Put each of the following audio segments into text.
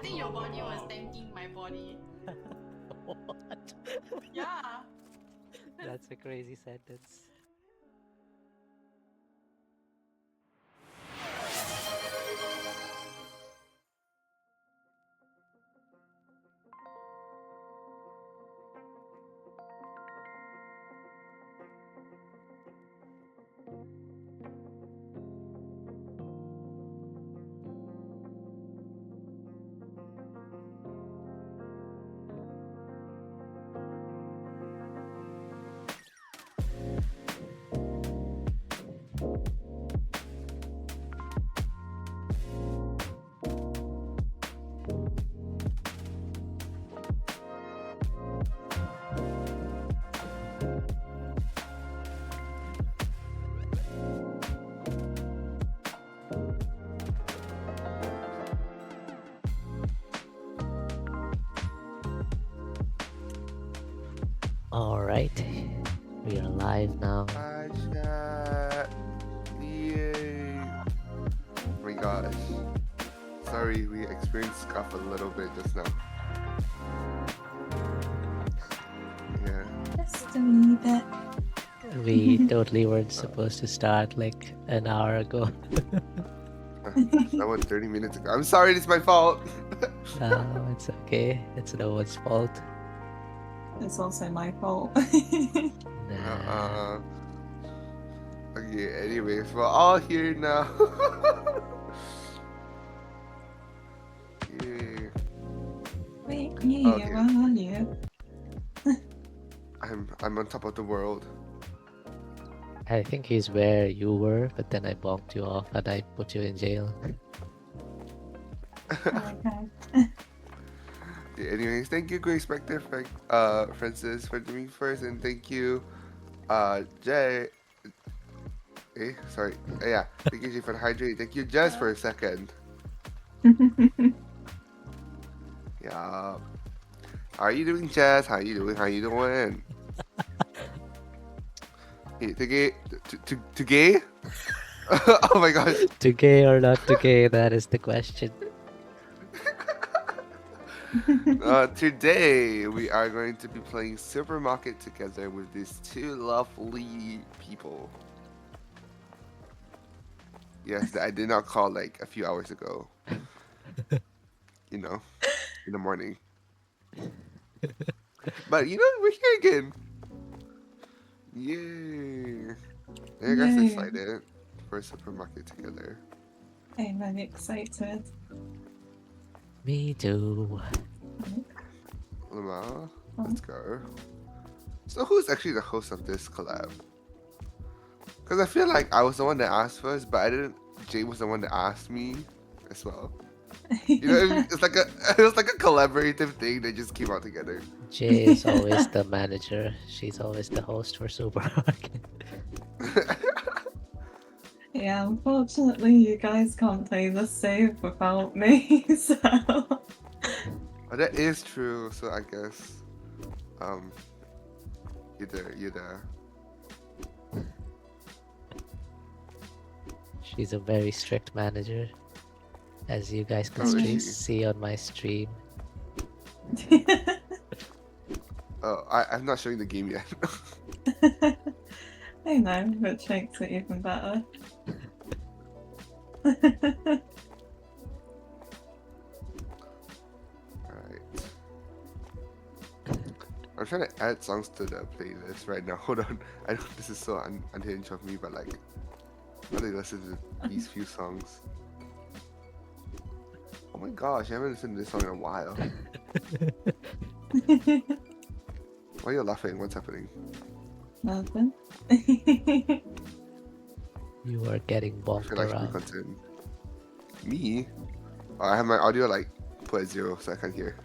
think your body was thanking my body. What? Yeah. That's a crazy sentence. Alright, we are live now. Hi, chat. Yay. Oh my gosh. Sorry, we experienced scuff a little bit just now. Yeah. Just a wee bit. We totally weren't supposed to start like an hour ago. That was 30 minutes ago. I'm sorry, it's my fault. No, it's okay. It's no one's fault. It's also my fault. Nah. Okay, anyways, we're all here now. Yay. Wake me Okay. around you. I'm on top of the world. I think he's where you were, but then I bumped you off and I put you in jail. Okay. Okay, anyways, thank you, Grace Spectre, Francis, for doing first, and thank you, Jay. Sorry. Yeah, thank you, Jay, for the hydrate. Thank you, Jess, for a second. Yeah. How are you doing, Jess? How you doing? How you doing? Hey, to gay? Oh my gosh. To gay or not to gay, that is the question. Today we are going to be playing Supermarket together with these two lovely people. Yes, that I did not call like a few hours ago. You know, in the morning. But you know, we're here again. Yay! Are you guys Yay. excited for Supermarket together? I'm very excited. Me too. Lama, let's go. So who's actually the host of this collab? Because I feel like I was the one that asked first, but I didn't. Jay was the one that asked me as well. You know, it's like it was like a collaborative thing that just came out together. Jay is always the manager. She's always the host for Supermarket. Yeah, unfortunately, you guys can't play the save without me, so. Oh, that is true. So I guess, you're there. She's a very strict manager, as you guys can Oh, is she? see on my stream. Oh, I'm not showing the game yet. I know, which makes it even better. Alright. I'm trying to add songs to the playlist right now. Hold on. I know this is so unhinged of me, but like, I want to listen to these few songs. Oh my gosh, I haven't listened to this song in a while. Why are you laughing? What's happening? Nothing. You are getting I bumped feel like around. content. Me? Oh, I have my audio like put at 0 so I can't hear.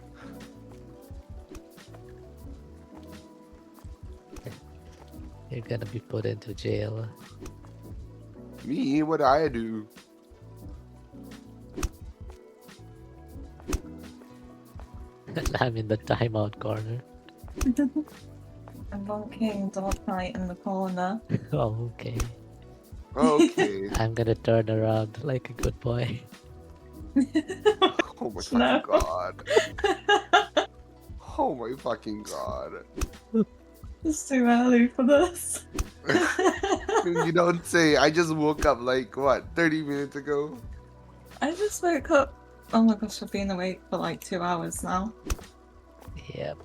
You're gonna be put into jail. Me? What do I do? I'm in the timeout corner. I'm bonking Dog Knight in the corner. Oh, okay. Okay. I'm gonna turn around like a good boy. Oh my No. fucking god. Oh my fucking god. It's too early for this. You don't say. I just woke up like, what, 30 minutes ago? I just woke up. Oh my gosh, I've been awake for like 2 hours now. Yep.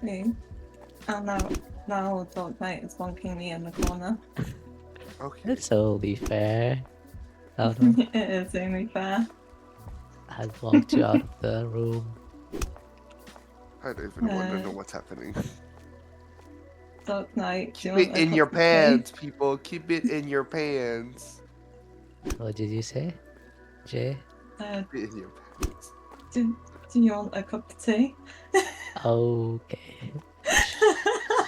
Okay. And now Dog Knight is bonking me in the corner. Okay. That's only fair. Oh no, It is only fair. I walked you out of the room. I don't even want to know what's happening. Dog Knight, do Keep you want it a in your cup of tea? pants, people. Keep it in your pants. What did you say, Jay? Keep it in your pants. Do you want a cup of tea? Okay.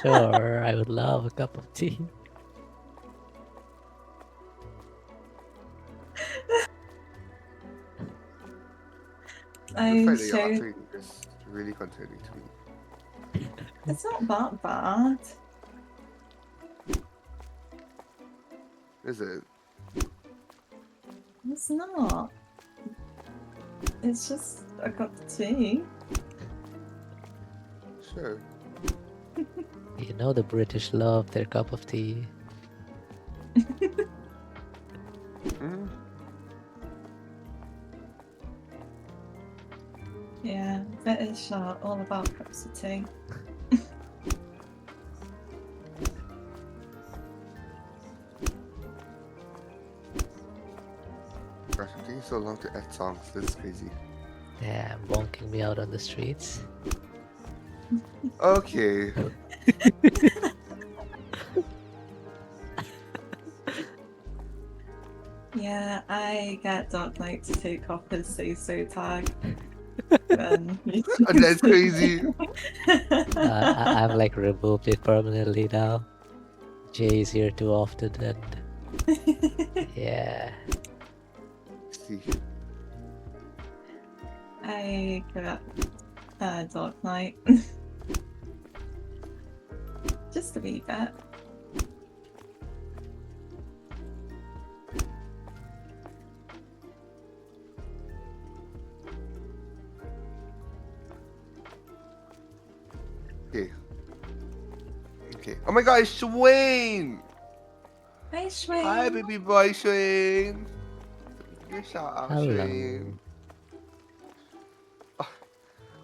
Sure, I would love a cup of tea. The I fact that you're showed. laughing is really concerning to me. It's not that bad. Is it? It's not. It's just a cup of tea. Sure. You know the British love their cup of tea. Mm. Yeah, British are all about cups of tea. Gosh, I'm taking so long to add songs. This is crazy. Yeah, bonking me out on the streets. Okay. Yeah, I get Dark Knight to take off his say-so tag. When he That's crazy. I've like removed it permanently now. Jay is here too often and yeah. See. I got Dark Knight. Just a wee bit. Okay. Okay. Oh my god, it's Shwayne! Hi, Shwayne. Hi, baby boy Shwayne. Give a shout out, Hello. Shwayne. Oh,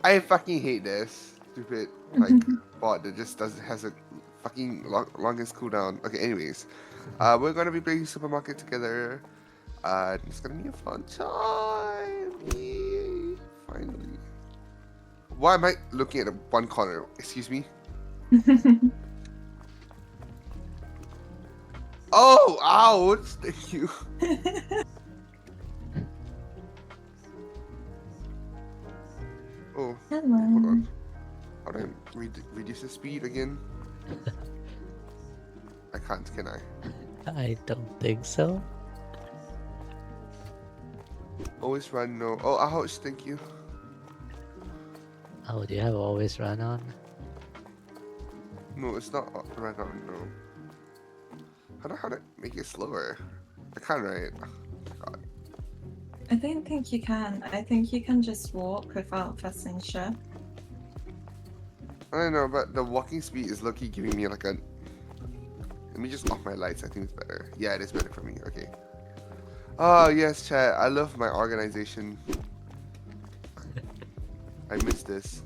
I fucking hate this stupid like bot that just has a fucking longest cooldown. Okay, anyways, we're gonna be playing supermarket together. It's gonna be a fun time. Yay. Finally. Why am I looking at one corner? Excuse me. Oh, ouch! Thank you. Oh, hold Hello. on. How do I reduce the speed again? I can't, can I? I don't think so. Always run, no. Oh, ouch! Thank you. Oh, do you have always run on? No, it's not run on. No. How do I make it slower? I can't, right? Oh, God. I don't think you can. I think you can just walk without pressing shift. I don't know, but the walking speed is lucky giving me like a. Let me just off my lights. I think it's better. Yeah, it is better for me. Okay. Oh yes, chat. I love my organization. I miss this.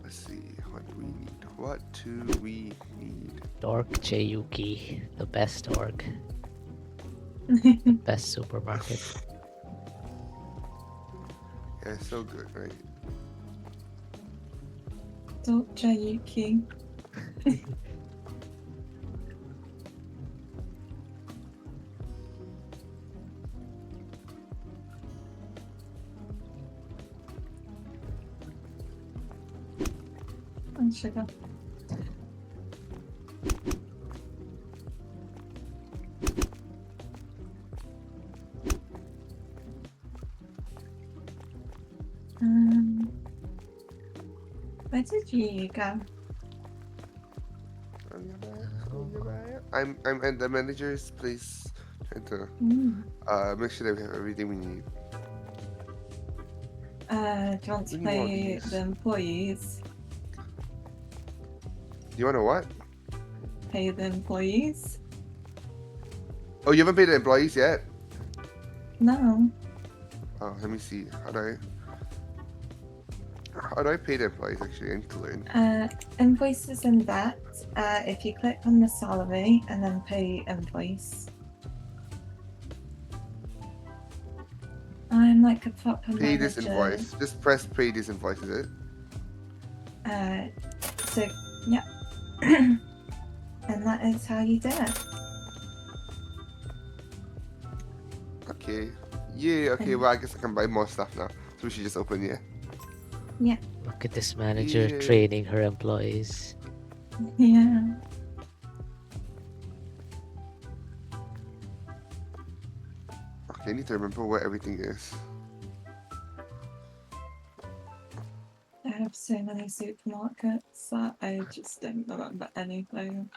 Let's see. What do we need? What do we need? Dork Jayuki, the best org, best supermarket. Yeah, it's so good, right? Dr. Yuki. And sugar. Um, Where did you go? I'm at the manager's place trying to make sure that we have everything we need. Do you want to We need more of pay these. the employees? Do you want to what? Pay the employees? Oh, you haven't paid the employees yet? No. Oh, let me see. How do I pay the employees actually? I need to learn. Invoices and that. If you click on the salary and then pay invoice. I'm like a proper Pay this manager. invoice. Just press pay this invoice, is it? So yeah. And that is how you do it. Okay. Yeah, okay, well I guess I can buy more stuff now. So we should just open, yeah. Look at this manager Yeah. training her employees. Yeah. Okay, I need to remember where everything is. I have so many supermarkets that I just don't remember anything.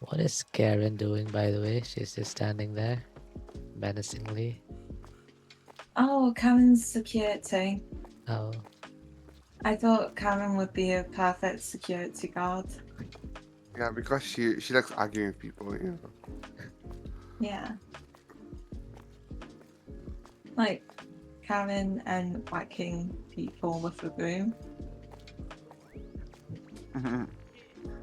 What is Karen doing, by the way? She's just standing there, menacingly. Oh, Karen's security. Oh, I thought Karen would be a perfect security guard. Yeah, because she likes arguing with people, you know. Yeah. Like Karen and whacking people with a broom.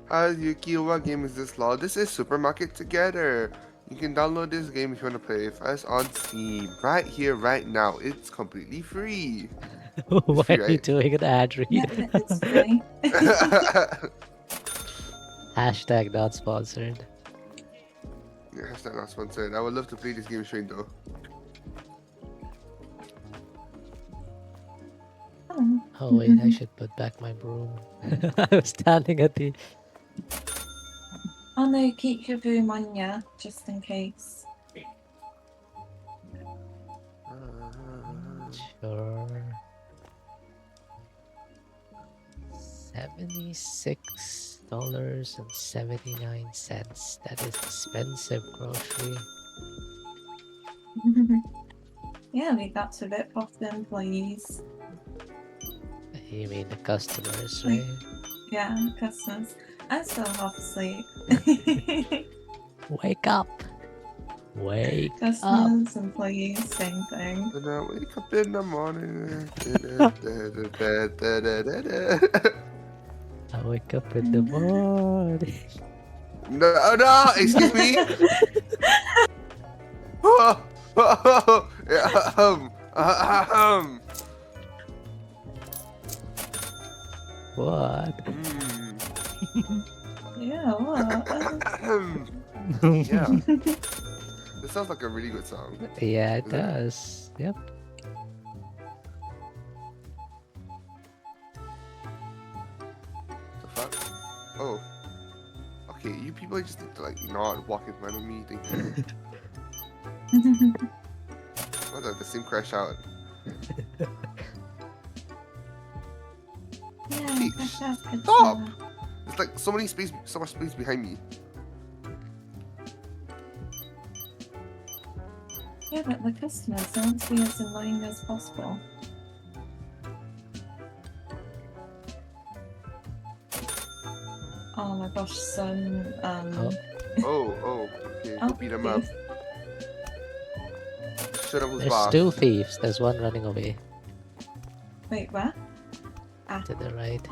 Hi Yuki, what game is this, lol? This is Supermarket Together. You can download this game if you want to play with us on Steam. Right here, right now. It's completely free. why free, are you right? doing an ad read? Yeah, it's free. Hashtag not sponsored. Yeah, hashtag not sponsored. I would love to play this game straight though. Oh. Oh wait, I should put back my broom. I was standing at the... Oh no, keep your broom on ya, just in case. Sure. $76.79. That is expensive grocery. Yeah, we got to rip off the employees. You mean the customers, right? Yeah, customers. I'm still half asleep. Wake up! Wake up! Customers, employees, same thing. When I wake up in the morning. I wake up in the morning. No, no, excuse me. Oh, oh, What? Yeah, what? Yeah. This sounds like a really good song. Yeah, it Is it? does. Yep. The fuck? Oh. Okay, you people just need to like not walk in front of me. Thank you. Oh, the sim crash out. Yeah, Hey, that's that good stop! stuff. It's like so much space behind me. Yeah, but the customers want to be as annoying as possible. Oh my gosh, son. Oh, okay, go beat him up. thief. Shut up, who's There's boss? two thieves. There's one running away Wait, where? Ah, to the right.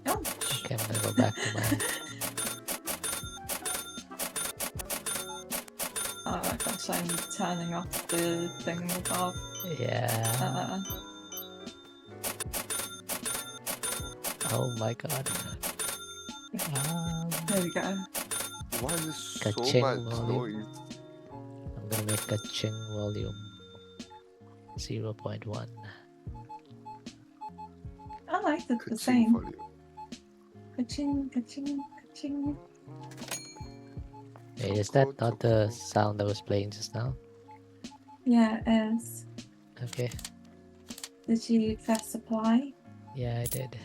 oh. Okay, I'm gonna go back to my... Oh my gosh, I'm turning off the thing above. Yeah. Oh my god. There we go. Why is this so Ka-ching much volume. noise? I'm gonna make a ching volume 0.1. I like it the Ka-ching same. volume. Ka-ching, ka-ching, ka-ching. Wait, is that not the sound that was playing just now? Yeah, it is. Okay. Did you press apply? Yeah, I did.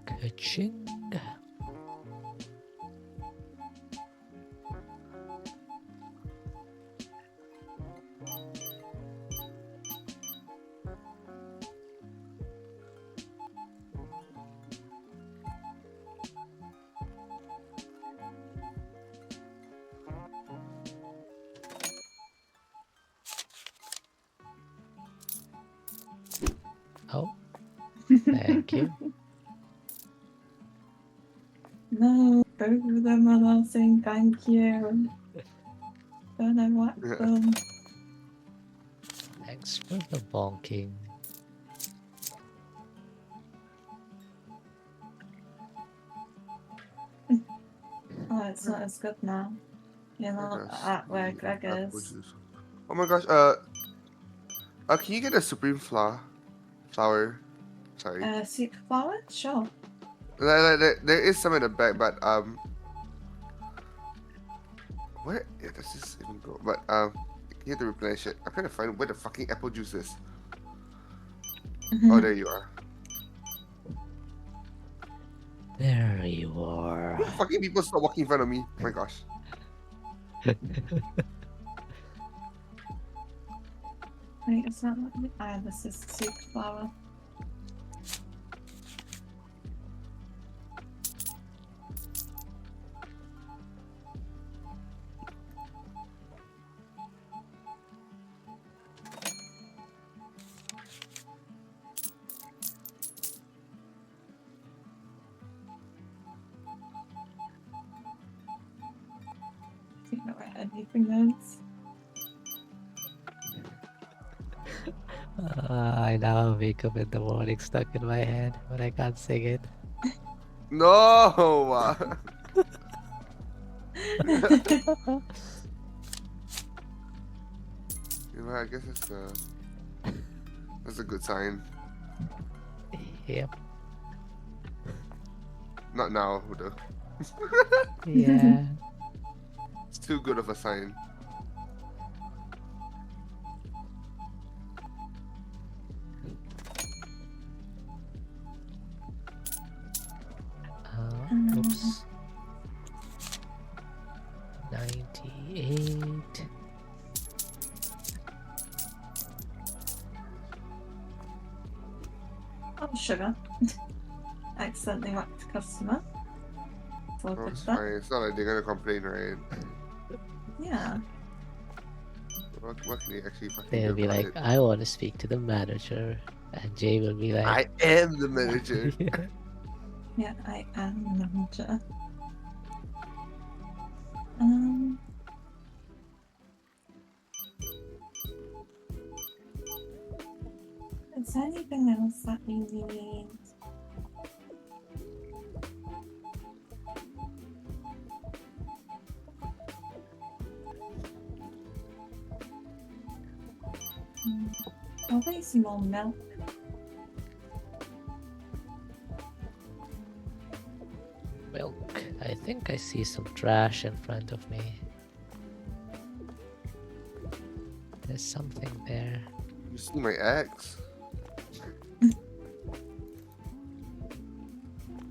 Ka-ching. Oh, thank you. No, both of them are not saying thank you. Don't know what them. Thanks for the bonking. Oh, it's not as good now. You're not Yes, at where the Greg apple is. juice. Oh my gosh, can you get a supreme flower? Sorry. Soup flour? Sure. There is some in the back, but where does this even go? But you have to replenish it. I'm trying to find where the fucking apple juice is. Oh, there you are. There you are. Fucking people stop walking in front of me. My gosh. Wait, it's not like this is soup flour. Do you know where anything is? I now wake up in the morning stuck in my head, but I can't sing it. No. Well, I guess that's a good sign. Yep. Not now, though. Yeah. It's too good of a sign. Oops. 98. Oh, sugar. Accidentally whacked a customer. It's all Oh, good it's stuff. fine. It's not like they're gonna complain, right? Yeah. What can they actually fucking They'll do be about like, it? I want to speak to the manager. And Jay will be like, I am the manager. Yeah, I am the manager. Um. Is there anything else that we need? Probably some more milk. milk. I think I see some trash in front of me. There's something there. You see my ex?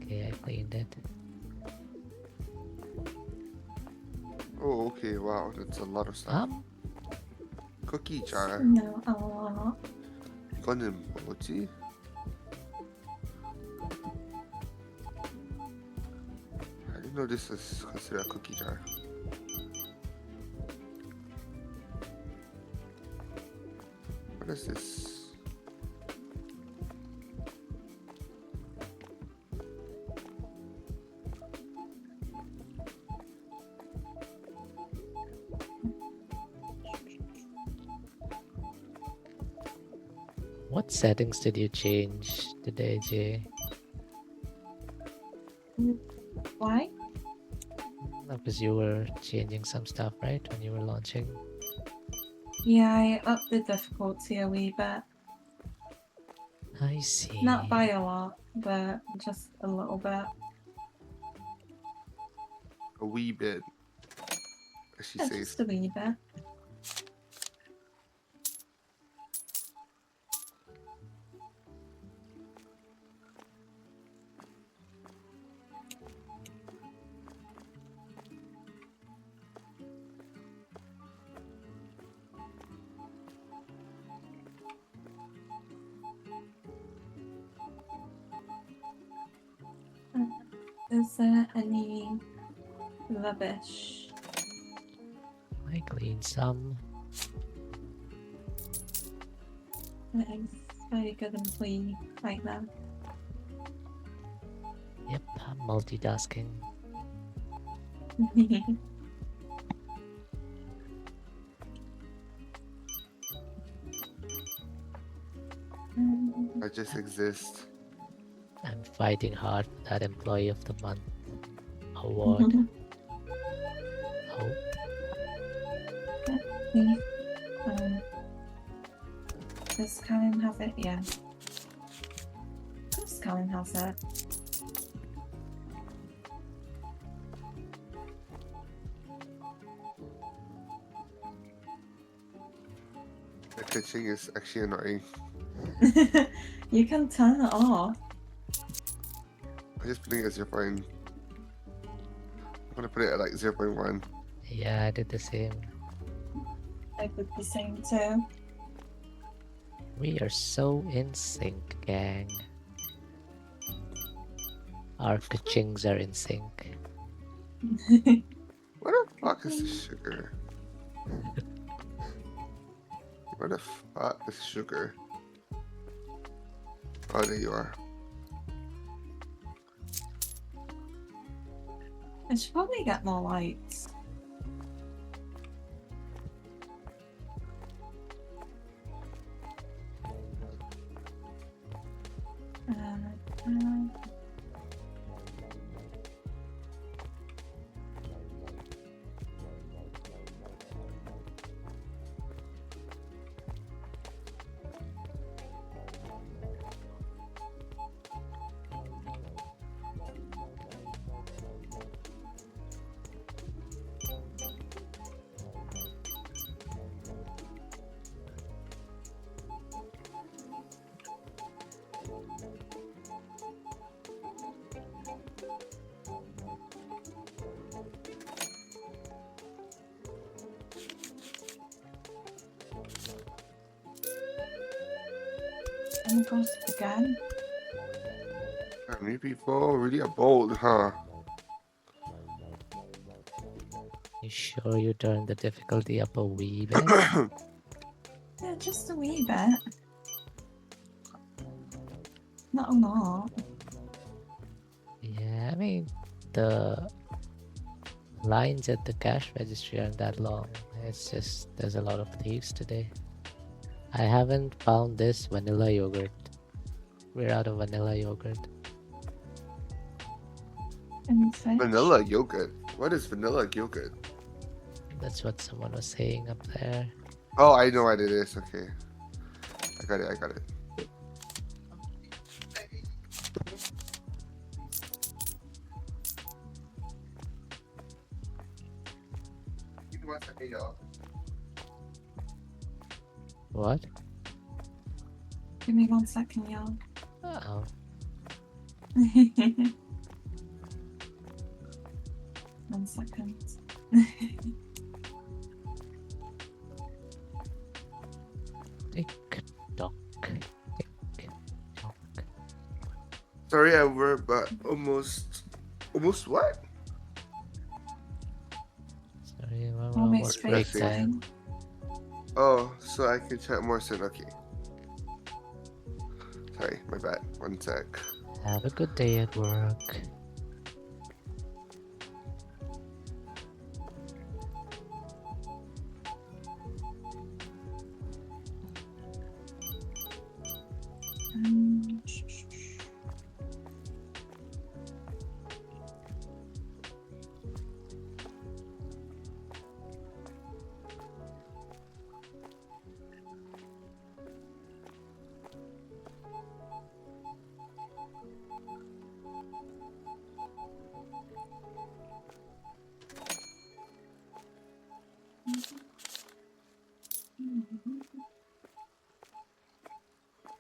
Okay, I cleaned it. Oh, okay. Wow, that's a lot of stuff. Cookie jar. No, oh. 이거는 뭐지? I didn't know this is considered a cookie jar. What is this? What settings did you change today, Jay? Why? Because you were changing some stuff, right? When you were launching. Yeah, I upped the difficulty a wee bit. I see. Not by a lot, but just a little bit. A wee bit. as she Yeah, says. just a wee bit. Is there any rubbish? I clean some. That is very good employee right now. Yep, I'm multitasking. I just exist. I'm fighting hard for that Employee of the Month award. Oh, See, does Karen have it? Yeah. Of course Karen has it. The pitching is actually annoying. You can turn it off. I'm just putting it at 0. I'm gonna put it at like 0.1. yeah, I did the same. I did the same too. We are so in sync, gang. Our kachings are in sync. What the fuck is the sugar? Where the fuck is sugar? Oh, there you are. I should probably get more lights. Uh, and goes again. New people really are bold, huh? You sure you turned the difficulty up a wee bit? Yeah, just a wee bit. Not a lot. Yeah, I mean, the lines at the cash registry aren't that long. It's just there's a lot of thieves today. I haven't found this vanilla yogurt. We're out of vanilla yogurt. And fish. Vanilla yogurt. What is vanilla yogurt? That's what someone was saying up there. Oh, I know what it is. Okay. I got it. I got it. Give me 1 second, y'all. What? Give me 1 second, y'all. Oh, 1 second. tick tock, tick tock. Sorry, we're but almost what? Sorry, one I'll make more straight break time. time. Oh, so I can chat more soon. Okay. Sorry, my bad. 1 sec. Have a good day at work. Um,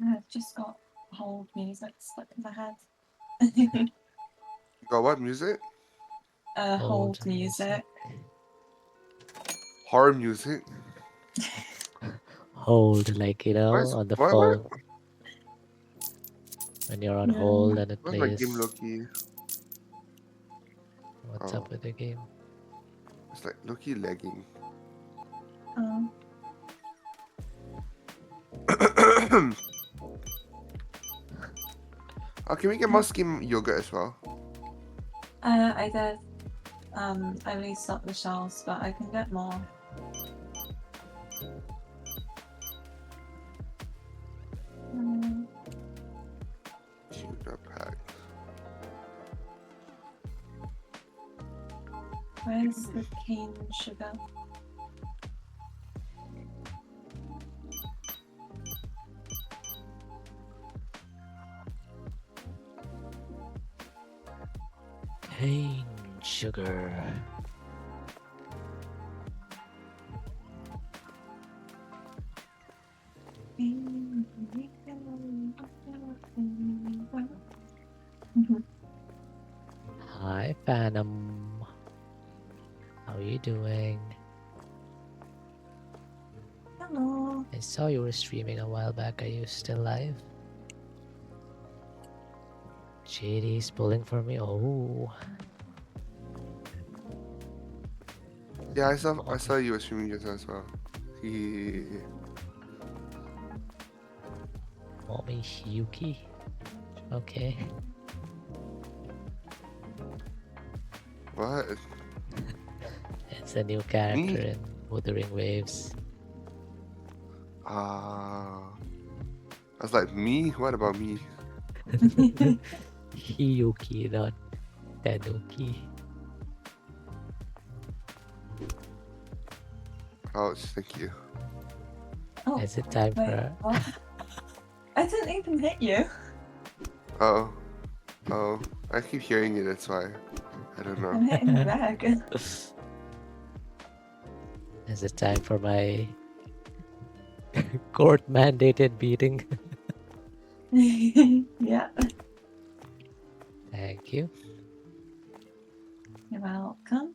I've just got hold music stuck in my head. Got what music? Hold music. Horror music. Hold, like, you know, What's on the what? phone. When you're on Yeah. hold and it What's my game plays. Loki? What's Oh. up with the game? It's like Loki lagging. Um, Oh, can we get more skim yogurt as well? I did. I restocked the shelves, but I can get more. Sugar pack. Where's the cane sugar? Cane sugar. Hi, Phantom. How are you doing? Hello. I saw you were streaming a while back. Are you still live? JD's pulling for me. Oh, Yeah, I saw you were streaming just as well. mommy Yuki. Okay. What? It's a new character in Wuthering Waves. I was like, me? What about me? Hiyuki, not Tanuki. Ouch, thank you. Oh, Is it time wait, for... what? I didn't even hit you. Oh. I keep hearing it, that's why. I don't I'm know. hitting Greg. Is it time for my court mandated beating? Yeah, Thank you. you're welcome.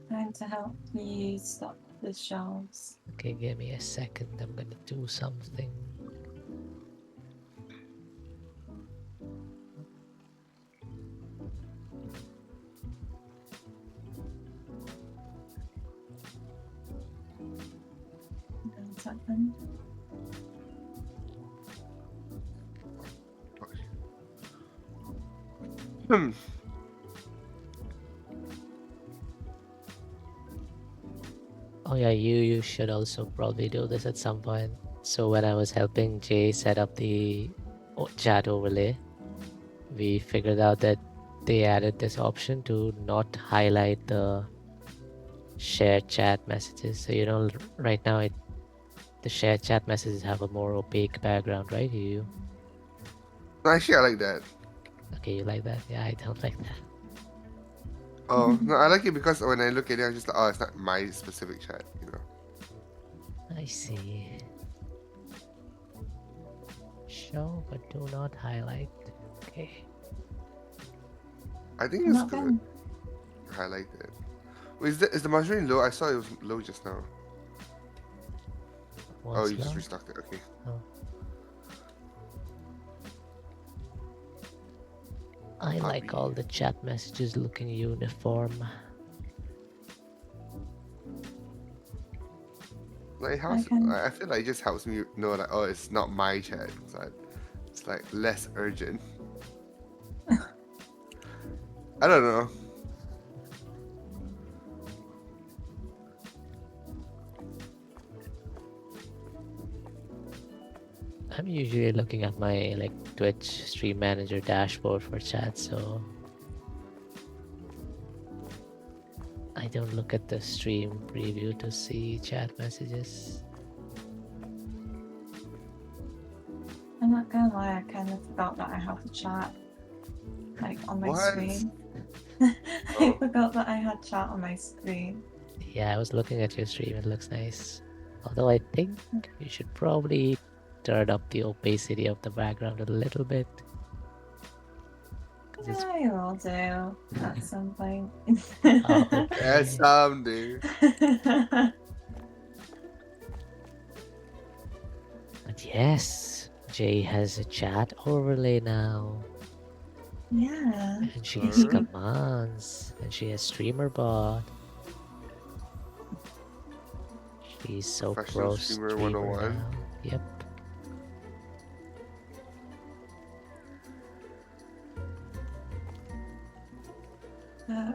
Time to help me stock the shelves. Okay, give me a second. I'm gonna do something. One second. Hmm. Oh yeah, you should also probably do this at some point. So when I was helping Jay set up the chat overlay, we figured out that they added this option to not highlight the shared chat messages. So you know, right now the shared chat messages have a more opaque background, right? Actually, I like that. Okay, you like that? Yeah, I don't like that. Oh, no, I like it because when I look at it, I'm just like, oh, it's not my specific chat, you know. I see. Show, but do not highlight. Okay. I think I'm it's not good. done. I like that. Wait, is the margarine low? I saw it was low just now. Oh, Once you just now? restocked it. Okay. Oh. I like all the chat messages looking uniform. Like it helps. can- I feel like it just helps me know like, oh, it's not my chat. It's like less urgent. I don't know. I'm usually looking at my like Twitch stream manager dashboard for chat, so I don't look at the stream preview to see chat messages. I'm not gonna lie, I kind of forgot that I have the chat like on my What? screen. I Oh. forgot that I had chat on my screen. Yeah, I was looking at your stream. It looks nice. Although I think you should probably turn up the opacity of the background a little bit. 'Cause it's I will do at some point. oh, Yeah, okay. someday. But yes, Jay has a chat overlay now. Yeah. And she has Sure. commands. And she has streamer bot. She's so Professional pro streamer streamer 101. now. Yep. Uh,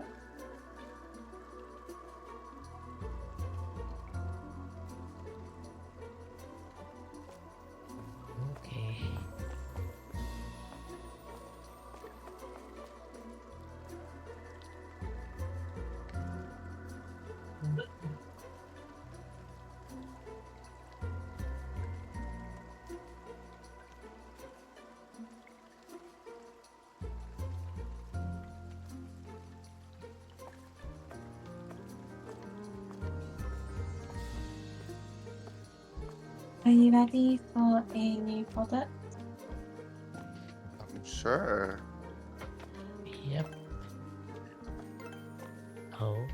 Okay. are you ready for a new product? I'm sure. Yep. Oh.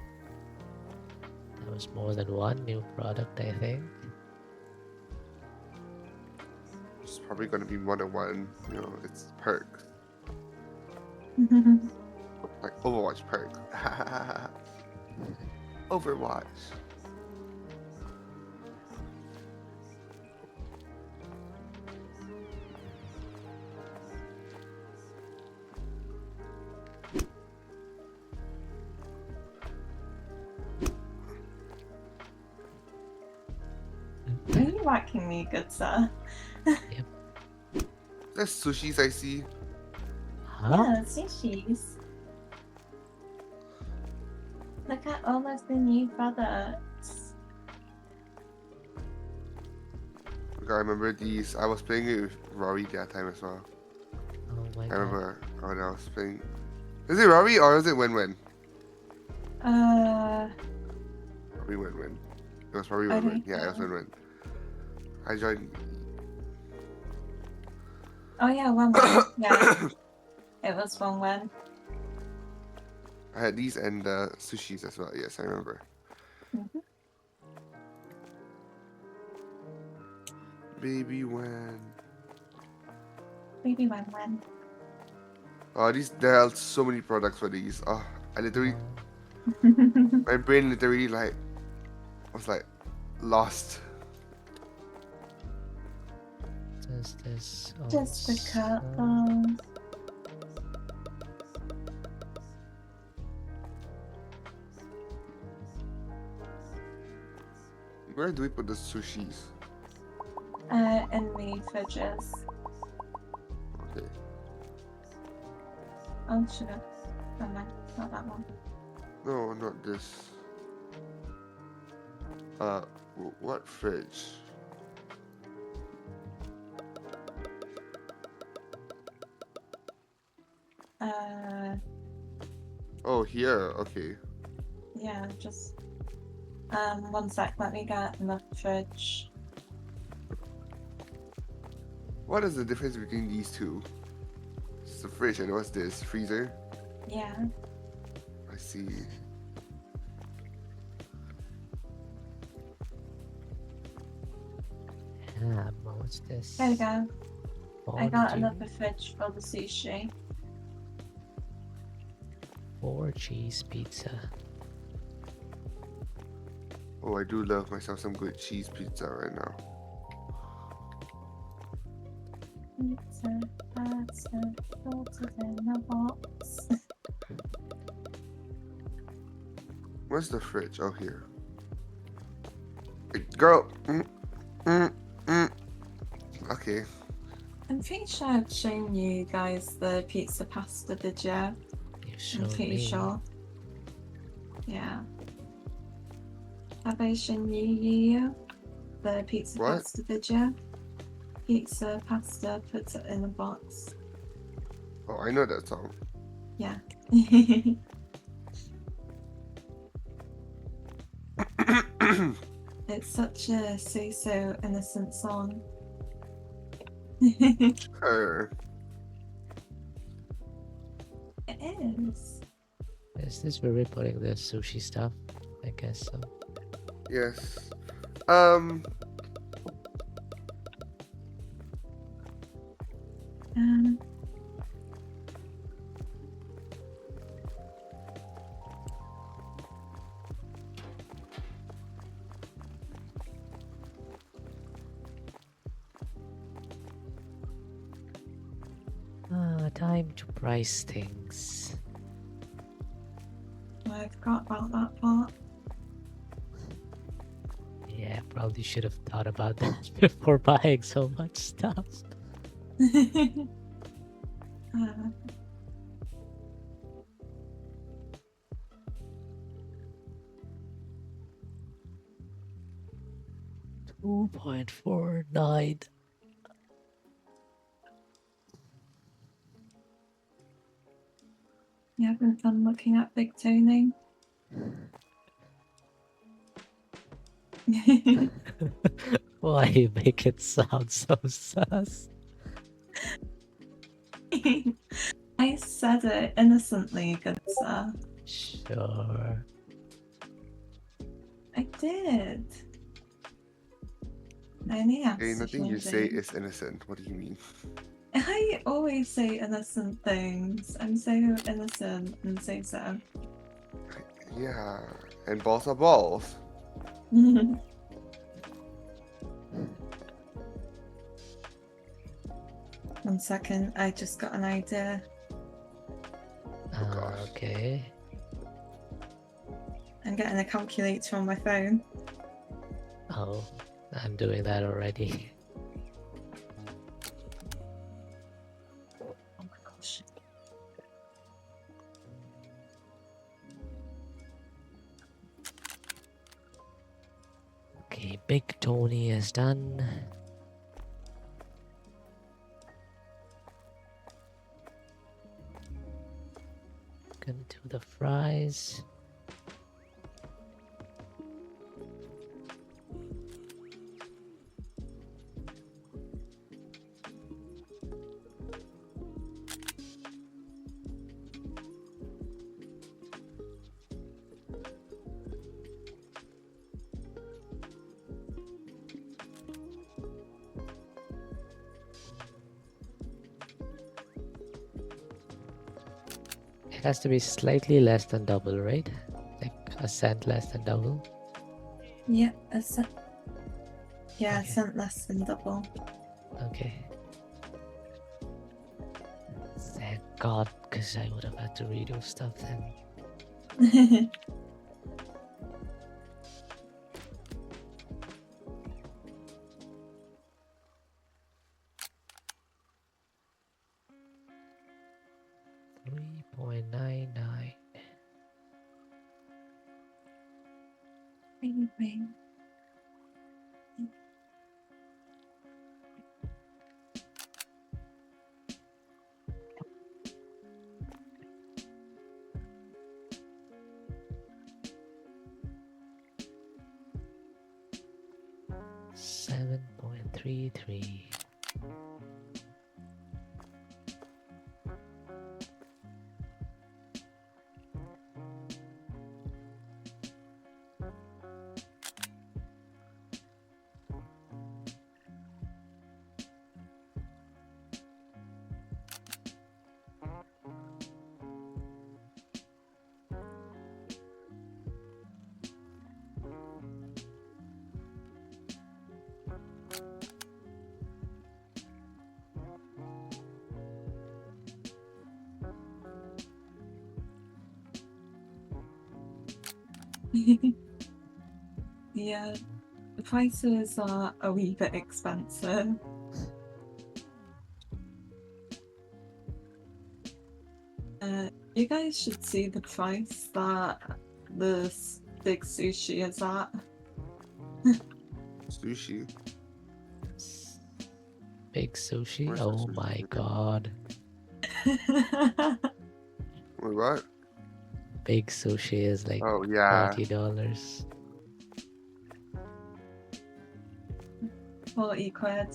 That was more than one new product, I think. It's probably gonna be 101. You know, it's perks. Like Overwatch perks. Overwatch. Are you whacking me, good sir? There's sushis I see. Huh? Yeah, sushis. Look at all of the new products. Like, I remember these. I was playing it with Rory that time as well. Oh my I god. remember when I was playing. Is it Rory or is it Win? Probably Win. It was probably I Win. don't Yeah, it was know. Win. I joined. Oh yeah, one win. Yeah, it was one win. I had these and sushis as well. Yes, I remember. Mhm. Baby Wen. Maybe one win. Oh, there are so many products for these. Oh, I literally, Oh, my brain literally like was like lost. does this Just the also- couple. Where do we put the sushis? In the fridges. Okay. Oh, should have. Never mind, not that one. No, not this. What fridge? Oh, here. Okay. Yeah, just. One sec, let me get in the fridge. What is the difference between these two? It's the fridge and what's this? Freezer? Yeah. I see. Yeah, what's this? There we go. I got Fondue, another fridge for the sushi. 4 cheese pizza. Oh, I do love myself some good cheese pizza right now. Pizza, pasta, filtered in a box. Where's the fridge? Oh, here. Hey, girl. Okay. I'm pretty sure I've shown you guys the pizza pasta, did you? You I'm showed pretty me. sure. Yeah. Have I shown you the pizza What? pasta, did you? Pizza pasta, put it in a box. Oh, I know that song. Yeah. It's such a say-so innocent song. Her. It is. Is this where we're putting the sushi stuff? I guess so. Yes. 'Time to price things. I forgot about that part. Yeah, probably should have thought about that before buying so much stuff. Uh, 2.49. you having fun looking at Big Tony? Why you make it sound so sus? I said it innocently, good sir. Sure. I did. I only asked Okay, if nothing you you say did. is innocent. What do you mean? I always say innocent things. I'm so innocent and so sad. Yeah. And balls are balls. 1 second, I just got an idea. Oh gosh. Okay. I'm getting a calculator on my phone. Oh, I'm doing that already. Oh my gosh. Okay, Big Tony is done. Gonna do the fries. It has to be slightly less than double, right? Like a cent less than double. Yeah, a cent. Yeah, Okay. a cent less than double. Okay. Thank God, because I would have had to redo stuff then. 3.99. Anyway. 7.33. Yeah, the prices are a wee bit expensive. You guys should see the price that this big sushi is at. Sushi. Big sushi? Where's the Oh sushi? my God. Wait, what? Big sushi is like Oh yeah. $40. 40 quid.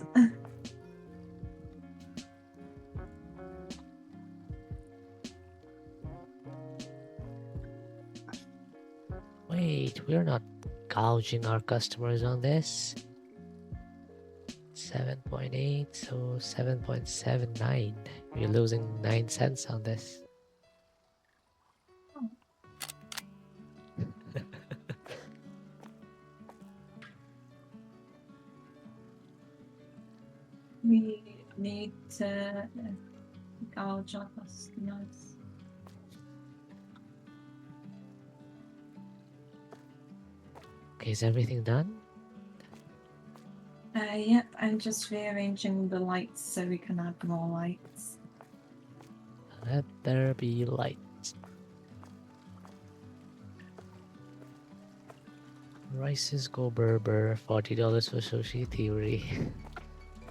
Wait, we're not gouging our customers on this. 7.8, so 7.79. We're losing 9 cents on this. We need to gouge our customers. Okay, is everything done? Yep, I'm just rearranging the lights so we can add more lights. Let there be light. Rices go Berber, $40 for sushi theory.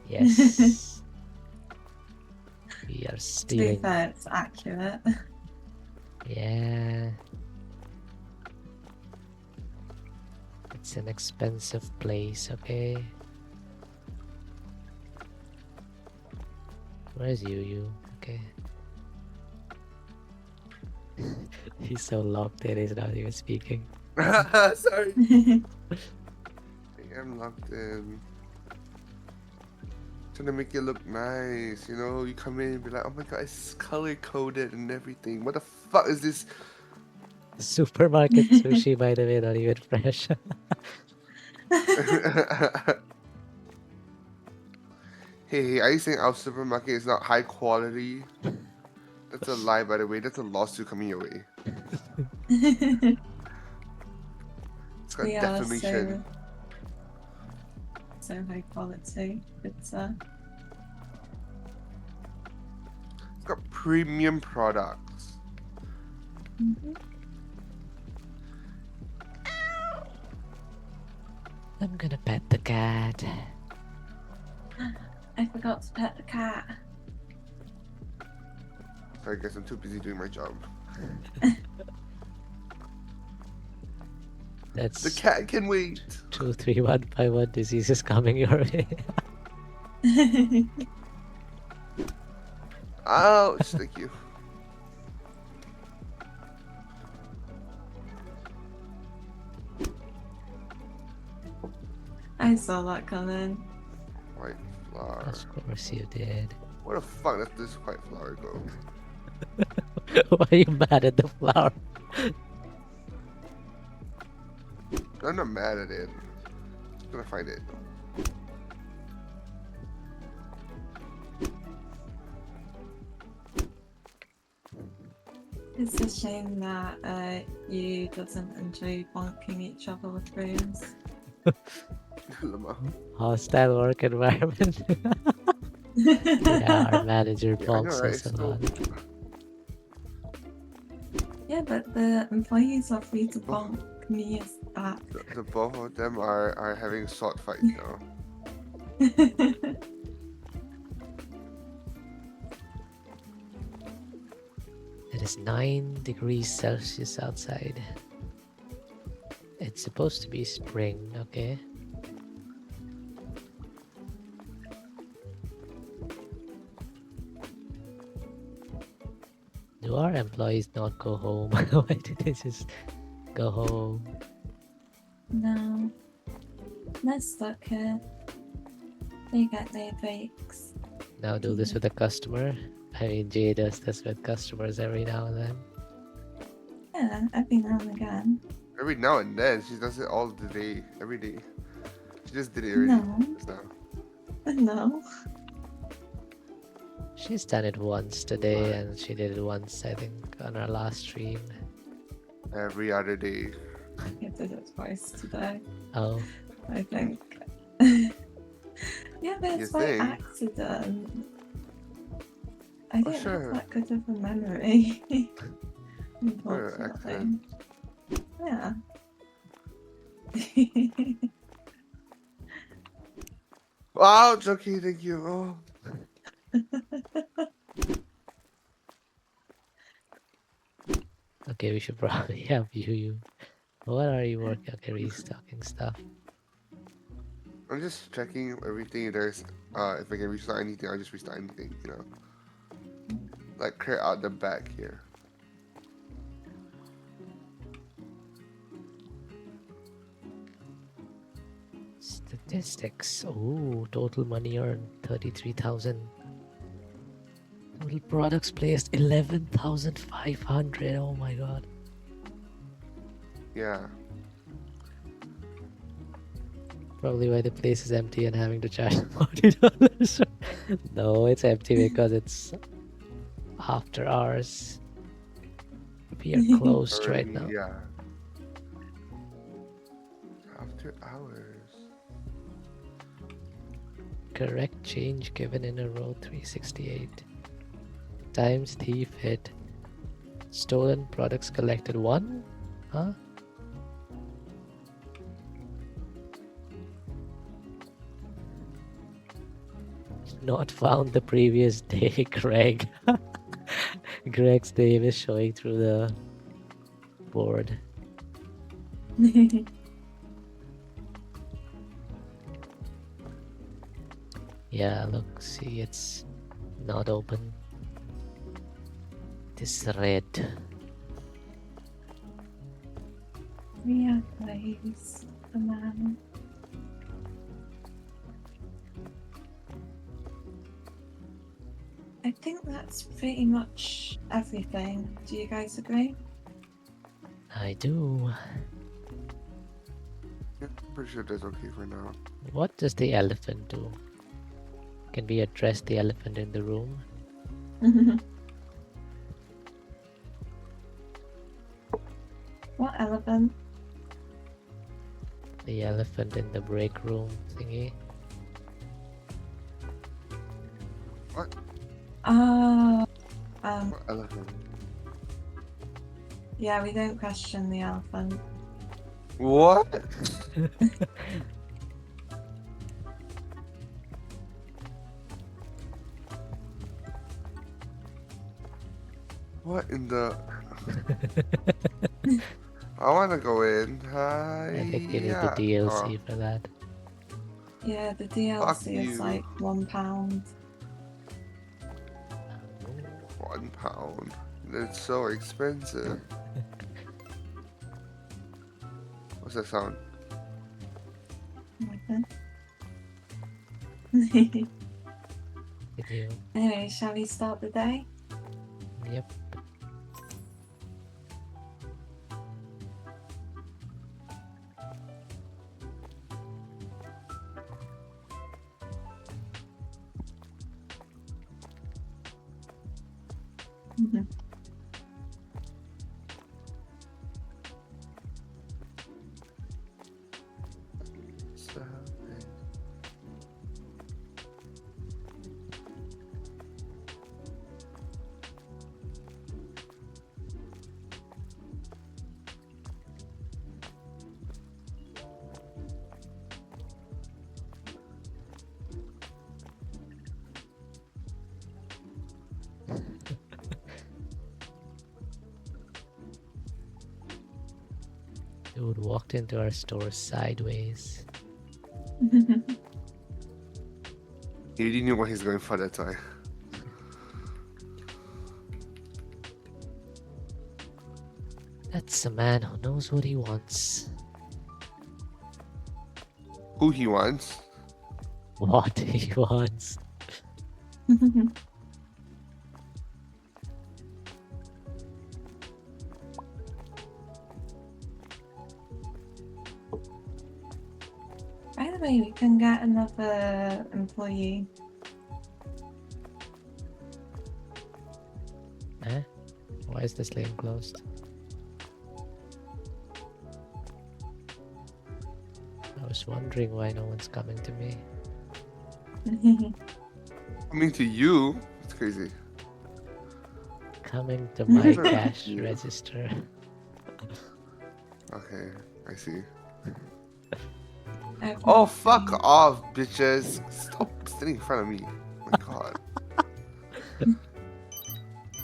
Yes. We are To be stealing. fair, it's accurate. Yeah. It's an expensive place, okay? Where's you? Okay. He's so locked in, he's not even speaking. Sorry. I am locked in. Trying to make it look nice, you know? You come in and be like, oh my god, it's color coded and everything. What the fuck is this? Supermarket sushi, by the way, not even fresh. Hey, are you saying our supermarket is not high quality? That's a lie, by the way. That's a lawsuit coming your way. It's got We are defamation. so high quality. It's It's got premium products. I'm gonna pet the cat. I forgot to pet the cat. So I guess I'm too busy doing my job. That's The cat can wait. 23151 diseases coming your way. Ouch, thank you. I saw that coming. White flower. Of course you did. Where the fuck does this white flower go? Why are you mad at the flower? I'm not mad at it. I'm gonna find it. It's a shame that you doesn't enjoy bonking each other with brooms. Lama. Hostile work environment. Yeah, our manager Yeah, I know, bonks right? us a It's lot. Yeah, but the employees are free to bonk me as back. The both of them are having sword fights now. It is 9 degrees Celsius outside. It's supposed to be spring, okay? Do our employees not go home? Why did they just go home? No. They're stuck here. They get their breaks. Now do this with a customer? I mean, Jay does this with customers every now and then. Yeah, every now and again. Every now and then, she does it all the day, every day. She just did it already. No. Just now. No. She's done it once today, and she did it once, I think, on our last stream. Every other day. I did it twice today, Oh, I think. Yeah, but You it's by think? accident. I don't sure. have that good of a memory. Or Unfortunately. Yeah. Wow, okay, thank you. Oh. okay, we should probably have you. What are you working? Okay, restocking stuff. I'm just checking everything. There's if I can restart anything, I'll just restart anything. You know, like clear out the back here. Statistics. Oh, total money earned 33,000. Total products placed 11,500. Oh my god. Yeah. Probably why the place is empty and having to charge $40. No, it's empty because it's after hours. We are closed right Already, now. yeah. After hours. Correct change given in a row 368. Times thief hit. Stolen products collected 1? Huh? Not found the previous day, Greg. Greg's name is showing through the board. Yeah, look, see, it's not open. This red. Yeah, please. The man. I think that's pretty much everything. Do you guys agree? I do. Yeah, I'm pretty sure that's okay for now. What does the elephant do? Can we address the elephant in the room? What elephant? The elephant in the break room thingy. What? What elephant? Yeah, we don't question the elephant. What? What in the? I want to go in. Hi. I think you need the Yeah. DLC for that. Yeah, the Fuck DLC is you. like £1. £1. That's so expensive. What's that sound? Did you? Anyway, shall we start the day? Yep. Dude walked into our store sideways. He already knew what he's going for, that's why. That's a man who knows what he wants. Who he wants? What he wants. By the way, we can get another employee. Eh? Why is this lane closed? I was wondering why no one's coming to me. Coming to you? It's crazy. Coming to my Sure. cash Yeah. register. Okay, I see. I've Oh, not fuck seen- off, bitches. Stop standing in front of me. Oh my god.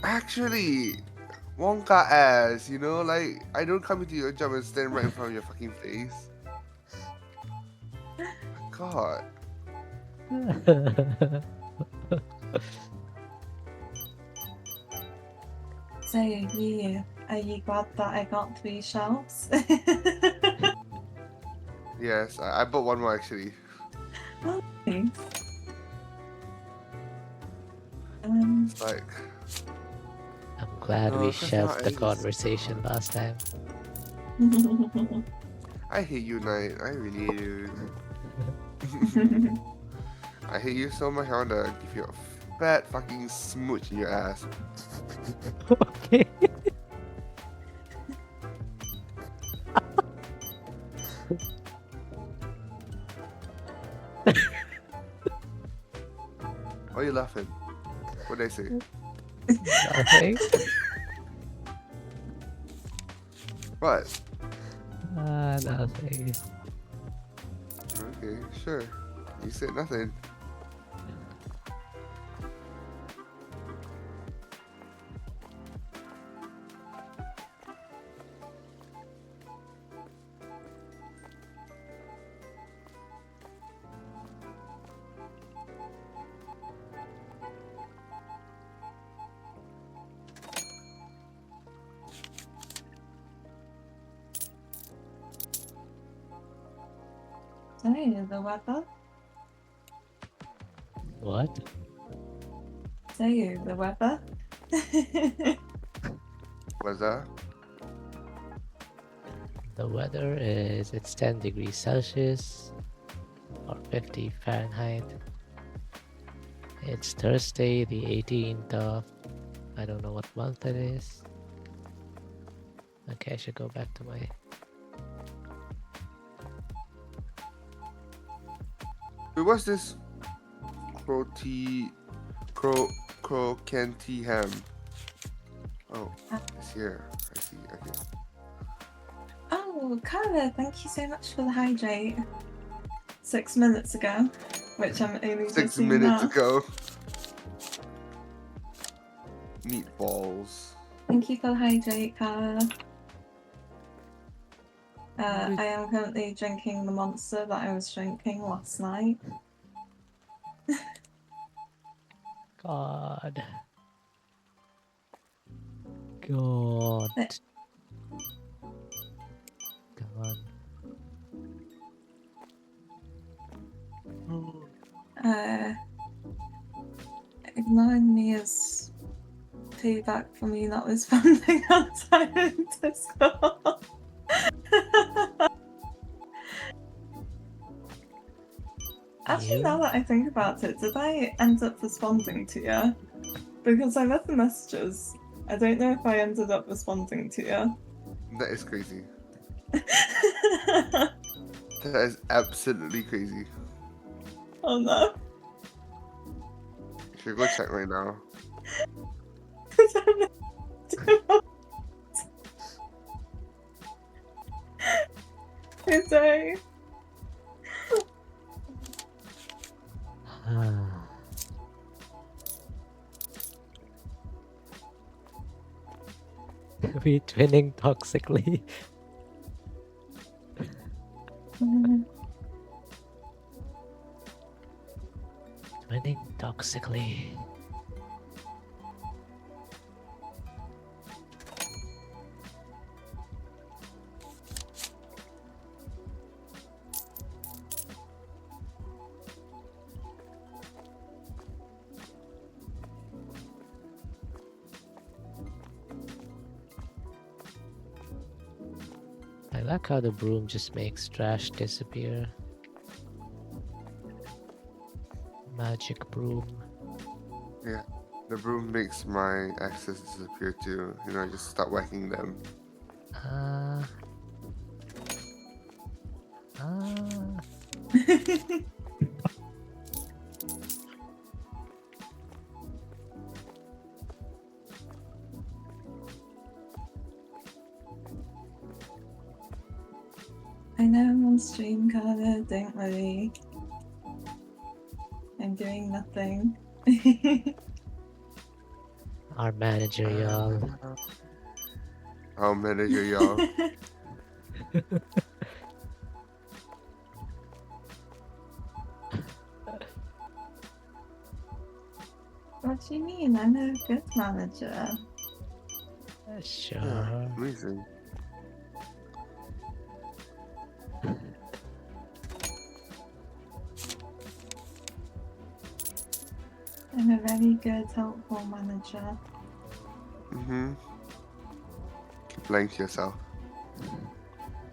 Actually, Wonka ass, you know? Like, I don't come into your job and stand right in front of your fucking face. God. So you, are you glad that I got 3 shelves? Yes, I bought one more actually. Thanks. It's like, I'm glad we because now shelved the it is. conversation last time. I hate you, Knight. I really hate you. I hate you so much. I wanna give you a fat fucking smooch in your ass. Okay. Why are you laughing? What did I say? Nothing. What? Nothing. Okay, sure. You said nothing. Sorry, the weather? What? Say the weather? What's that? The weather is it's 10 degrees Celsius or 50 Fahrenheit. It's Thursday, the 18th of I don't know what month it is. Okay, I should go back to my Wait, what's this? Crocanty ham. Oh, it's here. I see. Okay. Oh, Cara, thank you so much for the hydrate. 6 minutes ago, which I'm only just 6 seeing minutes now. ago. Meatballs. Thank you for the hydrate, Cara. I am currently drinking the monster that I was drinking last night. God. God. Come on. Ignoring me is payback for me not responding on time in Discord. Actually, now that I think about it, did I end up responding to you? Because I read the messages. I don't know if I ended up responding to you. That is crazy. That is absolutely crazy. Oh no. You should go check right now. Good day. We twinning toxically. Twinning toxically. I like how the broom just makes trash disappear. Magic broom. Yeah. The broom makes my access disappear too. You know, I just start whacking them. I know I'm on stream, Cara, don't worry. I'm doing nothing. Our manager, y'all. Our manager, y'all. What do you mean? I'm a good manager. Sure. Yeah, amazing. I'm a very good, helpful manager. Mm-hmm. Keep lying to yourself.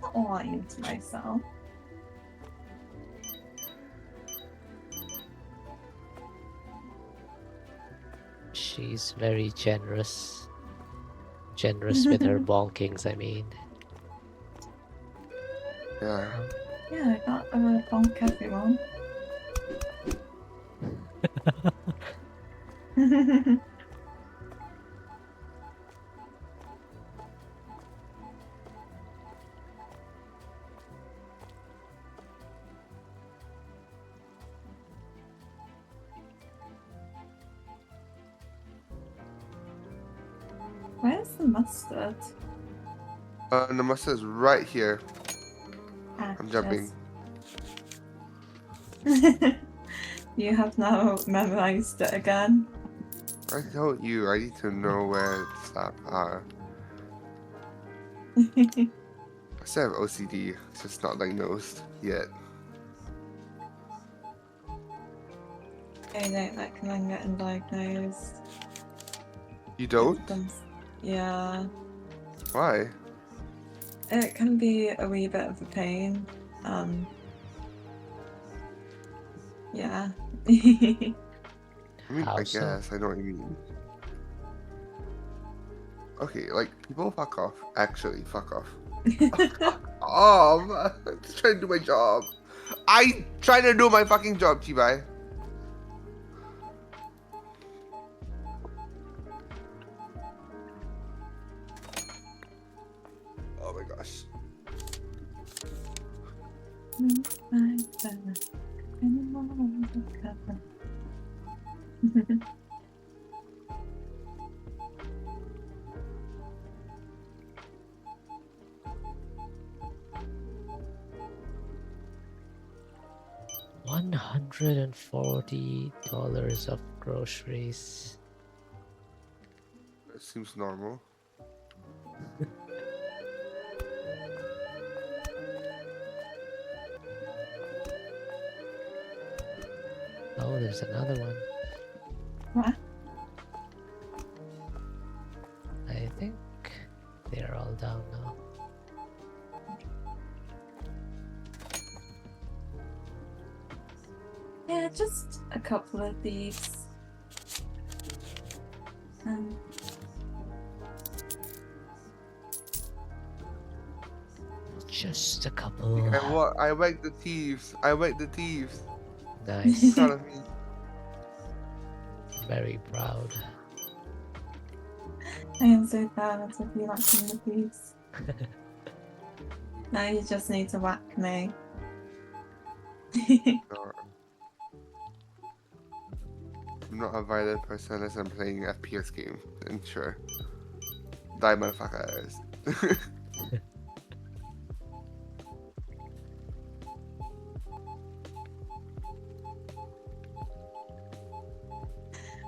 Not lying to myself. She's very generous. Generous with her bonkings, I mean. Yeah. Yeah, I got a bonk everyone. Where's the mustard? The mustard is right here. I'm jumping. You have now memorized it again. I told you, I need to know where it's at. I still have OCD. It's just not diagnosed yet. I don't recommend getting diagnosed. You don't? Yeah. Why? It can be a wee bit of a pain. Yeah. I mean, How I so? guess I know what you mean. Okay, like people fuck off. Actually, fuck off. Oh, I'm just trying to do my job. I trying to do my fucking job, Chibai. Oh my gosh. $140 of groceries. That seems normal. Oh, there's another one. What? I think they're all down now. Yeah, just a couple of these. Just a couple. I whacked the thieves. I whacked the thieves. Nice. Proud of me. Very proud. I am so proud of you watching the piece. Now you just need to whack me. I'm not a violent person unless I'm playing an FPS game. Then sure. Die motherfuckers.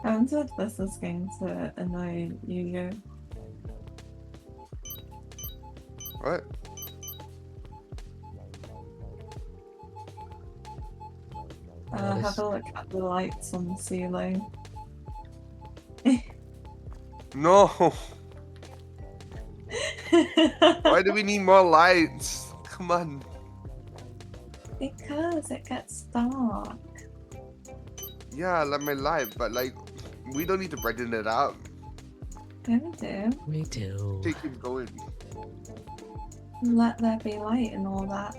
I wonder if this is going to annoy you. What? Have a look at the lights on the ceiling. No! Why do we need more lights? Come on. Because it gets dark. Yeah, I love my life, but like, we don't need to brighten it up. Yeah, we do. We do. Take it going. Let there be light and all that.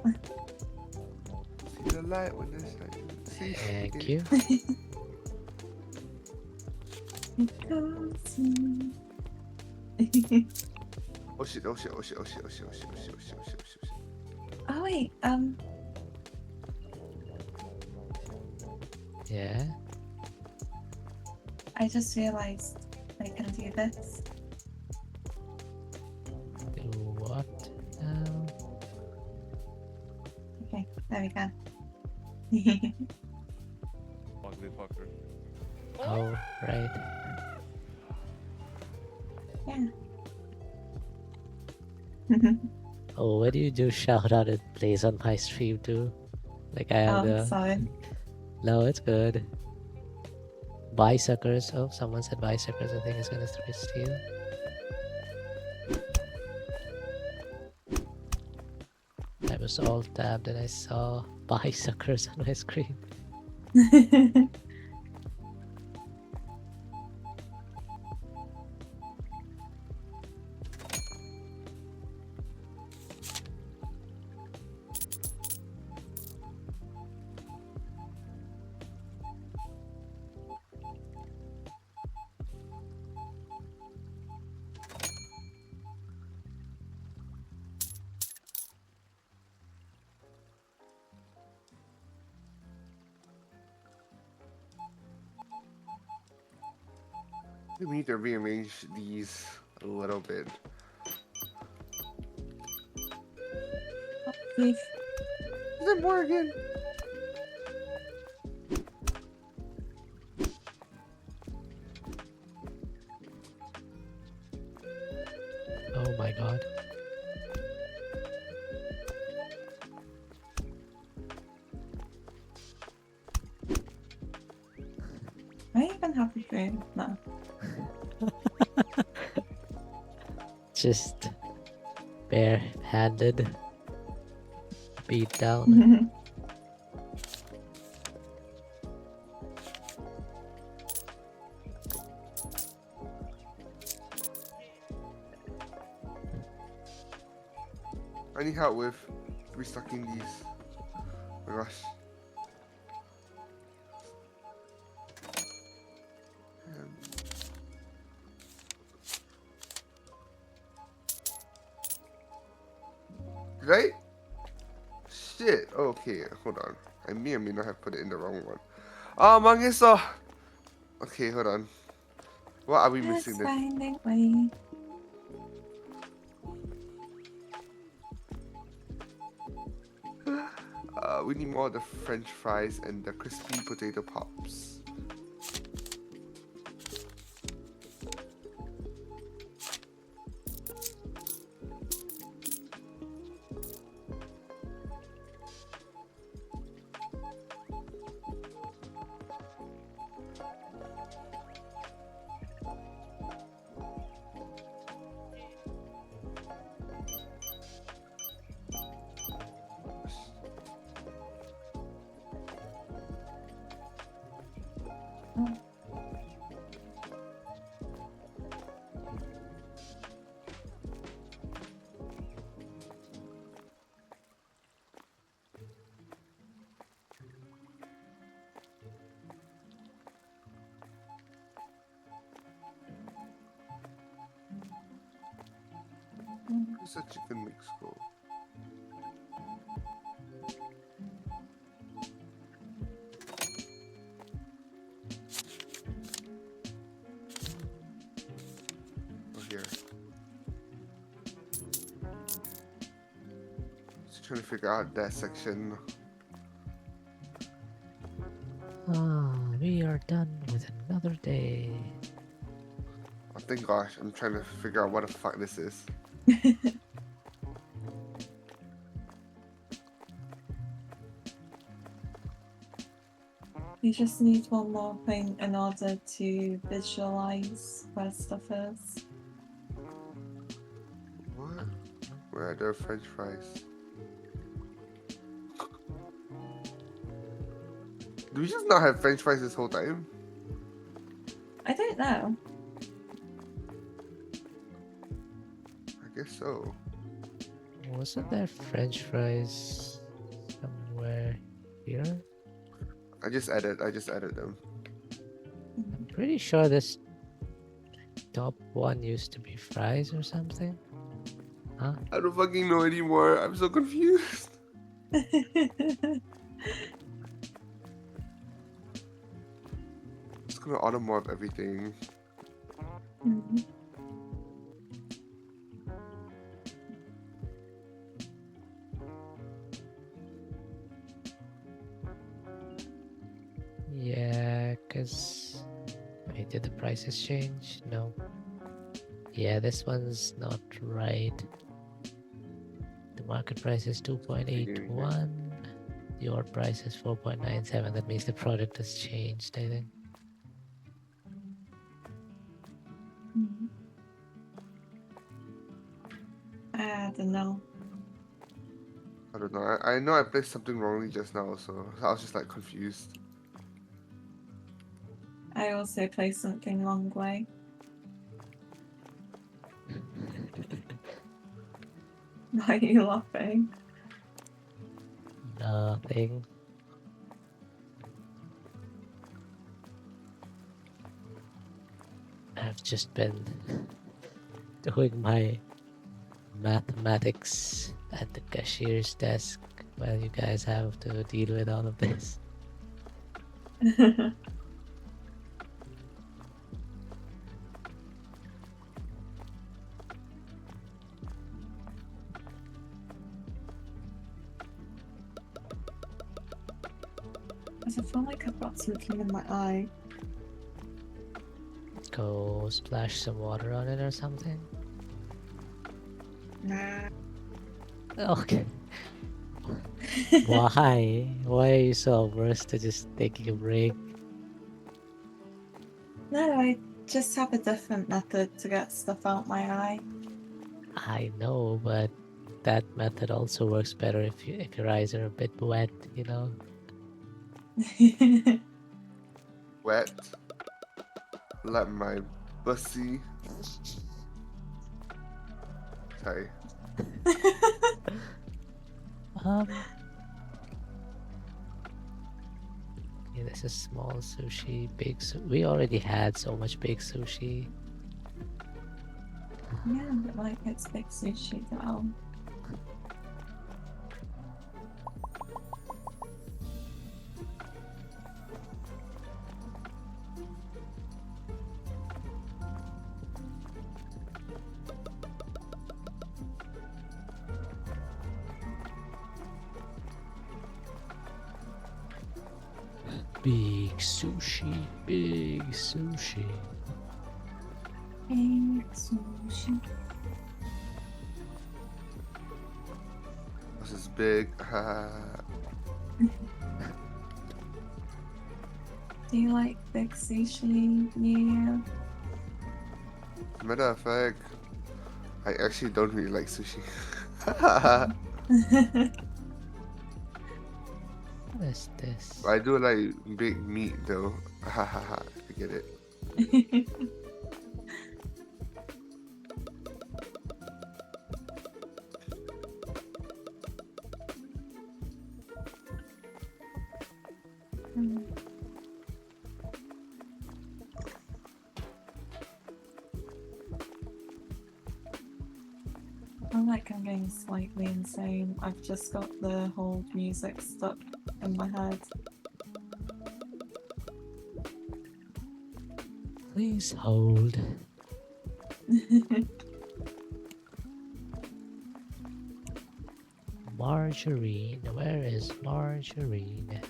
See the light when there's light. See? Thank you. Oh shit, oh shit, oh shit, oh shit, oh shit, oh shit, oh shit, oh shit, oh shit, oh shit. Oh wait, Yeah. I just realised I can do this. Do what now? Okay, there we go. Ugly fucker. Oh, right. Yeah. Oh, what do you do? Shout out it plays on my stream too. Like I have Oh, the. sorry. No, it's good. Bicycles. Oh, someone said bicycles. I think it's gonna steal. I was all tabbed and I saw bicycles on my screen. We need to rearrange these a little bit. Leave. Is it Morgan? Oh my god. I even have a phone. No. Just bare-handed beat down. I need help with restocking these. Oh my gosh. Right? Shit. Okay, hold on. I may or may not have put it in the wrong one. Oh, Mangisa. Okay, hold on. What are we missing Let's then? find a way. We need more of the French fries and the crispy potato pops. Where's the chicken mix go? Oh, here. Just trying to figure out that section. Ah, we are done with another day. Oh, thank gosh, I'm trying to figure out what the fuck this is. You just need one more thing in order to visualize where stuff is. What? Where are the French fries? Do we just not have French fries this whole time? I don't know. I guess so. Wasn't there French fries somewhere here? I just added them. I'm pretty sure this top one used to be fries or something. Huh? I don't fucking know anymore. I'm so confused. Just gonna order more of everything. Mhm. Yeah, cause Wait, did the prices change? No. Yeah, this one's not right. The market price is 2.81. Your price is 4.97. That means the product has changed, I think. I don't know. I don't know. I know I placed something wrongly just now, so I was just like confused. I also placed something wrong way. Why are you laughing? Nothing. I've just been doing my mathematics at the cashier's desk while you guys have to deal with all of this. I feel like I've got something in my eye. Go splash some water on it or something. Nah. Okay. Why? Why are you so averse to just taking a break? No, I just have a different method to get stuff out my eye. I know, but that method also works better if your eyes are a bit wet, you know. Wet. Like my bussy. Sorry. Okay, this is small sushi, big we already had so much big sushi. Yeah, but like it's big sushi though. Big sushi, big sushi. Big sushi. This is big. Do you like big sushi? Yeah. Matter of fact, I actually don't really like sushi. What is this? I do like big meat though. I get it. I'm like I'm getting slightly insane. I've just got the whole music stuck in my head. Please hold. Margarine. Where is margarine?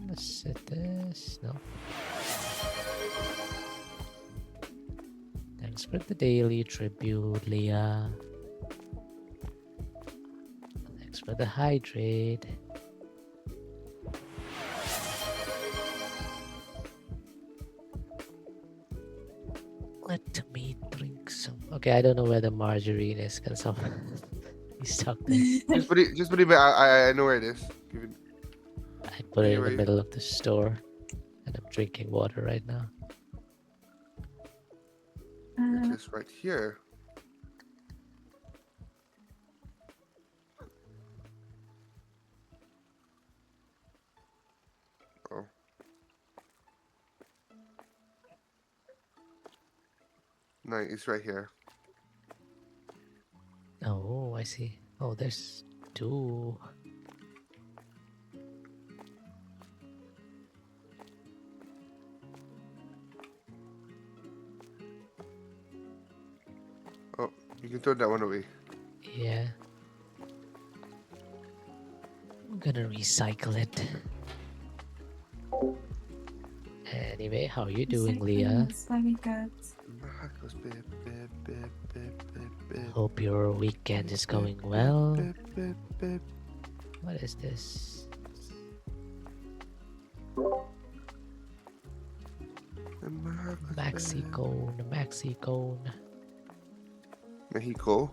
Let's set this. No. Thanks for the daily tribute, Leah. Thanks for the hydrate. Let me drink some. Okay, I don't know where the margarine is. Can someone please talk this? Just put it back. I know where it is. Give it. I put it in the middle of the store and I'm drinking water right now. It is right here. Oh. No, it's right here. Oh, I see. Oh, there's two. You can throw that one away. Yeah. I'm gonna recycle it. Anyway, how are you doing, Leah? Recycling is very good. Marcos, bip, bip, bip, bip, bip, bip. Hope your weekend is going well. Bip, bip, bip. What is this? Marcos, Maxi bip. cone, maxi cone, Mexico.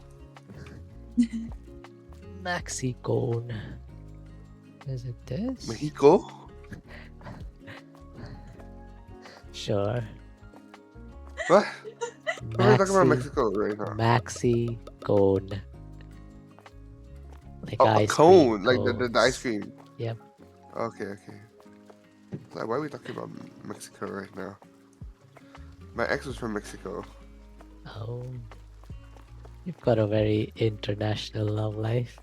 maxi cone. Is it this? Mexico? Sure. What? We're talking about Maxi, Mexico right now. maxi cone. Like Oh, a ice cream cone, like the ice cones. cream. Yep. Okay, okay. Like, why are we talking about Mexico right now? My ex was from Mexico. Oh. You've got a very international love life.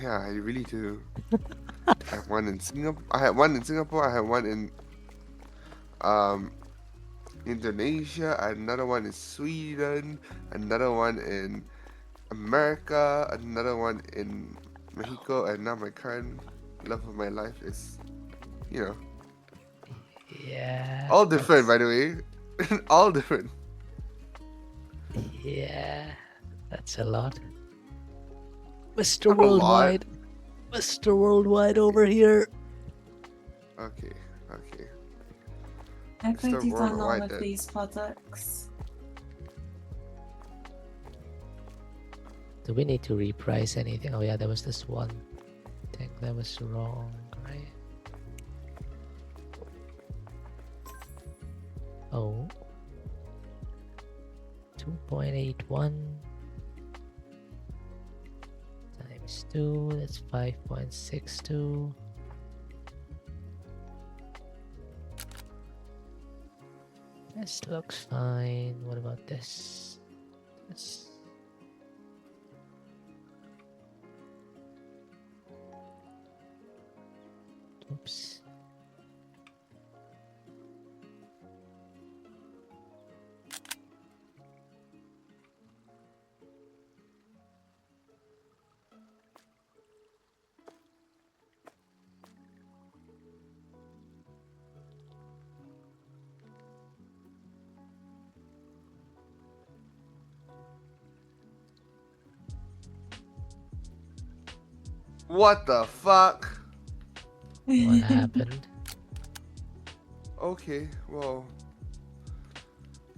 Yeah, I really do. I have one in Singapore. I had one in Singapore. I had one in Indonesia. Another one in Sweden. Another one in America. Another one in Mexico. And now my current love of my life is, you know, Yeah. all different. By the way, all different. Yeah. That's a lot. Mr. Not a lot. Worldwide. Mr. Worldwide over here. Okay, okay. I've Mr. already done all Worldwide of then. these products. Do we need to reprice anything? Oh yeah, there was this one thing that was wrong, right? Oh. 2.81 times 2, that's 5.62. This looks fine. What about this? This. Oops. What the fuck? What happened? Okay, well,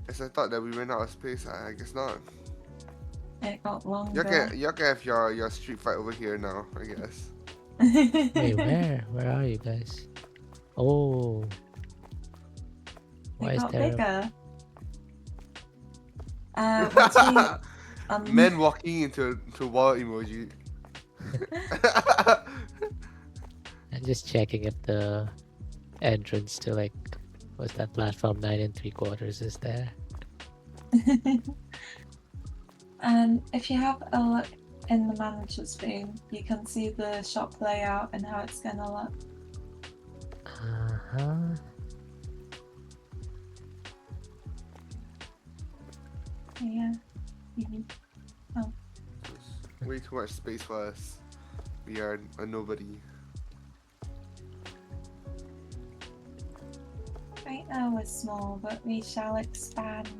as I thought that we ran out of space, I guess not. It got longer. Y'all can have your street fight over here now, I guess. Wait, where? Where are you guys? Oh. Why It is got there a... bigger. Would you, Men walking into wall emoji. I'm just checking if the entrance to like what's that platform 9 3/4 is there. if you have a look in the manager's room, you can see the shop layout and how it's gonna look. Uh-huh. Yeah. Mhm. Way too much space for us. We are a nobody. Right now we're small, but we shall expand.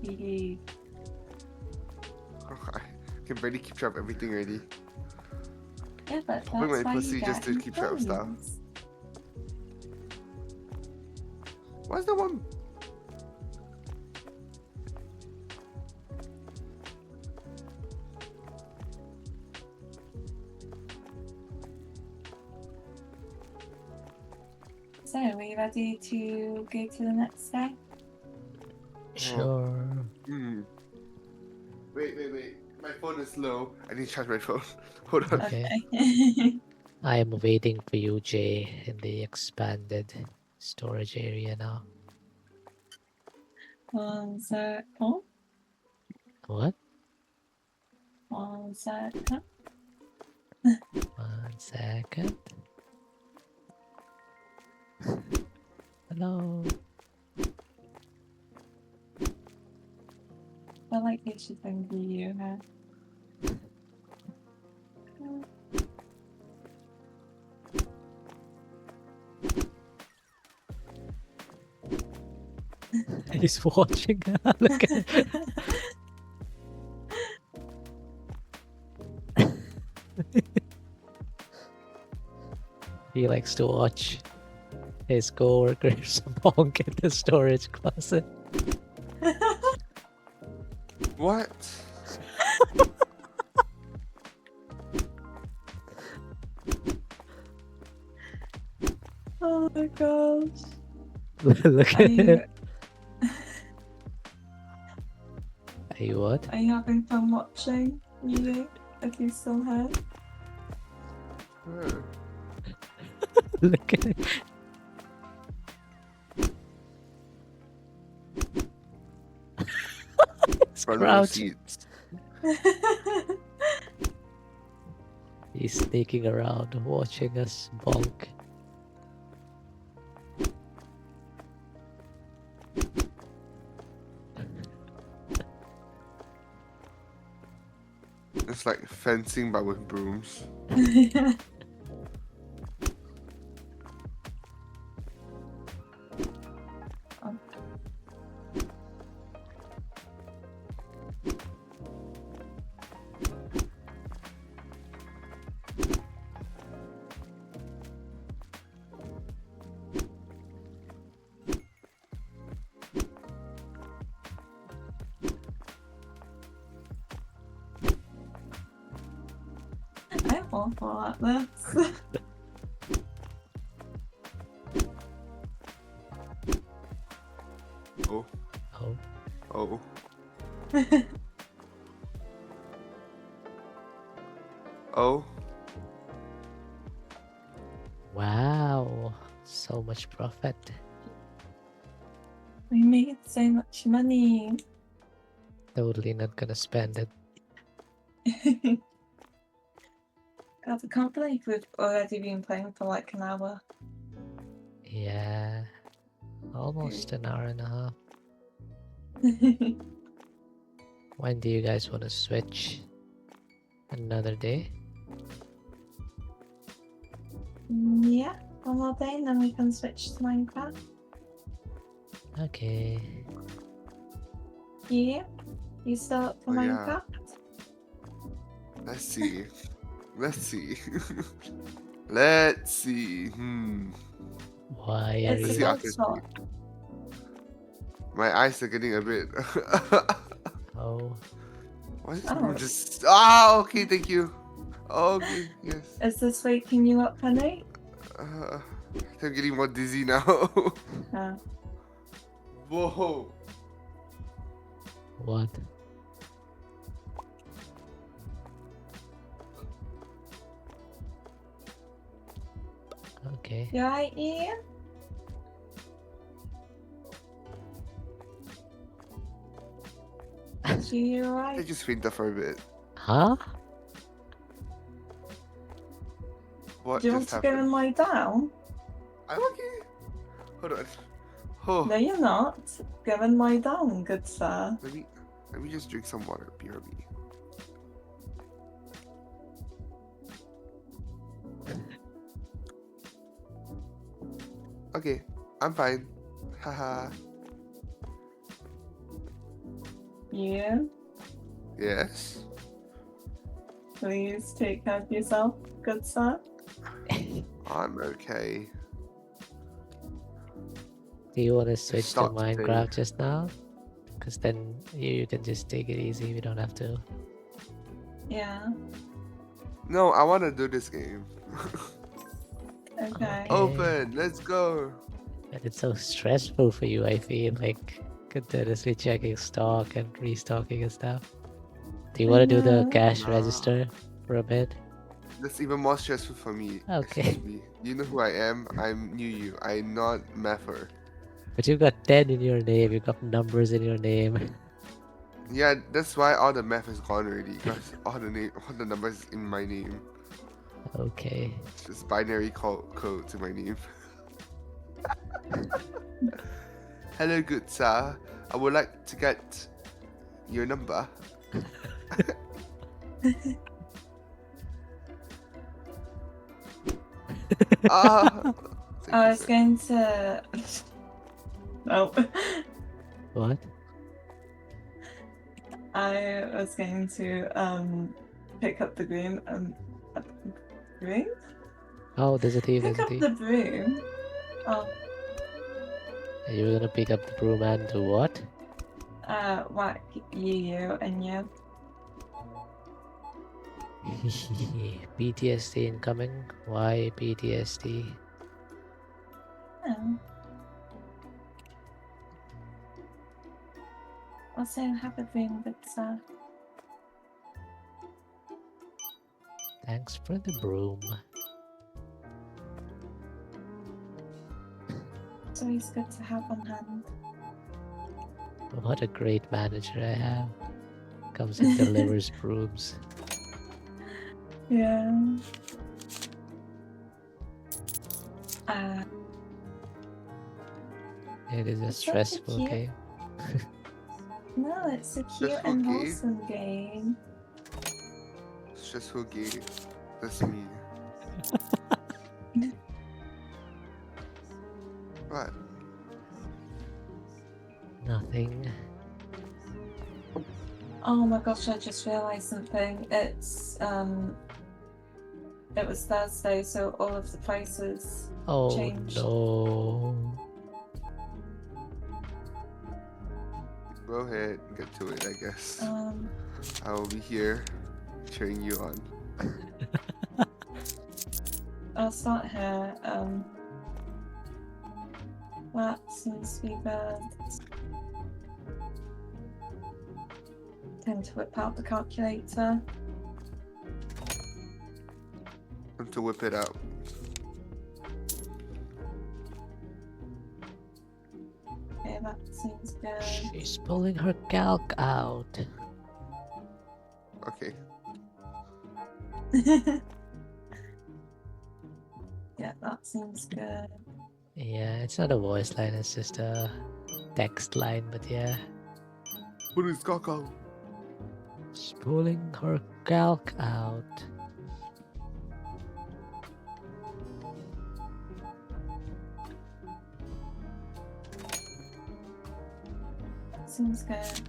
Hee I can barely keep track of everything already. Yeah, but Popping that's my why pussy you just get to keep track of stuff. employees. What's the one? So, are we ready to go to the next step? Sure. Hmm. Wait. My phone is low. I need to charge my phone. Hold on. Okay. Okay. I am waiting for you, Jay, in the expanded storage area now. One sec. Oh, What? one sec. 1 second. Hello. We're like Ichitangi you have. He's watching. Look at it. He likes to watch his co-workers bonk in the storage closet. What? Oh my gosh. Look Are at him. you, Are you what? are you having fun watching, you? If you still here? Huh. Look at it. He's Front row crouching. seats. He's sneaking around, watching us bonk. It's like fencing but with brooms. I'm awful at this. Oh, Oh, oh. Oh, wow. So much profit. We made so much money. Totally not gonna spend it. God, I can't believe we've already been playing for like an hour. Yeah. Almost an hour and a half. When do you guys want to switch? Another day? Yeah, one more day and then we can switch to Minecraft. Okay. Yeah? You still up for Oh, yeah. Minecraft? let's see. Let's see. Let's see. Why are It's Let's a see you? good after spot. sleep. My eyes are getting a bit. Oh, Why is this Oh. room just? Ah, okay, thank you. Okay, yes. Is this waking you up, honey? I'm getting more dizzy now. Whoa. what? Okay. You alright, Ian? You I alright? just fainted for a bit. Huh? What Do you want just to go and happened? lie down? I'm okay. Hold on. Oh, No, you're not. Go and lie down, good sir. let me just drink some water. BRB. Okay, I'm fine. Haha. You, Yes. please take care of yourself, good sir. I'm okay. Do you want to switch to Stop today. Minecraft just now? Because then you can just take it easy. We don't have to. Yeah, No, I want to do this game. okay. Okay. Open. Let's go. And it's so stressful for you, I feel like continuously checking stock and restocking and stuff. Do you want to do the know. cash Nah. register for a bit? That's even more stressful for me. Okay. Excuse me. You know who I am? I'm new you. I'm not Mapper. But you've got 10 in your name, you've got numbers in your name. Yeah, that's why all the math is gone already. Because all the numbers in my name. Okay. It's just binary code to my name. Hello, good sir. I would like to get your number. Ah, thank I you, was sir. going to. No. What? I was going to pick up the broom and broom? Oh, there's a thief, Pick there's a up thief. the broom. Oh, You were gonna pick up the broom and do what? whack you and you. PTSD incoming. Why PTSD? Oh. Also have a broom, but Thanks for the broom. it's always good to have on hand. What a great manager I have. Comes and delivers brooms. Yeah. It is a It's such a stressful cute- game. No, it's a cute Stressful and game? wholesome game. Stressful game. That's me. What? Nothing. Oh my gosh, I just realised something. It was Thursday, so all of the prices Oh changed. no. Go ahead and get to it, I guess. I will be here cheering you on. I'll start here. That seems to be good. Time to whip out the calculator. And to whip it out. Okay, that seems good. She's pulling her calc out. Okay. Yeah, that seems good. Yeah, it's not a voice line, it's just a text line, but yeah. What is Coco? She's pulling her calc out. Seems good.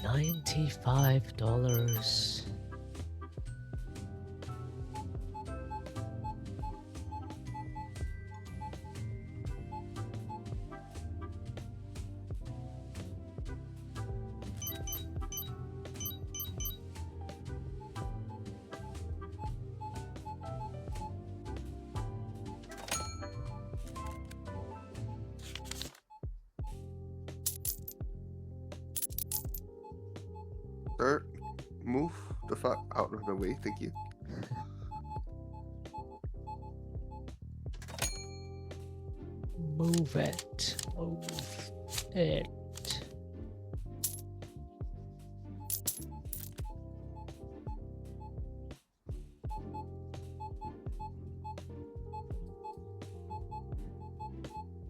$95. Sir, move the fuck out of the way, thank you. Move it. Move it.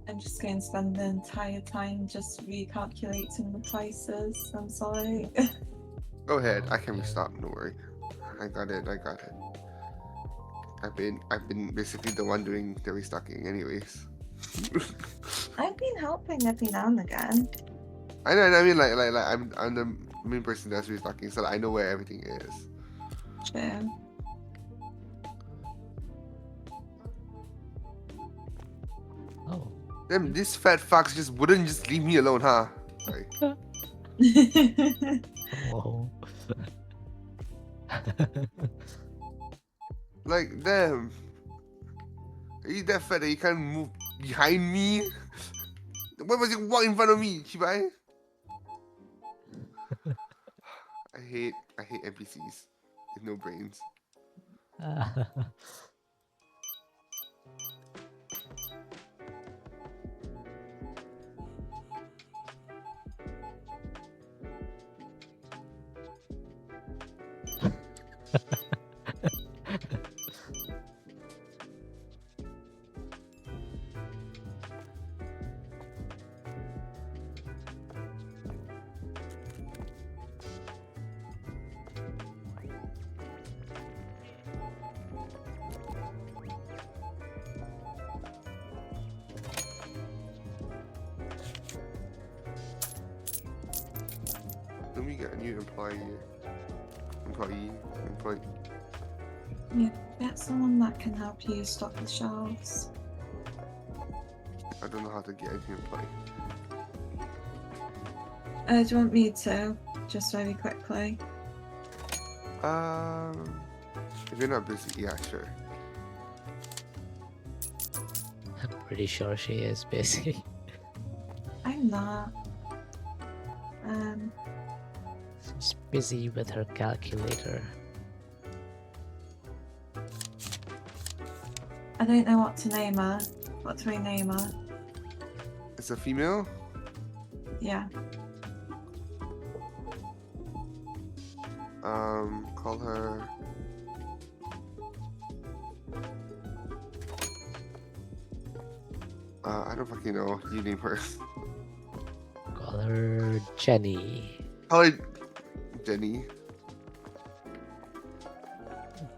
I just going to spend the entire time just recalculating the prices. I'm sorry. Go ahead. I can restart. No worry. I got it. I've been basically the one doing the restocking, anyways. I've been helping every now and again. I know. I mean, like I'm the main person that's restocking, so I know where everything is. True. Oh. Them these fat fucks just wouldn't just leave me alone, huh? Sorry. Whoa. Like damn. Are you that fat that you can't move behind me? Why must you walk in front of me, Chibai? I hate NPCs with no brains. Let me get a new employee. Yeah, get someone that can help you stock the shelves. I don't know how to get a new employee. Do you want me to? Just very quickly. If you're not busy, yeah, sure. I'm pretty sure she is busy. I'm not. She's busy with her calculator. I don't know what to name her. What do I name her? It's a female. Yeah. Call her. I don't fucking know. You name her. Call her Jenny. Call her Jenny.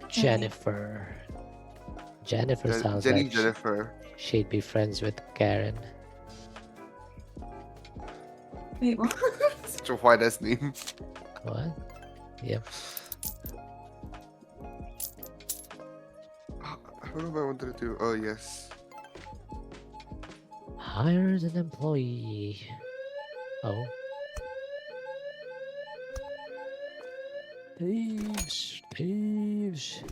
Jennifer. Jennifer sounds Jenny like Jennifer. she'd be friends with Karen. Wait, what? Such a white ass name. What? Yep. I don't know what I wanted to do. Oh yes. Hires an employee. Oh. Thieves. Thieves.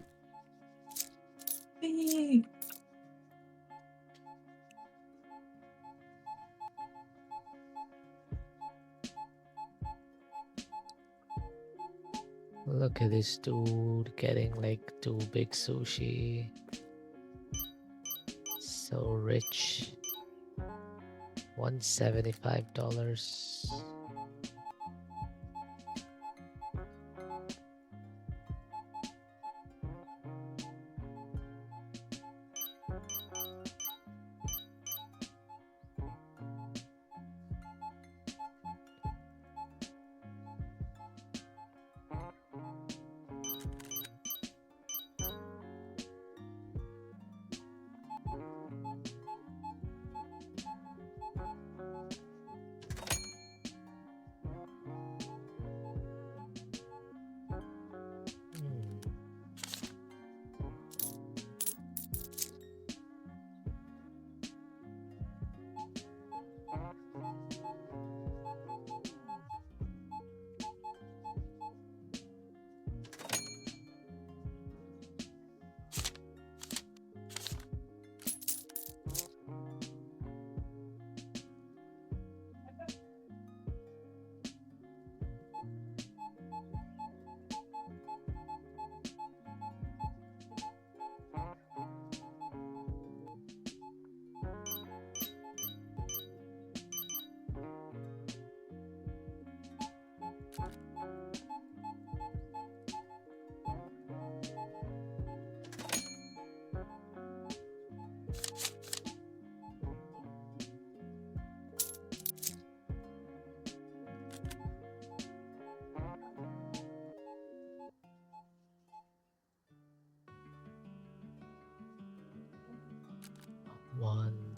Hey. Look at this dude getting like 2 big sushi. So rich. $175.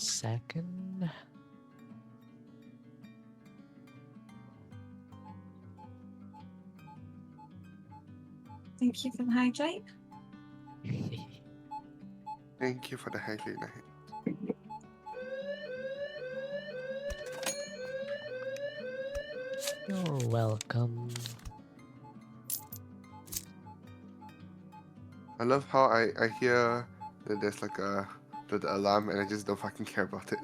second. Thank you for the hydrate. Thank you for the hydrate night. You're welcome. I love how I hear that there's like the alarm and I just don't fucking care about it.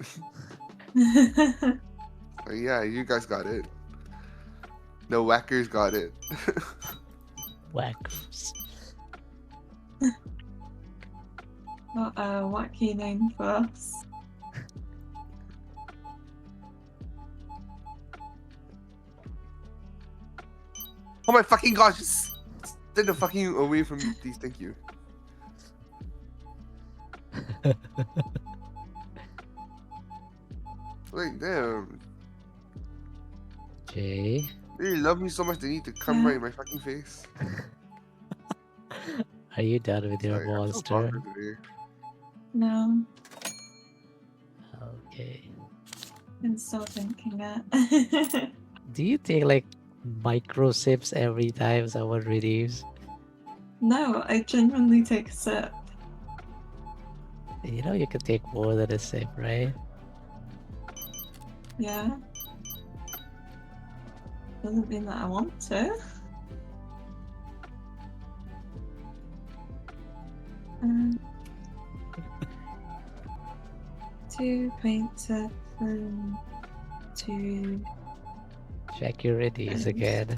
Like, yeah, you guys got it. The whackers got it. Whackers. What a wacky name for us. Oh my fucking gosh! Just stay the fucking away from me, please. Thank you. Like, damn. Jay, They really love me so much they need to come right in my fucking face. are you done with your Sorry, I'm so monster? bonkers today. No, Okay. I'm still thinking it. Do you take like micro sips every time someone redeems? No, I genuinely take a sip. You know you can take more than a sip, right? Yeah. Doesn't mean that I want to. 2.7 to Check your redeems again.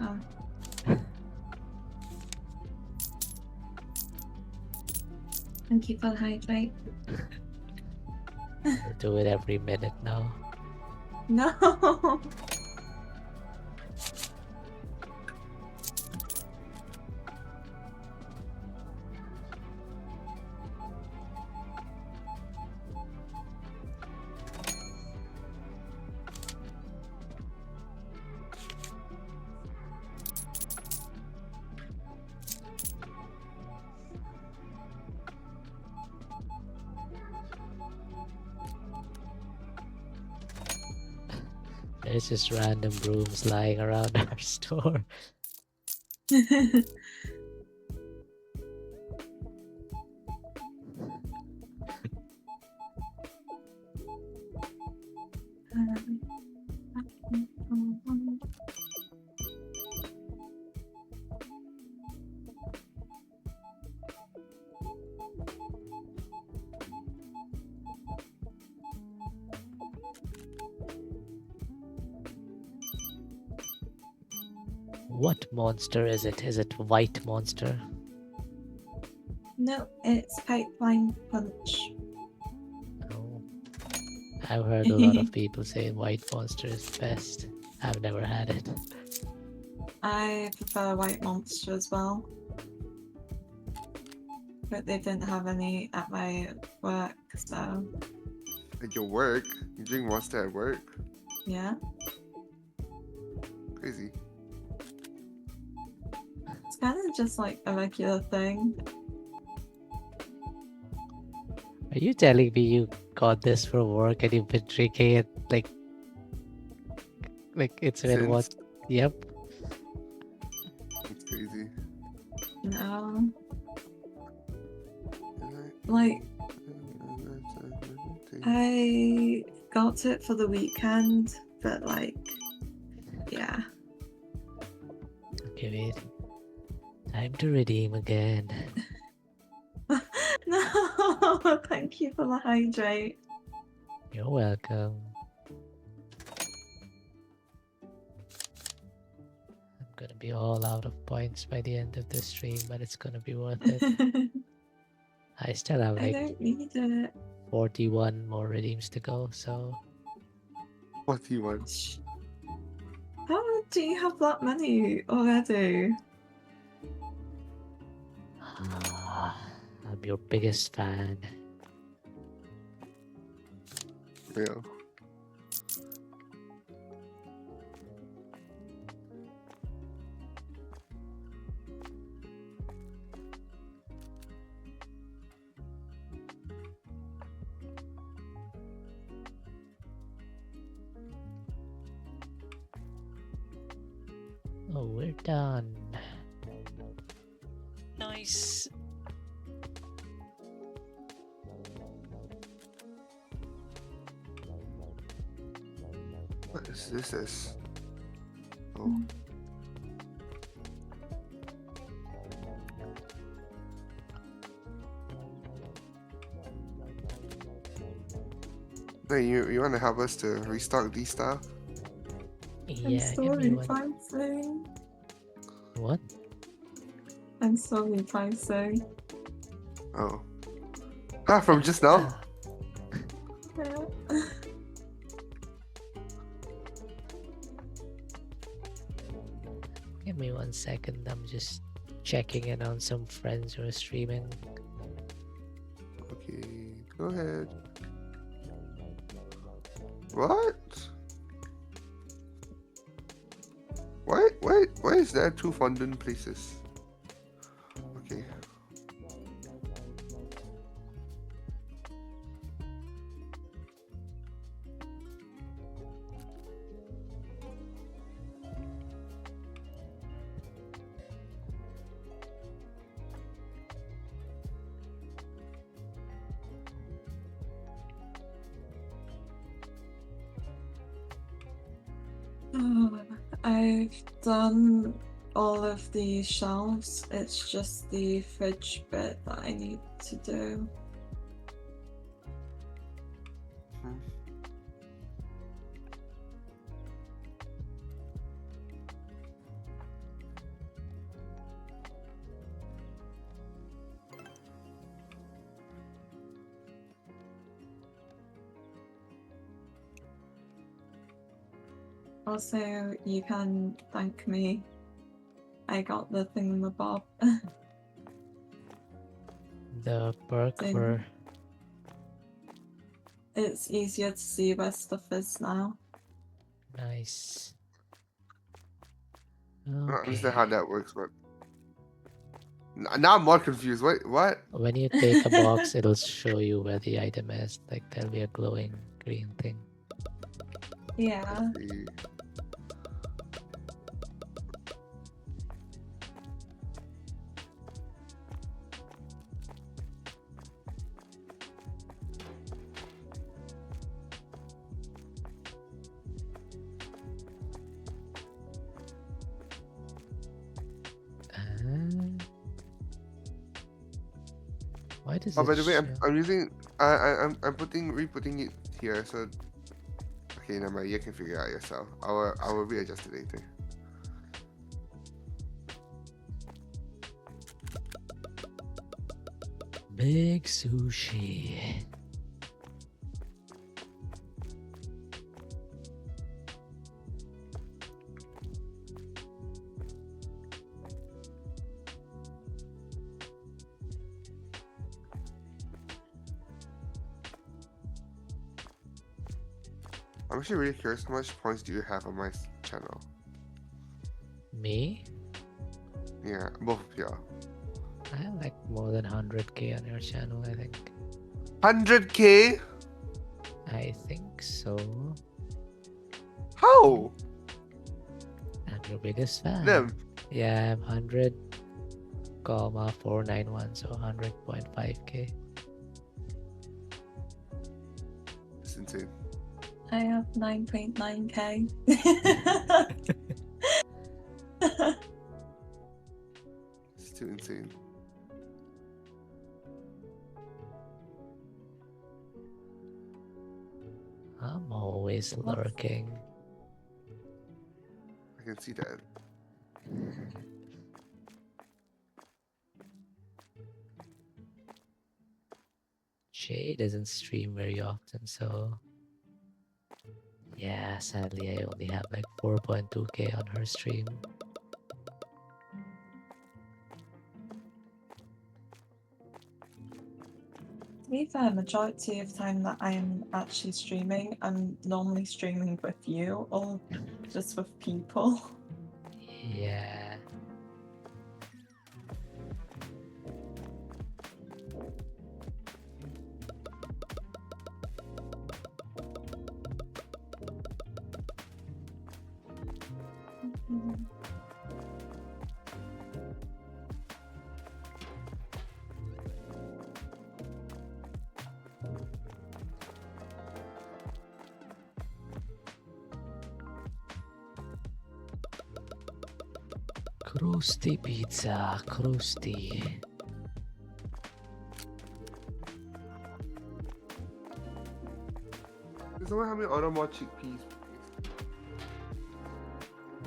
Oh. Thank you for the hydrate. I'll do it every minute now. No. There's just random brooms lying around our store. What monster is it? Is it white monster? No, it's pipeline punch. Oh. I've heard a lot of people say white monster is the best. I've never had it. I prefer white monster as well. But they didn't have any at my work, so At your work? You drink Monster at work? yeah. Crazy. It's kind of just like a regular thing. Are you telling me you got this from work and you've been drinking it like it's been what? Since- Yep. It's crazy. No. Like, I got it for the weekend, but like, yeah. Okay, wait. Time to redeem again. No, thank you for the hydrate. You're welcome. I'm gonna be all out of points by the end of this stream, but it's gonna be worth it. I still have I like don't need it. 41 more redeems to go, so 41. How do you have that many already? I'm your biggest fan. Real. Oh, we're done. Nice. What is this? Oh. Hey, you want to help us to restock these stuff? I'm Yeah, still give me one. revising. What? I'm still revising. Oh. Ah, from just now? Yeah. Give me 1 second. I'm just checking in on some friends who are streaming. Okay, go ahead. What? Why is there 2 fondant places? Okay. I've done all of the shelves. It's just the fridge bit that I need to do. Also, you can thank me. I got the thingamabob. The perk Thing. for It's easier to see where stuff is now. nice. I don't Okay. understand how that works, but now I'm more confused. What? When you take a box, it'll show you where the item is. Like there'll be a glowing green thing. Yeah. I see. Why does Oh, it by the way, show? I'm using I'm re-putting it here. So okay, never mind. You can figure it out yourself. I will readjust it later. Big sushi. I'm actually really curious. How much points do you have on my channel? Me? Yeah, both of y'all. I have like more than 100k on your channel, I think. 100K? I think so. How? I'm your biggest fan. Them. Yeah, I'm 100, 491, so 100.5k. It's insane. I have 9.9k. It's too insane. I'm always lurking. I can see that. Shay doesn't stream very often, so yeah, sadly I only have like 4.2k on her stream. To be fair, majority of time that I am actually streaming, I'm normally streaming with you or just with people. Yeah. Crusty pizza, crusty. Can someone help me order more chickpeas?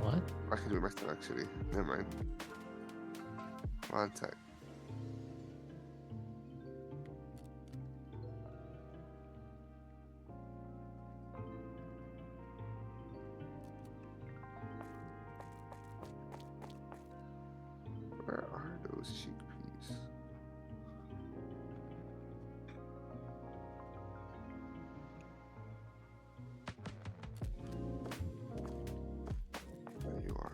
What? I can do it myself actually. Never mind. One sec. Where are those chickpeas? There you are.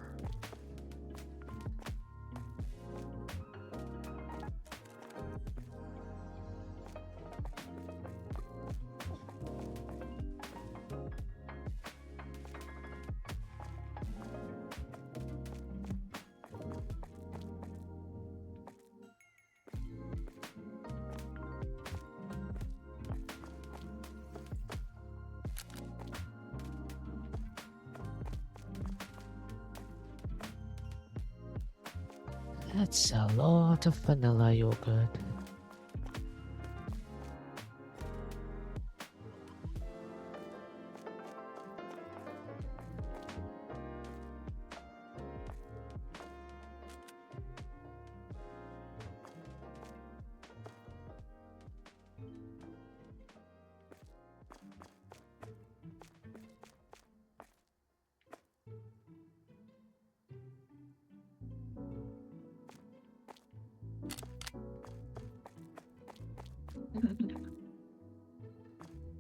That's a lot of vanilla yogurt.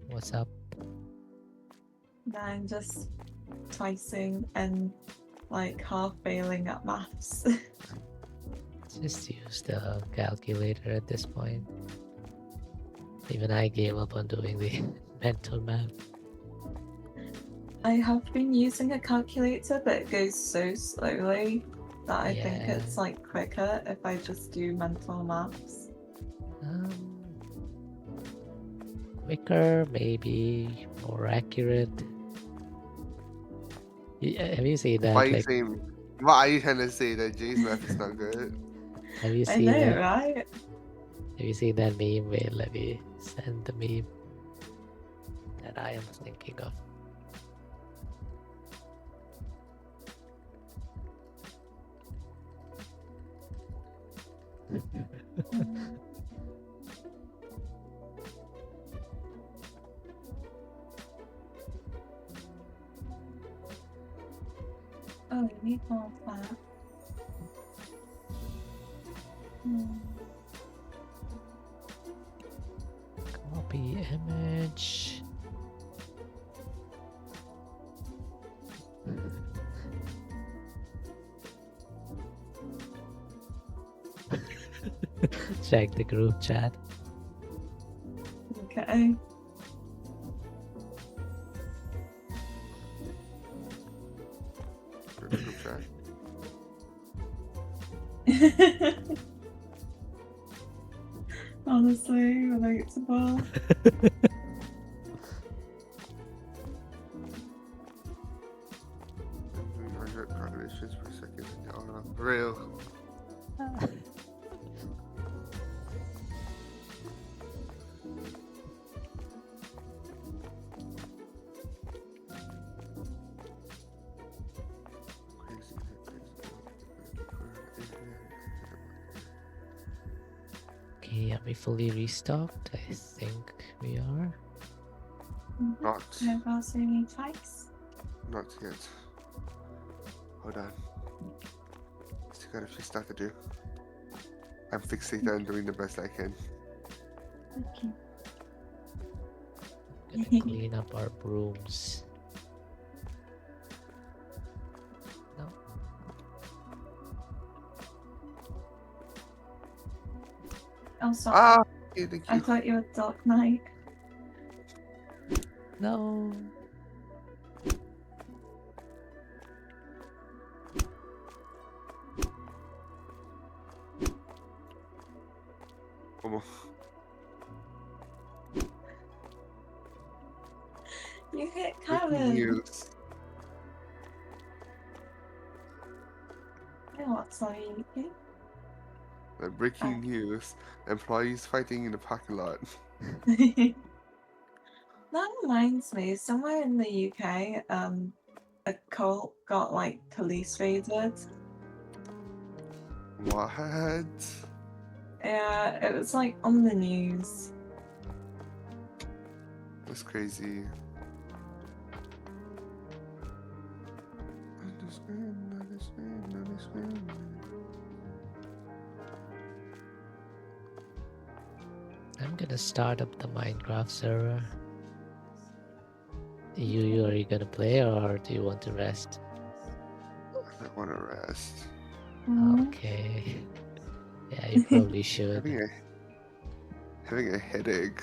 What's up? I'm just twicing and like half failing at maths. Just use the calculator at this point. Even I gave up on doing the mental math. I have been using a calculator, but it goes so slowly that I think Yeah. it's like quicker if I just do mental maths. Quicker, maybe more accurate. Have you seen that? Why are you Like, saying? What are you trying to say that Jay's math is not good? have you I seen know, that? right? Have you seen that meme? Wait, let me send the meme that I am thinking of. Oh, you need more fat. Copy image. Check the group chat. Okay. Group chat. Honestly, relatable. 300 calculations per second. Oh, real. Crazy, Okay, are we fully restocked? I think we are. Not, I've also need twice. not yet. Hold on. Still got a few stuff to do. I'm fixated on doing the best I can. Okay. Gonna clean up our brooms. No. Oh, sorry. Ah, okay, thank I you. thought you were Dark Knight. No. Como? You hit Breaking Karen. news. What, sorry, Yuki? Like breaking news: employees fighting in the parking lot. That reminds me, somewhere in the UK, a cult got like police raided. What? Yeah, it was like on the news. That's crazy. I'm gonna start up the Minecraft server. You are you gonna play or do you want to rest? I want to rest. Okay. Yeah, you probably should. Having a headache.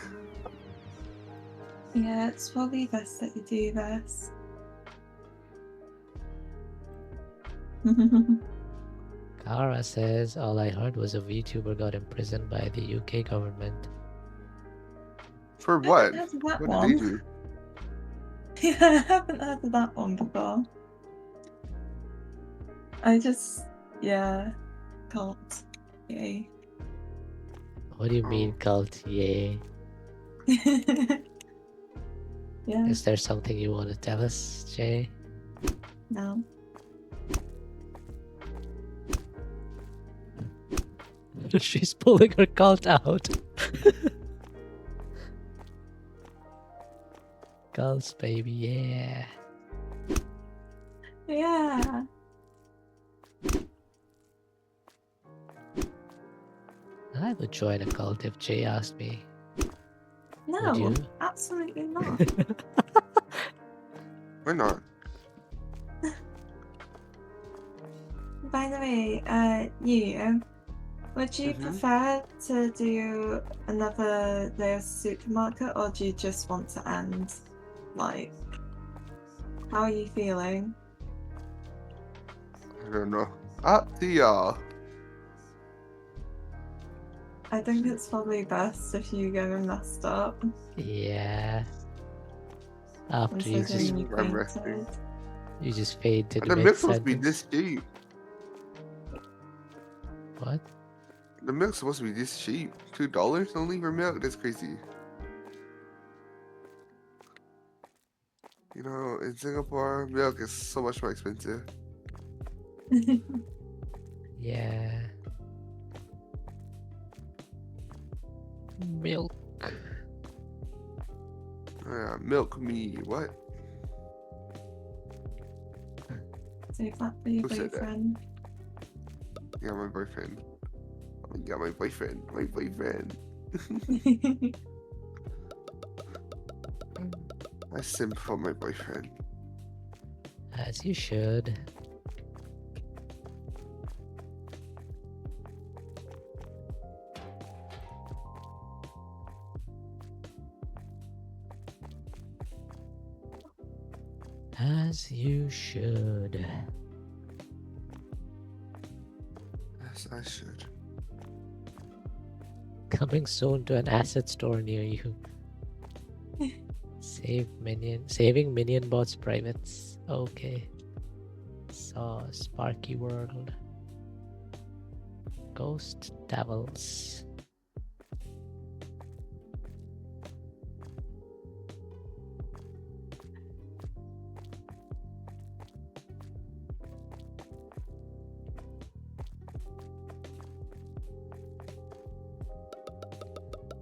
Yeah, it's probably best that you do this. Kara says, all I heard was a VTuber got imprisoned by the UK government. For I what? haven't heard of that What one. did they do? Yeah, I haven't heard of that one before. Yeah, cult. Yay. What do you mean cult? Yay. Yeah, Is there something you want to tell us, Jay? no. She's pulling her cult out. Cults, baby, yeah. Yeah. I would join a cult if Jay asked me. Would No, you? absolutely not. Why not? By the way, would you Mhm. prefer to do another day of supermarket or do you just want to end? Like, how are you feeling? I don't know. Up to y'all. I think it's probably best if you go and messed up. Yeah. After you Considering you I'm resting. fainted. you just fade to And the the milk's supposed to be mid-sentence. this cheap. What? The milk's supposed to be this cheap. $2 only for milk? That's crazy. You know, in Singapore, milk is so much more expensive. Yeah. Milk. Milk me. What? Save that for your Who said that? boyfriend. Yeah, my boyfriend. Oh, yeah, my boyfriend. My boyfriend. I simp for my boyfriend. As you should. As you should. Yes, I should. Coming soon to an asset store near you. Saving minion bots privates. Okay. So Sparky World. Ghost Devils.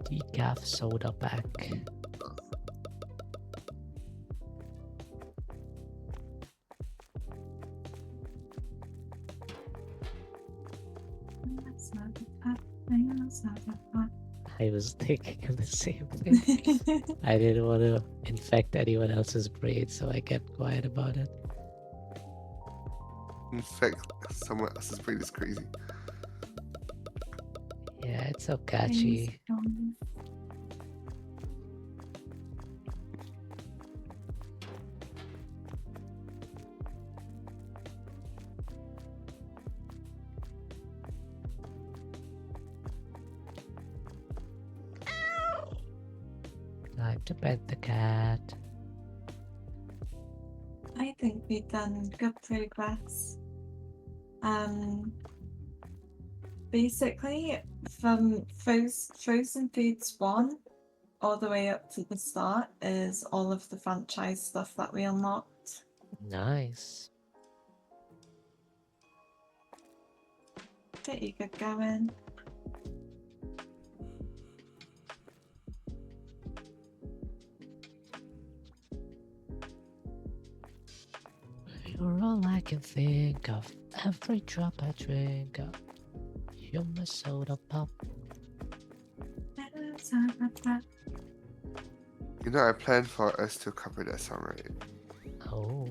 Decaf soda pack. I was thinking of the same thing. I didn't want to infect anyone else's brain, so I kept quiet about it. In fact, someone else's brain is crazy. Yeah, it's so catchy. Time to pet the cat. I think we've done good progress. Basically, from Frozen Foods 1 all the way up to the start is all of the franchise stuff that we unlocked. Nice. Pretty good going. You're all I can think of. Every drop I drink of. You're my soda pop. You know, I planned for us to cover that song, right? Oh.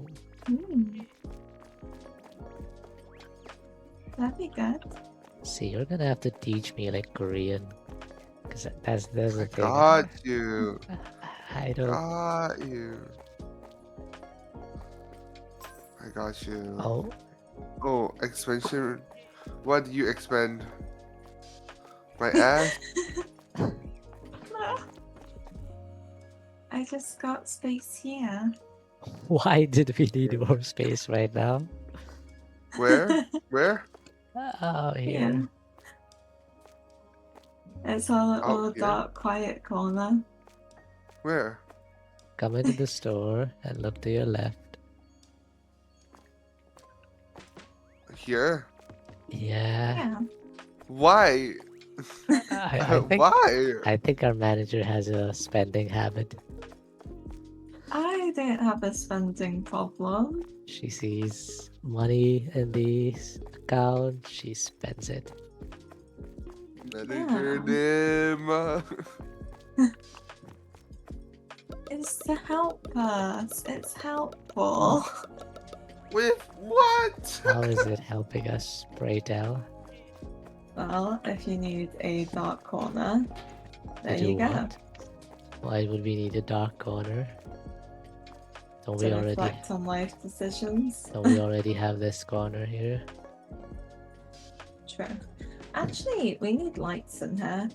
That'd be good. See, you're gonna have to teach me like Korean. Because there's I a thing. got you. I don't. Got you. I got you. Oh, Oh, expansion. What do you expand? My ass? I just got space here. why did we need more space right now? Where? Where? Oh, Yeah. here. It's our little here? dark, quiet corner. Where? Come into the store and look to your left. Here? Yeah. Yeah. Why? I think Why? I think our manager has a spending habit. I don't have a spending problem. She sees money in the account, she spends it. Manager Nim. It's to help us. It's helpful. With what? How is it helping us, pray tell? Well, if you need a dark corner, there To you do go. what? Why would we need a dark corner? Don't To we already reflect on life decisions. don't we already have this corner here? True. Actually, we need lights in here.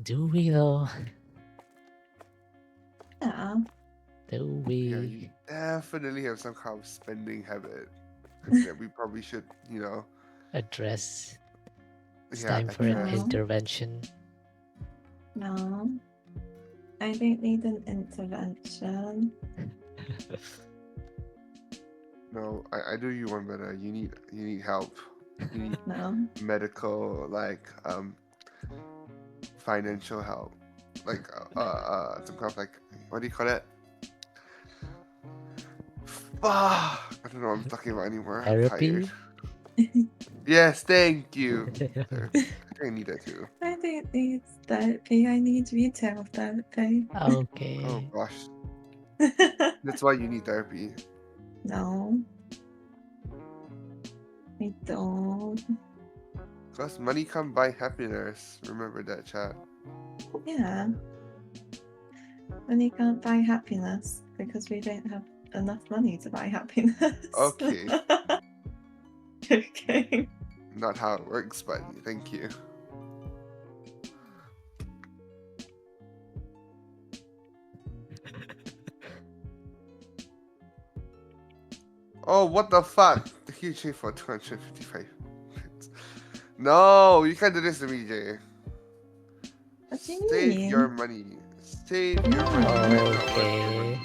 Do we though? Yeah. Do Yeah, we? you definitely have some kind of spending habit that we probably should, you know. Address. It's Yeah, time for an address. intervention. No. I don't need an intervention. No, I do you one better. You need help. You need No. medical, like financial help, like some kind of like, what do you call it? I don't know what I'm talking about anymore. I'm Therapy? tired. Yes, thank you. Therapy. I need that too. I don't need therapy. I need retail therapy. Okay. Oh gosh, that's why you need therapy. No. I don't. Cause money can't buy happiness. Remember that, chat. Yeah. Money can't buy happiness because we don't have enough money to buy happiness. Okay, Joking. not how it works, but thank you. Oh, what the fuck? The huge trade for 255. No, you can't do this to me, Jay. What do you Save mean? your money. Save your money. Okay.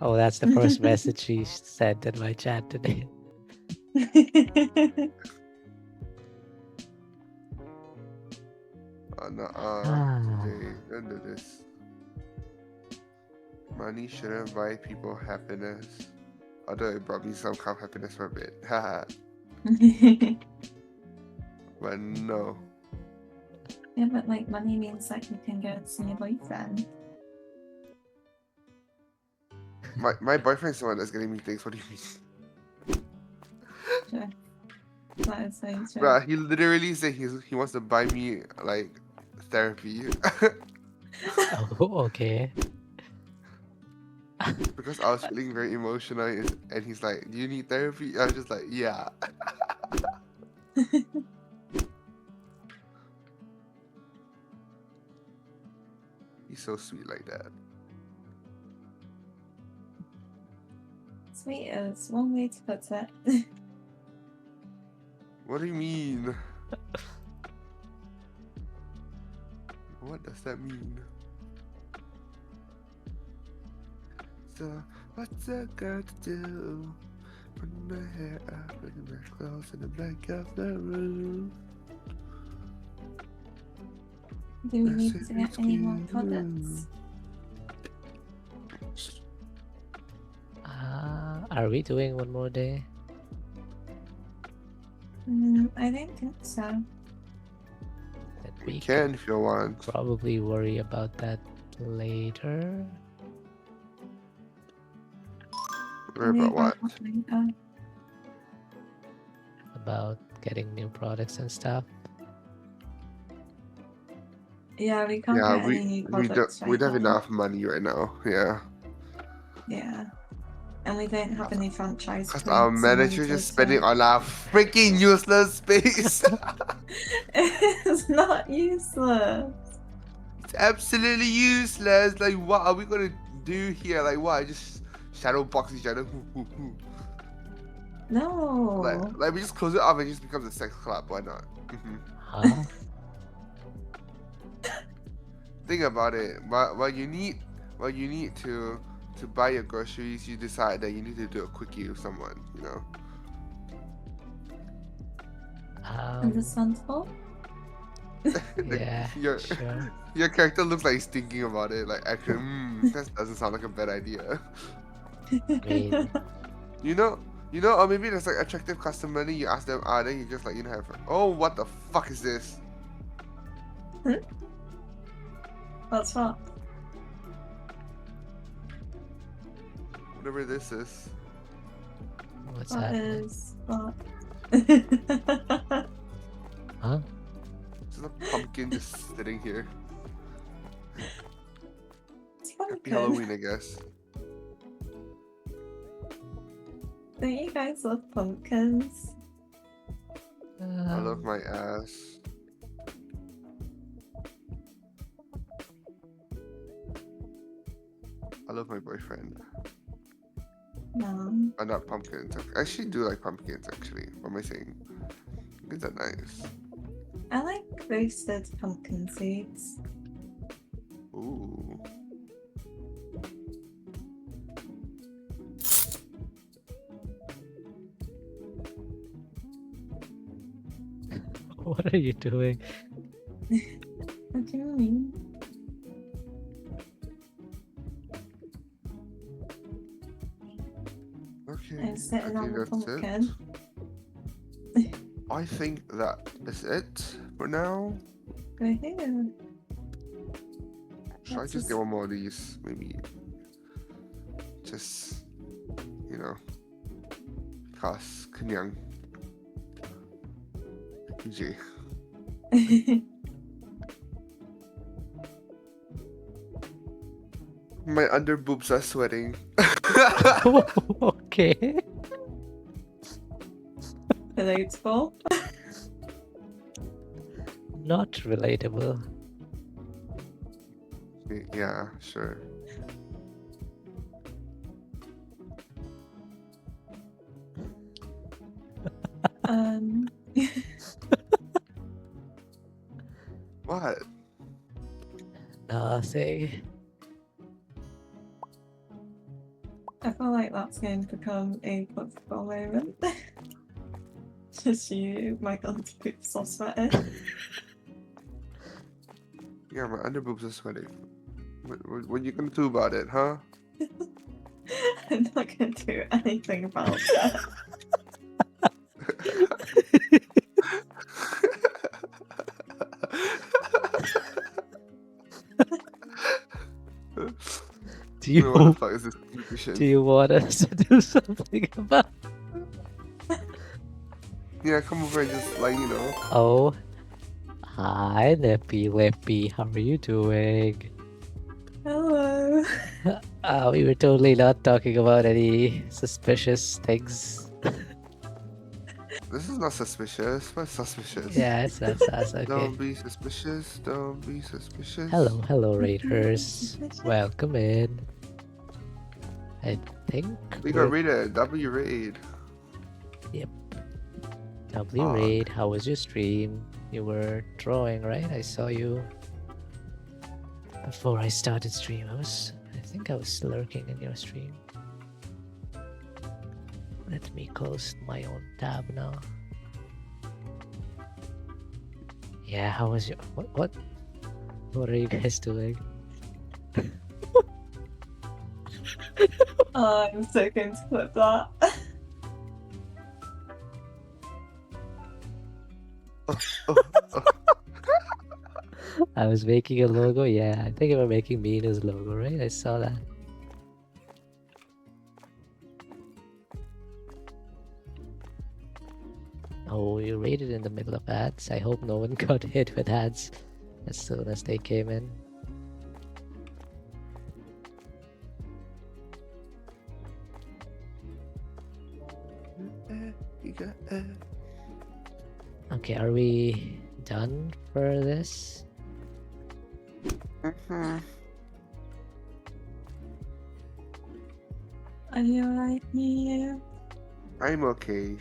Oh, that's the first message she sent in my chat today. Jay, don't do this. Money shouldn't buy people happiness. Although it brought me some kind of happiness for a bit. Haha. But no. Yeah, but like money means that you can go see your boyfriend. My boyfriend's the one that's getting me things. What do you mean? Sure. That is so true. Bruh, he literally said he wants to buy me like therapy. Oh, okay. Because I was feeling very emotional and he's like, do you need therapy? I was just like, yeah. He's so sweet like that. It's sweet is one way to put it. What do you mean? What does that mean? So, what's a girl to do? Put my hair up, putting my clothes in the back of the room. Do we I need said to get it's any more cute. products? Are we doing one more day? I don't think so. Then We we can if you want. probably worry about that later. Worry about what? Later. About getting new products and stuff. Yeah, we can't Yeah, get any new we products don't have right now. enough money right now. Yeah, Yeah. And we don't have any franchise because points. our in manager either, just spending so- on our freaking useless space. It's not useless. It's absolutely useless. Like, what are we gonna do here? Like, what? Just shadow box each other. No. Like we just close it off and it just becomes a sex club. Why not? Huh? Think about it. While you need to buy your groceries, you decide that you need to do a quickie with someone. You know. Understandable. Yeah, your sure. your character looks like he's thinking about it. Like, actually, that doesn't sound like a bad idea. I mean, You know, or maybe there's like attractive customer, then you ask them, then you just like, have, oh, what the fuck is this? What's what? Whatever this is. what's What that? is what? Huh? It's a pumpkin just sitting here. It's Happy pumpkin. Halloween, I guess. Don't you guys love pumpkins? I love my ass. I love my boyfriend. No. Not pumpkins. I actually do like pumpkins, actually. What am I saying? Pumpkins are nice. I like roasted pumpkin seeds. Ooh. What are you doing? What do you mean? Okay. I'm sitting I on think the that's pumpkin. it. I think that is it for now. Go here. Should I That's just a get one more of these? Maybe. Just, because kenyang. PJ. My under boobs are sweating. Okay. Relatable. Not relatable. Yeah, sure. What? Nothing. I feel like that's going to become a football moment. Just you, my underboobs are sweating. Yeah, my under boobs are sweating. What you gonna do about it, huh? I'm not going to do anything about that. Do you What the fuck is this confusion? do you want us to do something about? Yeah, come over and just like Oh, hi, Lippy Lippy. How are you doing? Hello. We were totally not talking about any suspicious things. This is not suspicious. What's suspicious? Yeah, it's okay. Don't be suspicious. Don't be suspicious. Hello, raiders. Welcome in. I think We got we're raided. W raid. W raid. How was your stream? You were drawing, right? I saw you before I started stream. I think I was lurking in your stream. Let me close my own tab now. Yeah, how was your what are you guys doing? Oh, I'm so going to clip that. Oh, oh. I was making a logo. Yeah, I think you were making Mina's logo, right? I saw that. Oh, you raided in the middle of ads. I hope no one got hit with ads as soon as they came in. Okay, are we done for this? Mhm. Are you alright, Mia? I'm okay.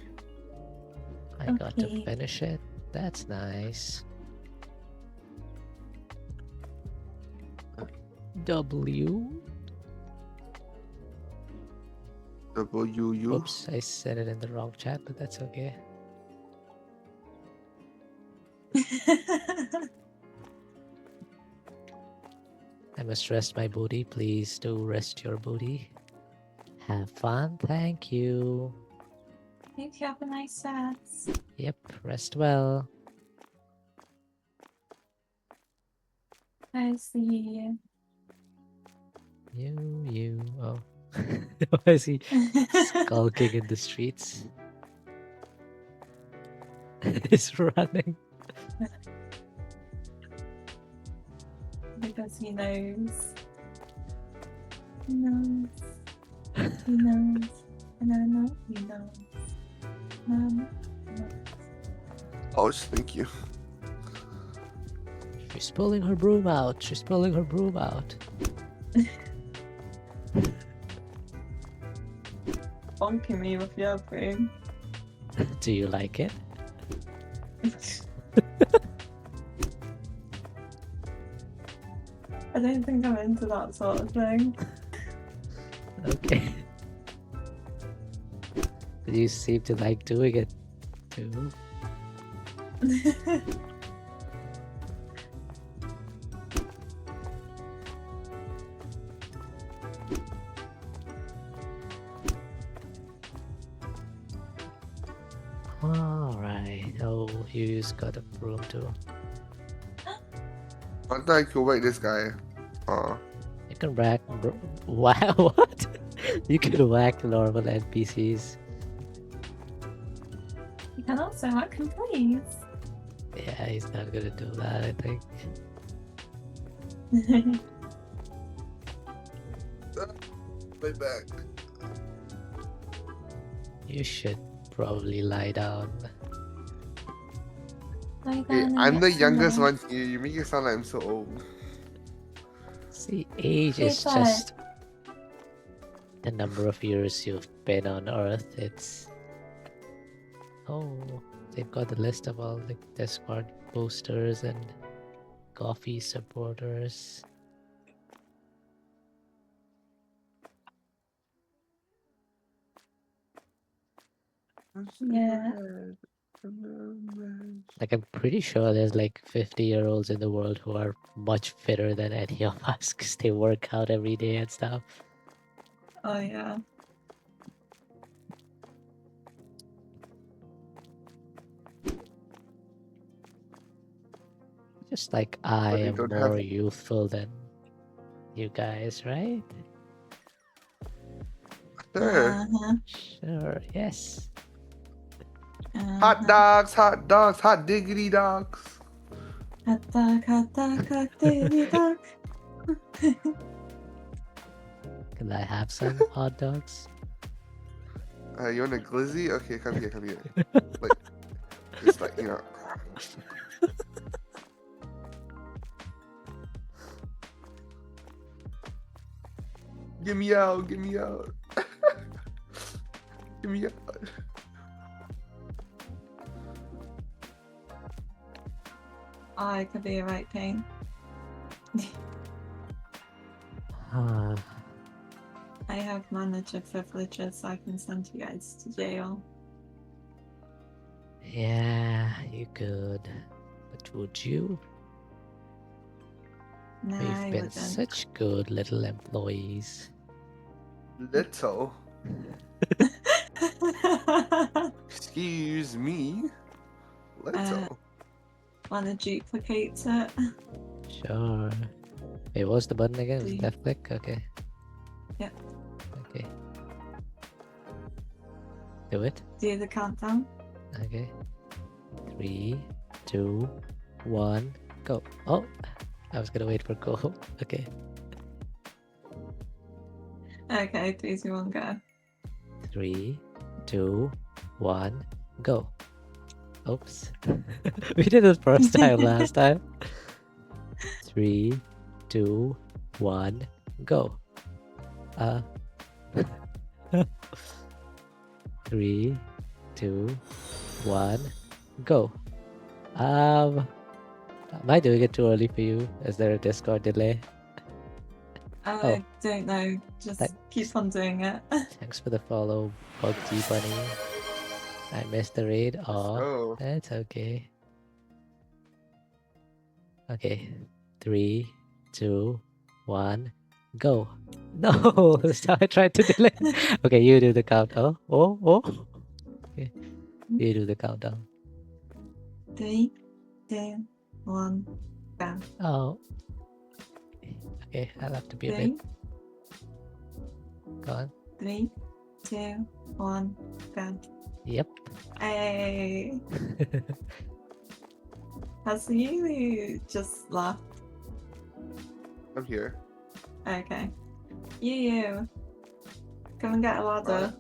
I got to Okay. finish it. That's nice. W. WU. Oops, I said it in the wrong chat, but that's okay. I must rest my booty. Please do rest your booty. Have fun. Thank you. Hope you have a nice set. Yep, rest well. I see You. Oh. Why is he you. skulking in the streets? He's running. Because he knows. He knows. He knows. And I know he knows. Mom. Oh, thank you. She's pulling her broom out. She's pulling her broom out. Bonking me with your broom. Do you like it? I don't think I'm into that sort of thing. Okay. But you seem to like doing it too. Alright. Oh, you just got a broom too. I thought I could wait this guy. You can whack. Wow, what? You can whack normal NPCs. You can also hack him, please. Yeah, he's not gonna do that, I think. My back. You should probably lie down. Lie Hey, down and I'm get the some youngest rest. one here. You make it sound like I'm so old. See, age is Goodbye. just the number of years you've been on Earth. It's... Oh, they've got the list of all the Discord boosters and coffee supporters. Yeah. Like, I'm pretty sure there's like 50-year-olds in the world who are much fitter than any of us because they work out every day and stuff. Oh yeah. Just like I But they am don't more have- youthful than you guys, right? Sure. Uh-huh. Sure, yes. Hot dogs, hot diggity dogs. Hot dog, diggity dog. Can I have some hot dogs? You want a glizzy? Okay, come here, come here. Like, just like, you know. Get me out. Get me out. Get me out. Oh, it could be a right pain. Ah, I have manager privileges, so I can send you guys to jail. yeah, you could. But would you? Nah, We've I been wouldn't. such good little employees. Little. Excuse me. Little. Wanna duplicate it? Sure. Wait, what was the button again? Was it Do- left click? Okay. Yep. Okay. Do it. Do the countdown. Okay. 3, 2, 1, go. Oh, I was gonna wait for go. Okay. Okay, 3, 2, 1, go. 3, 2, 1, go. Oops. We did it first time last time. 3, 2, 1, go. 3, 2, 1, go. Am I doing it too early for you? Is there a Discord delay? I don't know. Just Thanks. keep on doing it. Thanks for the follow, Buggy Bunny. I missed the raid. Aw, Oh. that's okay. Okay, 3, 2, 1, go. No, so I tried to delay. Okay, you do the countdown. Oh. Okay, you do the countdown. 3, 2, 1, go. Oh. Okay, I'll have to be a bit. 3, Go on. 3, 2, 1, go. Yep. Hey, has you just left? I'm here. Okay. You. Come and get a ladder.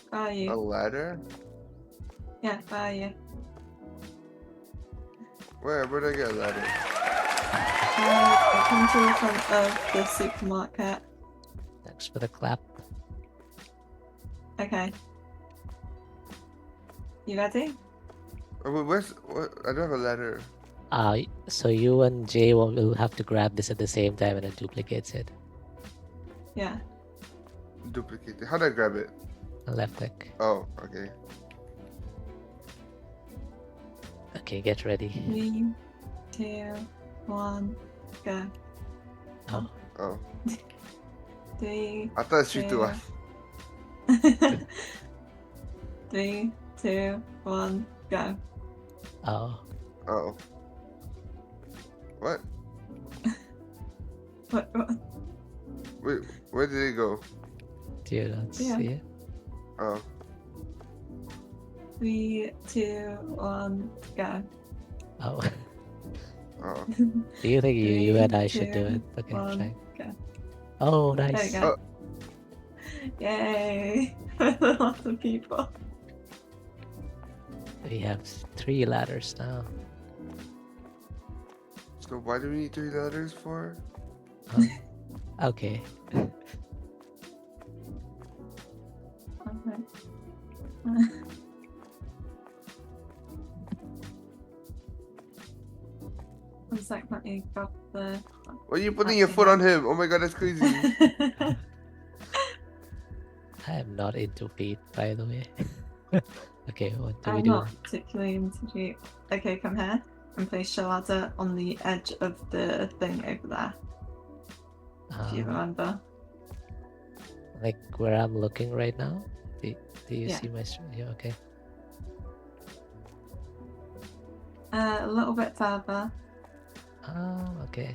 Where are A you? ladder? Yeah, where are you? Where'd I get a ladder? Come to the front of the supermarket. Thanks for the clap. Okay. You ready? Oh, but what? I don't have a ladder. So you and Jay will have to grab this at the same time and it duplicates it. Yeah. Duplicate it. How do I grab it? Left click. Oh, okay. Okay, get ready. 3, 2, 1, go. Oh, Oh. 3, I thought it's 3, 2, 1. 3, 2, 1, go. oh. Oh. What? What? Wait, where did it go? Do you not Yeah. see it? Oh. 3, 2, 1, go. Oh. Oh. Do you think you and I 3, should do 2, it? Okay, 1, try. go. Oh, There nice. you go. Yay! Lots of people. We have 3 ladders now. So why do we need 3 ladders for? Okay. Okay. 1 sec, let me grab the. Why are you putting your foot on him? Oh my god, that's crazy. I am not into feet, by the way. Okay, what do we I'm do? not particularly into Jeep. Okay, come here and place your ladder on the edge of the thing over there, if you remember. Like where I'm looking right now? Do you Yeah. see my screen? Yeah, okay. A little bit further, Oh, okay.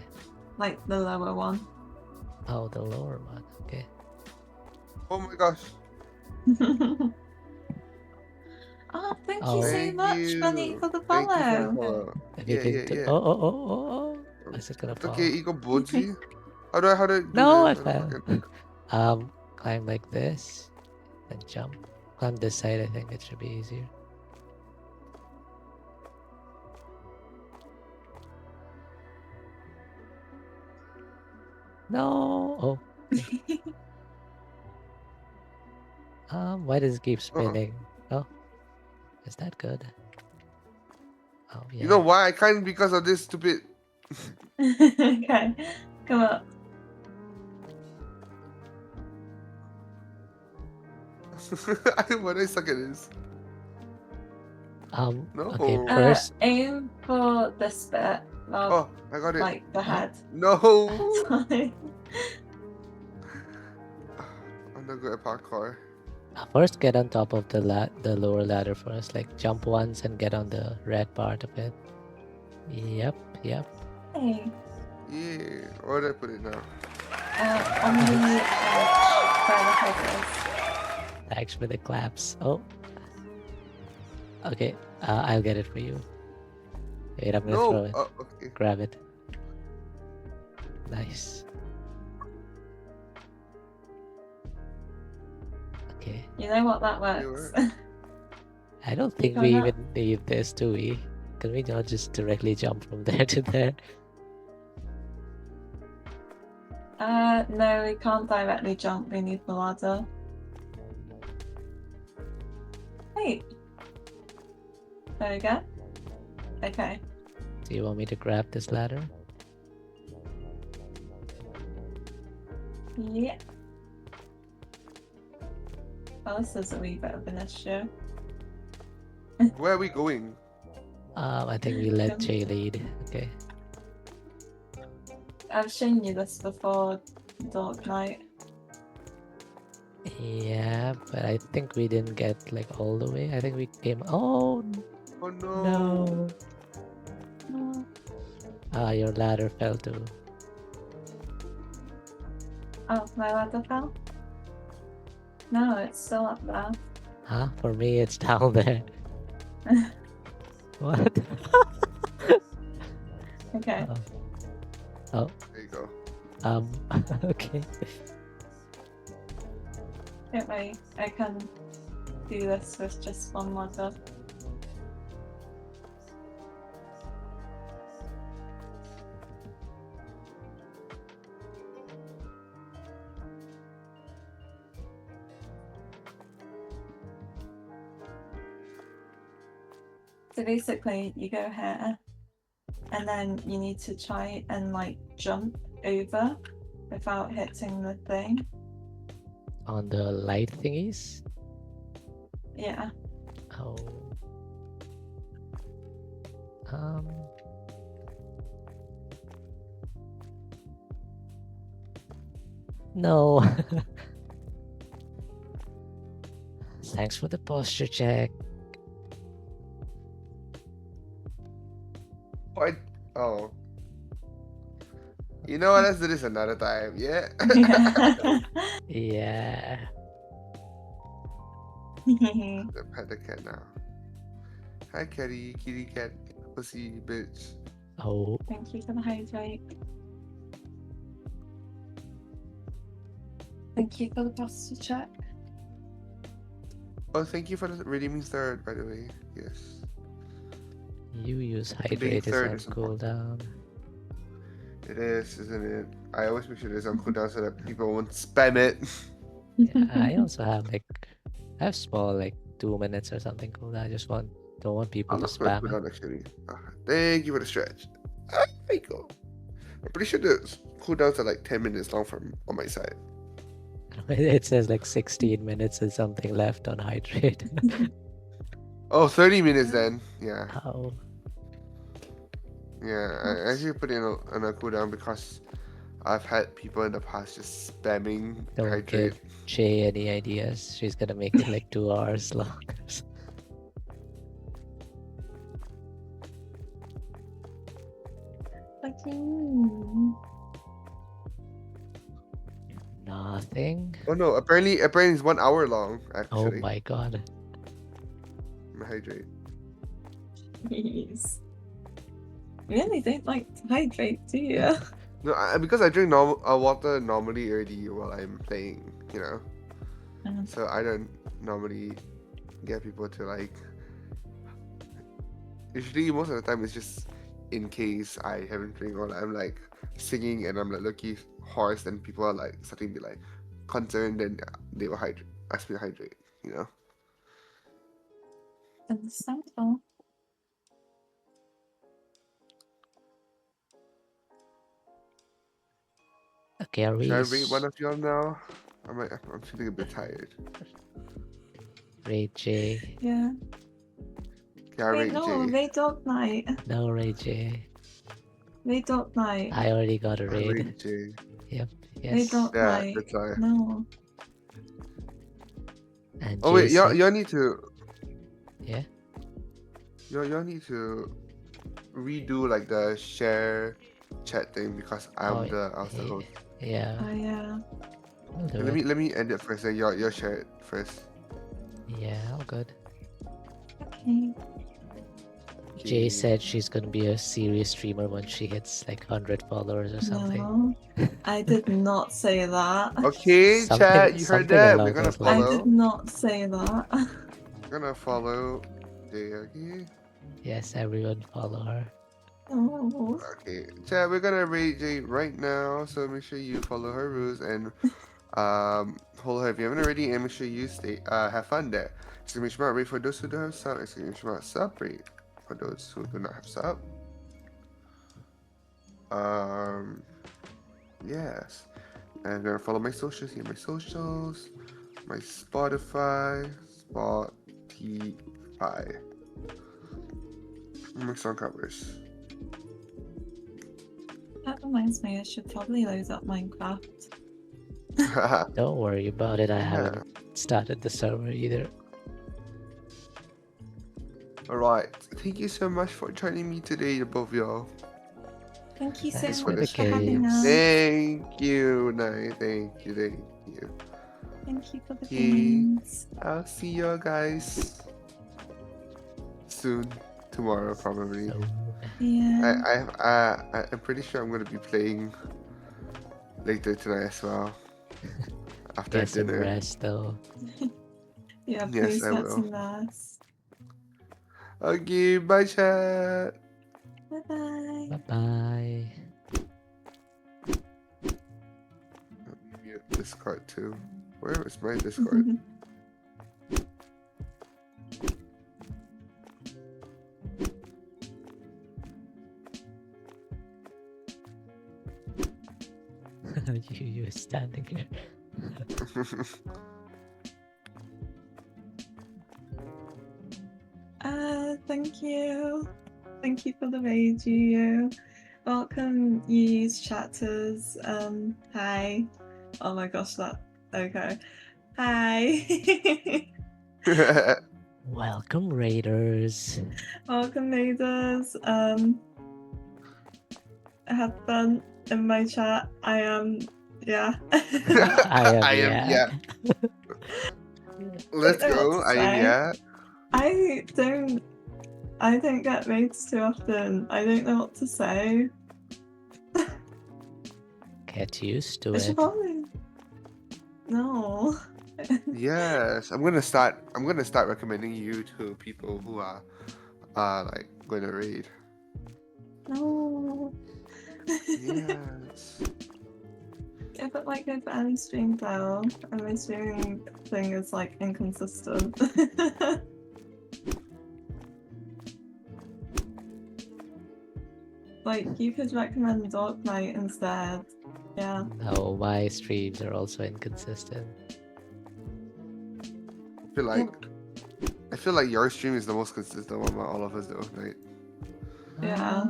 like the lower one. Oh, the lower one. Okay. Oh my gosh. Oh, thank Oh. you so Thank much, you. Bunny, for the Thank you for the follow. follow. If Yeah, you can yeah, do- yeah. Oh. Is it gonna It's fall? okay, Eagle Boji. How do I do No, I this? don't fell. fucking- Climb like this, then jump. Climb this side, I think it should be easier. No! Oh, Why does it keep Uh-uh. spinning? Oh, is that good? Oh You know yeah. why I can't? Because of this stupid. Okay, come up. Why do I suck at this? Okay, No. first, Aim for this bit, Oh, I got it. like the head. No. Sorry. I'm not good at parkour. first get on top of the lower ladder first. Like jump once and get on the red part of it. Yep, yep. Hey, Yeah. Where did I put it now? on the edge where the head is. Thanks for the claps. Oh, okay. I'll get it for you. Wait, I'm gonna throw No. it. Oh, okay. Grab it. Nice. Okay. You know what that You works. I don't think Go we now. even need this, do we? Can we not just directly jump from there to there? No, we can't directly jump. We need the ladder. Wait. There we go. Okay. Do you want me to grab this ladder? Yeah. Oh, this is a wee bit of an issue. Where are we going? I think we let Jay lead. Okay. I've shown you this before, Dark Knight. Yeah, but I think we didn't get like all the way. I think we came. Oh Oh no. no! No. Your ladder fell too. Oh, my ladder fell? No, it's still up there. Huh? For me, it's down there. What? Okay. Oh, There you go. okay. Don't worry, I can do this with just one ladder. So basically, you go here, and then you need to try and like jump over without hitting the thing. On the light thingies? Yeah. Oh. Um. No. Thanks for the posture check. What? Oh. You know what? Let's do this another time. Yeah. Yeah. The pet the cat now. Hi, kitty, kitty cat, pussy bitch. Oh. Thank you for the hydrate. Thank you for the posture check. Oh, thank you for the redeeming third, by the way. Yes. You use Being hydrate is third on is important. cooldown. It is, isn't it? I always make sure it's on cooldown so that people won't spam it. Yeah, I also have like I have small like 2 minutes or something cooldown. I just don't want people I'm to not going to spam it. cooldown actually. Thank you for the stretch. There you go. I'm pretty sure the cooldowns are like 10 minutes long from on my side. It says like 16 minutes and something left on hydrate. Oh, 30 minutes then. Yeah. Oh. Yeah, I actually put it on a cooldown because I've had people in the past just spamming Don't hydrate. give Shay any ideas. She's gonna make it like 2 hours long. Nothing. Oh no, apparently it's 1 hour long Oh actually. my god. My hydrate. Jeez. You really don't like to hydrate, do you? No, because I drink normal water normally already while I'm playing, you know. Mhm. So I don't normally get people to like. Usually, most of the time it's just in case I haven't drink or I'm like singing and I'm like, Loki, hoarse, then people are like starting to be like concerned, and they will ask me to hydrate. You know. Understandable. Okay, are Should I we rate one of y'all now? I'm feeling a bit tired. Ray J? Yeah. Yeah, I Wait, rate no, J. Ray Dog Night. No, Ray J. Ray Dog Night. I already got a I raid. rate J. Yep. Ray Yes. Dog Yeah, Night. that's why. No. And Oh wait, Jason. y'all need to Yeah. y'all need to redo like the share chat thing because I was the host. Yeah. Oh, yeah. I'll do Let it. me end it first. Then y'all share it first. Yeah, all good. Okay. Jay Okay. said she's gonna be a serious streamer when she hits like 100 followers or something. No, I did not say that. Okay, Something- chat. You heard something that? along We're gonna those I lines. follow. did not say that. We're gonna follow Jay. Okay. Yes, everyone follow her. Oh. Okay, chat. We're gonna rate Jay right now, so make sure you follow her rules and follow her if you haven't already, and make sure you have fun there. Exclamation mark rate for those who don't have sub. Exclamation mark sub rate for those who do not have sub. Yes. And gonna follow my socials here. My socials, my Spotify. My song covers. That reminds me, I should probably load up Minecraft. Don't worry about it. I Yeah. haven't started the server either. Alright. Thank you so much for joining me today, the both of y'all. Thank you so Thanks for the much for having games. us. Thank you, Nai. Thank you. Thank you for the Okay. games. I'll see y'all guys soon. Tomorrow, probably. So, Yeah. I'm pretty sure I'm gonna be playing later tonight as well. After get some dinner. rest though. Yeah, Yes, please I get will. some rest. Okay, bye chat. Bye bye. Bye bye. Mute Discord too. Where is my Discord? you standing here. Thank you. Thank you for the raid, you. Welcome, yous chatters. Hi. Oh my gosh, that. Okay. Hi. Welcome, Raiders. Welcome, raiders. Have fun in my chat. I am. Yeah. I am yeah. Let's Don't know go. what to I am say. yeah. I don't get raids too often. I don't know what to say. Get used to I should it. probably. No. Yes, I'm gonna start recommending you to people who are like going to raid. No. Yes. Yeah, but like if any stream though, and my streaming thing is like inconsistent. Like you could recommend Dark Knight instead. Yeah. No, my streams are also inconsistent. I feel like your stream is the most consistent one among all of us though, right? Yeah.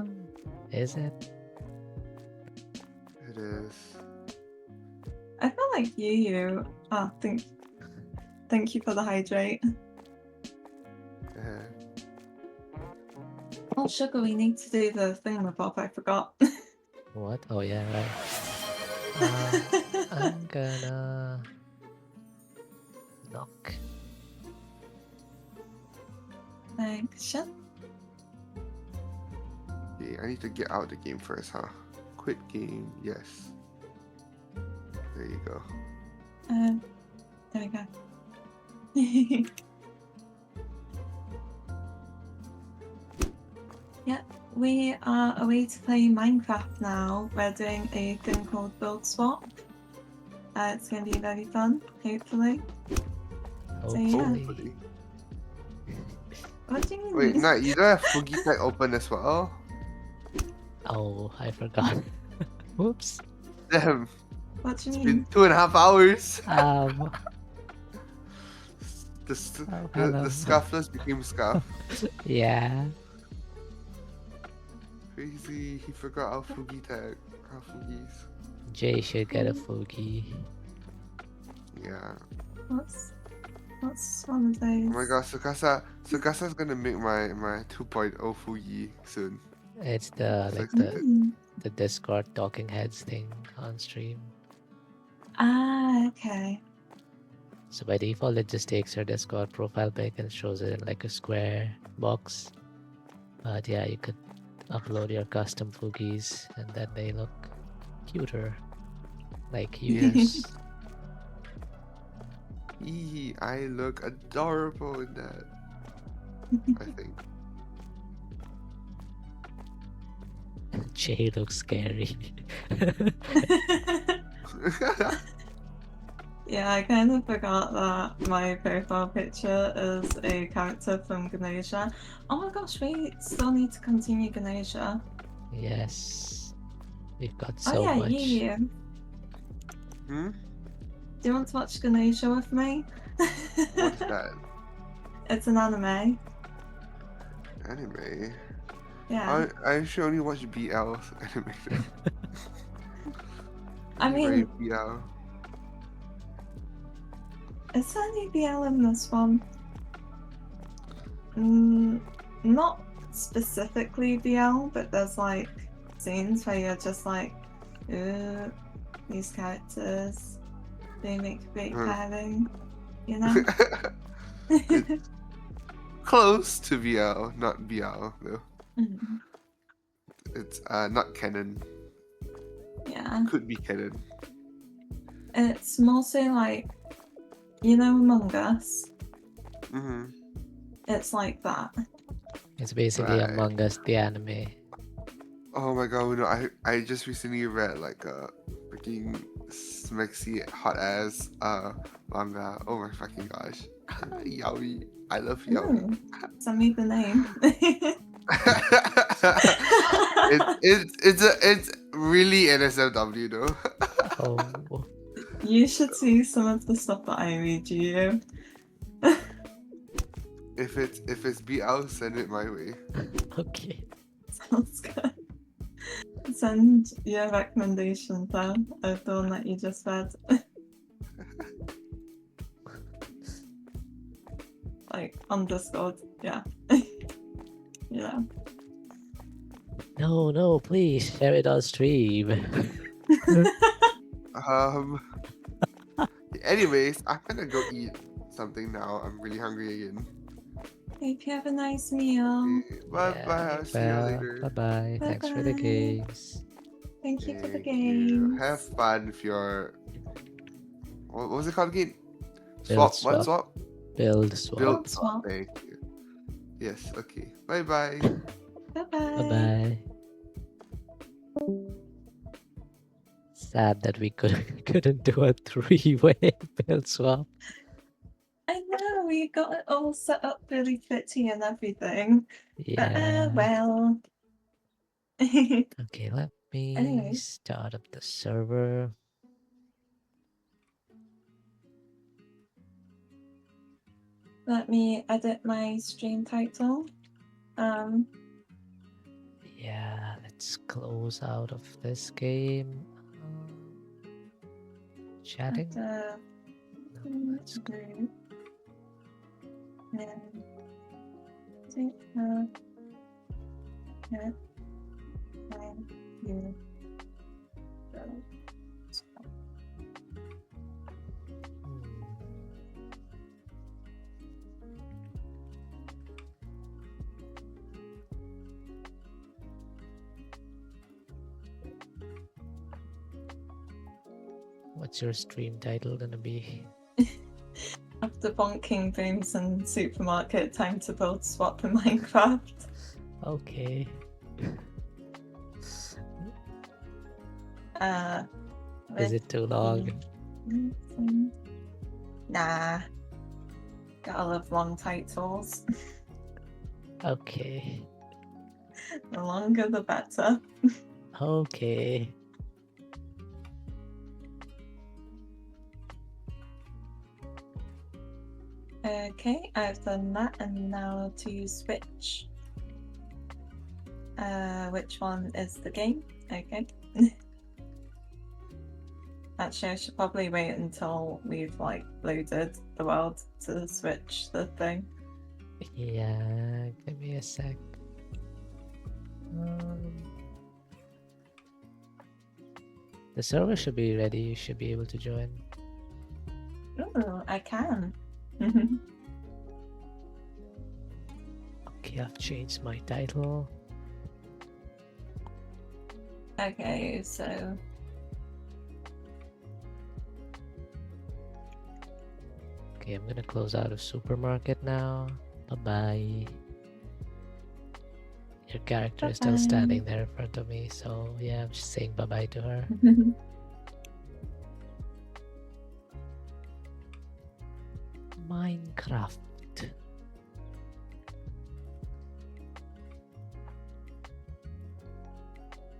Is it? It is. I feel like you. Ah, thank you for the hydrate. Yeah. Oh, sugar, we need to do the thingamabob. I forgot. What? Oh yeah, right. I'm gonna knock. Action. Okay, I need to get out the game first, huh? Quit game, yes. There you go. There we go. Yeah, we are away to play Minecraft now. We're doing a thing called Build Swap. It's going to be very fun, hopefully. So, yeah. Hopefully. What do you mean? Wait, Nat, you don't have Fugi Tech open as well? Oh, I forgot. Whoops. Damn, What do you it's mean? been 2.5 hours. Oh, The hello. scuffless became scuff. Yeah. Crazy, he forgot our Fugi Tech. Our Fugis. Jay should get a Fugi. Yeah. What's one of those? Oh my god, Sukasa's gonna make my 2.0 Fugi soon. It's the It's like Mm. the Discord talking heads thing on stream. Ah, okay. So by default, it just takes your Discord profile pic and shows it in like a square box. But yeah, you could upload your custom Fugis and then they look cuter. Like you. Yes. I look adorable in that. I think. Jay looks scary. Yeah, I kind of forgot that my profile picture is a character from Ganesha. Oh my gosh, we still need to continue Ganesha. Yes. We've got Oh so yeah, much. you. Hmm? Do you want to watch Ganesha with me? What's that? It's an anime. Anime? Yeah. I should only watch BL animated. I Very mean, BL. is there any BL in this one? Not specifically BL, but there's like scenes where you're just like, ooh, these characters, they make great Hmm. pairing, you know? It's close to BL, not BL though. Mhm. It's not canon. Yeah, Could be canon. it's mostly like, you know, Among Us. Mm-hmm. It's like that. It's basically Right. Among Us, the anime. Oh my god, no, I just recently read like a freaking smexy hot ass manga. Oh my fucking gosh. Yaoi. I love yaoi. Ooh, send me the name. it's really NSFW though. Oh, You should see some of the stuff that I read you. If it's BL, send it my way. okay. Sounds good. Send your recommendation then of the one that you just read. Like on Discord, yeah. Yeah. No, please share it on stream. Anyways, I'm gonna go eat something now. I'm really hungry again. Hope you have a nice meal. Bye bye. I'll see you later. Bye bye. Thanks for the Bye-bye. games. Thank you for the Thank you. game. Have fun with your. What was it called again? Build Swap. What swap? Build swap. Build swap. swap. Thank you. Yes. Okay. Bye bye. Bye Bye bye. bye. Sad that we couldn't do a three-way build swap. I know, we got it all set up really pretty and everything. Yeah. But well. Okay, let me Anyway. start up the server. Let me edit my stream title. Yeah, let's close out of this game. Chatting? No, that's good. Take and you go. What's your stream title gonna be? After bonking booms and supermarket, time to build swap in Minecraft. Okay. Is it too long? Nah. Gotta love long titles. Okay. The longer the better. Okay. Okay, I've done that, and now to switch. Which one is the game? Okay. Actually, I should probably wait until we've like loaded the world to switch the thing. Yeah, give me a sec. The server should be ready. You should be able to join. Ooh, I can. Okay, I've changed my title. Okay, so Okay, I'm gonna close out of supermarket now. Bye-bye. Your character is still Bye-bye. standing there in front of me, so yeah, I'm just saying bye-bye to her. Minecraft.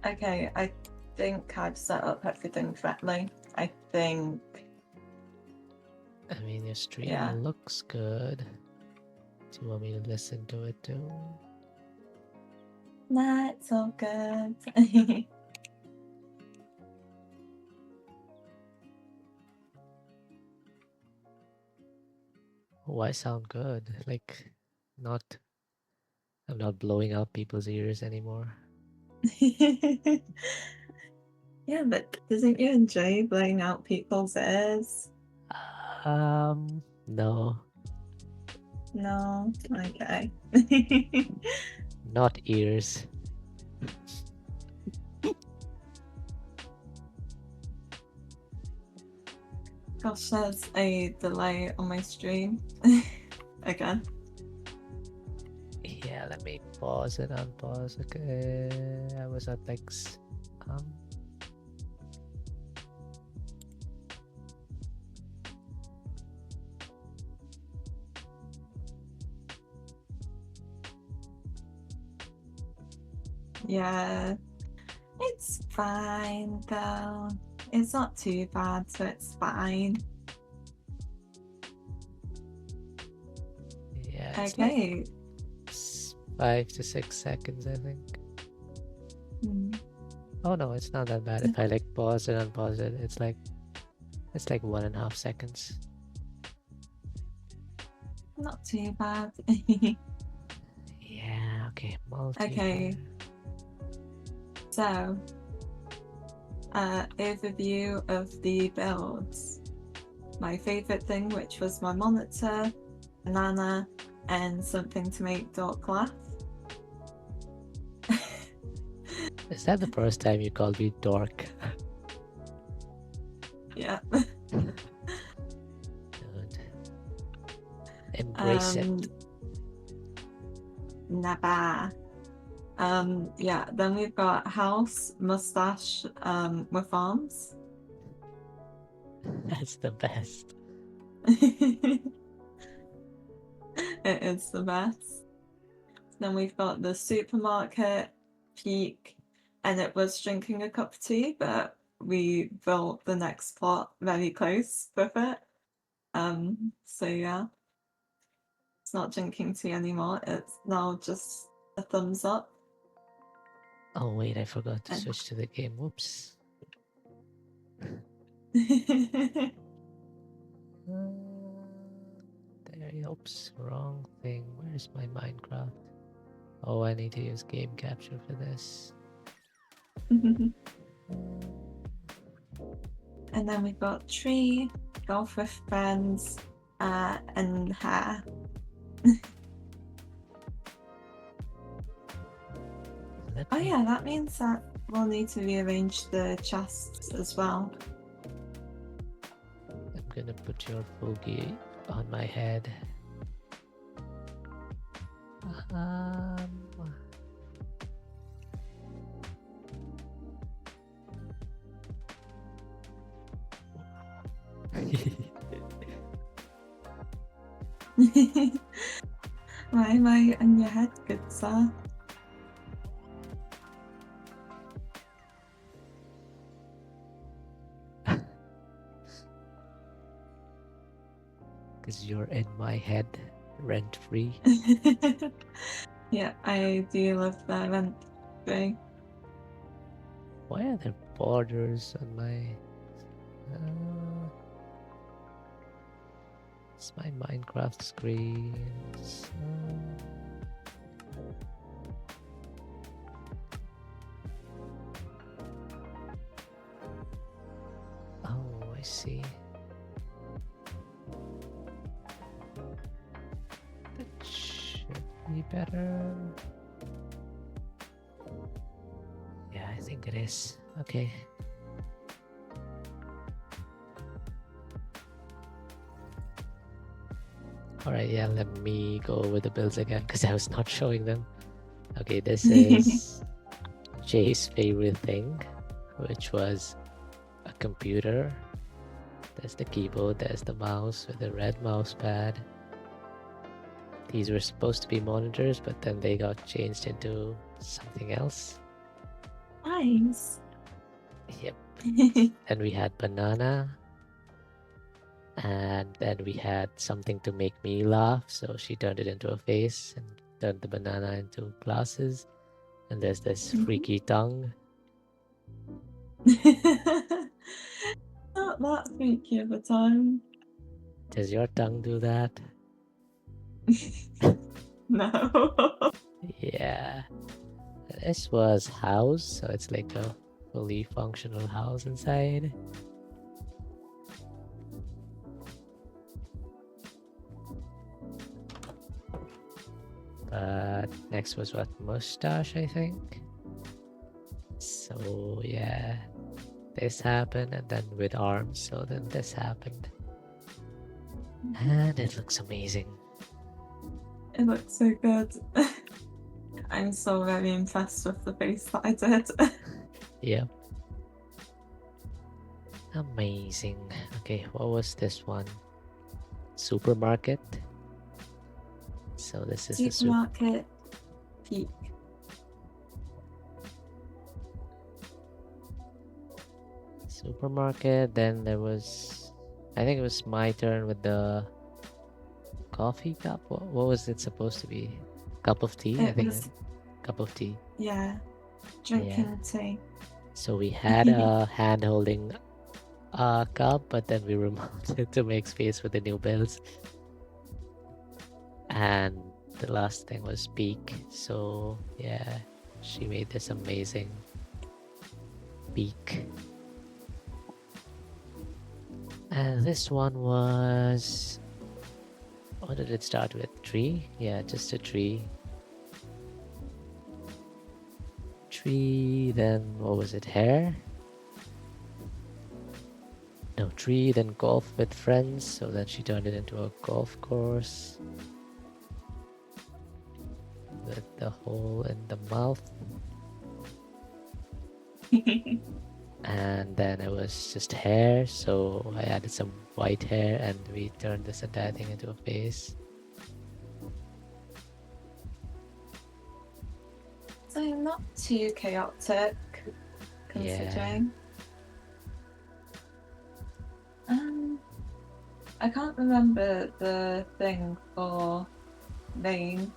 okay, I think I've set up everything correctly. I think I mean, your stream Yeah. looks good. Do you want me to listen to it too? nah, it's all good. Oh, I sound good. Like, not. I'm not blowing out people's ears anymore. Yeah, but doesn't you enjoy blowing out people's ears? No, No? Okay. not ears. Gosh, there's a delay on my stream. Again. Yeah, let me pause and unpause. Okay, I was at like Yeah. It's fine though. It's not too bad, so it's fine. yeah, it's like Okay. 5 to 6 seconds, I think. Mm. Oh no, it's not that bad. If I like pause and unpause it, it's like 1.5 seconds. Not too bad. Yeah, okay. Okay. So, overview of the builds. My favourite thing, which was my monitor, banana, and something to make Dork laugh. Is that the first time you called me dork? Yeah. Good. Embrace it. Naba. Yeah, then we've got house, mustache, with arms. That's the best. It is the best. Then we've got the supermarket, peak, and it was drinking a cup of tea, but we built the next plot very close with it. So yeah. It's not drinking tea anymore, it's now just a thumbs up. Oh wait, I forgot to And- switch to the game. Whoops. There, oops, wrong thing. Where's my Minecraft? Oh, I need to use game capture for this. And then we've got tree, golf with friends, and hair. Oh yeah, that means that we'll need to rearrange the chests as well. I'm gonna put your boogie on my head. Why am I in your head, good sir? Because you're in my head, rent free. Yeah, I do love that rent free. Why are there borders on my... it's my Minecraft screen. Oh, I see. That should be better. Yeah, I think it is. Okay. Alright, yeah, let me go over the builds again because I was not showing them. Okay, this is Jay's favorite thing, which was a computer. There's the keyboard, there's the mouse with the red mouse pad. These were supposed to be monitors, but then they got changed into something else. Nice. Yep. Then we had banana. And then we had something to make me laugh, so she turned it into a face and turned the banana into glasses. And there's this freaky tongue. Not that freaky of a time. Does your tongue do that? No. Yeah. This was house, so it's like a fully functional house inside. But next was what? Mustache, I think. So yeah, this happened, and then with arms, so then this happened. And it looks amazing. It looks so good. I'm so very impressed with the face that I did. Yep. Amazing. Okay, what was this one? Supermarket. So this is the Supermarket peak. supermarket. Then there was, I think it was my turn with the coffee cup. What was it supposed to be? Cup of tea? I It think was, cup of tea. yeah, drinking tea. So we had a hand holding a cup, but then we removed it to make space for the new bells. And the last thing was peak. So yeah, she made this amazing peak. And this one was, what did it start with? Tree? Yeah, just a tree. Tree, then what was it? Hair? No, tree, then golf with friends. So then she turned it into a golf course with the hole in the mouth. And then it was just hair, so I added some white hair and we turned this entire thing into a face. So not too chaotic, considering. I can't remember the thing for name.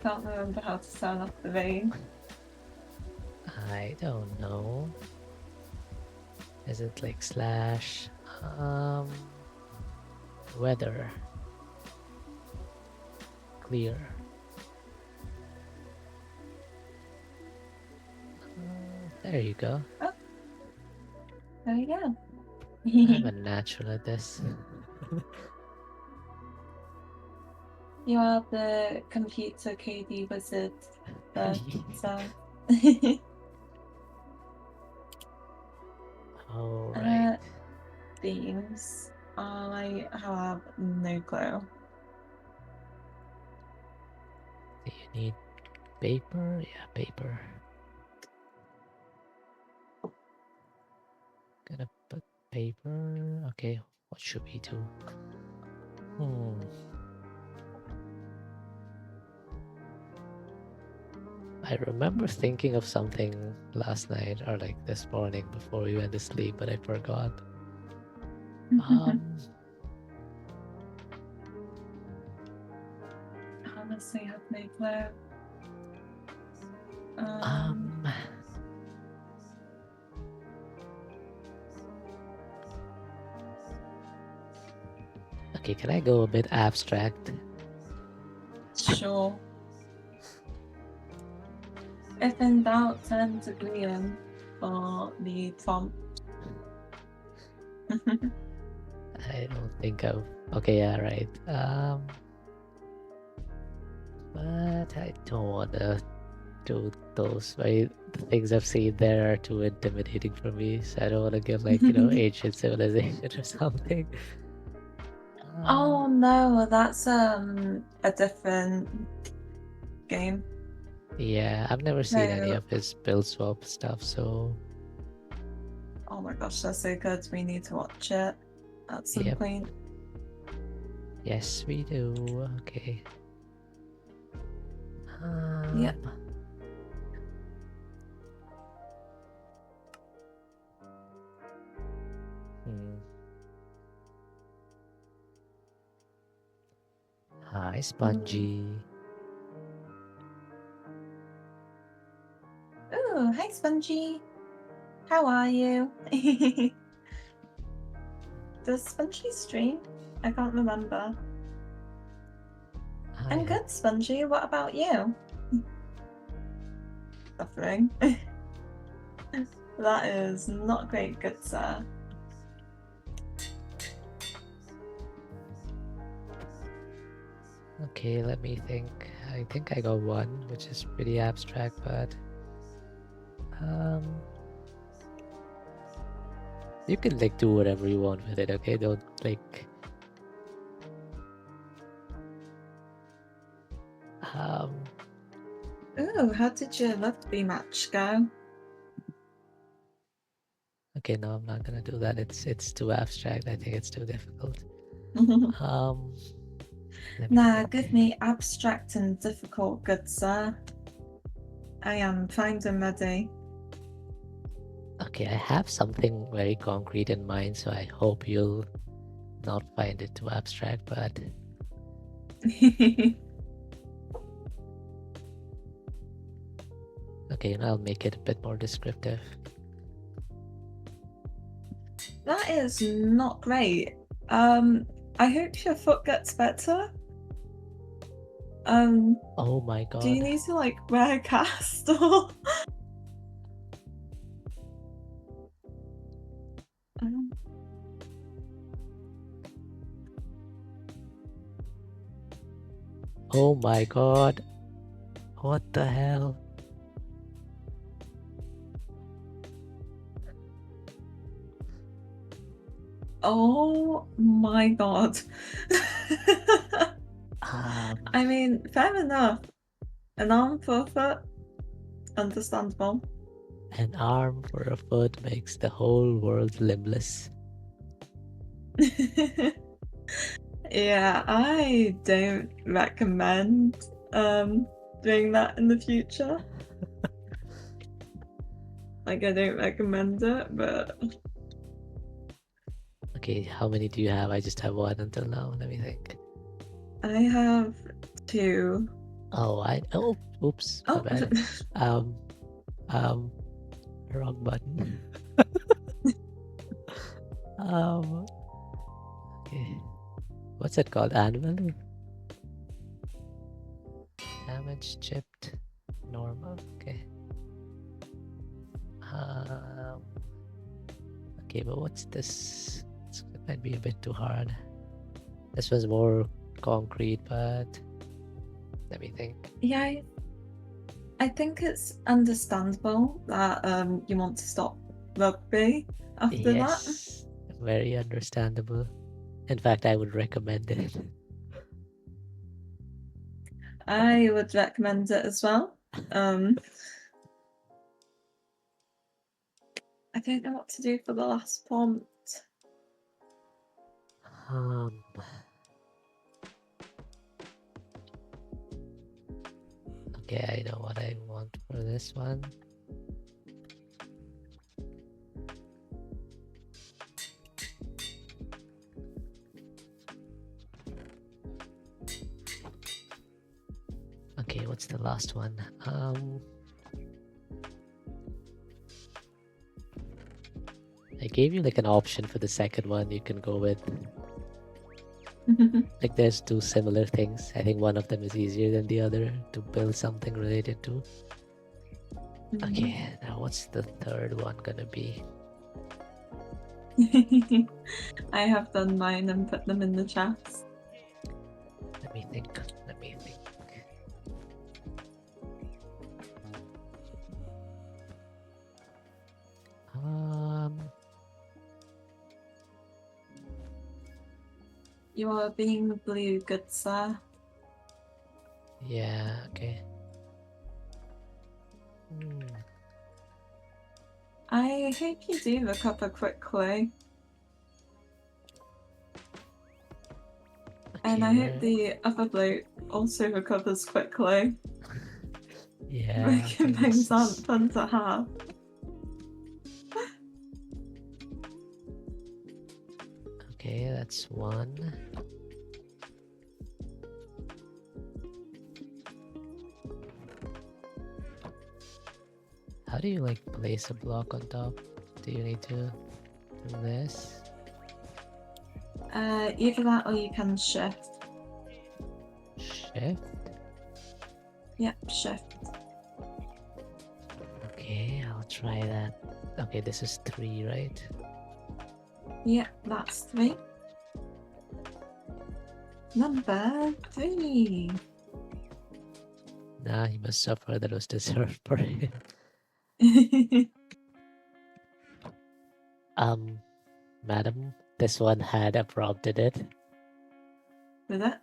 Can't remember how to turn off the rain. I don't know. Is it like slash weather clear? There you go. There we go. I'm a natural at this. You are the computer KD wizard. So. Alright. Themes. I have no clue. Do you need paper? Yeah, paper. paper. Okay, what should we do? I remember thinking of something last night or like this morning before we went to sleep, but I forgot. Honestly, have no clue. Okay, can I go a bit abstract? Sure. If in doubt, turn to Liam for the prompt. I don't think of. Okay, yeah, right. But I don't want to do those. The things I've seen there are too intimidating for me, so I don't want to give like ancient civilization or something. Oh no, that's a different game. Yeah, I've never seen any No. of his build swap stuff, so Oh my gosh, that's so good. We need to watch it at some Yep. point. yes, we do. Okay. Yep. Hi, Spongy. Ooh, hi Spongy. How are you? Does Spongy stream? I can't remember. Hi, I'm good, Spongy. What about you? Suffering. That is not great, good sir. Okay, let me think. I think I got one, which is pretty abstract, but you can like do whatever you want with it, okay? Don't like Ooh, how did your rugby match go? Okay, no, I'm not gonna do that. It's too abstract. I think it's too difficult. Nah, give me abstract and difficult, good sir. I am primed and ready. Okay, I have something very concrete in mind, so I hope you'll not find it too abstract, but okay, I'll make it a bit more descriptive. That is not great. I hope your foot gets better. Oh my god. Do you need to like wear a cast or? Oh my god. What the hell? Oh my god. I mean, fair enough. An arm for a foot, understandable. An arm for a foot makes the whole world limbless. Yeah, I don't recommend doing that in the future. Like, I don't recommend it, but Okay, how many do you have? I just have one until now. Let me think. I have two. Oh, oops, my bad. Wrong button. Okay. What's it called? Annual? Damage chipped. Normal. Okay. Okay, but what's this? It might be a bit too hard. This was more concrete, but let me think. Yeah, I think it's understandable that you want to stop rugby after that. Yes, very understandable. In fact, I would recommend it. I would recommend it as well. I don't know what to do for the last prompt. Um. Okay, I know what I want for this one. Okay, what's the last one? I gave you like an option for the second one you can go with. Like there's two similar things. I think one of them is easier than the other to build something related to. Okay, now what's the third one gonna be? I have done mine and put them in the chats. Let me think. Let me think. You are being blue, good sir. Yeah, okay. I hope you do recover quickly. And I hope the other bloke also recovers quickly. Yeah. Broken bones aren't fun to have. Okay, that's one. How do you like place a block on top? Do you need to do this? Either that or you can shift. Shift? Yep, shift. Okay, I'll try that. Okay, this is 3, right? Yep, that's 3. Number 3. Nah, he must suffer. That was deserved for him. Madam, this one had a prompt in it. With it?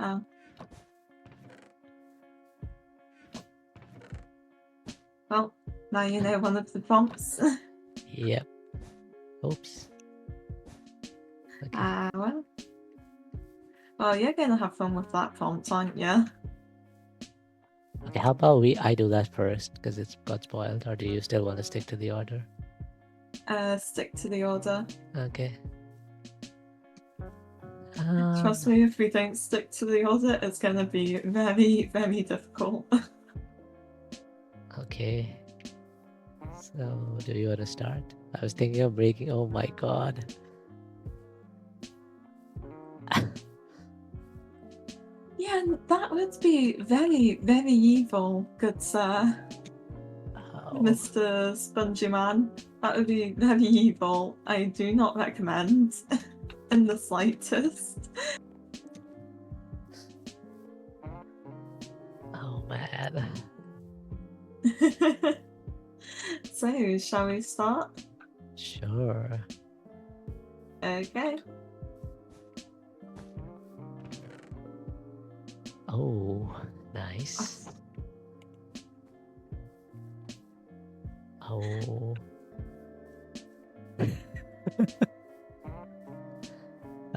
Oh. Well, now you know one of the prompts. Yep. Oops. Okay. Well. Well, you're gonna have fun with that prompt, aren't you? Okay, how about I do that first because it's got spoiled, or do you still want to stick to the order? Stick to the order. Okay. Trust me, if we don't stick to the order, it's gonna be very, very difficult. Okay. So, do you want to start? I was thinking of breaking. Oh my god. Yeah, that would be very, very evil, good sir. Oh. Mr. Spongy Man. That would be very evil. I do not recommend in the slightest. Oh man. So, shall we start? Sure. Okay. Oh, nice. Oh.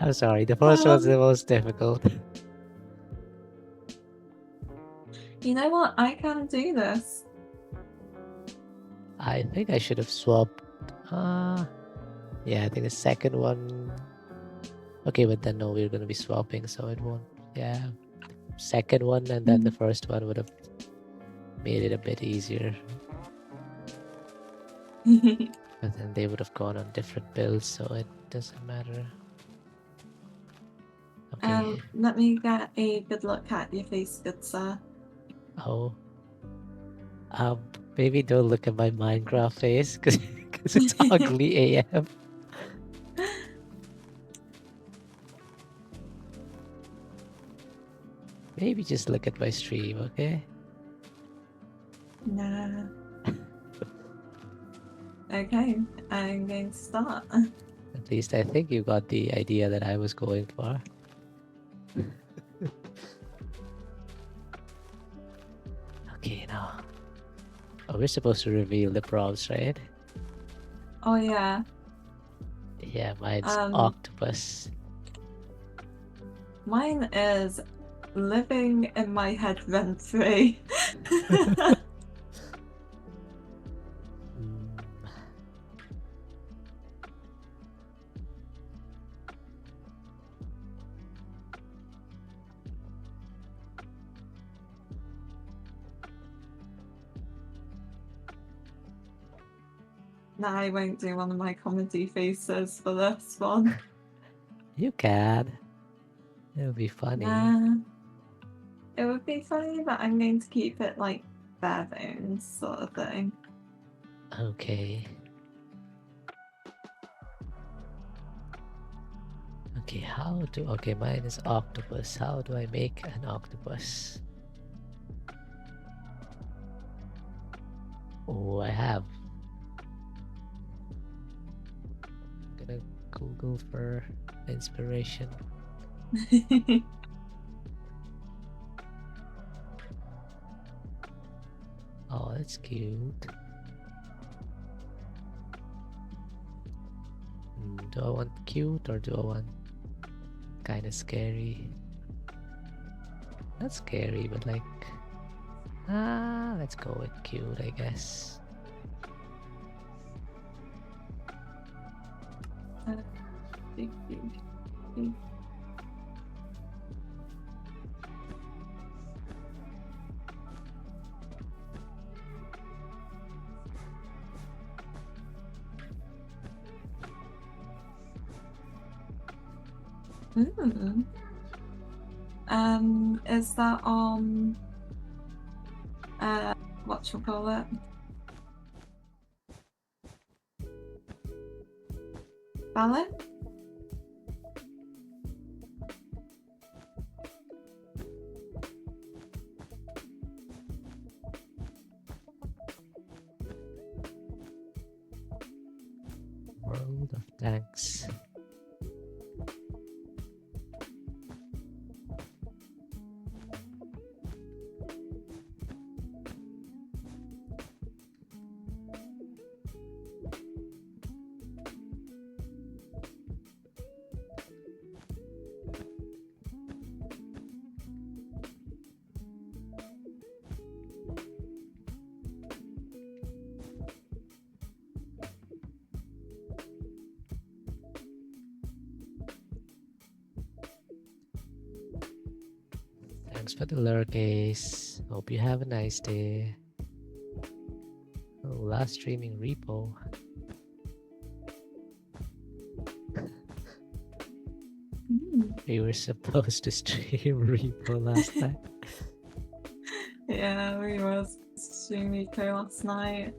I'm sorry, the first one's the most difficult. You know what? I can do this. I think I should have swapped. Yeah, I think the second one. Okay, but then no, we're gonna be swapping, so it won't. Yeah, second one and then the first one would have made it a bit easier. But then they would have gone on different builds, so it doesn't matter. Okay. Let me get a good look at your face, good sir. Oh. Maybe don't look at my Minecraft face because it's ugly AF. Maybe just look at my stream, okay? Nah. Okay, I'm going to start. At least I think you got the idea that I was going for. Okay, now. Oh, we're supposed to reveal the prompts, right? Oh yeah. Yeah, mine's Um, octopus. Mine is living in my head rent free. Mm, Nah, I won't do one of my comedy faces for this one. you can. It'll be funny. Nah. It would be funny, but I'm going to keep it like bare bones sort of thing. Okay. Okay, okay, mine is octopus. How do I make an octopus? Oh, I have. I'm gonna Google for inspiration. Oh, that's cute. Do I want cute or do I want kind of scary? Not scary, but like, let's go with cute, I guess. Is that on what you call it? Ballot? World of Tanks. Thanks for the lurk, Ace. Hope you have a nice day. Oh, last streaming repo. We were supposed to stream repo last time. Yeah, we was streaming Rico last night.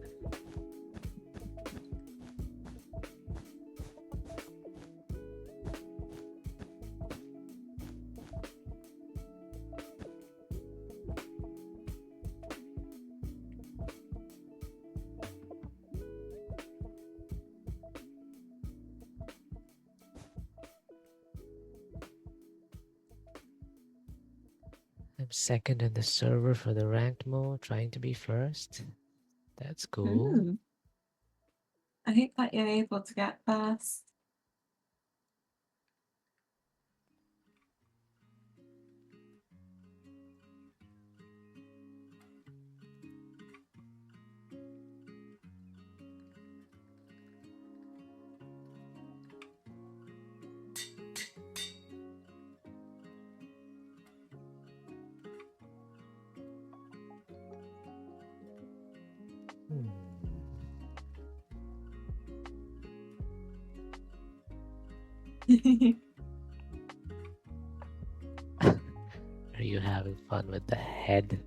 I'm second in the server for the ranked mode, trying to be first. That's cool. I hope that you're able to get first. Are you having fun with the head?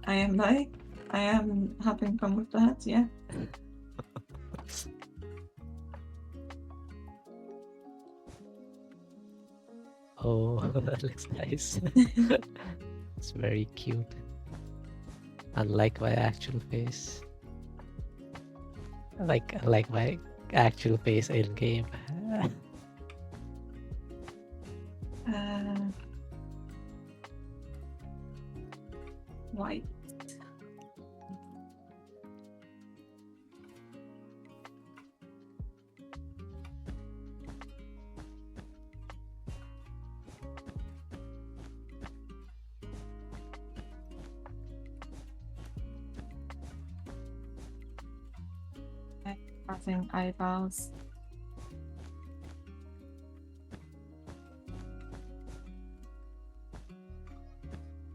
I am though. I am having fun with that, yeah. Oh, that looks nice. It's very cute. Unlike my actual face. Like my actual face in game. White. Adding eyebrows.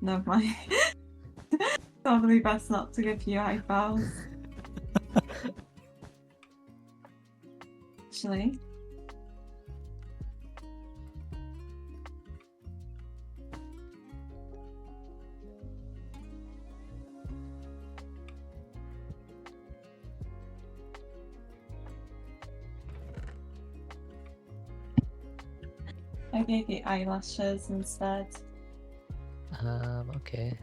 Never mind. Probably best not to give you eyebrows. Actually. I gave you eyelashes instead. Okay.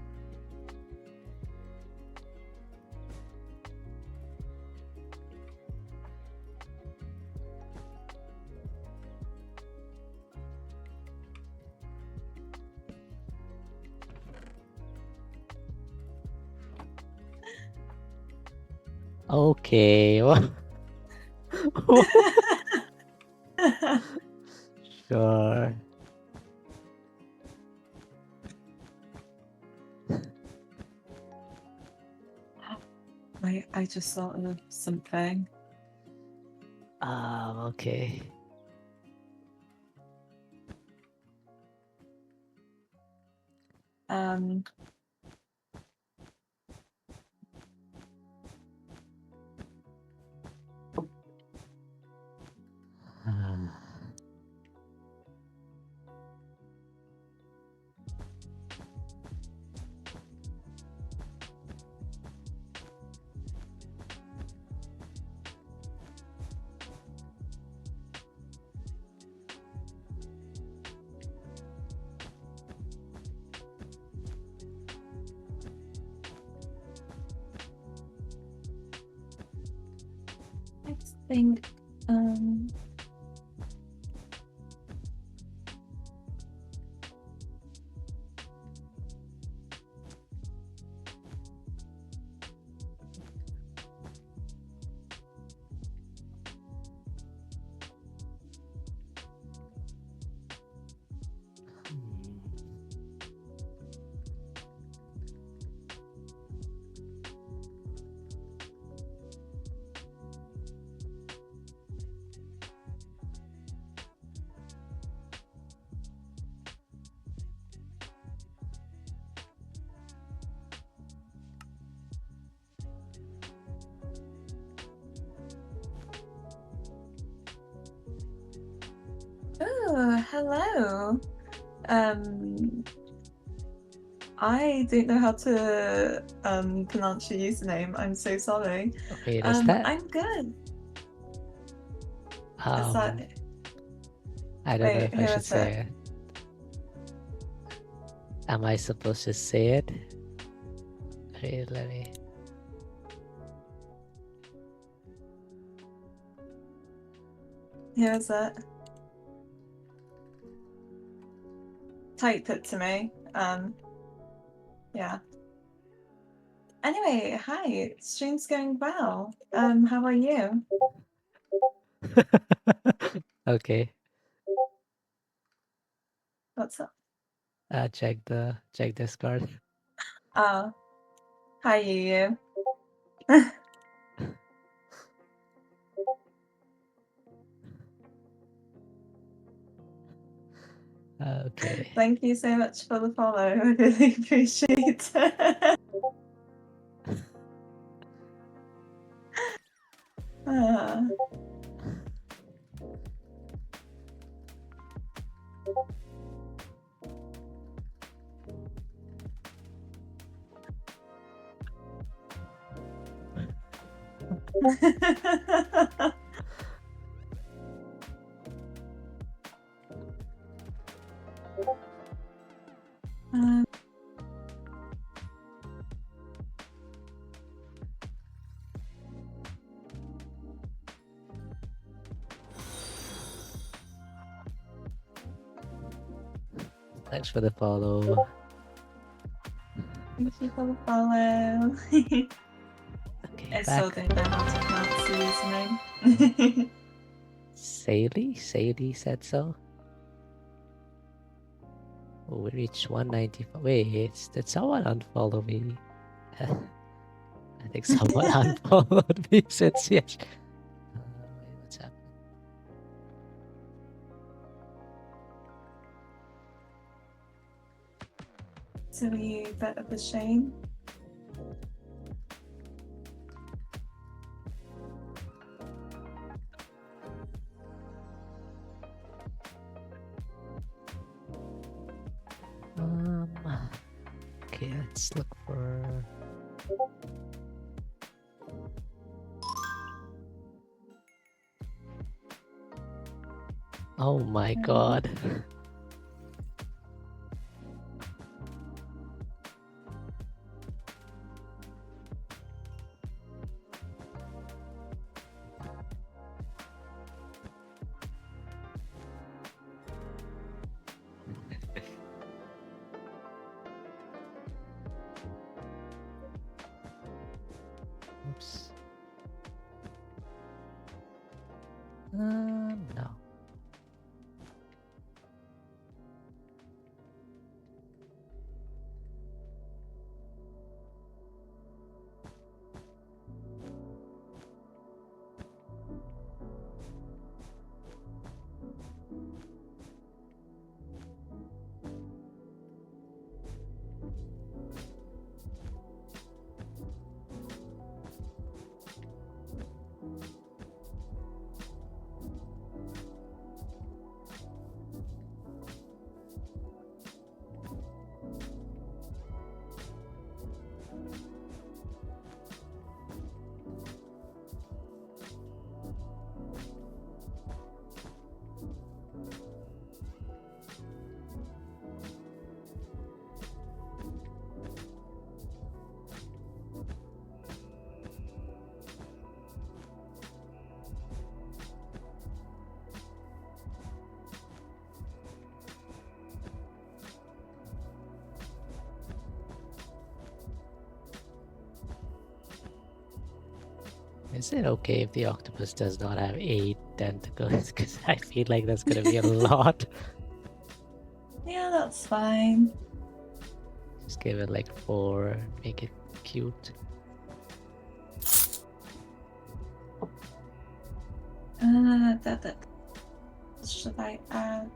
Okay. Sure. Wait, I just thought of something. Okay. Um, I think, oh, hello. I don't know how to pronounce your username. I'm so sorry. Wait, is that? I'm good. Is Um, that? I don't know Wait, if I who should is say it? it. Am I supposed to say it? Wait, let me. Who is it? Type it to me. Yeah. Anyway, hi. Stream's going well. How are you? Okay. What's up? Check this card. Oh, hi, you. Okay. Thank you so much for the follow. I really appreciate it. Ah. Um, Thanks for the follow. Thank you for the follow. Okay, I still back. don't know how to pronounce the username. Sadie said so. Oh, we reached 195. Wait, did someone unfollow me? I think someone unfollowed me since yes. a wee bit of a shine. Okay, let's look for. Oh my god. Oops. No. Is it okay if the octopus does not have 8 tentacles? Because I feel like that's gonna be a lot. Yeah, that's fine. Just give it like 4, make it cute. That should I add?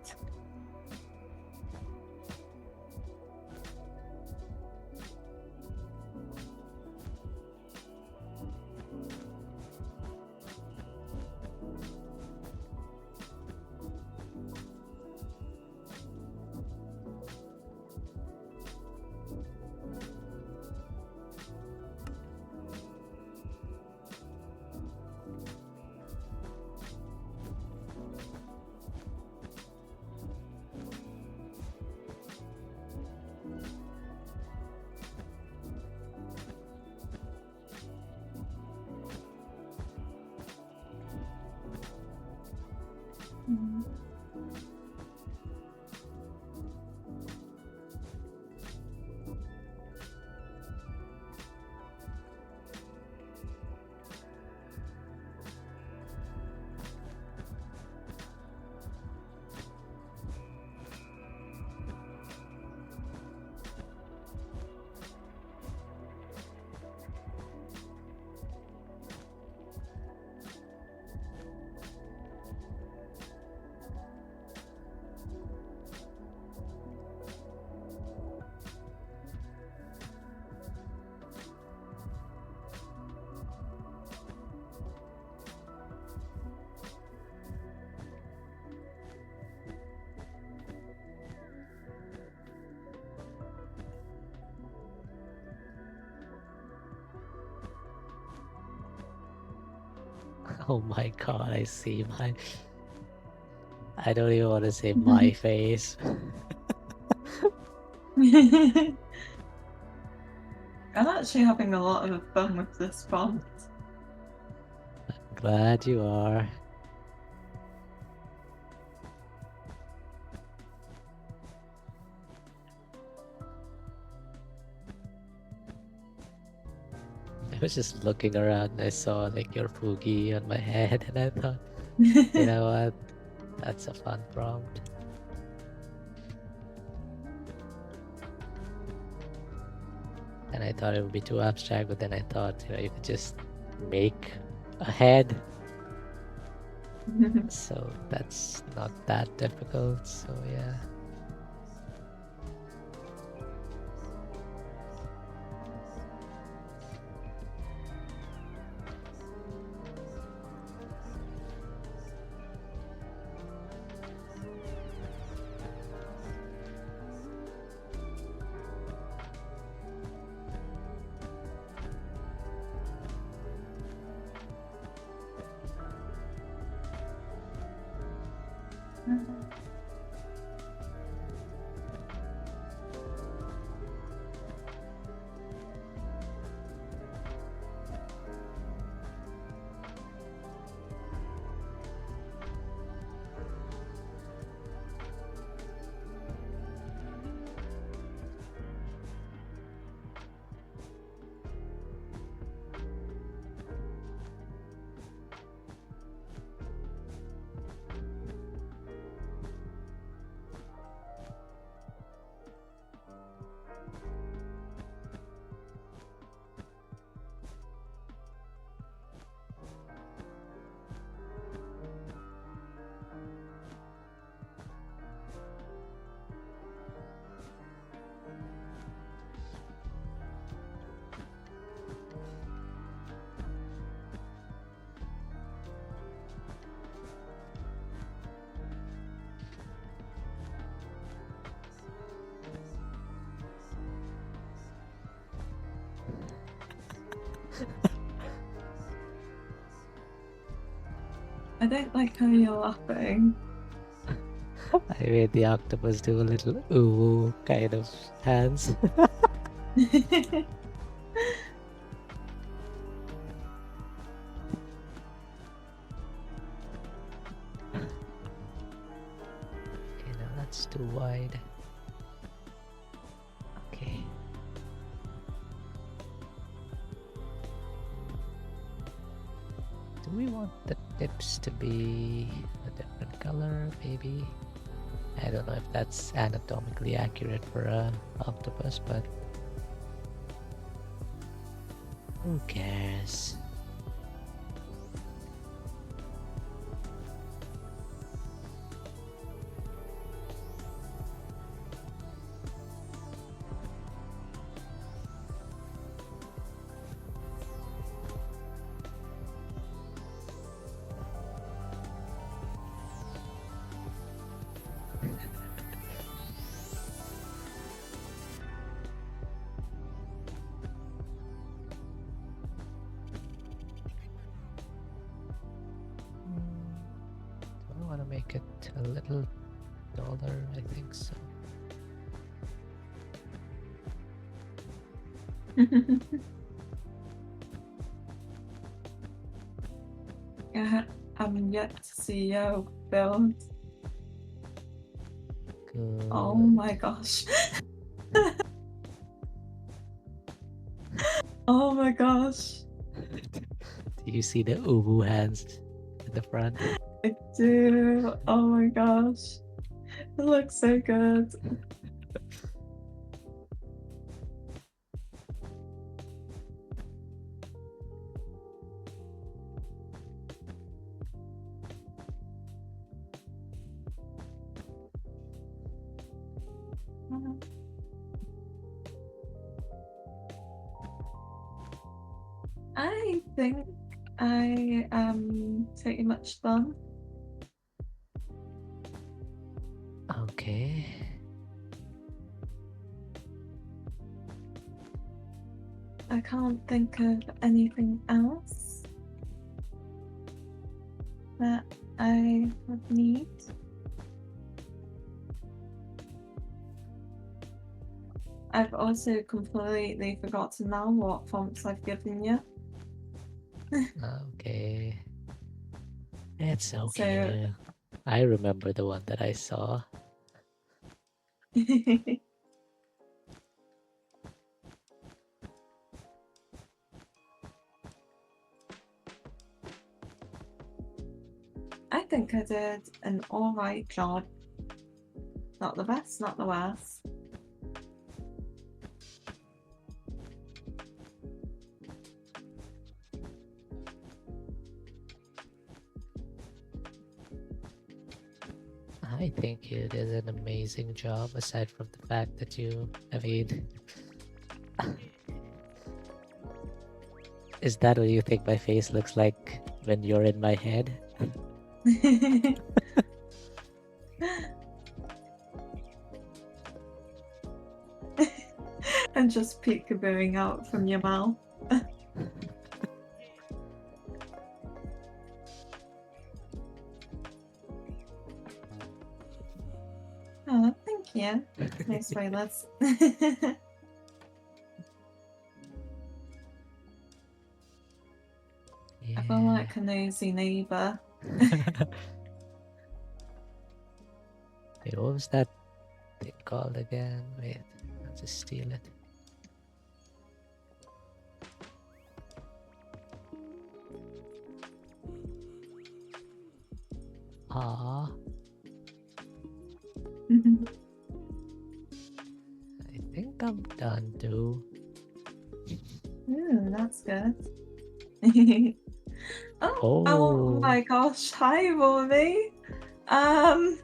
Mm. Oh my god, I see my. I don't even want to say my face. I'm actually having a lot of fun with this prompt. Glad you are. I was just looking around and I saw like your Fugi on my head and I thought, you know what? That's a fun prompt. And I thought it would be too abstract, but then I thought, you could just make a head. So that's not that difficult. So yeah. I don't like how you're laughing. I made the octopus do a little ooh kind of hands. Okay, now that's too wide. Okay. Do we want the tips to be a different color, maybe? I don't know if that's anatomically accurate for a octopus, but who cares? Do I want to make it a little taller? I think so. I'm yet to see your build. Good. Oh my gosh. Oh my gosh. Do you see the uwu hands in the front? I do. Oh my gosh. It looks so good. I think I am pretty much done. Okay. I can't think of anything else that I would need. I've also completely forgotten now what fonts I've given you. Okay. It's okay. I remember the one that I saw. I think I did an alright job. Not the best, not the worst. I think you did an amazing job, aside from the fact that you, I mean, is that what you think my face looks like when you're in my head? And just peekabooing out from your mouth. Yeah, no spoilers. I feel Yeah. like a nosy neighbour. Wait, what was that thing called again? Wait, I'll just steal it. Ah, I think I'm done too. Ooh, that's good. oh Oh. my gosh! Hi, Rory. Hi.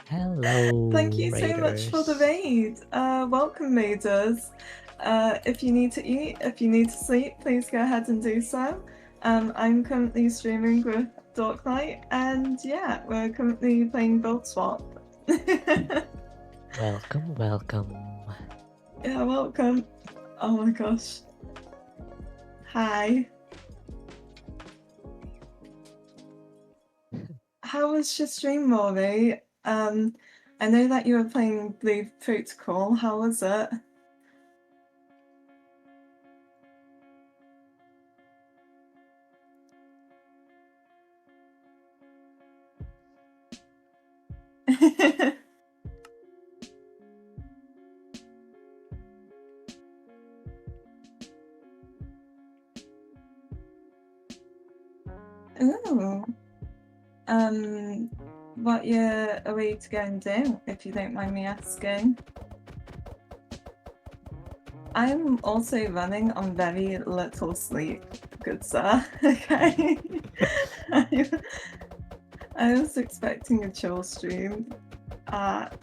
Hello, Thank you so much for the raiders. raid. Welcome, raiders. If you need to eat, if you need to sleep, please go ahead and do so. I'm currently streaming with Dark Knight, and yeah, we're currently playing Build Swap. Welcome, welcome. Yeah, welcome. Oh my gosh. Hi. How was your stream, Rory? I know that you were playing Blue Protocol. How was it? Ooh. What you're away to go and do, if you don't mind me asking? I'm also running on very little sleep, good sir. Okay. I was expecting a chill stream. What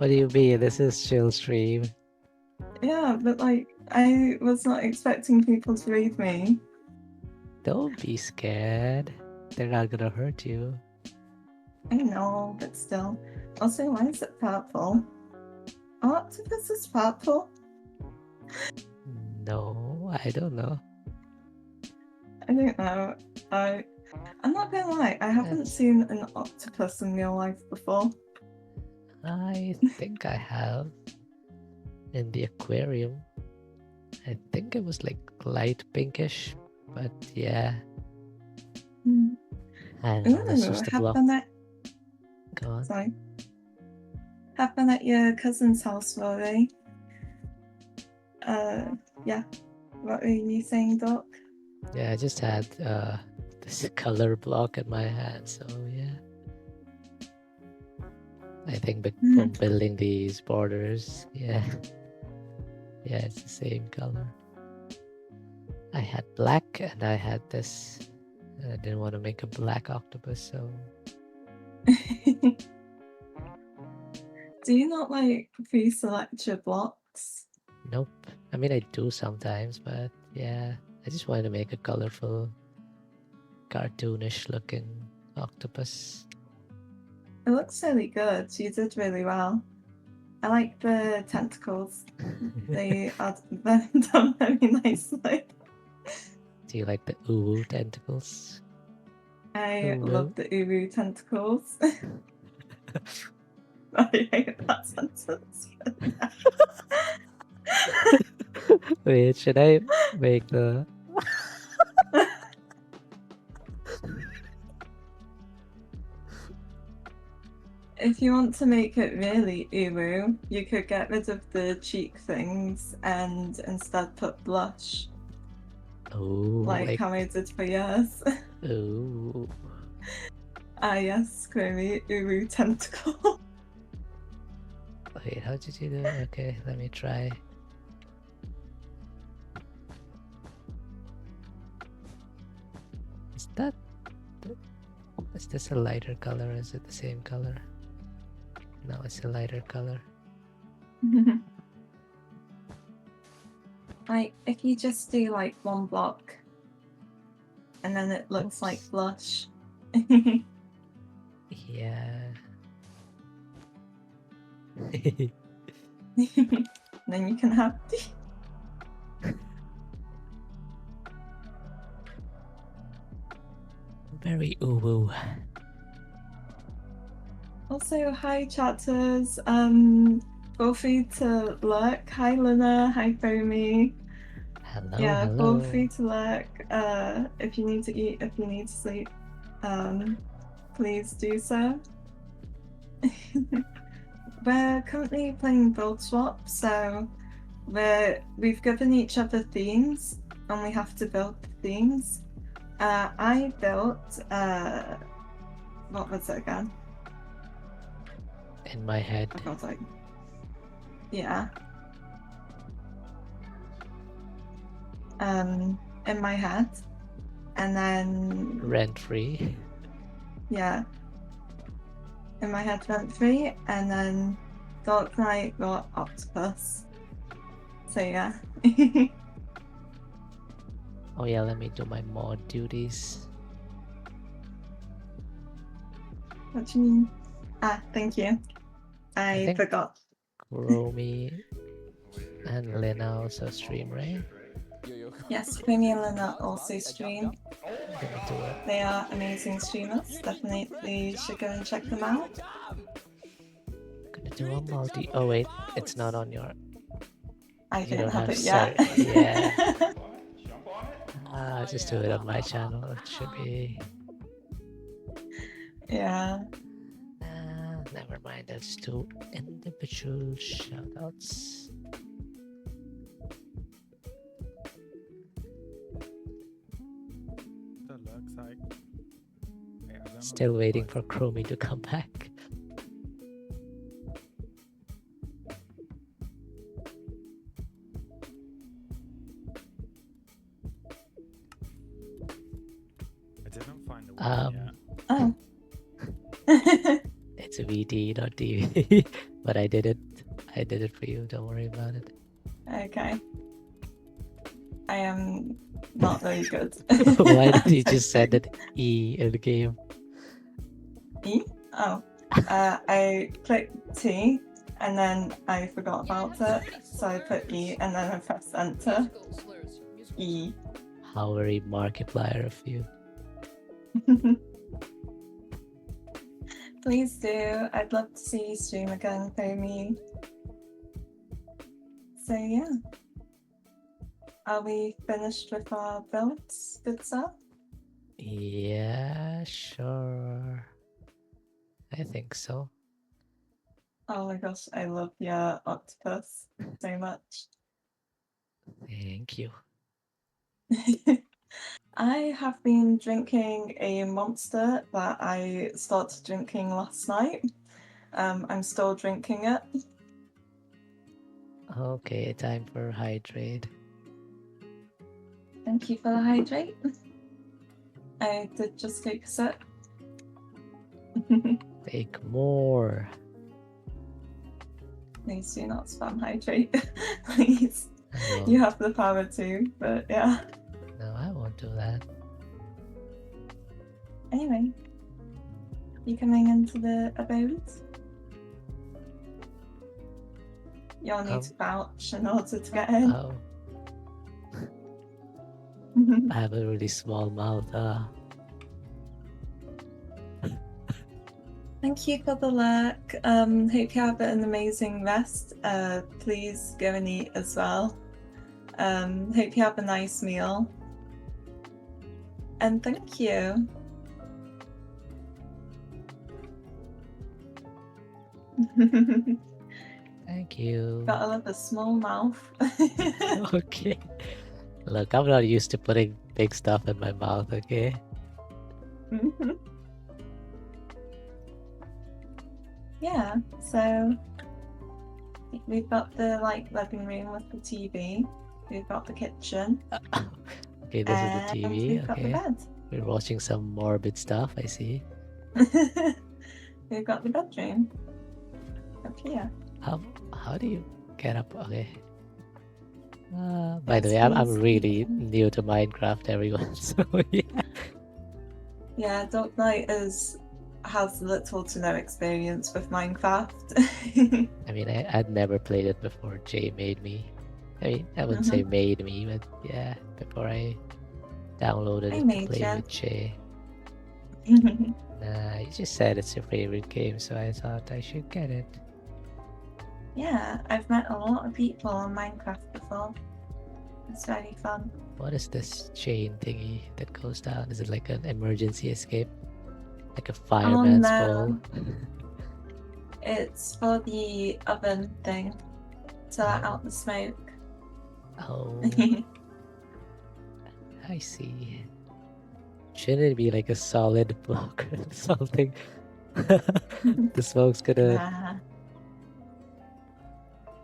do you mean? This is chill stream. Yeah, but like, I was not expecting people to read me. Don't be scared. They're not gonna hurt you. I know, but still. Also, why is it purple? Octopus is purple? No, I don't know. I don't know. I'm not gonna lie, I haven't That's- seen an octopus in real life before. I think I have. In the aquarium. I think it was like light pinkish, but yeah. Mm. I don't know, that's Ooh, just a have block. fun at Go on. sorry. Have fun at your cousin's house, Rory. Yeah. What were you saying, Doc? Yeah, I just had this color block in my hand, so yeah. I think from building these borders, yeah. Yeah, it's the same color. I had black and I had this. I didn't want to make a black octopus, so Do you not like pre-select your blocks? nope. I mean, I do sometimes, but yeah. I just wanted to make a colorful, cartoonish looking octopus. It looks really good. You did really well. I like the tentacles. They are done very nicely. Do you like the uwu tentacles? I Uwu. love the Uru tentacles. I hate that sentence. Wait, should I make the... If you want to make it really Uru, you could get rid of the cheek things and instead put blush, Oh, like how I did for yours. Ooh. Ah yes, creamy Uru tentacle. Wait, how did you do it? Okay, let me try. Is that... Is this a lighter color or is it the same color? No, it's a lighter color. Like, if you just do like one block and then it looks like Oops. blush. Yeah. Then you can have Very uwu. Also, hi chatters. Feel free to lurk. Hi Luna. Hi Foamy. Hello, Yeah, feel hello. free to lurk. If you need to eat, if you need to sleep, please do so. We're currently playing build swap, so we've given each other themes, and we have to build the themes. I built what was it again? In my head. I got like, yeah. In my head, and then Rent free. yeah, in my head rent free, and then Dark Knight got octopus. So yeah. Oh yeah, let me do my mod duties. What do you mean? Ah, thank you. I think- forgot. Romy and Lena also stream, right? Yes, Creamy and Lena also stream. Gonna do it. They are amazing streamers. Definitely should go and check them out. Gonna do a multi. Oh wait, it's not on your. I You don't don't have have it yet. yeah. Just do it on my channel. It should be. Yeah. Never mind. Let's do individual shoutouts. Still waiting for Chromie to come back. I didn't find the Um, one yet. Oh. It's a VD, not DV, but I did it. I did it for you. Don't worry about it. Okay. I am not very good. Why did you just send it E in the game? E? Oh. I clicked T and then I forgot about it. So I put E and then I pressed enter. E. How very Markiplier of you. Please do. I'd love to see you stream again, Foamy. So yeah. Are we finished with our builds? Good stuff? Yeah, sure. I think so. Oh my gosh, I love your octopus so much. Thank you. I have been drinking a monster that I started drinking last night. I'm still drinking it. Okay, time for hydrate. Thank you for the hydrate. I did just take a sip. Take more. Please do not spam hydrate. Please. I won't. You have the power to, but yeah. No, I won't do that. Anyway. You coming into the abode? You'll need to vouch in order to get in. Oh, I have a really small mouth. Thank you for the lurk. Hope you have an amazing rest. Please go and eat as well. Hope you have a nice meal. And thank you. Thank you. Gotta love a small mouth. Okay. Look, I'm not used to putting big stuff in my mouth, okay? Yeah, so we've got the living room with the TV. We've got the kitchen. Okay, this is and the TV. We've got Okay. the bed. We're watching some morbid stuff, I see. We've got the bedroom up here. How do you get up? Okay. By the way, Yes, I'm please. really new to Minecraft, everyone. So yeah. Yeah, Dark Knight has little to no experience with Minecraft. I mean, I'd never played it before Jay made me. I mean, I wouldn't say made me, but yeah, before I downloaded I it to made play ya. with Jay. Nah, you just said it's your favorite game, so I thought I should get it. Yeah, I've met a lot of people on Minecraft before. It's very fun. What is this chain thingy that goes down? Is it like an emergency escape? Like a fireman's pole? no. It's for the oven thing to let out the smoke. Oh, I see. Shouldn't it be like a solid block or something? The smoke's gonna. Nah.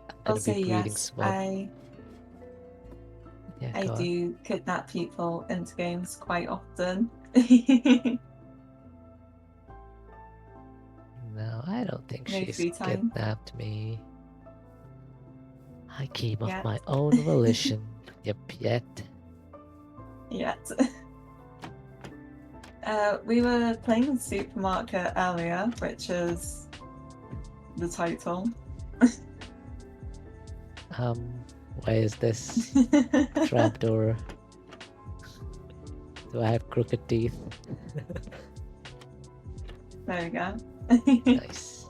I'm gonna Also, be breathing yes, smoke. I Yeah, go on. do kidnap people into games quite often. No, I don't think No she's free time. kidnapped me. I came of Yet. my own volition. Yep, yet. Yet. We were playing Supermarket earlier, which is the title. Why is this trapdoor? Do I have crooked teeth? There we go. Nice.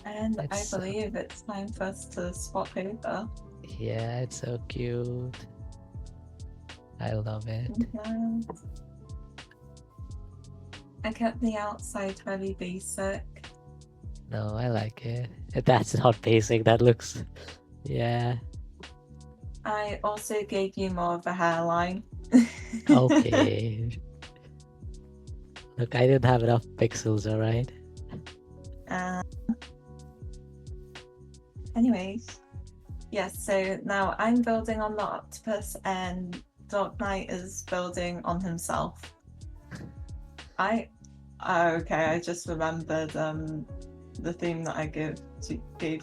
And It's, I believe it's time for us to swap over. Yeah, it's so cute. I love it. And I kept the outside very basic. No, I like it. That's not basic. That looks. Yeah. I also gave you more of a hairline. Okay. Look, I didn't have enough pixels, alright? Anyways, yes, so now I'm building on the octopus and Dark Knight is building on himself. Okay, I just remembered the theme that I gave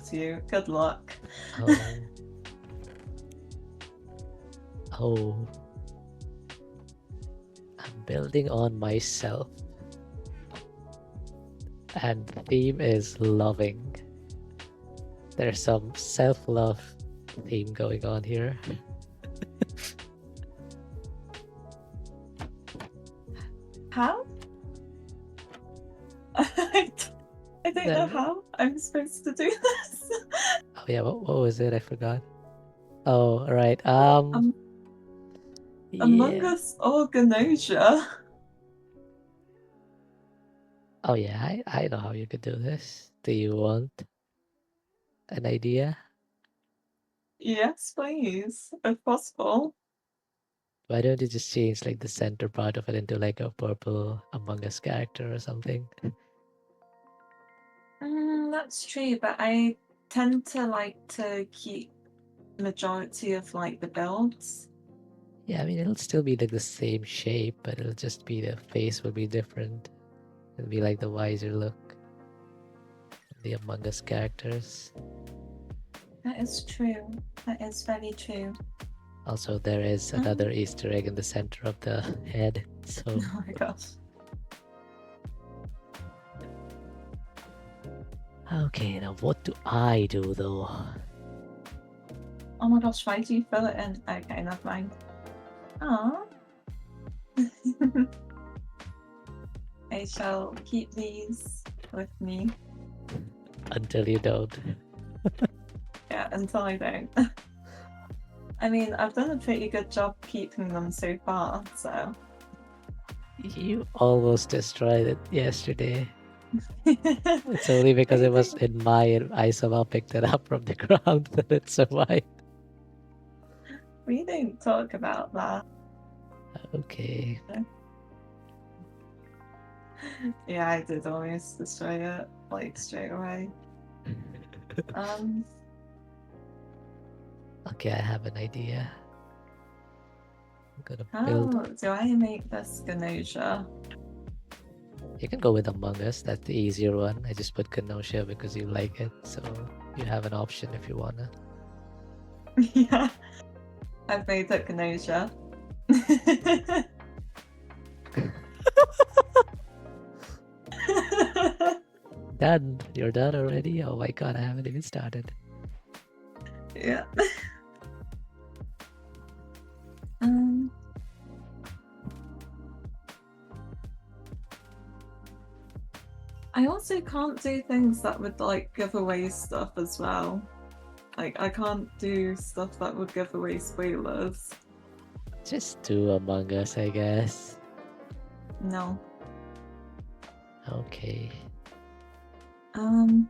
to you. Good luck. Oh. Oh. I'm building on myself. And the theme is loving. There's some self-love theme going on here. How? I don't know There- how I'm supposed to do this. Oh yeah, what was it? I forgot. Oh, right. Among Yeah. Us or Ganosia? Oh yeah, I know how you could do this. Do you want an idea? Yes, please, if possible. Why don't you just change like the center part of it into like a purple Among Us character or something? That's true, but I tend to like to keep majority of like the builds. Yeah, I mean it'll still be like the same shape, but it'll just be the face will be different. It'll be like the wiser look of the Among Us characters. That is true. That is very true. Also, there is another Easter egg in the center of the head. So Oh my gosh. okay, now what do I do though? Oh my gosh, why do you fill it in? Okay, never mind. Aww. I shall keep these with me. Until you don't. Yeah, until I don't. I mean, I've done a pretty good job keeping them so far, so. You almost destroyed it yesterday. It's only because it was in my and I somehow picked it up from the ground that it survived. We don't talk about that. Okay. Yeah, I did almost destroy it, like, straight away. Okay, I have an idea. I'm gonna How build. do I make this Ganosia? You can go with Among Us, that's the easier one. I just put Kenosha because you like it, so you have an option if you wanna. Yeah, I've made it Ganosia. Done! You're done already? Oh my god, I haven't even started. Yeah. I also can't do things that would like give away stuff as well. Like I can't do stuff that would give away spoilers. Just do Among Us, I guess. No. Okay. Time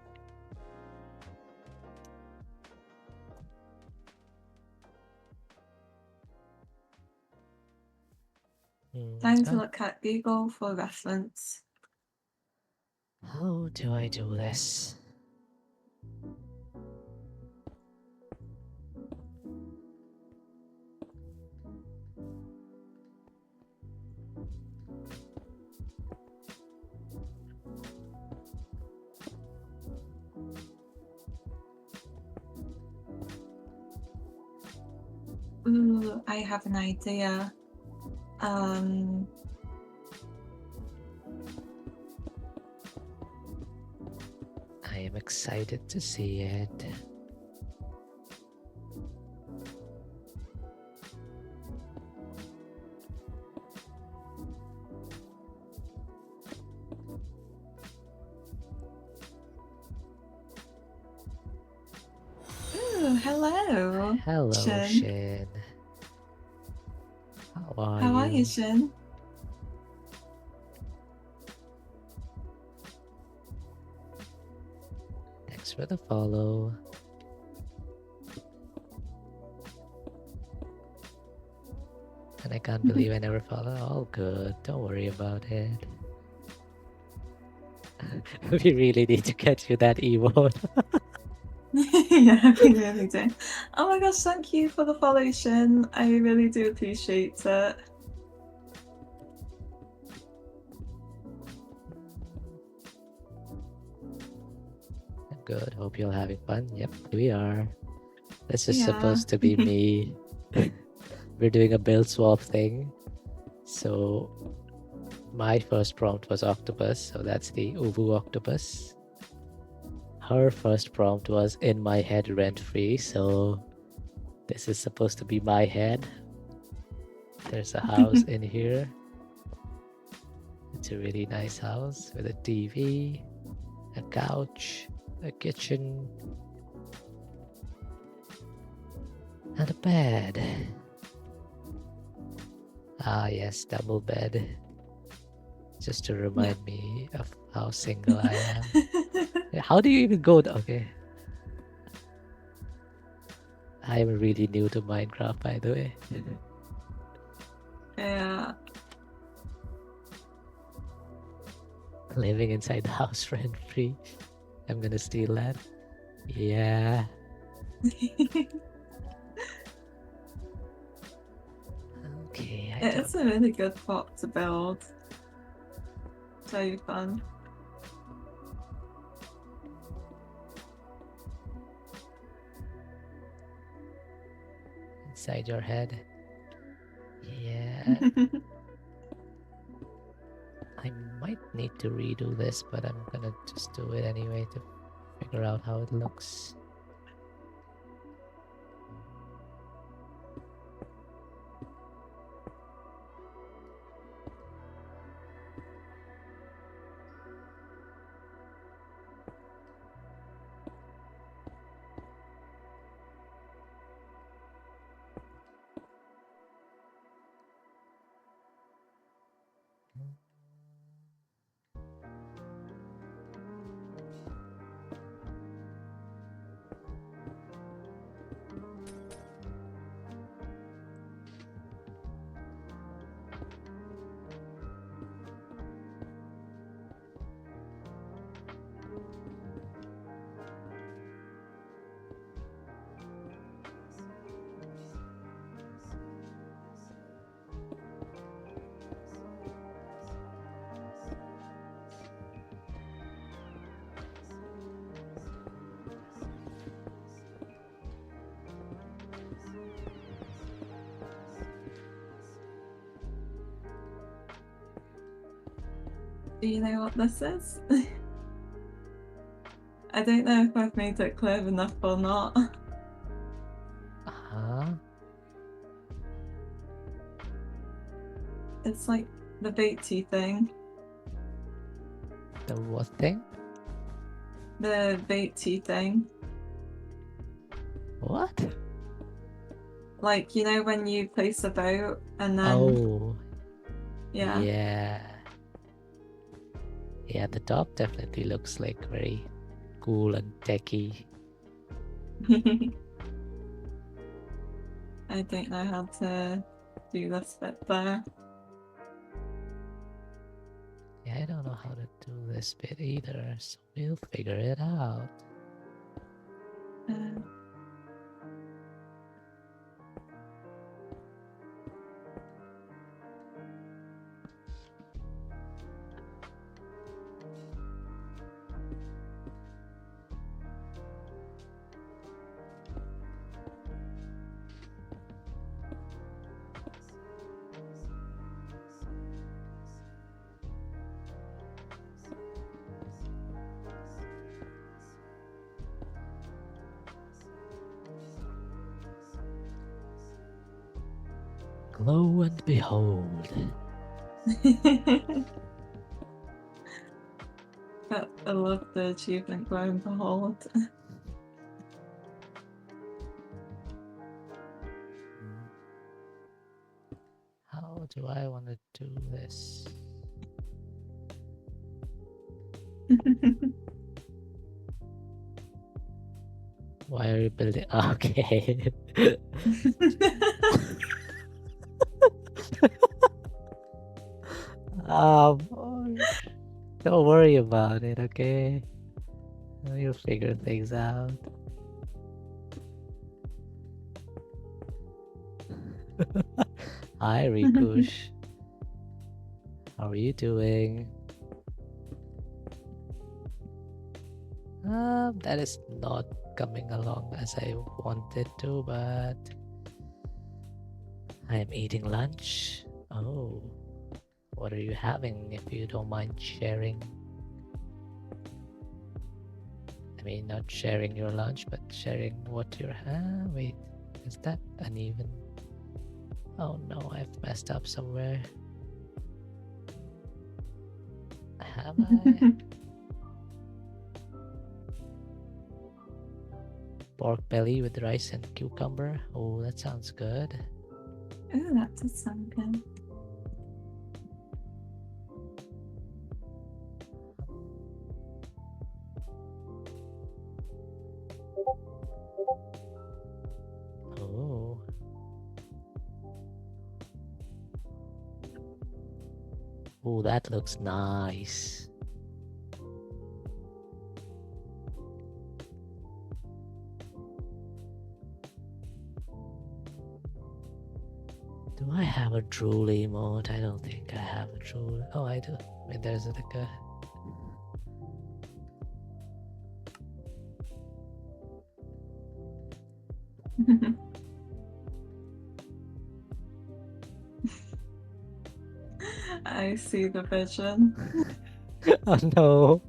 to How, look at Google for reference. how do I do this? Ooh, I have an idea. I am excited to see it. Ooh, hello. Hello, Shin. Shin. How are you, Shin? Thanks for the follow. And I can't believe I never follow. All good. Don't worry about it. We really need to get you that emote. Yeah, we really do. Oh my gosh, thank you for the follow, Shin. I really do appreciate it. Good. Hope you're having fun. Yep, we are. This is Yeah. supposed to be me. We're doing a build swap thing. So my first prompt was octopus, so that's the Ubu octopus. Her first prompt was in my head rent free, so this is supposed to be my head. There's a house in here. It's a really nice house with a TV, a couch, a kitchen, and a bed. Ah yes, double bed. Just to remind me of how single I am. How do you even go? Okay. I'm really new to Minecraft, by the way. Yeah. Living inside the house rent free. I'm gonna steal that. Yeah. Okay, I It's a really good plot to build. So fun. inside your head. Yeah. I might need to redo this, but I'm gonna just do it anyway to figure out how it looks. Do you know what this is? I don't know if I've made it clear enough or not. Uh-huh. It's like the Batey thing. The what thing? The baity thing. What? Like, you know when you place a boat and then Oh, yeah. yeah. Yeah, the top definitely looks like very cool and techy. I don't know how to do this bit there. Yeah, I don't know how to do this bit either, so we'll figure it out. Uh, Lo and behold. I love the achievement going behold. How do I want to do this? Why are you building? Okay. Don't worry about it, okay? You'll figure things out. Hi, Rikush. How are you doing? That is not coming along as I wanted to, but I am eating lunch. Oh, what are you having if you don't mind sharing? I mean, not sharing your lunch, but sharing what you're. Wait, is that uneven? Oh no, I've messed up somewhere. Have I? Pork belly with rice and cucumber. Oh, that sounds good. Ooh, that does sound good. Oh. Oh, that looks nice. Do I have a drool emote? I don't think I have a drool. Oh, I do. I mean, there's like a. I see the vision. Oh no,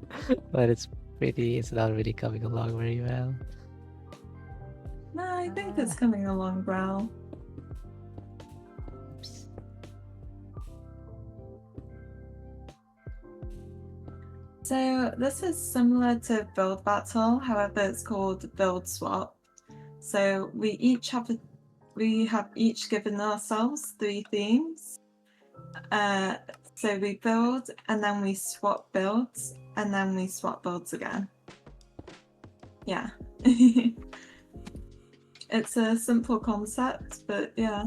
but it's pretty. It's not really coming along very well. No, I think it's coming along well. Oops. So this is similar to Build Battle, however it's called Build Swap. So we have each given ourselves 3 themes. So we build and then we swap builds and then we swap builds again. Yeah. It's a simple concept, but yeah.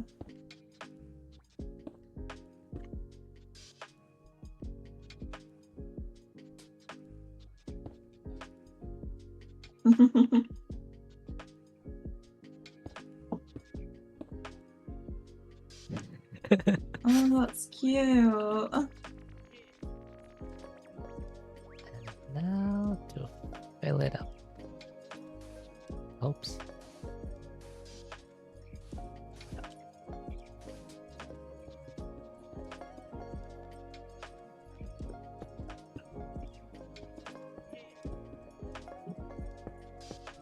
Oh, that's cute. And now to fill it up. Oops.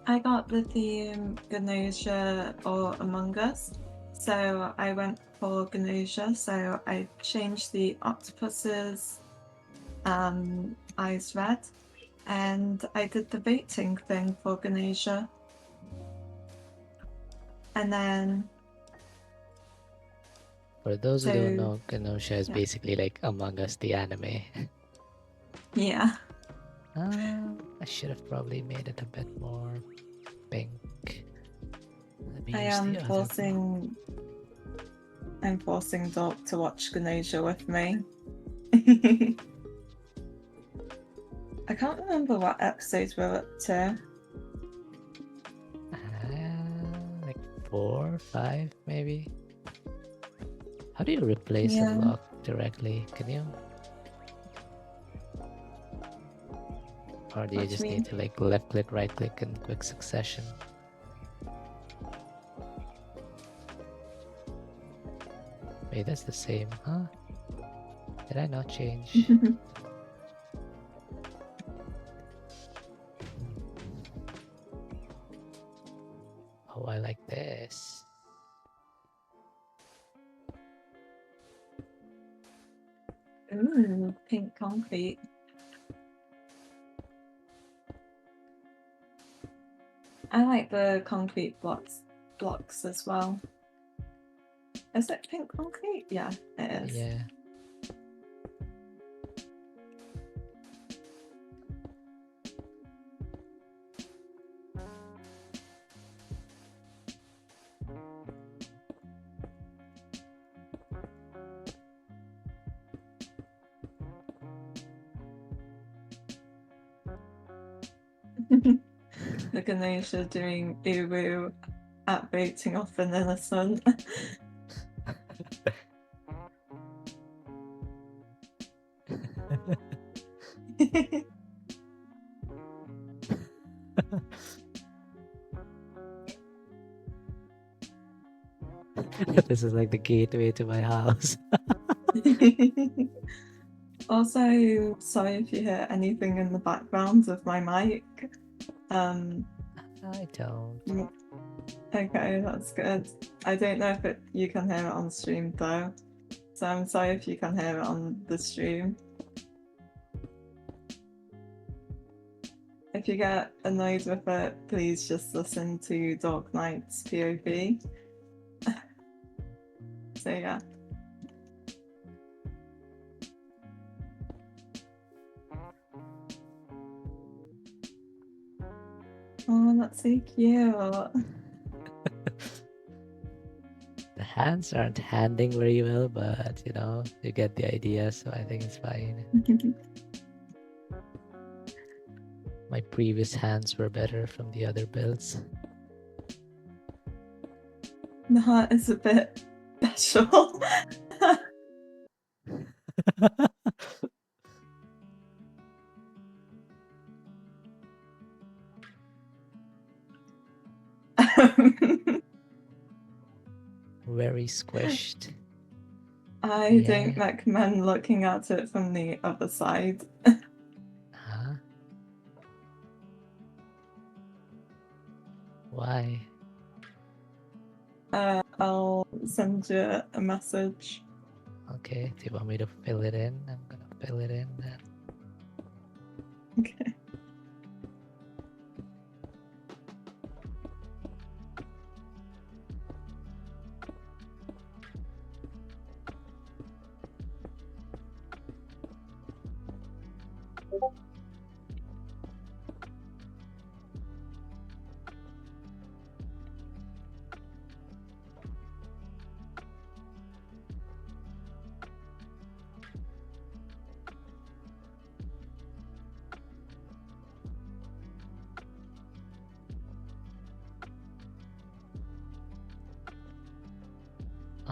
I got the theme Gnosia or Among Us, so I went for Gnosia. So I changed the octopuses eyes red, and I did the baiting thing for Ganesha. And then For those who don't So, know, Kenosha is yeah. basically like Among Us, the anime. yeah, I should have probably made it a bit more pink. Let me I use am the other forcing. I'm forcing Doc to watch Ganesha with me. I can't remember what episode we're up to. Like 4, 5, maybe. How do you replace Yeah. a block directly? Can you? Or do you What do just you need mean? to like left click, right click in quick succession? Wait, that's the same, huh? Did I not change? Oh, I like this. Ooh, pink concrete. I like the concrete blocks as well. Is it pink concrete? Yeah, it is. Yeah. The Ganesha doing uwu at baiting off an innocent. This is like the gateway to my house. Also, sorry if you hear anything in the background of my mic. I don't. Okay, that's good. I don't know if you can hear it on stream though, so I'm sorry if you can hear it on the stream. If you get annoyed with it, please just listen to Dark Knight's POV. So yeah. Oh, that's so cute. The hands aren't handing very well, but you know, you get the idea, so I think it's fine. My previous hands were better from the other builds. The heart is a bit special. Very squished. I Yeah. don't recommend looking at it from the other side. Huh? Why? I'll send you a message. Okay, do you want me to fill it in? I'm gonna fill it in then. Okay.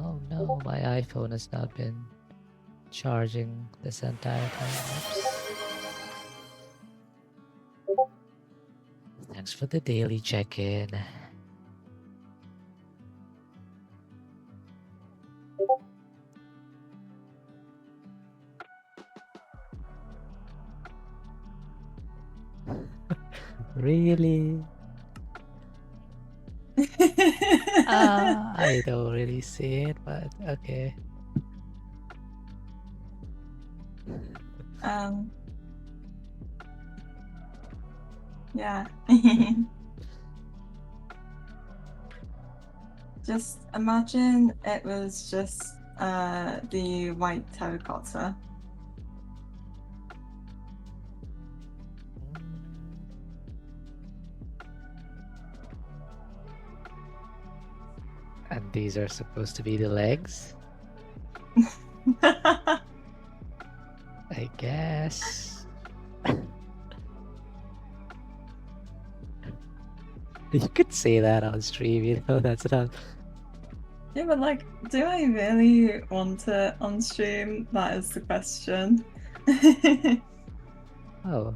Oh no, my iPhone has not been charging this entire time. Oops. Thanks for the daily check-in. Really? I don't really see it, but okay. Um, yeah. Just imagine it was just the white terracotta. And these are supposed to be the legs, I guess. You could say that on stream, you know, that's not. Yeah, but like, do I really want it on stream? That is the question. Oh.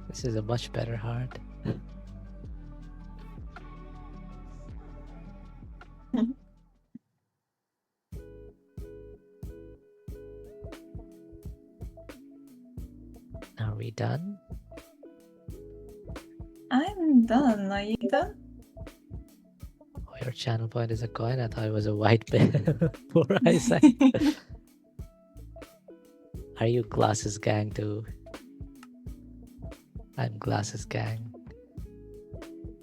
This is a much better heart. Are we done? I'm done. Are you done? Oh, your channel point is a coin? I thought it was a white bit. Poor eyesight. Are you glasses gang too? I'm glasses gang.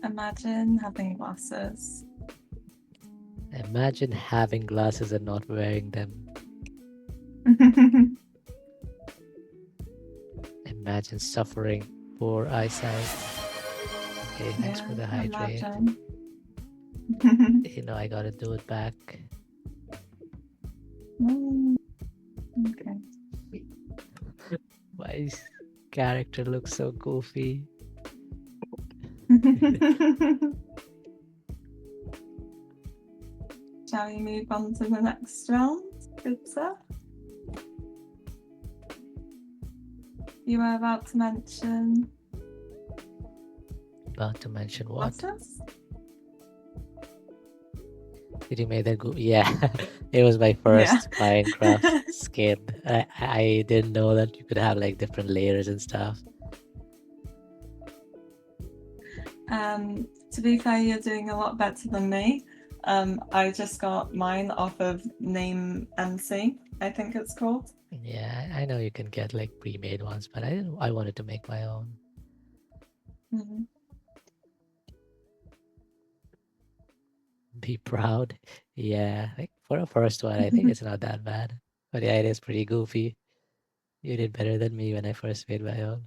Imagine having glasses. Imagine having glasses and not wearing them. Imagine suffering poor eyesight. Okay, thanks for the hydrate. Imagine. You know, I gotta do it back. Okay. My character looks so goofy. Shall we move on to the next round? Good sir. You were about to mention About to mention what? glasses? Did you make that go? Yeah, it was my first Minecraft skin. I didn't know that you could have like different layers and stuff. To be fair, you're doing a lot better than me. I just got mine off of Name MC, I think it's called. Yeah, I know you can get like pre-made ones, but I wanted to make my own. Mm-hmm. Be proud. Yeah, like for a first one, I think it's not that bad. But yeah, it is pretty goofy. You did better than me when I first made my own.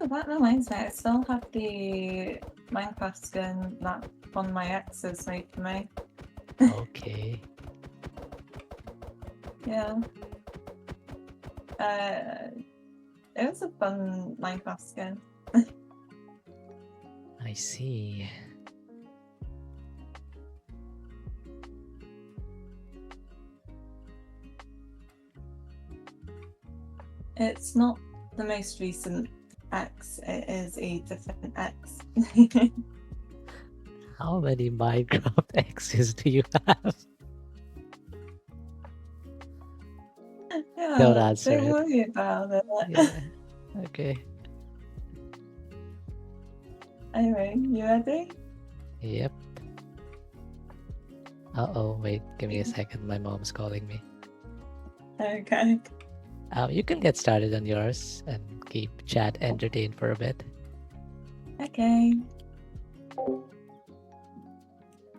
Oh, that reminds me, I still have the Minecraft skin that one of my exes made for me. Okay. Yeah. It was a fun Minecraft skin. I see. It's not the most recent X, it is a different X. How many Minecraft X's do you have? Yeah, Don't answer don't it. worry about it. Yeah. Okay. Anyway, you ready? Yep. Uh-oh, wait, give me a second. My mom's calling me. Okay. You can get started on yours and keep chat entertained for a bit. Okay.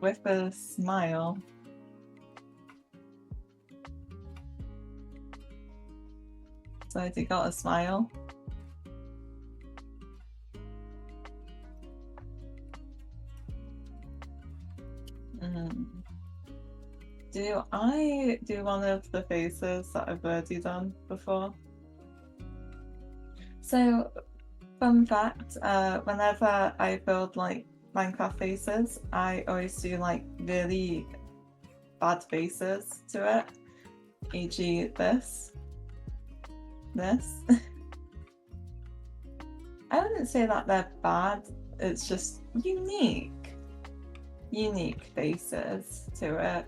With a smile. So has he got a smile? Do I do one of the faces that I've already done before? So, fun fact, whenever I build like Minecraft faces, I always do like really bad faces to it. E.g. this. This. I wouldn't say that they're bad, it's just unique. Unique faces to it.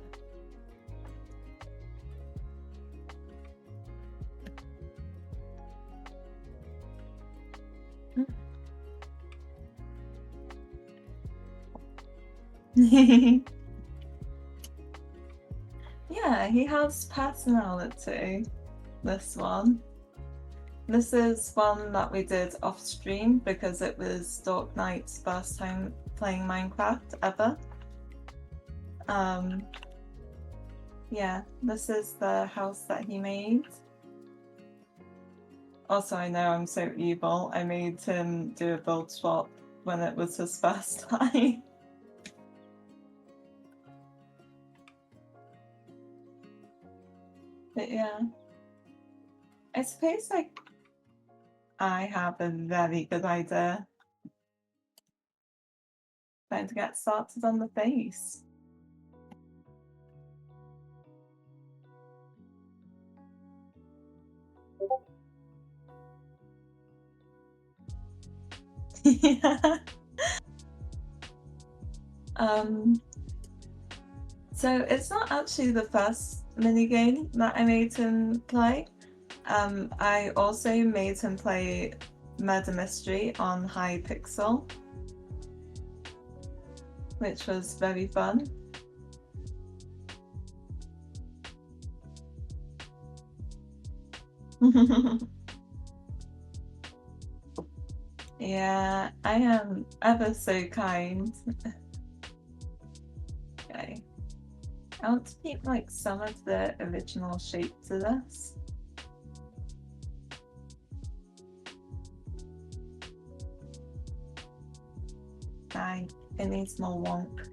Yeah, Yeah, he has personality. This one. This is one that we did off stream because it was Dark Knight's first time playing Minecraft ever. Yeah, this is the house that he made. Also, I know I'm so evil. I made him do a build swap when it was his first time. But yeah, I suppose like I have a very good idea. Time to get started on the face. Yeah. So it's not actually the first minigame that I made him play. I also made him play Murder Mystery on Hypixel, which was very fun. Yeah, I am ever so kind. Okay. I want to keep like some of the original shape to this. It needs more wonk.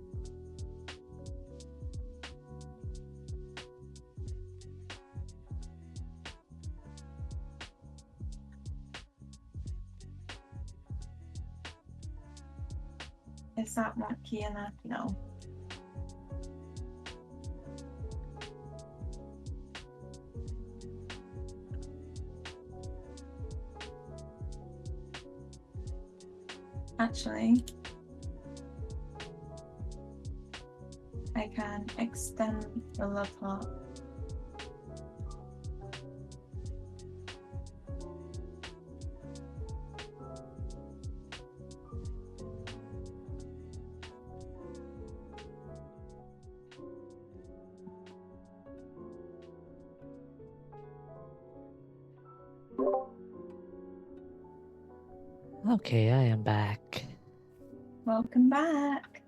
Is that wonky enough? No. Actually, I can extend the love heart. Okay, I am back. Welcome back.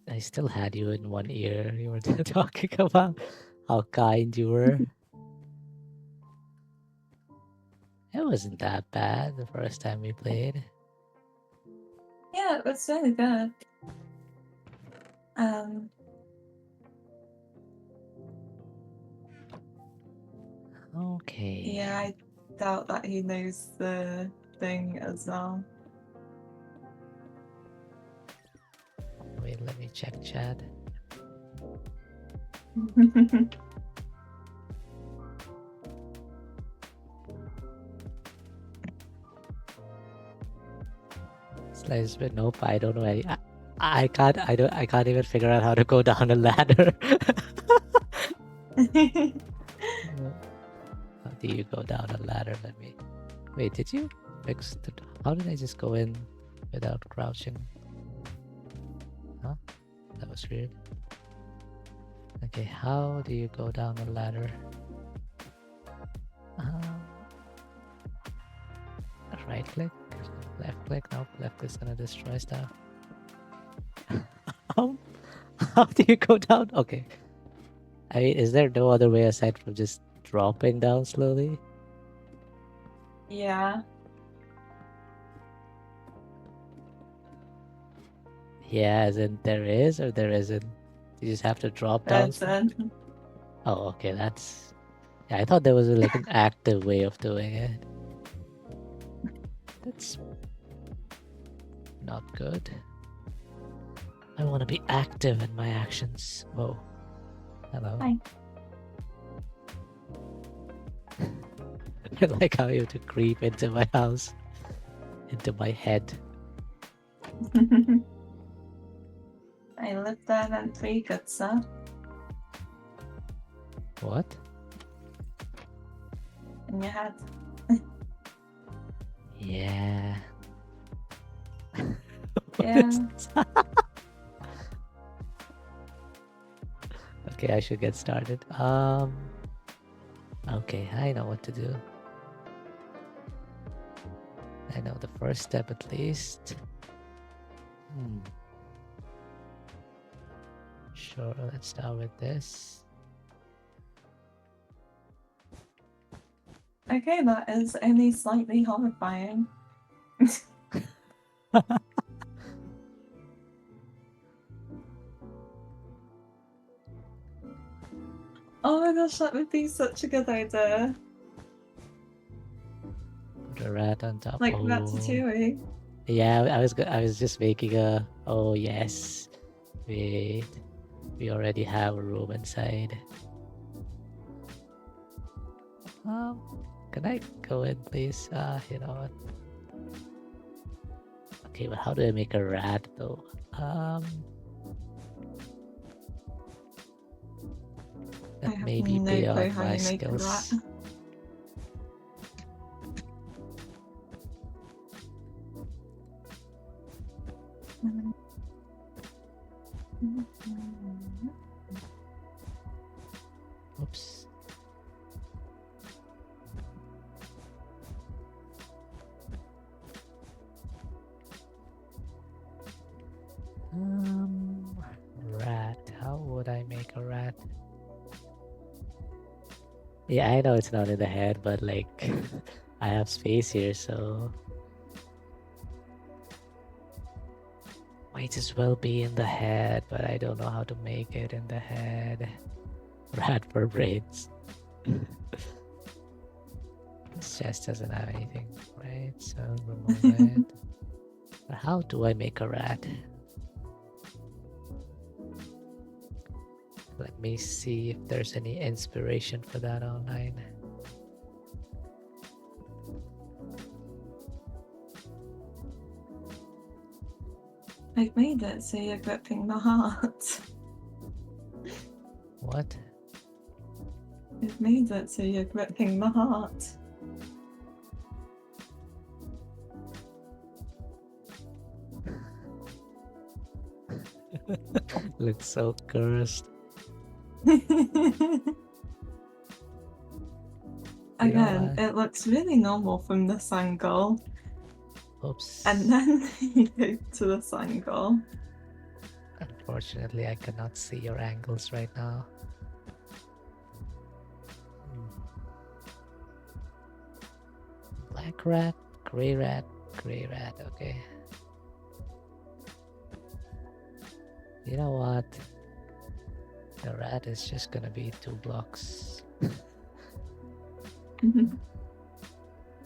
I still had you in one ear. You were talking about how kind you were. It wasn't that bad the first time we played. Yeah, it was really good. Okay. Yeah, I doubt that he knows the thing as well. Wait, let me check chat. Slice, but nope, I don't know any. I can't even figure out how to go down a ladder. How do you go down a ladder? Let me. Wait, did you fix the? How did I just go in without crouching? Huh? That was weird. Okay, how do you go down a ladder? Right click, left click. Nope, left click's gonna destroy stuff. How do you go down? Okay. I mean, is there no other way aside from just dropping down slowly? Yeah. Yeah, as in there is or there isn't? You just have to drop down. Person. Oh, okay, that's. Yeah, I thought there was like an active way of doing it. That's not good. I want to be active in my actions. Whoa. Hello. Hi. I like how you have to creep into my house, into my head. I live there and pretty good, sir. What? In your head. Yeah. Yeah. Okay, I should get started. Okay, I know what to do. I know the first step at least. Sure, let's start with this. Okay, that is only slightly horrifying. Oh my gosh, that would be such a good idea. Put a rat on top. Like Oh. Ratatouille. Yeah, I was just making a. Oh yes. Wait, we already have a room inside. Can I go in, please? You know what? Okay, but how do I make a rat though? I That have maybe no clue beyond how my you make a rat. skills. Oops. Rat. How would I make a rat? Yeah, I know it's not in the head, but like, I have space here, so might as well be in the head, but I don't know how to make it in the head. Rat for brains. This chest doesn't have anything, right? So remove it. But how do I make a rat? Let me see if there's any inspiration for that online. I've made it so you're gripping the heart. What? I've made it so you're gripping the heart. Looks so cursed. Again, what? it looks really normal from this angle. Oops. And then you go to this angle. Unfortunately, I cannot see your angles right now. Black rat, gray rat, okay. You know what? The rat is just gonna be 2 blocks.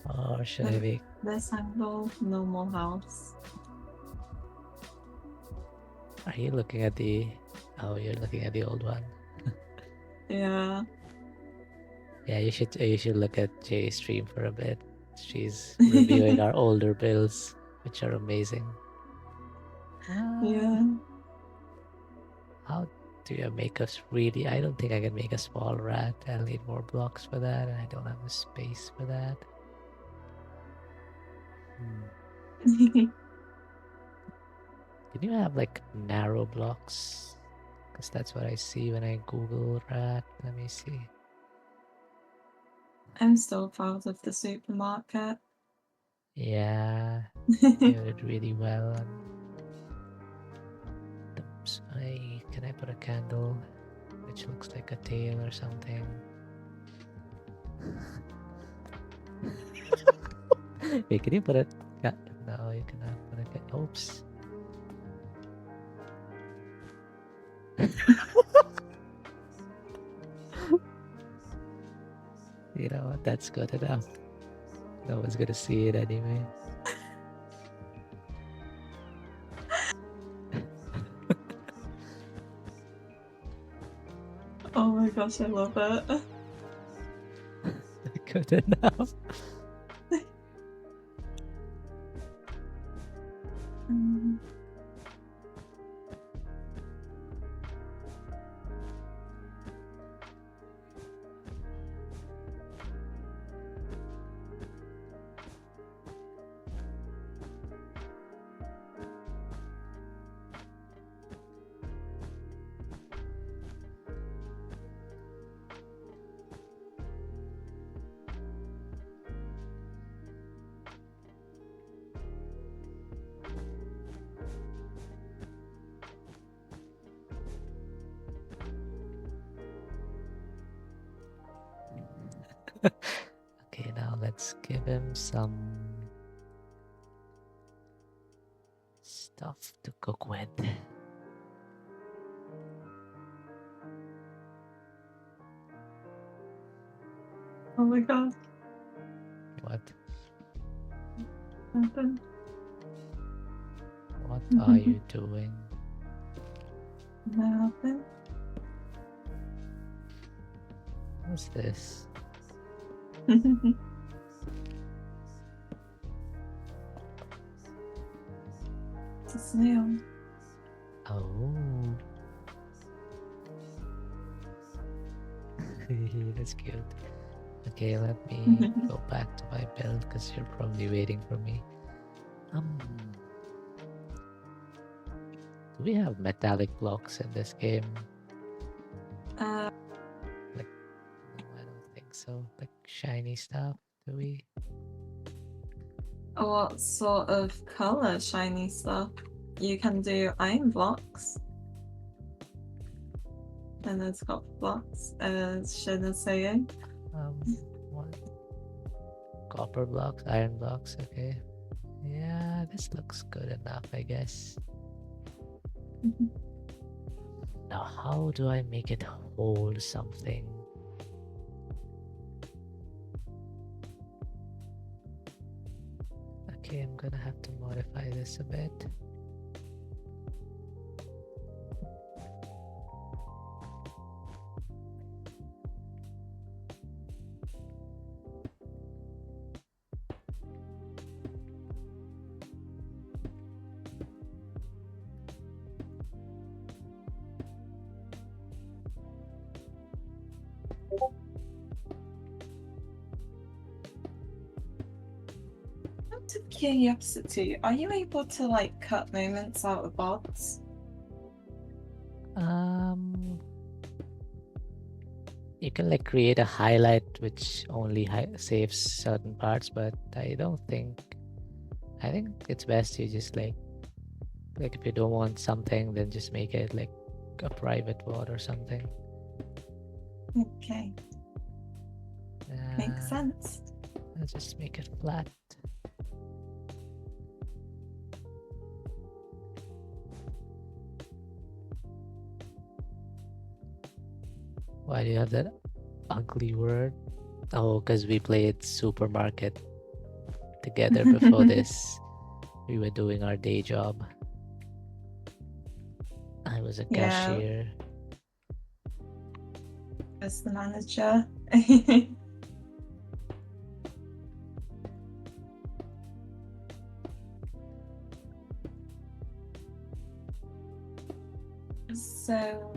Or should I be? This angle, normal house. Are you looking at the? Oh, you're looking at the old one. Yeah. Yeah, you should look at Jay's stream for a bit. She's reviewing our older builds, which are amazing. Yeah. How do you make us really? I don't think I can make a small rat. I'll need more blocks for that, and I don't have the space for that. Can you have like narrow blocks? Because that's what I see when I Google rat. Let me see. I'm still proud of the supermarket. Yeah, you did really well. Oops, can I put a candle which looks like a tail or something? Wait, can you put it? No, you cannot put it. Oops. You know what? That's good enough. No one's gonna see it anyway. Oh my gosh, I love it. Good enough. Let's give him some stuff to cook with. Oh my god. What? Nothing. What are you doing? Nothing. What's this? It's a snail. Oh. That's cute. Okay, let me go back to my build because you're probably waiting for me. Do we have metallic blocks in this game? Uh, No, I don't think so. Like shiny stuff, do we? what sort of color shiny stuff? You can do iron blocks. And there's copper blocks, as Shin is saying. What? Copper blocks, iron blocks, okay. Yeah, this looks good enough, I guess. Now, how do I make it hold something? Okay, I'm gonna have to modify this a bit. Out of curiosity, are you able to like cut moments out of bots? You can like create a highlight which only saves certain parts, but I think it's best you just like if you don't want something, then just make it like a private bot or something. Okay, makes sense. I'll just make it flat. Why do you have that ugly word? Oh, because we played supermarket together before this. We were doing our day job. I was a Yeah. cashier. As the manager. So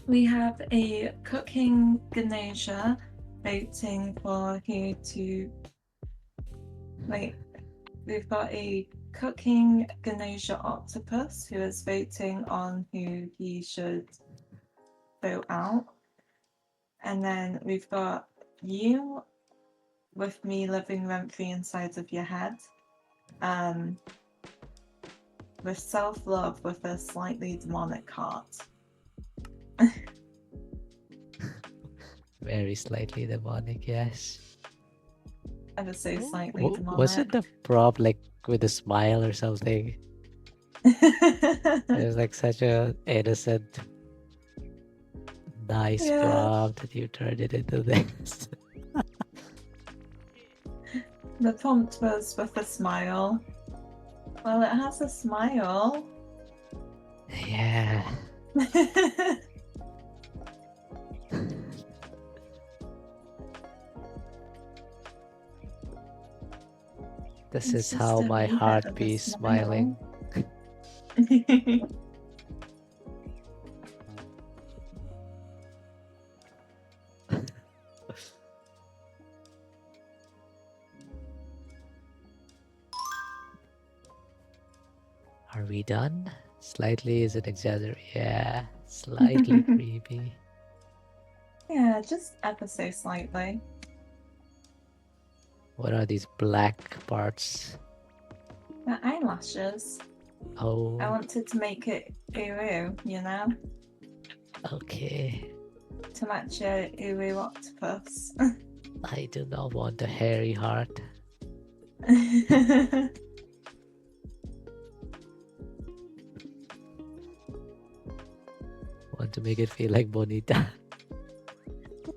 we have a cooking Ganesha voting for who to wait. We've got a cooking Ganesha octopus who is voting on who he should vote out. And then we've got you with me living rent free inside of your head. With self-love with a slightly demonic heart. Very slightly demonic, yes. Ever so sligely demonic. Was it the prop like with a smile or something? It was like such a innocent, nice prop that you turned it into this. The prompt was with a smile. Well, it has a smile. Yeah. This is It's how just a my wee bit heart of a be smile. smiling. Are we done? Slightly, is it exaggerated? Yeah, slightly creepy. Yeah, just ever so slightly. What are these black parts? The eyelashes. Oh, I wanted to make it uru, you know? okay. To match your uru octopus. I do not want a hairy heart. Want to make it feel like Bonita.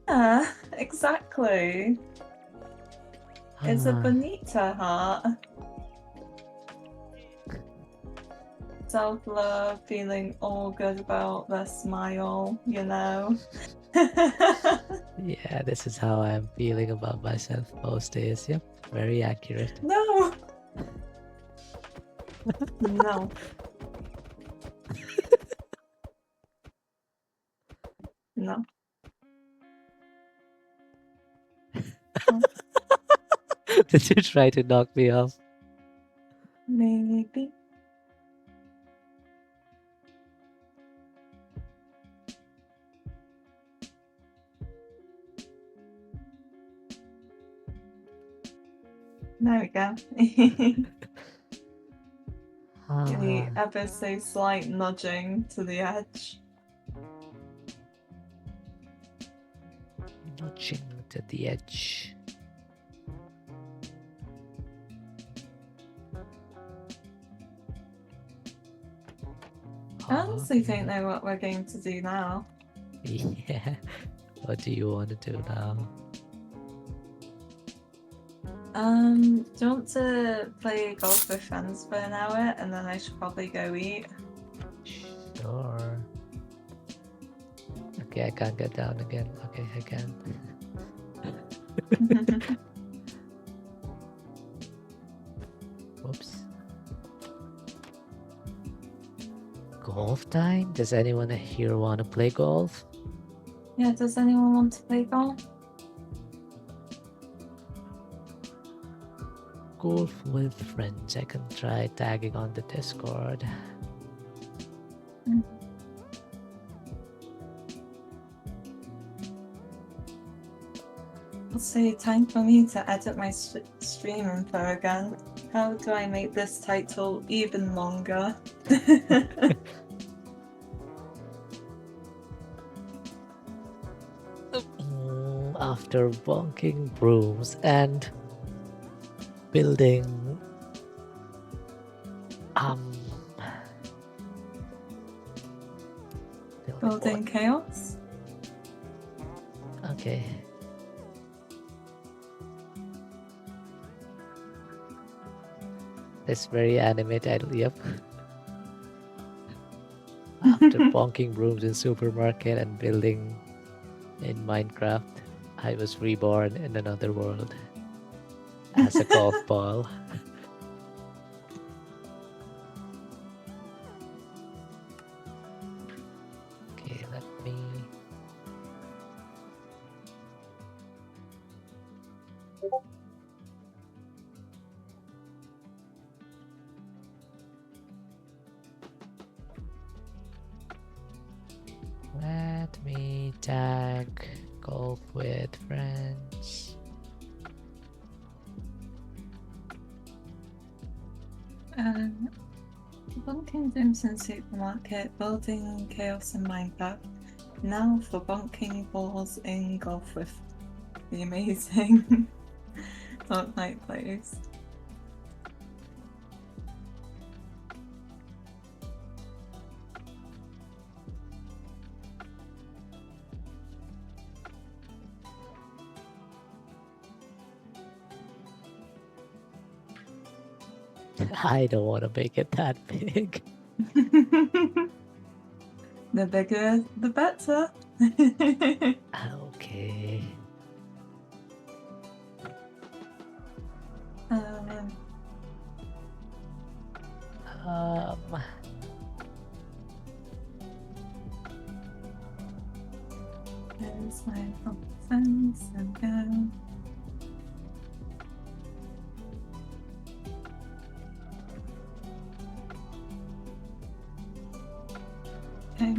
Yeah, exactly. It's a Ah, bonita heart. Self-love, feeling all good about their smile, you know. yeah, this is how I'm feeling about myself most days. Yep, very accurate. No. No. No. Did you try to knock me off? Maybe. There we go. The Ah, ever so slight nudging to the edge. nudging to the edge. I honestly Okay. don't know what we're going to do now. Yeah. What do you want to do now? Do you want to play golf with friends for an hour and then I should probably go eat? Sure. Okay, I can't get down again. Okay, I can. Whoops. Golf time? Does anyone here want to play golf? Yeah, does anyone want to play golf? Golf with friends. I can try tagging on the Discord. I'll say time for me to edit my stream info again. How do I make this title even longer? After bonking brooms and building Building chaos? Okay. It's very animated, yep. After bonking brooms in supermarket and building in Minecraft, I was reborn in another world as a golf ball. Okay, let me... Let me tag golf with friends. Bunking Dims in Supermarket, building chaos in Minecraft. Now for bunking balls in golf with the amazing Fortnite players. I don't want to make it that big. The bigger, the better. Okay. Um, There's my friends and go. Okay.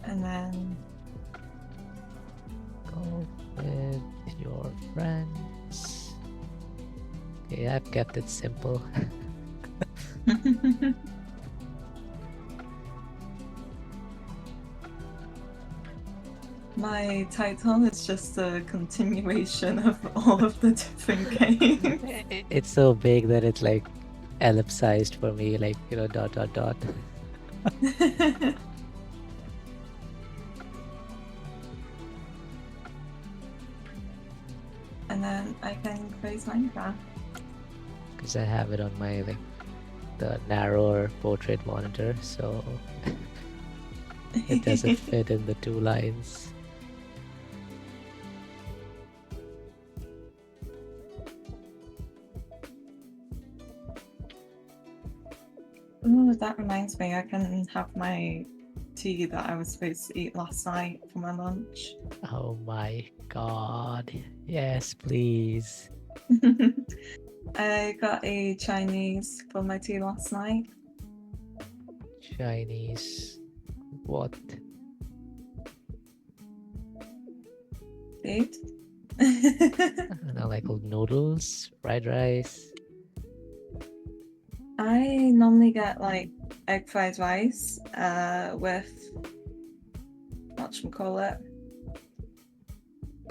And then go with your friends. Okay, I've kept it simple. My title is just a continuation of all of the different games. It's so big that it's like ellipsized for me, like, you know, dot dot dot. And then I can close Minecraft. Because I have it on my, like, the narrower portrait monitor, so it doesn't fit in the 2 lines. Ooh, that reminds me, I can have my tea that I was supposed to eat last night for my lunch. Oh my god. Yes, please. I got a Chinese for my tea last night. Chinese. What? Food. I don't know, like noodles, fried rice. I normally get like egg fried rice with whatchamacallit.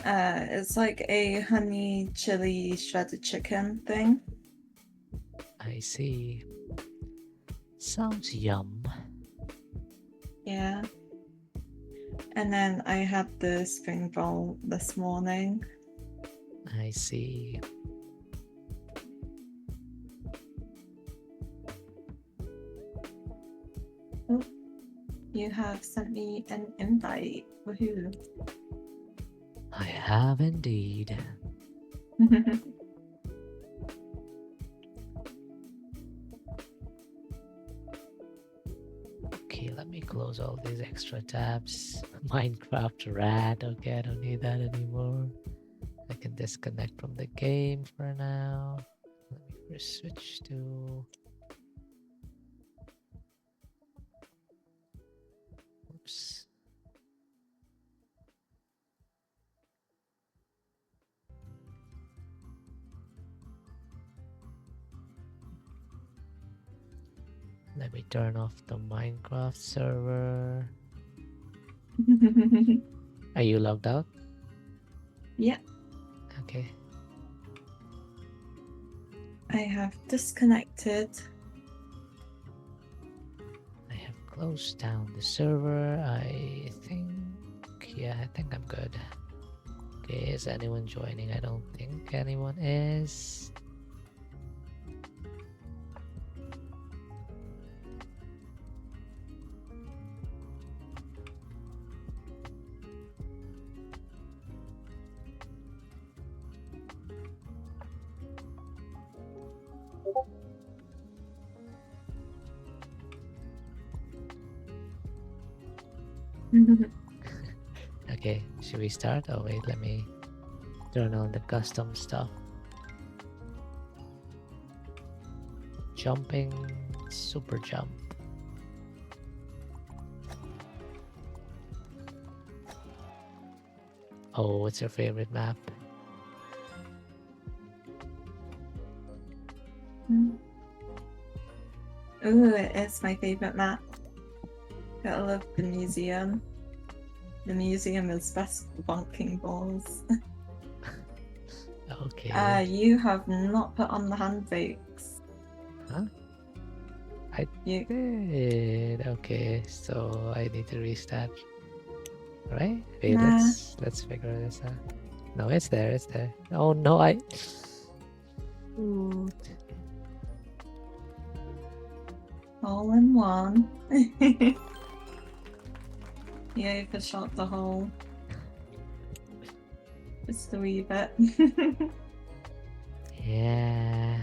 It's like a honey chili shredded chicken thing. I see. Sounds yum. Yeah. And then I had the spring roll this morning. I see. You have sent me an invite. Woohoo. I have indeed. Okay, let me close all these extra tabs. Minecraft rat. Okay, I don't need that anymore. I can disconnect from the game for now. Let me first switch to... Oops. Let me turn off the Minecraft server. Are you logged out? Yeah, Okay. I have disconnected. I have closed down the server. I think... Yeah, I think I'm good. Okay, is anyone joining? I don't think anyone is. Okay, should we start? Oh wait, let me turn on the custom stuff. Jumping, super jump. Oh, what's your favorite map? Ooh, it is my favorite map. Gotta love the museum. The museum is best for bonking balls. Okay. You have not put on the handbrakes. Huh? I You did. Okay, so I need to restart. Right? Wait, Nah. let's figure this out. No, it's there, it's there. Oh no, I... Shoot. all in one. Yeah, for shot the hole. Just a wee bit. Yeah.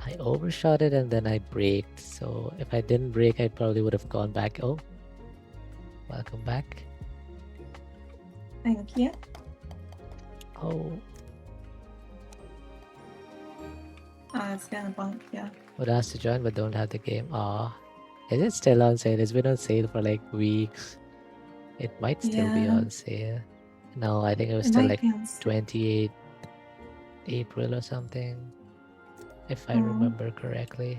I overshot it and then I braked. So if I didn't brake, I probably would have gone back. Oh, welcome back. Thank you. Oh, I was gonna bonk you. would ask to join but don't have the game. Ah, is it still on sale? It's been on sale for like weeks. It might still be Yeah. on sale. No, I think it was It still might like be on sale. 28 April or something, if I Mm. remember correctly.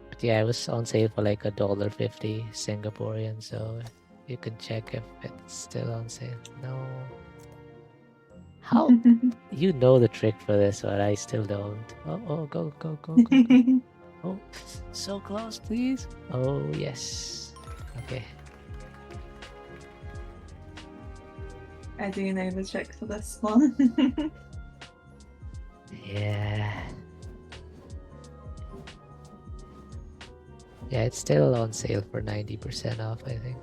But yeah, it was on sale for like $1.50 Singaporean, so you can check if it's still on sale. No. How? You know the trick for this one, I still don't. Oh, go, go, go, go, go. Oh, so close, please. Oh, yes. Okay. I do know the trick for this one. Yeah. Yeah, it's still on sale for 90% off, I think.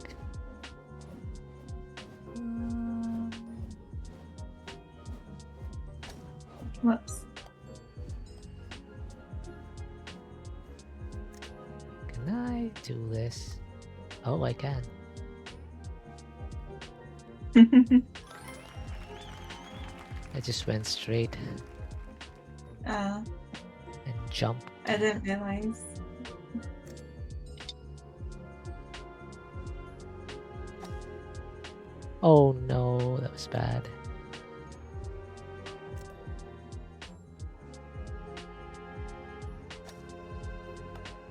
Whoops. Can I do this? Oh, I can. I just went straight uh, and jumped. I didn't realize. Oh no, that was bad.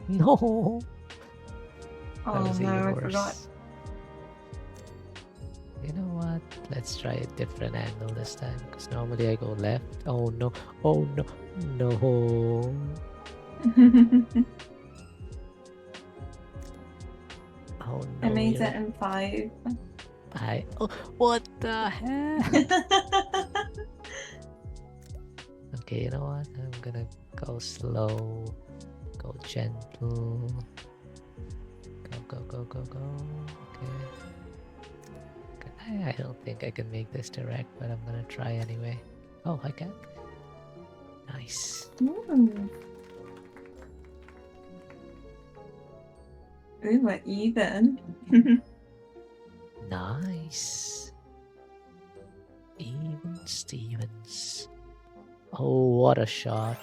No, that Oh was no, even I worse. forgot. You know what? Let's try a different angle this time. Because normally I go left. Oh no. Oh no. No. Oh I no. made it in 5. Oh, what the heck? Okay, you know what? I'm gonna go slow. Go gentle. Go, go, go, go, go. Okay. I don't think I can make this direct, but I'm gonna try anyway. Oh, I can. Nice. Ooh. Ooh, we're even. Nice. Even Stevens. Oh, what a shot.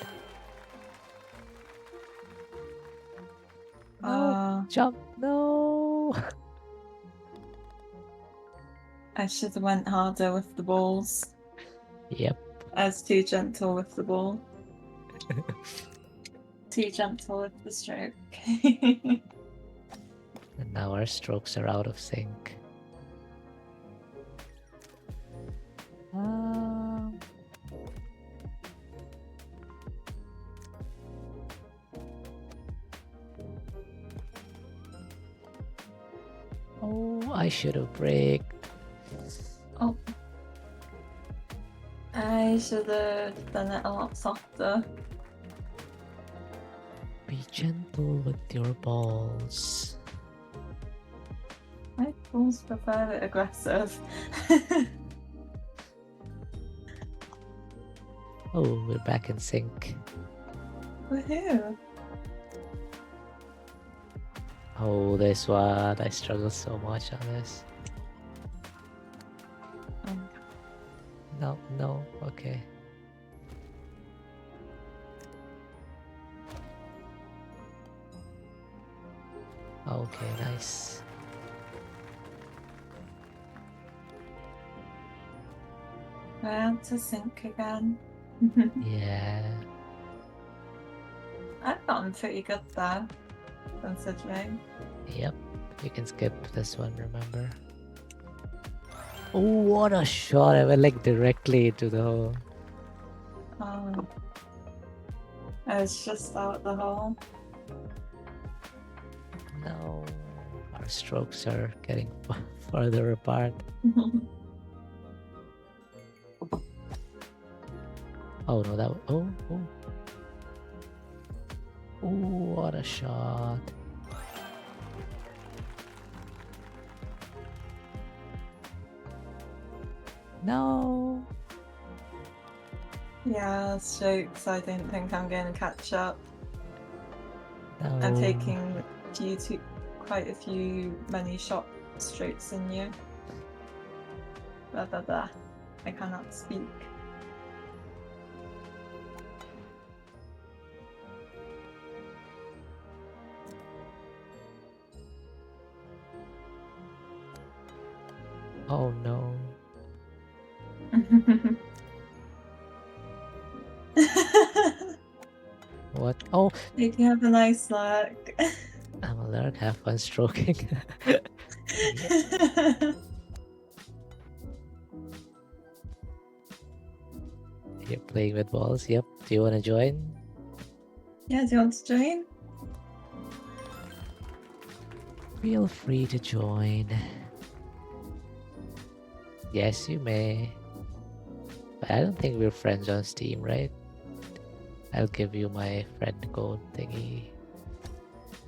No. Jump. No. I should have went harder with the balls. Yep. I was too gentle with the ball. Too gentle with the stroke. And now our strokes are out of sync. Oh, I should have braked. Oh. I should have done it a lot softer. Be gentle with your balls. My balls prefer it aggressive. Oh, we're back in sync. Woohoo! Oh, this one. I struggle so much on this. No, no, okay. Okay, nice. Well, to sync again. Yeah. I've gotten pretty good there, considering. Yep. You can skip this one, remember? Oh, what a shot! I went like directly into the hole. I was just out the hole. No. Our strokes are getting farther apart. Oh no, that was, oh. Oh, what a shot. No. Yeah, strokes. I don't think I'm going to catch up. No. I'm taking quite a few many shot strokes in you. Blah blah blah. I cannot speak. Oh no. What? Oh, Did you have a nice luck? I'm a lurk. Have fun stroking. Yeah. You're playing with balls. Yep. Do you want to join? Yeah, do you want to join? Feel free to join. Yes, you may. But I don't think we're friends on Steam, right? I'll give you my friend code thingy.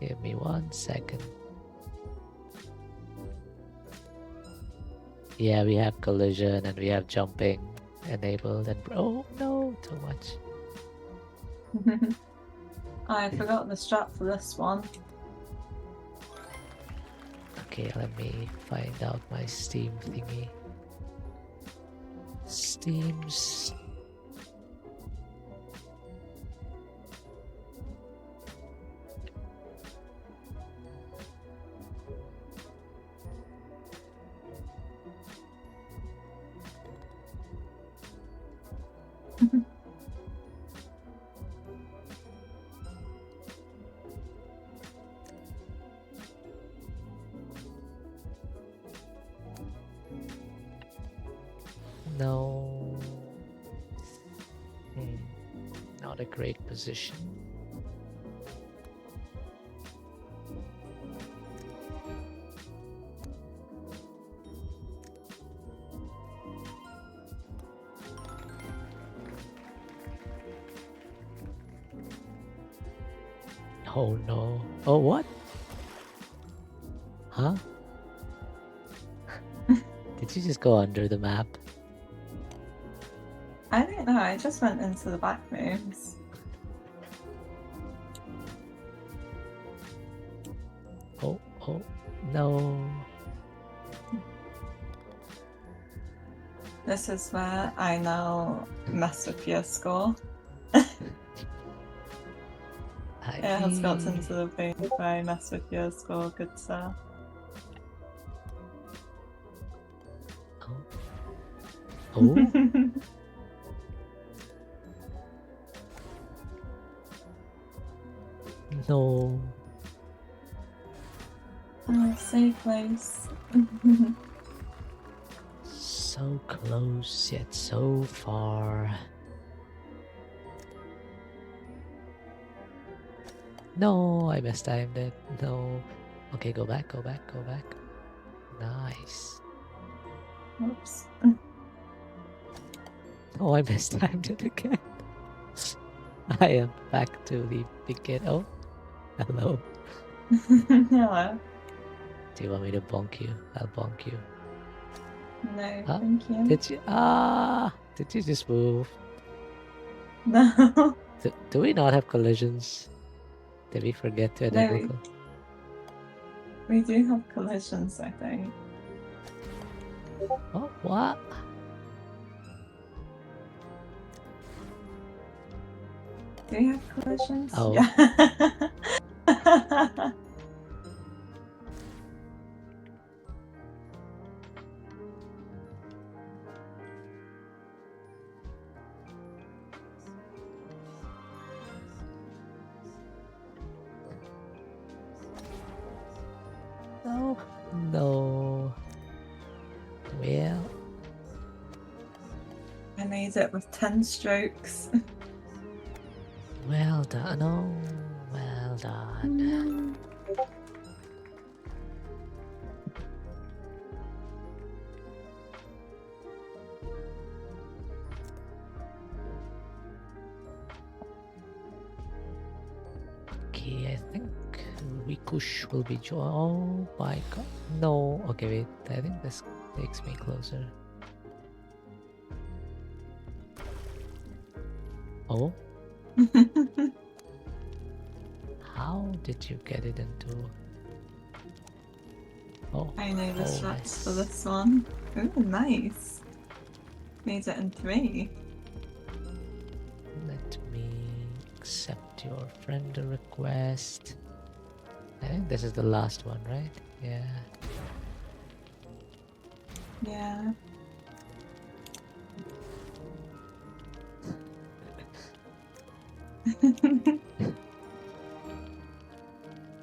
Give me 1 second. Yeah, we have collision and we have jumping enabled and oh no, too much. I forgot the strat for this one. Okay, let me find out my Steam thingy. Steam's. No. Not a great position. Oh no. Oh, what? Huh? Did you just go under the map? I don't know, I just went into the back rooms. Oh, no. This is where I now mess with your score. It has got into the point where I mess with your score, good sir. Oh. No. Oh, so close. So close yet so far. No, I mistimed it. No. Okay, go back. Nice. Oops. Oh, I mistimed it again. I am back to the beginning. Oh, hello. Hello. Do you want me to bonk you? I'll bonk you. No, Huh? thank you. Did you? Did you just move? No. Do we not have collisions? Did we forget to No, enable? we do have collisions, I think. Oh, what? Do we have collisions? Oh. Yeah. No. No. Well. I made it with 10 strokes. Well done. Oh, well done. Okay, I think Rikush will be oh my god. No. Okay, wait. I think this takes me closer. Oh? How did you get it into... Oh. I know the Oh, strats for nice. this one. Ooh, nice. Made it in 3. Let me accept your friend request. I think this is the last one, right? Yeah. Yeah.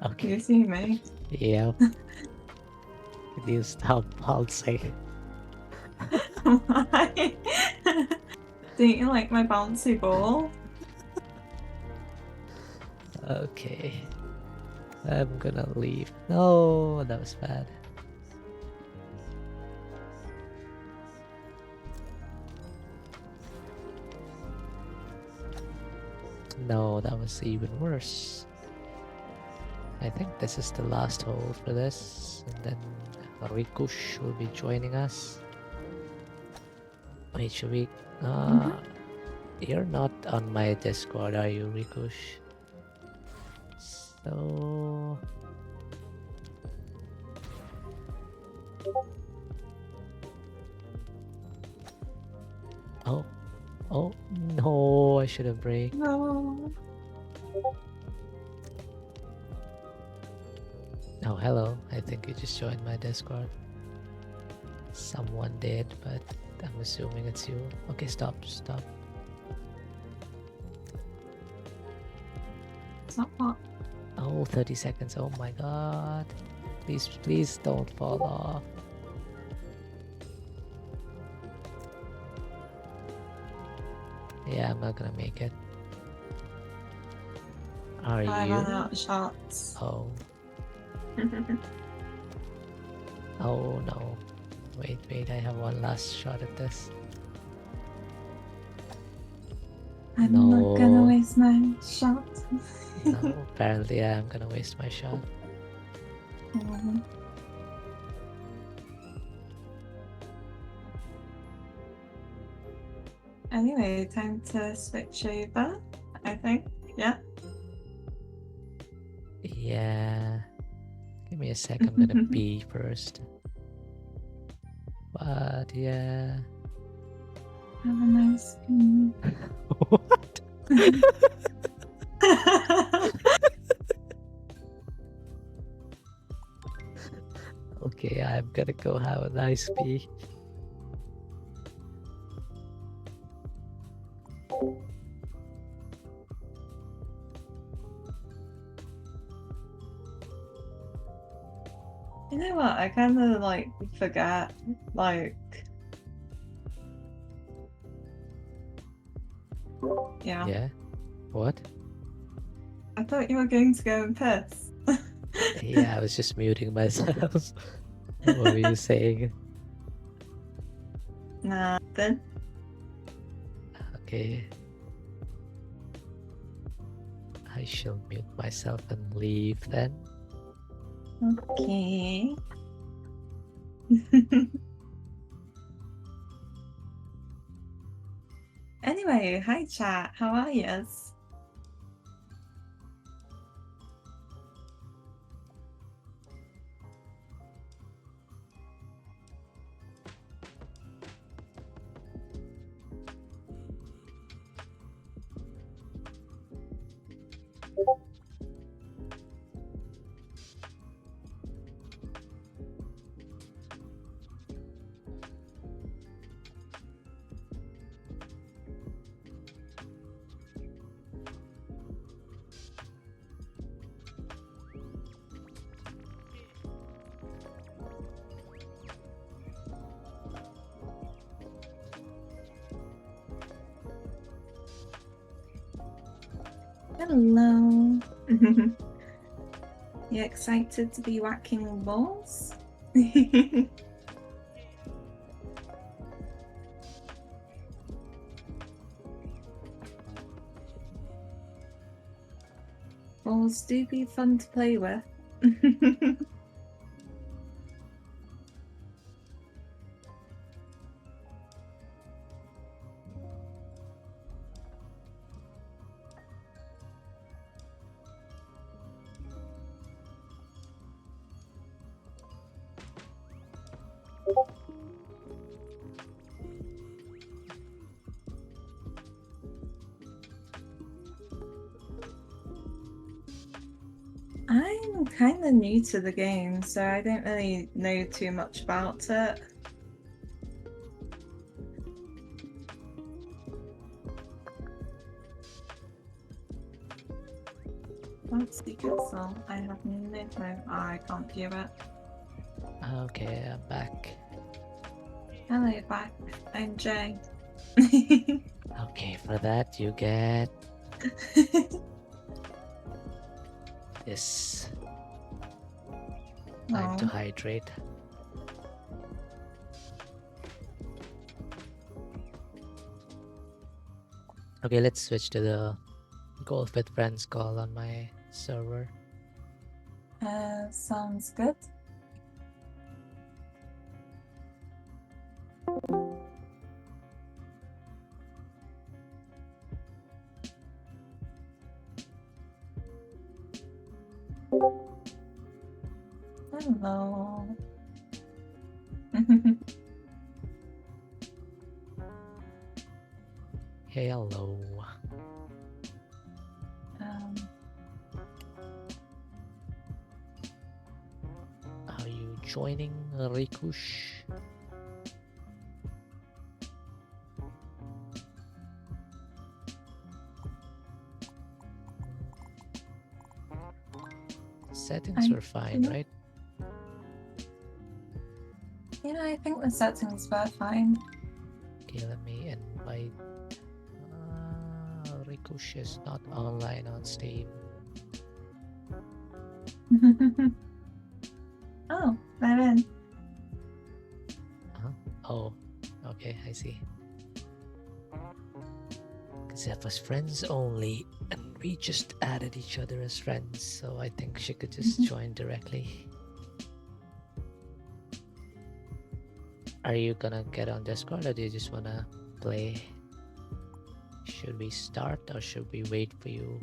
Okay. You see me. Yeah. Can you stop pulsing? Why? Don't you like my bouncy ball? Okay. I'm gonna leave. No, that was bad. No, that was even worse. I think this is the last hole for this, and then Rikush will be joining us. Wait, should we? You're not on my Discord, are you, Rikush? So oh no, I should have braked. No. Oh, hello. I think you just joined my Discord. Someone did, but I'm assuming it's you. Okay, stop. Stop what? Oh, 30 seconds. Oh my god. Please don't fall off. Yeah, I'm not gonna make it. Are I you? ran out of shots. Oh. Oh no. Wait, I have one last shot at this. I'm not gonna No. waste my shot. No, apparently I am gonna waste my shot. Anyway, time to switch over, I think. Yeah. Yeah. Give me a sec, I'm gonna pee first. But yeah. Have a nice What? Okay, I'm gonna go have a nice pee. You know what? I kind of like forget. Like, yeah. Yeah? What? I thought you were going to go and piss. Yeah, I was just muting myself. What were you saying? Nah, then. Okay. I shall mute myself and leave then. Okay. Anyway, hi chat. How are yous? Hello. You excited to be whacking balls? Balls do be fun to play with. I'm kind of new to the game, so I don't really know too much about it. That's the castle. I have no clue. I can't view it. Okay, I'm back. Hello, back. I'm Jay. Okay, for that you get this. Time to Aw. hydrate. Okay, let's switch to the Golf with Friends call on my server. Sounds good. Hello. Hey, hello. um, Are you joining Rikush? Settings I were fine, think- right? yeah, I think the settings were fine. Okay, let me invite. Rikush is not online on Steam. Oh, they're in. Oh, okay, I see. Because that was friends only, and we just added each other as friends, so I think she could just join directly. Are you gonna get on Discord, or do you just wanna play? Should we start, or should we wait for you?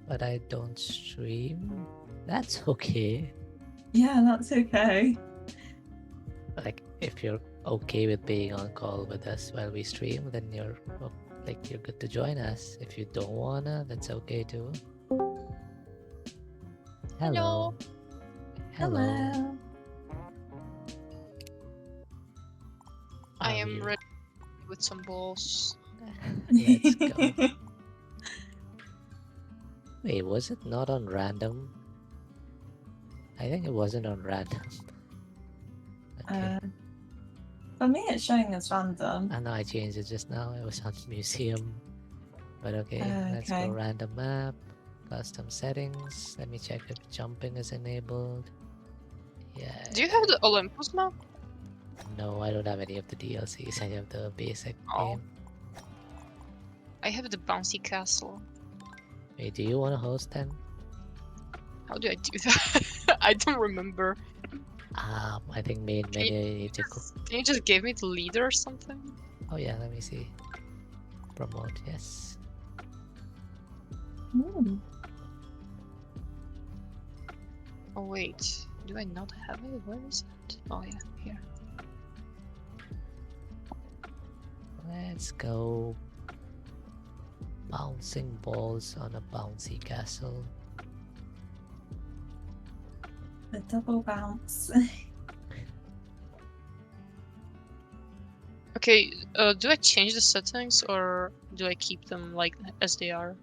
But I don't stream. That's okay. Yeah, that's okay. Like, if you're okay with being on call with us while we stream, then you're good to join us. If you don't wanna, that's okay too. Hello. Hello. I Are am we- ready with some balls. Let's go. Wait, was it not on random? I think it wasn't on random. Okay. For me, it's showing as random. I know I changed it just now. It was on museum. But okay, let's Okay. go random map, custom settings. Let me check if jumping is enabled. Yeah. Do you have the Olympus map? No, I don't have any of the DLCs. I have the basic Oh. game. I have the bouncy castle. Wait, do you want to host then? How do I do that? I don't remember. I think main Can you- menu you need to go. Can you just give me the leader or something? Oh yeah, let me see. Promote, yes. Oh wait, do I not have it? Where is it? Oh yeah, here. Let's go. Bouncing balls on a bouncy castle. The double bounce. Okay, do I change the settings or do I keep them like as they are?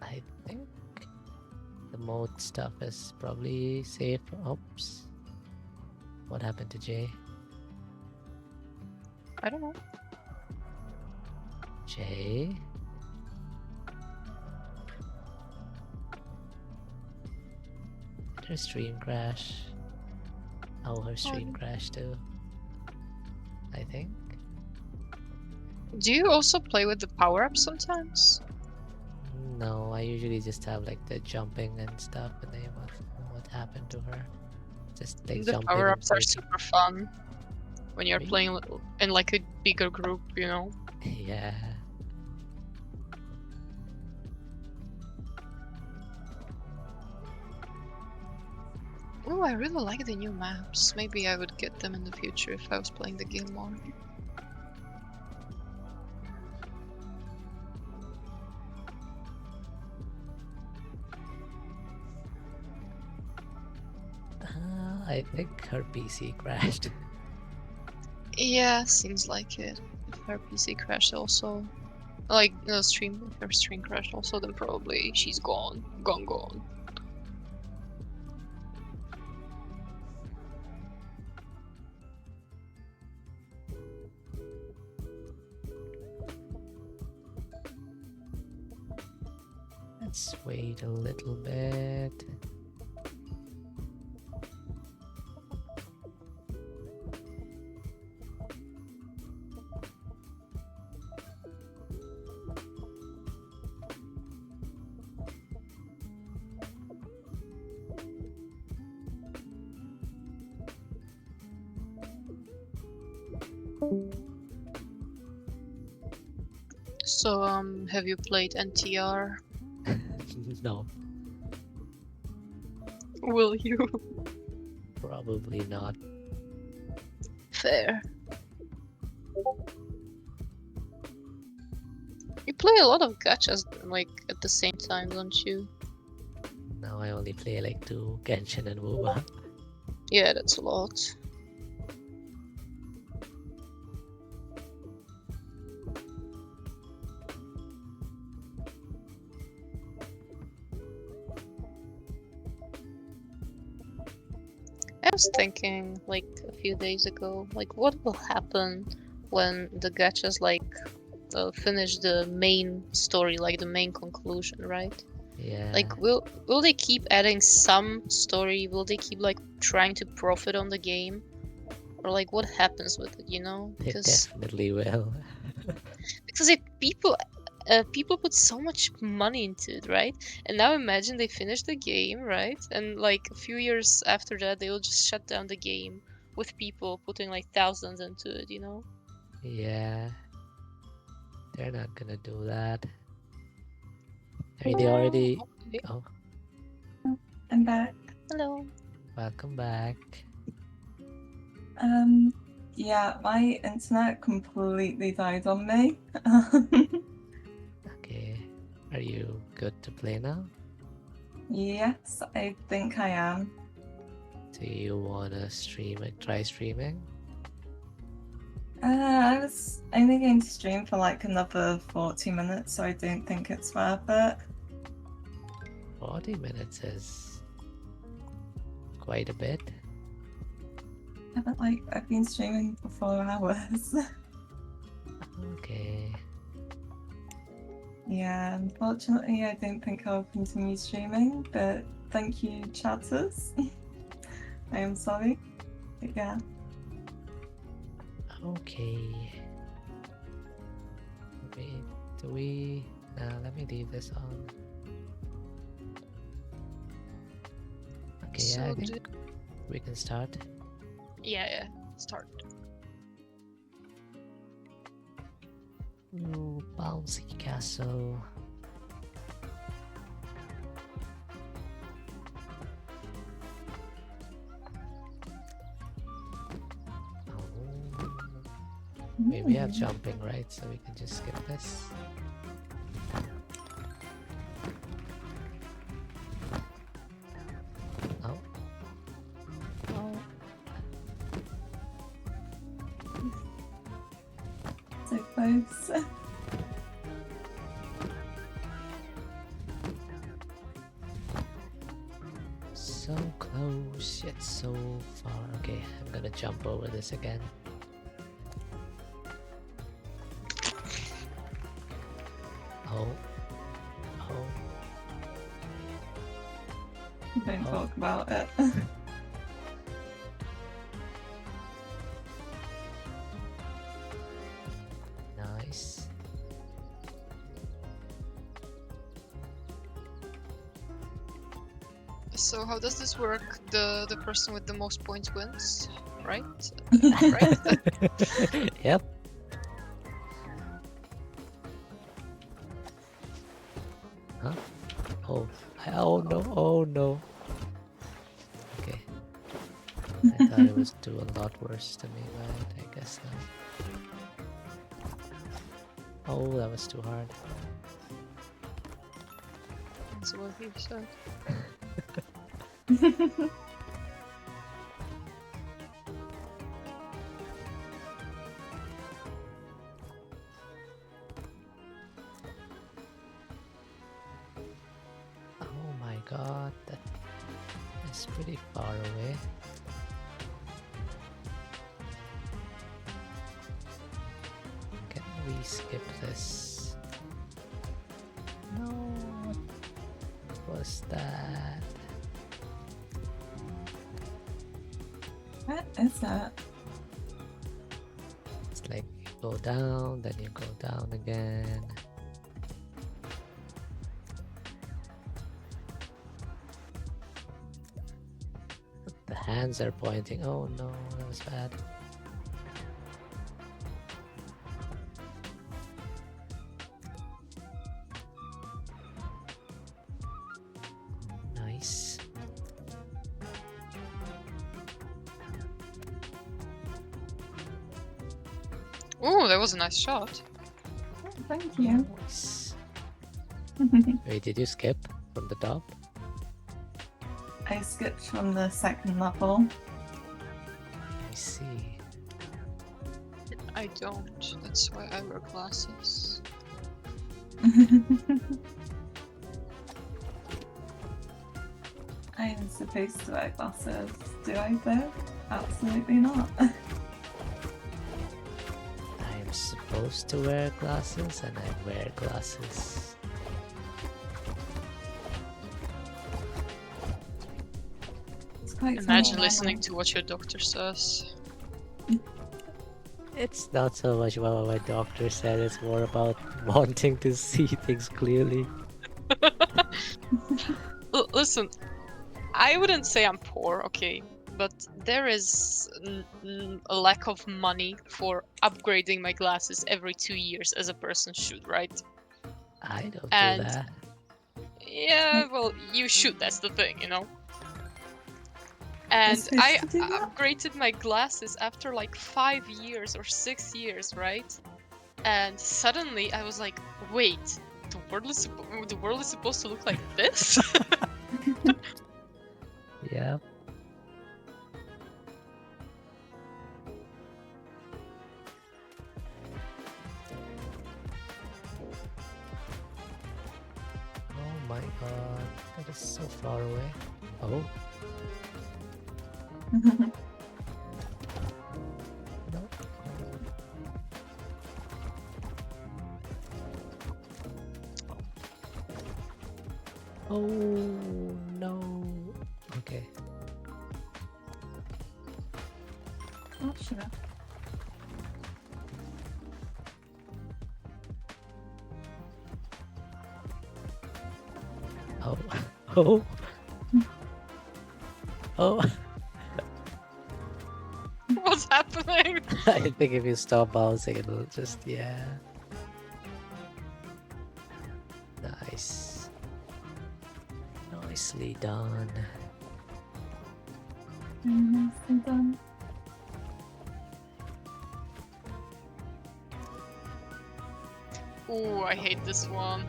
I think the mode stuff is probably safe. Oops. What happened to Jay? I don't know. Jay? Did her stream crash? Oh, her stream crashed too. I think. Do you also play with the power up sometimes? No, I usually just have like the jumping and stuff, and then what happened to her? Just like The jumping. power and ups are breaking. super fun when you're Really? playing in like a bigger group, you know? Yeah. Oh, I really like the new maps. Maybe I would get them in the future if I was playing the game more. I I think her PC crashed. Yeah, seems like it. If her PC crashed also, like no stream, if her stream crashed also, then probably she's gone. Gone. Let's wait a little bit. So have you played NTR? No, Will you? probably not. Fair. You play a lot of gachas like at the same time, don't you? Now I only play like 2, Genshin and WoBa. Yeah, that's a lot. I was thinking like a few days ago, like what will happen when the gachas like finish the main story, like the main conclusion, right? Yeah. Like will they keep adding some story? Will they keep like trying to profit on the game? Or like what happens with it, you know? They definitely will. Because if people put so much money into it, right? And now imagine they finish the game, right? And like a few years after that, they will just shut down the game with people putting like thousands into it, you know? Yeah. They're not gonna do that. I mean, they already. Oh, I'm back. Hello. welcome back. Yeah, my internet completely died on me. Okay. Are you good to play now? Yes, I think I am. Do you wanna stream it? Try streaming? I was only going to stream for like another 40 minutes, so I don't think it's worth it. 40 minutes is quite a bit. Yeah, but like I've been streaming for 4 hours. Okay. Yeah, unfortunately, I don't think I'll continue streaming, but thank you, chatters. I am sorry. But yeah. Okay. Wait, do we... let me leave this on. Okay, yeah, I So think we can start. yeah, start. Ooh, bouncy castle. Oh. Wait, we have jumping, right? So we can just skip this. Oh. Oh. So close. So close, yet so far. Okay, I'm gonna jump over this again. Oh. Oh. Don't Oh. talk about it. Nice. So how does this work? The person with the most points wins, right? Yep. Huh? Oh. Oh no. Oh no. Okay. I thought it was do a lot worse to me, but I guess not. Oh, that was too hard. That's what he said. It's pretty far away. Can we skip this? No. What was that? What is that? It's like you go down, then you go down again. The hands are pointing. Oh no, that was bad. Nice. Ooh, that was a nice shot. Oh, thank you. Nice. Wait, did you skip from the top? I skipped from the second level. I see. I don't. That's why I wear glasses. I am supposed to wear glasses. Do I though? Absolutely not. I am supposed to wear glasses and I wear glasses. It's quite Imagine funny, listening to what your doctor says. It's not so much about what my doctor said, it's more about wanting to see things clearly. Listen, I wouldn't say I'm poor, okay, but there is a lack of money for upgrading my glasses every 2 years as a person should, right? I don't And- do that. Yeah, well, you should, that's the thing, you know? And supposed I to do that? upgraded my glasses after like 5 years or 6 years, right? And suddenly I was like, wait, the world is supposed to look like this? Yeah. Oh my god, that is so far away. Oh, no. Oh no. Okay. Oh, sure. Oh. Oh. Oh. What's happening? I think if you stop bouncing, it'll just, yeah. Nice. Nicely done. Nicely done. Ooh, I hate this one.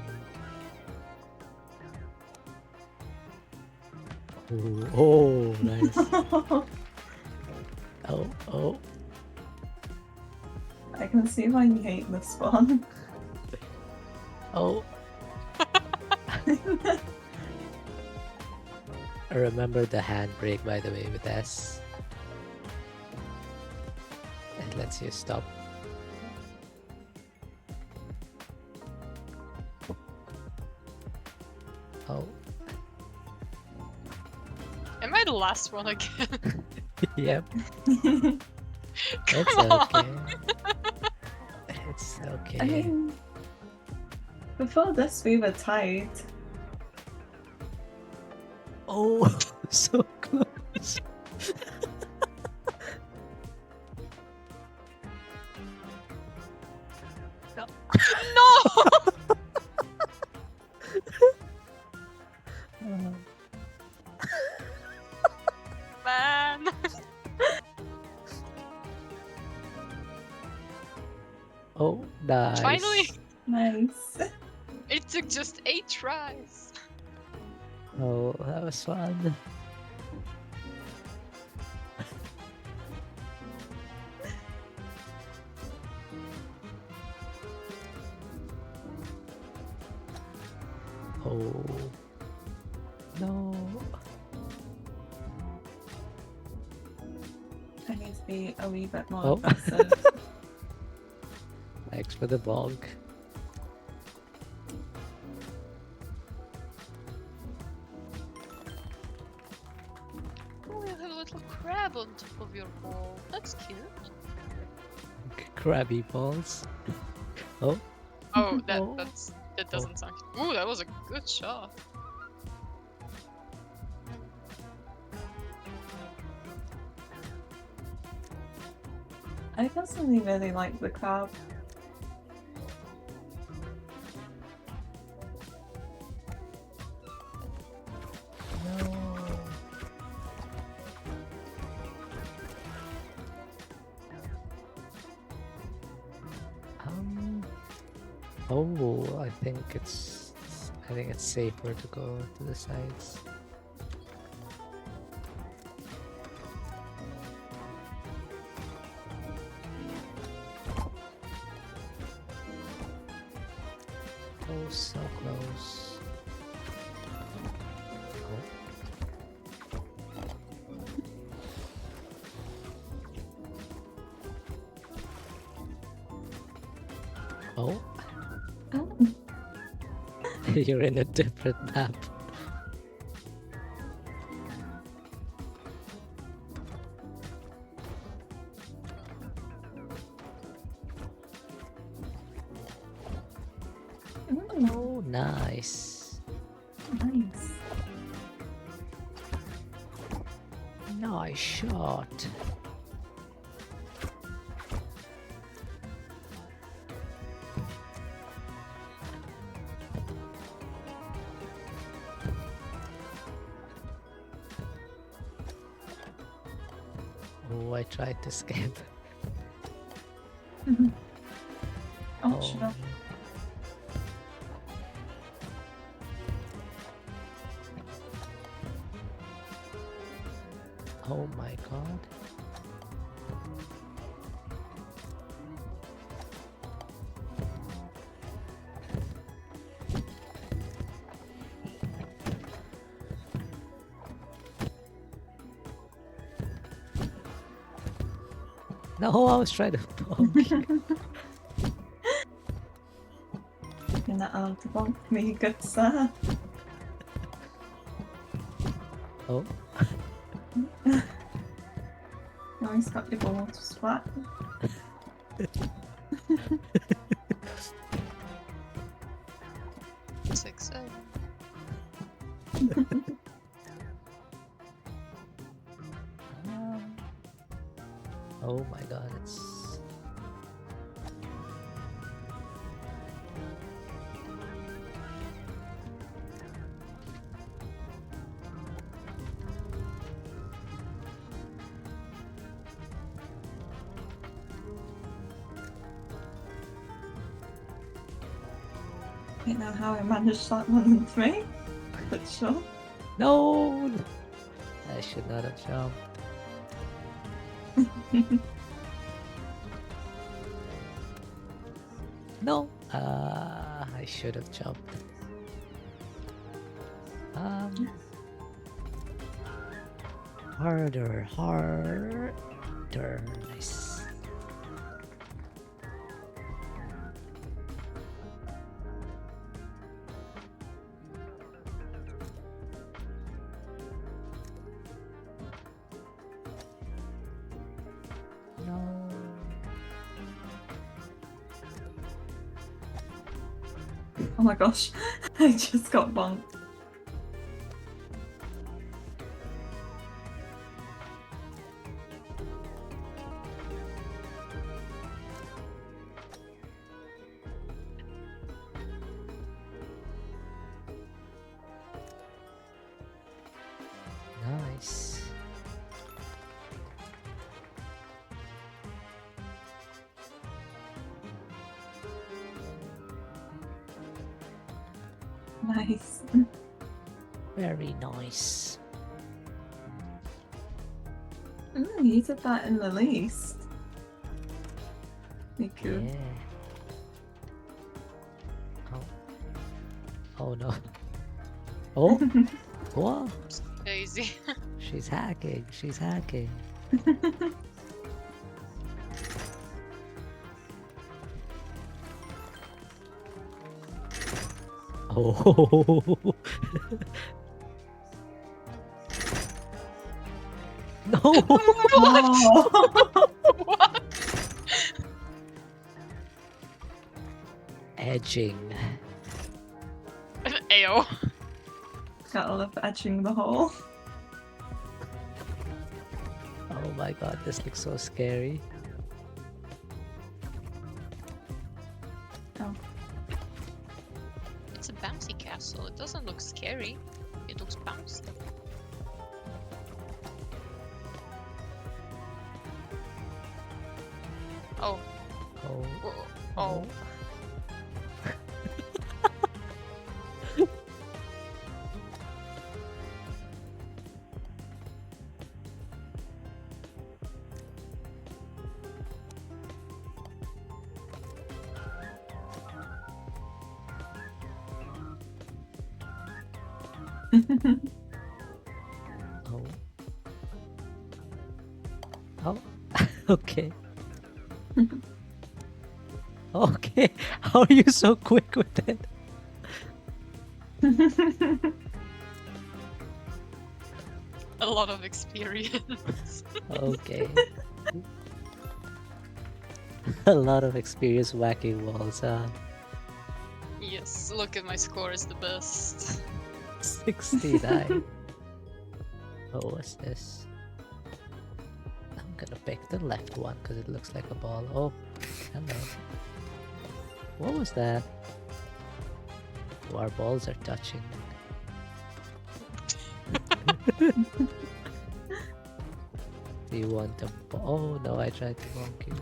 Ooh, oh, nice. Oh, oh. I can see why you hate this one. Oh. I remember the handbrake, by the way, with S. It lets you stop. Oh, Am I the last one again? yep. Come It's on! okay. It's okay. I mean, before this we were tied. Oh, so close. No! Man! Oh, nice. Finally! Nice. It took just 8 tries. Oh, that was fun. Oh. No. to be a wee bit more Oh. aggressive. Thanks for the bonk. Oh, you have a little crab on top of your ball. That's cute. Crabby balls. Oh, Oh, that Oh. that doesn't sound. Ooh, that was a good shot. I personally really like the crab. no. Oh, I think it's safer to go to the sides. Oh, so close. Oh. Oh. You're in a different map. Ooh, Oh, nice. nice. Nice shot. Oh, I tried to skip. Oh, shut up. Oh my god. No, I was trying to poke. You're not allowed to bonk me, good sir. Oh, You always got your ball to splat. 6, 7. oh my god, it's I don't know how I managed that one in 3, but sure. no. I should not have jumped. No. I should have jumped. Harder. Nice. No. Oh my gosh, I just got bonked. Nice. Nice. Very nice. Ooh, you did that in the least. You could. Yeah. Oh. Oh no. Oh. What? Daisy. She's hacking. She's hacking. Oh. No. Oh. What? Edging. Ayo. Gotta love etching the hole. Oh my god, this looks so scary. Oh. It's a bouncy castle. It doesn't look scary. It looks bouncy. Oh. Oh. Oh. Oh. Oh. Okay. Okay. How are you so quick with it? A lot of experience. Okay. A lot of experience whacking walls, huh? Yes, look at my score, it's the best. 69. Oh, what's this? I'm gonna pick the left one because it looks like a ball. Oh, hello. What was that? Oh, our balls are touching. Do you want a ball? Oh no, I tried to bonk you.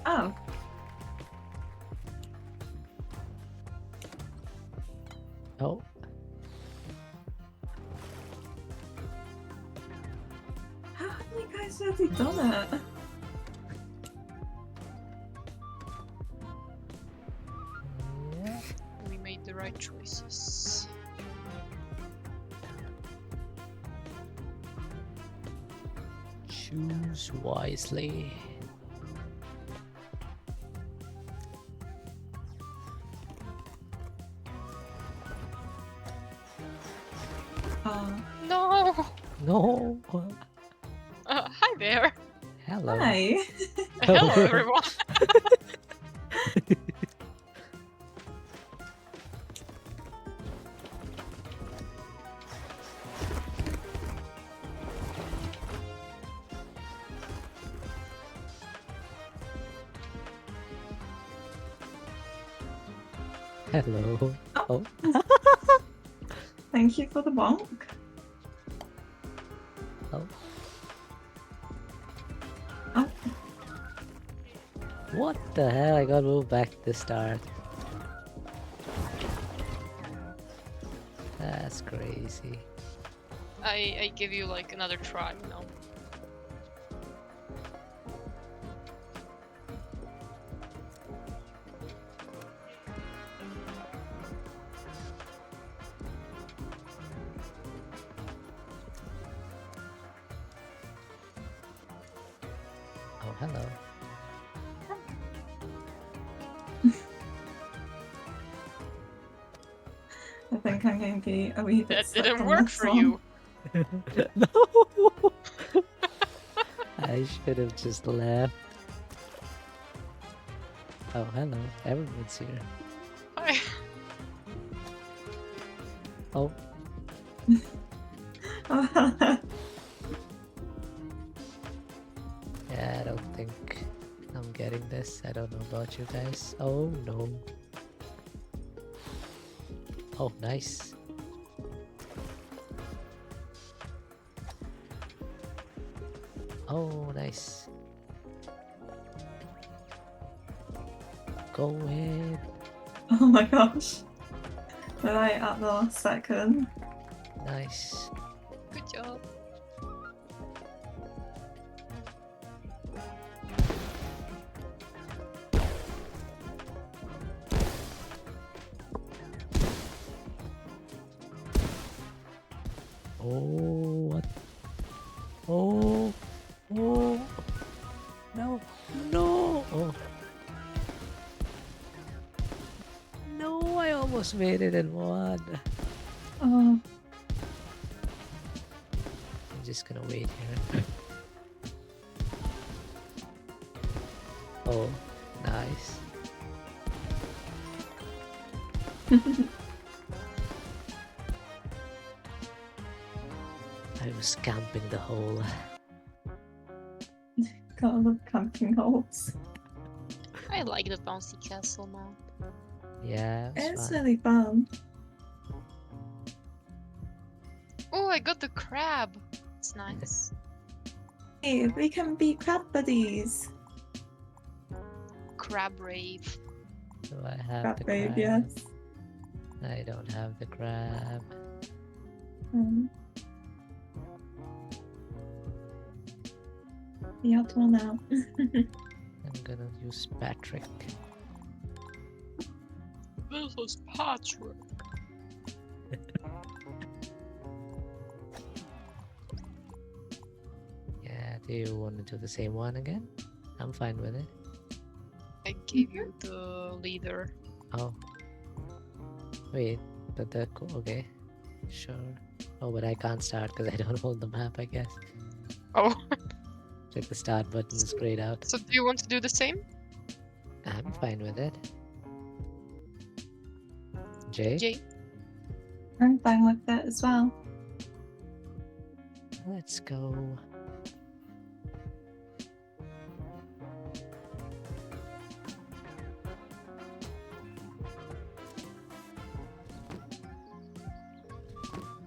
Oh. Oh, How have you guys already done it? yeah. We made the right choices. Choose wisely. No! No. Hi there! Hello. Hi. Hello everyone! Hello. Oh, Thank you for the bonk. oh. Oh. What the hell? I got moved back to the start. That's crazy. I give you like another try, you know. Oh, hello. I think I'm going to be a wee bit That stuck didn't on work this for one. you. No! I should have just left. Oh, hello. Everyone's here. Hi. Oh, yeah, I don't think I'm getting this. I don't know about you guys. Oh, no. Oh, nice. Oh, nice. Go in. Oh my gosh. Right at the last second. Nice. Good job. Oh, what? Oh, oh, no, no, oh, no, I almost made it in one. Oh, I'm just gonna wait here. Oh, nice. I was camping the hole. gotta love camping holes. I like the bouncy castle map. Yeah, it was It's fun. really fun. Oh, I got the crab. It's nice. Hey, we can be crab buddies. Crab rave. Do I have Crab the babe, crab? yes. I don't have the crab. Mm. The odd one out. I'm gonna use Patrick. This is Patrick. Yeah, do you want to do the same one again? I'm fine with it. I gave you the leader. Oh. Wait, but okay. Sure. Oh, but I can't start because I don't hold the map, I guess. Oh, Check the start button is grayed out. so do you want to do the same? I'm fine with it. Jay? Jay? I'm fine with it as well. Let's go.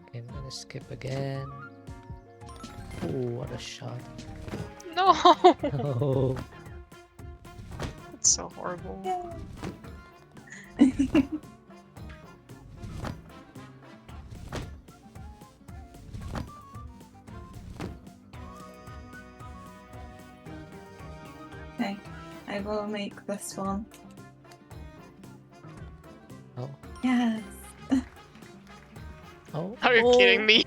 Okay, I'm gonna skip again. Oh, what a shot. No! Oh, That's so horrible. Okay, I will make this one. oh, Yes. oh. Are you kidding me?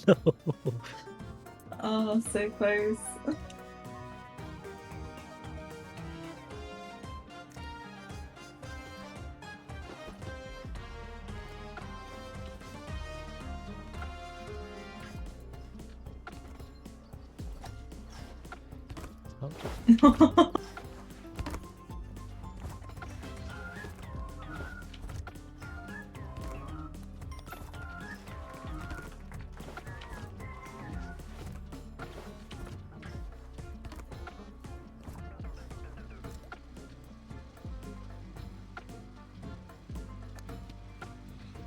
No. Oh, so close. Oh,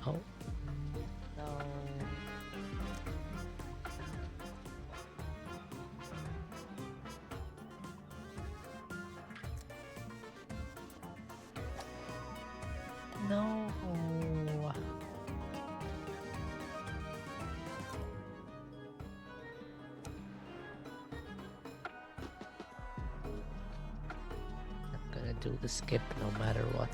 oh. No. No. I'm gonna do the skip no matter what.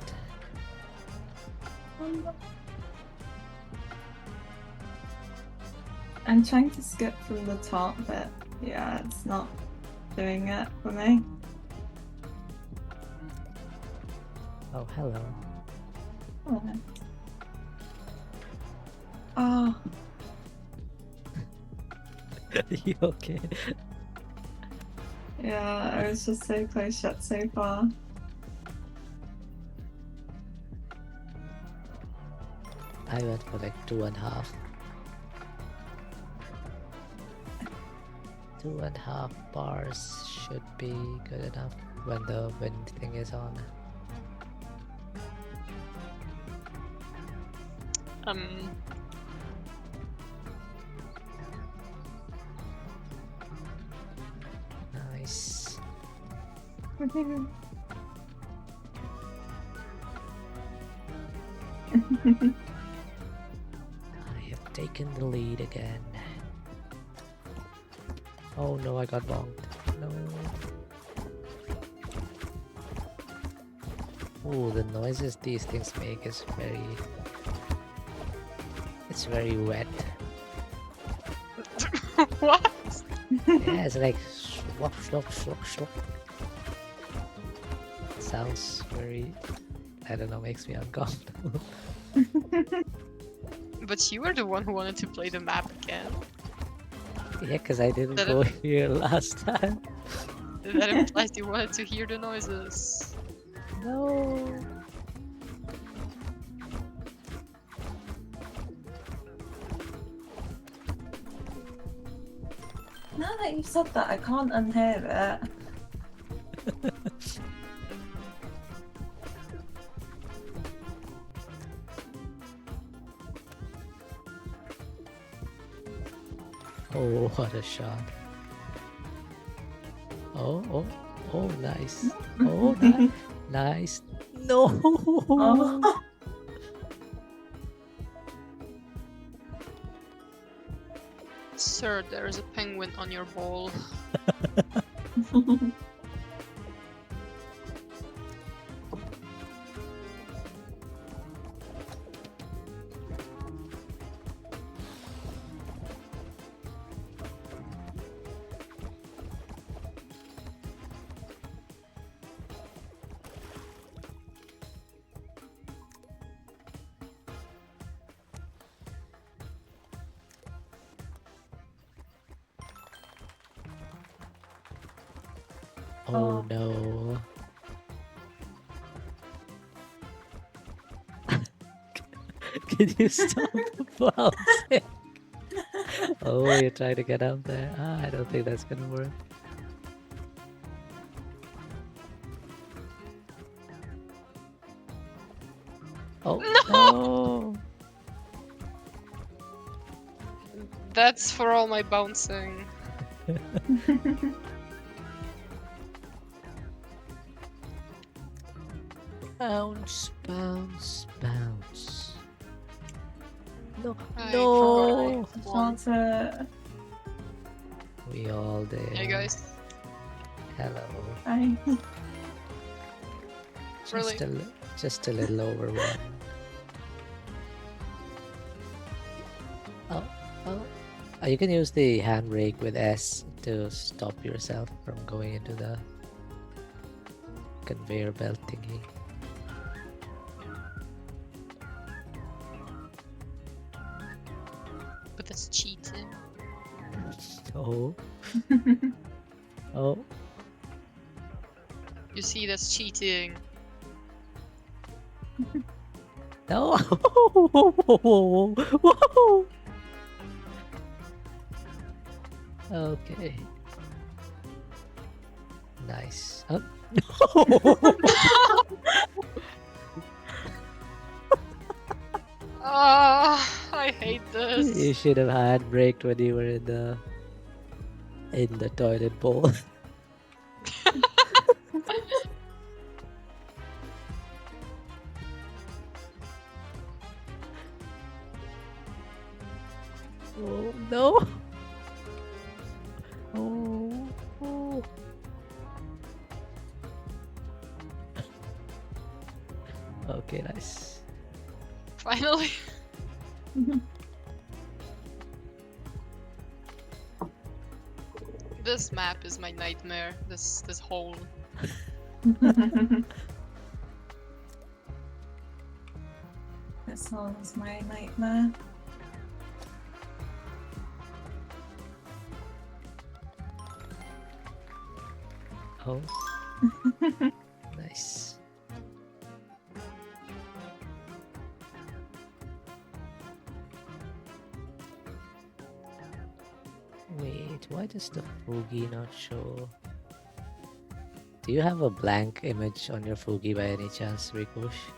I'm trying to skip from the top, but yeah, it's not doing it for me. Oh, hello. Oh. Oh, You okay? yeah, I was just so close yet so far. I went for like 2.5. 2.5 bars should be good enough when the wind thing is on. Nice. I have taken the lead again. Oh no, I got bonked. No. Oh, the noises these things make is very... It's very wet. What? Yeah, it's like slop, slop, slop, slop. It sounds very, I don't know, makes me uncomfortable. But you were the one who wanted to play the map again. Yeah, because I didn't That go here last time. That implies you wanted to hear the noises. No. Now that you've said that, I can't unhear it. Oh, what a shot. Oh, oh, oh, nice. Oh, nice. No. Oh. Sir, there is a penguin on your ball. Oh no. Can you stop the bouncing? Oh, you're trying to get up there. Ah, I don't think that's gonna work. Oh no! That's for all my bouncing. Bounce, bounce, bounce. No, I no! forgot Can't it. We all did. Hey guys. Hello. I... Really? Just a little over one. Oh, oh. You can use the handbrake with S to stop yourself from going into the conveyor belt thingy. But that's cheating. Oh. Oh. You see, that's cheating. No. Whoa. Okay. Nice. Oh. Ah, I hate You this. should have handbraked when you were in the toilet bowl. Oh no! Oh, oh. Okay, nice. Finally. This map is my nightmare. This hole. This one's my nightmare. Oh. Nice. Wait, why does the Fugi not show? Do you have a blank image on your Fugi by any chance, Rikush?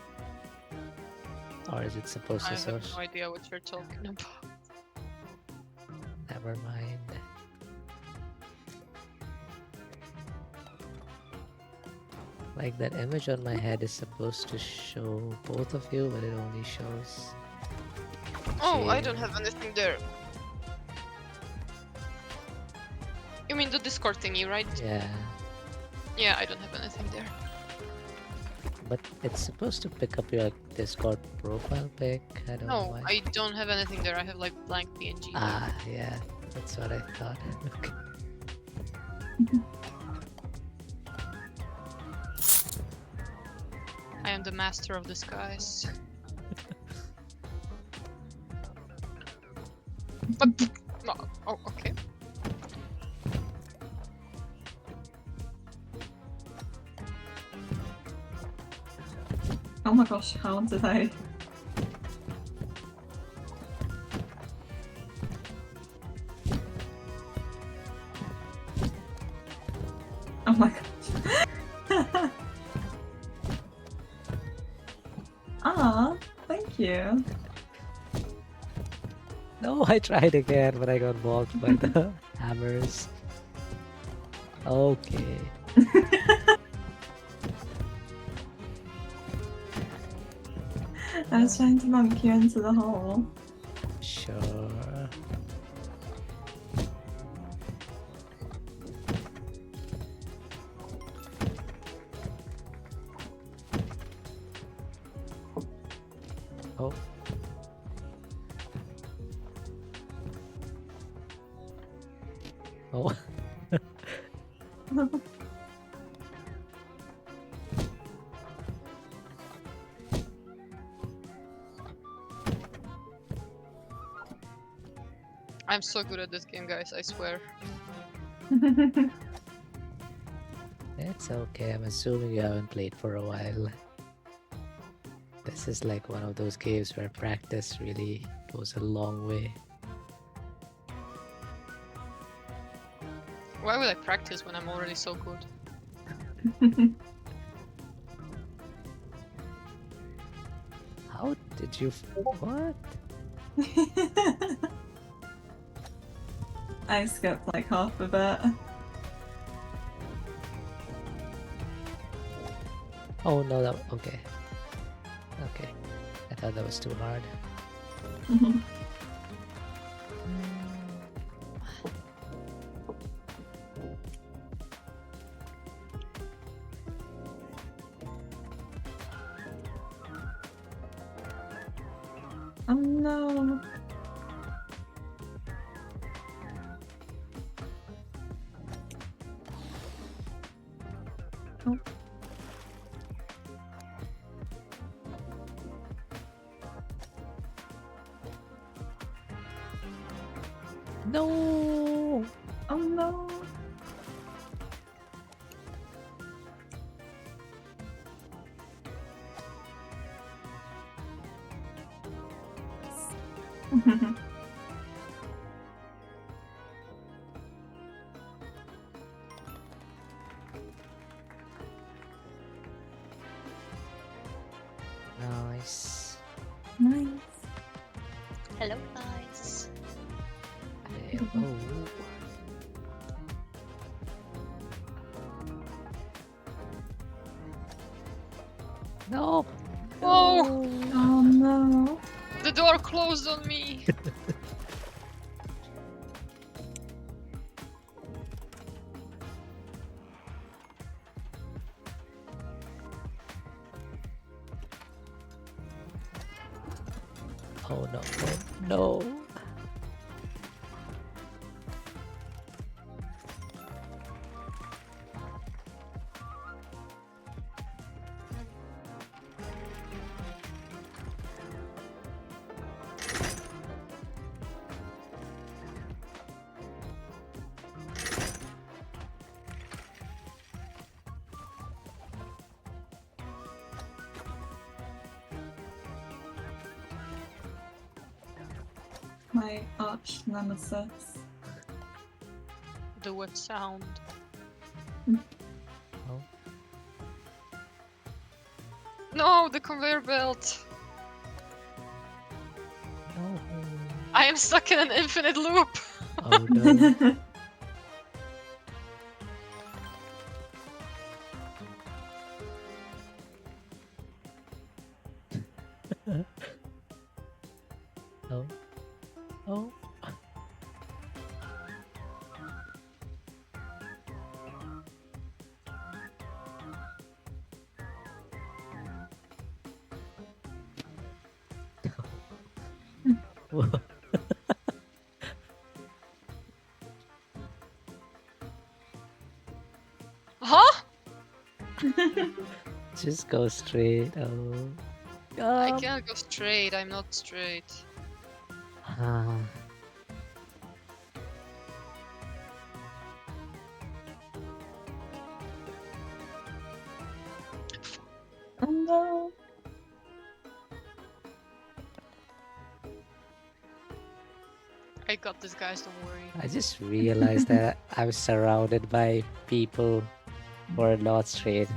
Or is it supposed I to have show? no idea what you're talking about. Never mind. Like that image on my head is supposed to show both of you, but it only shows. Oh, I Jade. don't have anything there. You mean the Discord thingy, right? Yeah. Yeah, I don't have anything there. But it's supposed to pick up your Discord profile pic. I don't know No, why. I don't have anything there. I have like blank PNG there. Ah, yeah, that's what I thought. Okay. I am the master of disguise. Oh, okay. Oh my gosh, how did I? Oh my gosh. Ah, thank you. No, I tried again, but I got blocked by the hammers. Okay. I was trying to monk you into the hole. Sure. Oh. Oh. I'm so good at this game, guys, I swear. It's okay. I'm assuming you haven't played for a while. This is like one of those games where practice really goes a long way. Why would I practice when I'm already so good? How did you... What? I skipped like half of it. Oh no, that... Okay. Okay. I thought that was too hard. Oh no. Oh. No! Oh no. Nice. Nice. Hello, guys. Hello. No! Oh! Oh no. The door closed on me! Oh no, no, no. My arch nemesis. The what sound? Oh. No, the conveyor belt! No. I am stuck in an infinite loop! Oh no. Oh. Oh. Huh? Just go straight. Oh. I can't go straight. I'm not straight. Ah. Oh no. I got this, guys. Don't worry. I just realized that I'm surrounded by people who are not straight.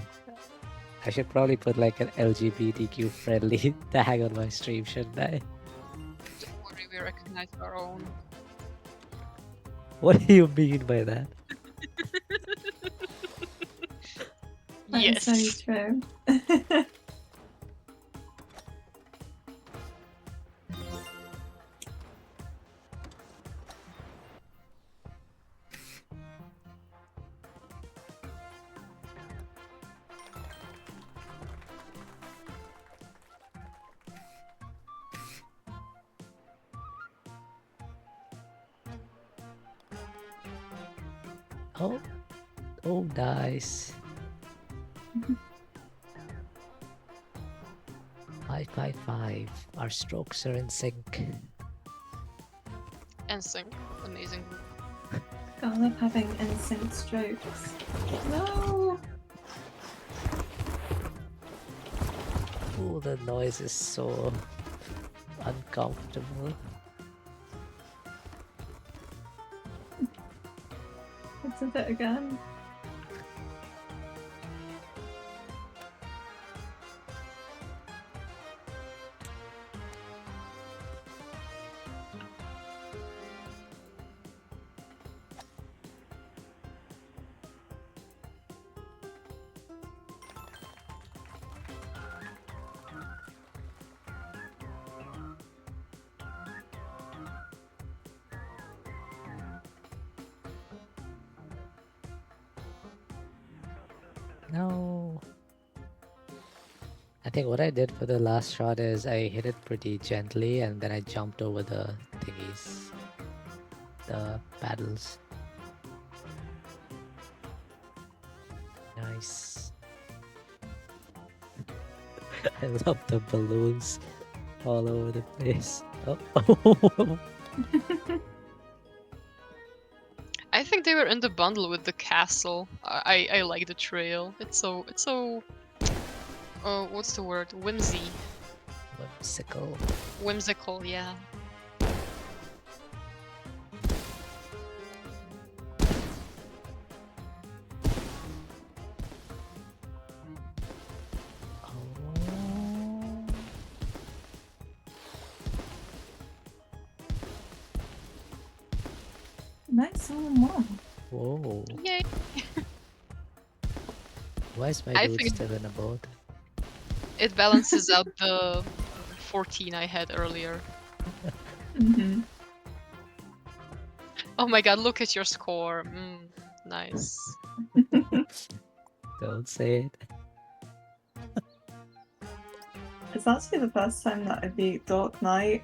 I should probably put like an LGBTQ friendly tag on my stream, shouldn't I? Don't worry. We recognize our own. What do you mean by that? That is Yes. very true. Oh, oh, nice. 555. Our strokes are in sync. And sing. Amazing. God, I love having instant strokes. No! Oh, the noise is so uncomfortable. It's a bit again. No. I think what I did for the last shot is I hit it pretty gently and then I jumped over the thingies. The paddles. Nice. I love the balloons all over the place. Oh. I think they were in the bundle with the castle. I like the trail. It's so what's the word? Whimsical. Whimsical, yeah. Oh. Nice one. Whoa. Yay! Why is my I dude think- still in a boat? It balances out the 14 I had earlier. Mm-hmm. Oh my god, look at your score. Nice. Don't say it. It's actually the first time that I beat Dark Knight.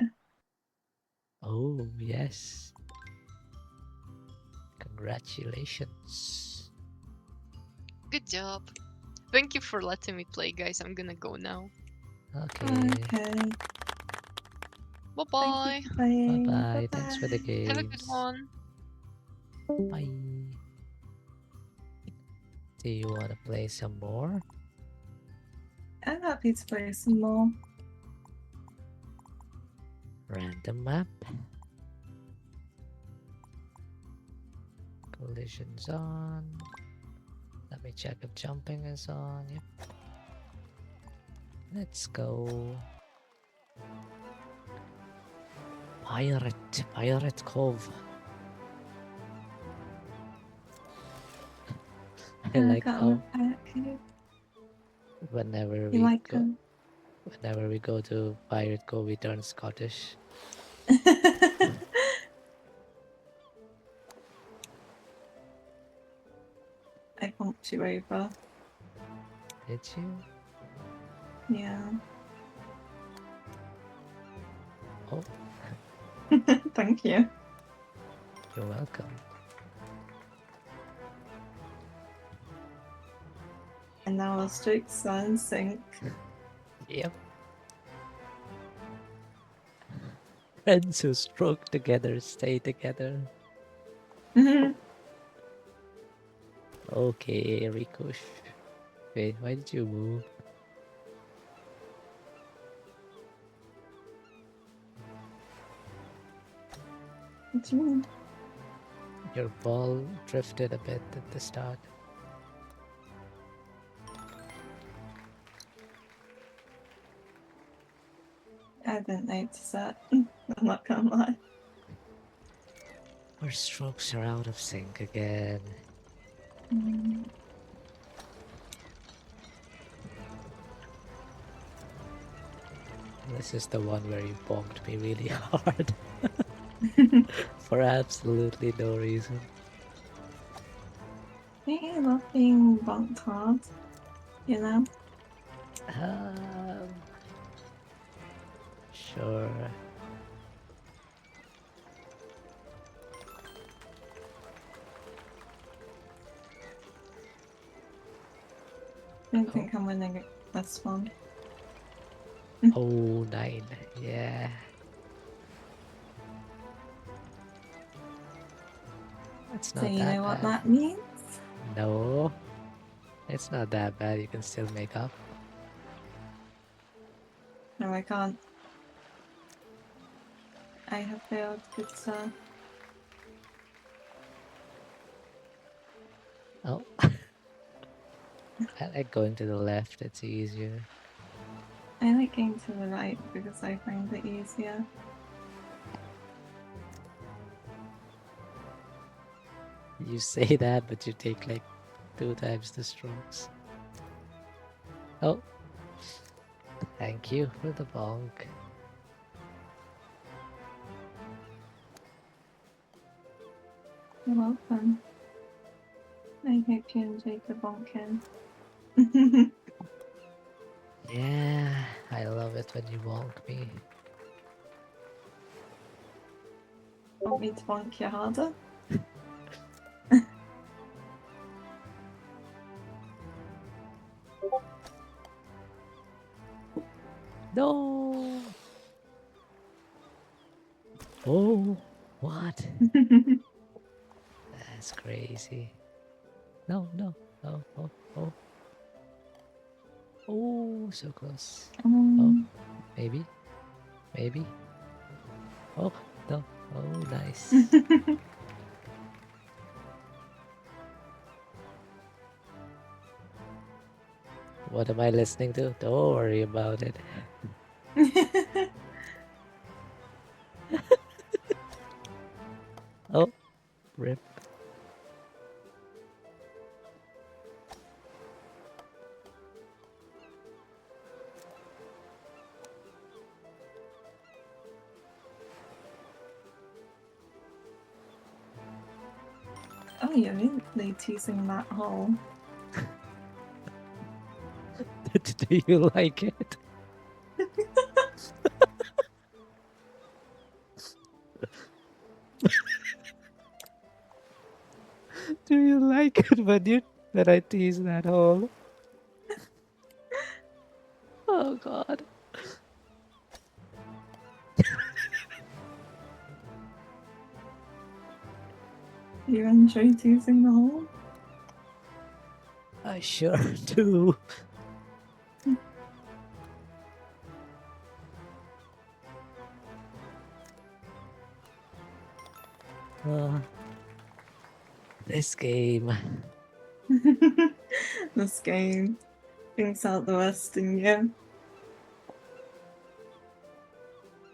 Oh, yes. Congratulations. Good job. Thank you for letting me play, guys. I'm gonna go now. Okay. Okay. Bye-bye. Thank you for playing. Bye-bye. Thanks for the games. Have a good one. Bye. Do you want to play some more? I'm happy to play some more. Random map. Collisions on. Let me check if jumping is on. Yep. Let's go. Pirate Cove. I like got how a packet. whenever You we like go, them? whenever we go to Pirate Cove, we turn Scottish. I bumped you over. Did you? Yeah. Oh, Thank you. You're welcome. And now our streaks are in sync. Yep. Friends who stroke together stay together. Okay, Rikush. Wait, why did you move? What do you mean? Your ball drifted a bit at the start. I didn't notice that. I'm not gonna lie. Our strokes are out of sync again. This is the one where you bonked me really hard. For absolutely no reason. Don't you love being bumped hard? You know? Sure. I don't think I'm winning this one. Oh, 9. Yeah. It's So not you that know what bad. that means? No. It's not that bad. You can still make up. No, I can't. I have failed, good sir. Oh. I like going to the left. It's easier. I like going to the right because I find it easier. You say that, but you take like 2 times the strokes. Oh. Thank you for the bonk. You're welcome. I hope you enjoyed the bonking. Yeah, I love it when you bonk me. Want me to bonk you harder? No! Oh, what? That's crazy. No, no, no, oh, oh. Oh, so close. Oh, maybe, maybe. Oh, no. Oh, nice. What am I listening to? Don't worry about it. Oh, rip. Oh, you're really teasing that hole. Do you like it? Do you like it when I tease that hole? Oh god. You enjoy teasing the hole? I sure do. This game. This game brings out the worst in you.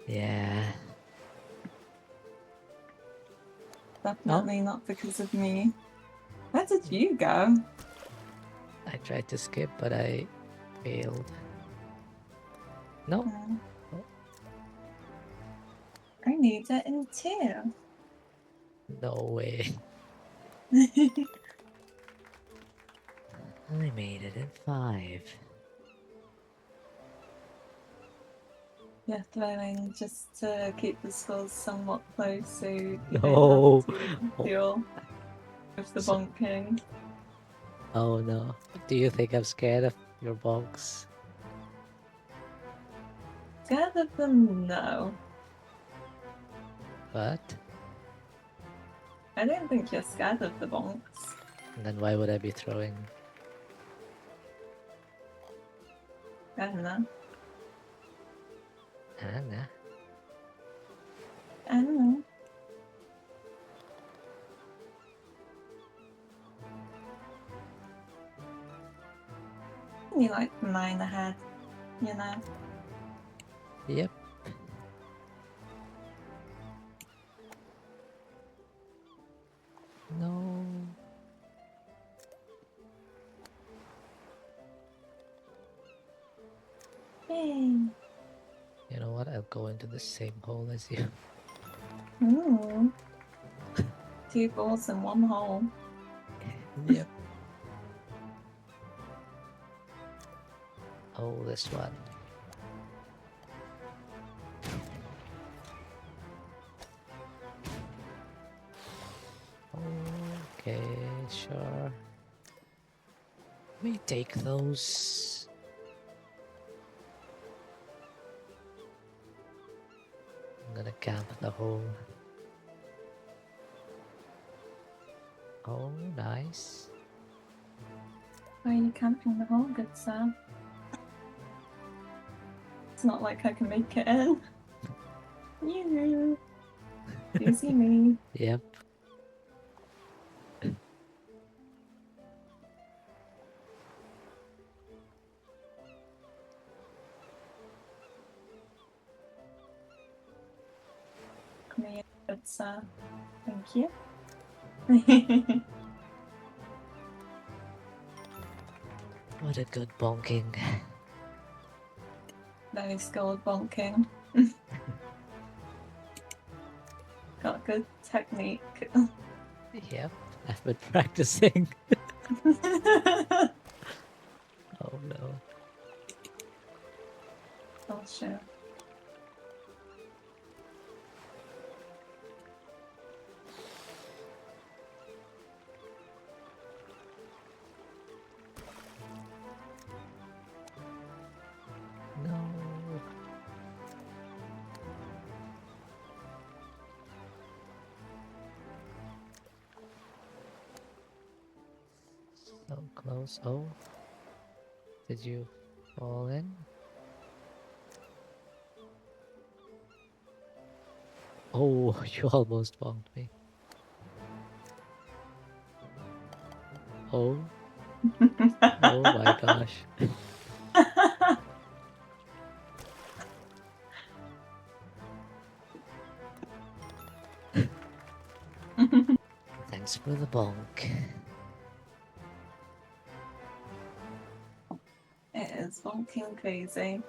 Yeah. Definitely not because of me. Where did you go? I tried to skip, but I failed. No. I need it in 2. No way. I made it in 5. Yeah, throwing just to keep the scores somewhat close so you No. don't have to deal with the So- bonking. Oh no. Do you think I'm scared of your bonks? Scared of them? No. What? I don't think you're scared of the bonks. Then why would I be throwing? I don't know. Anna? I don't know. You like 9 ahead, you know. Yep. No. Yay. You know what? I'll go into the same hole as you. Ooh. 2 balls in 1 hole. Yep. Oh, this one. Okay, sure. We take those. I'm gonna camp the hole. Oh, nice. Why are you camping the hole, good sir? It's not like I can make it in. You. You see me. Yep. Come here, good sir. Thank you. What a good bonking. Very skilled bonking. Got good technique. Yep. I've been practicing. Oh no. Oh, sure. No. So close. Oh. Did you fall in? Oh, you almost bonked me. Oh. Oh my gosh. Thanks for the bonk. It is bonking crazy.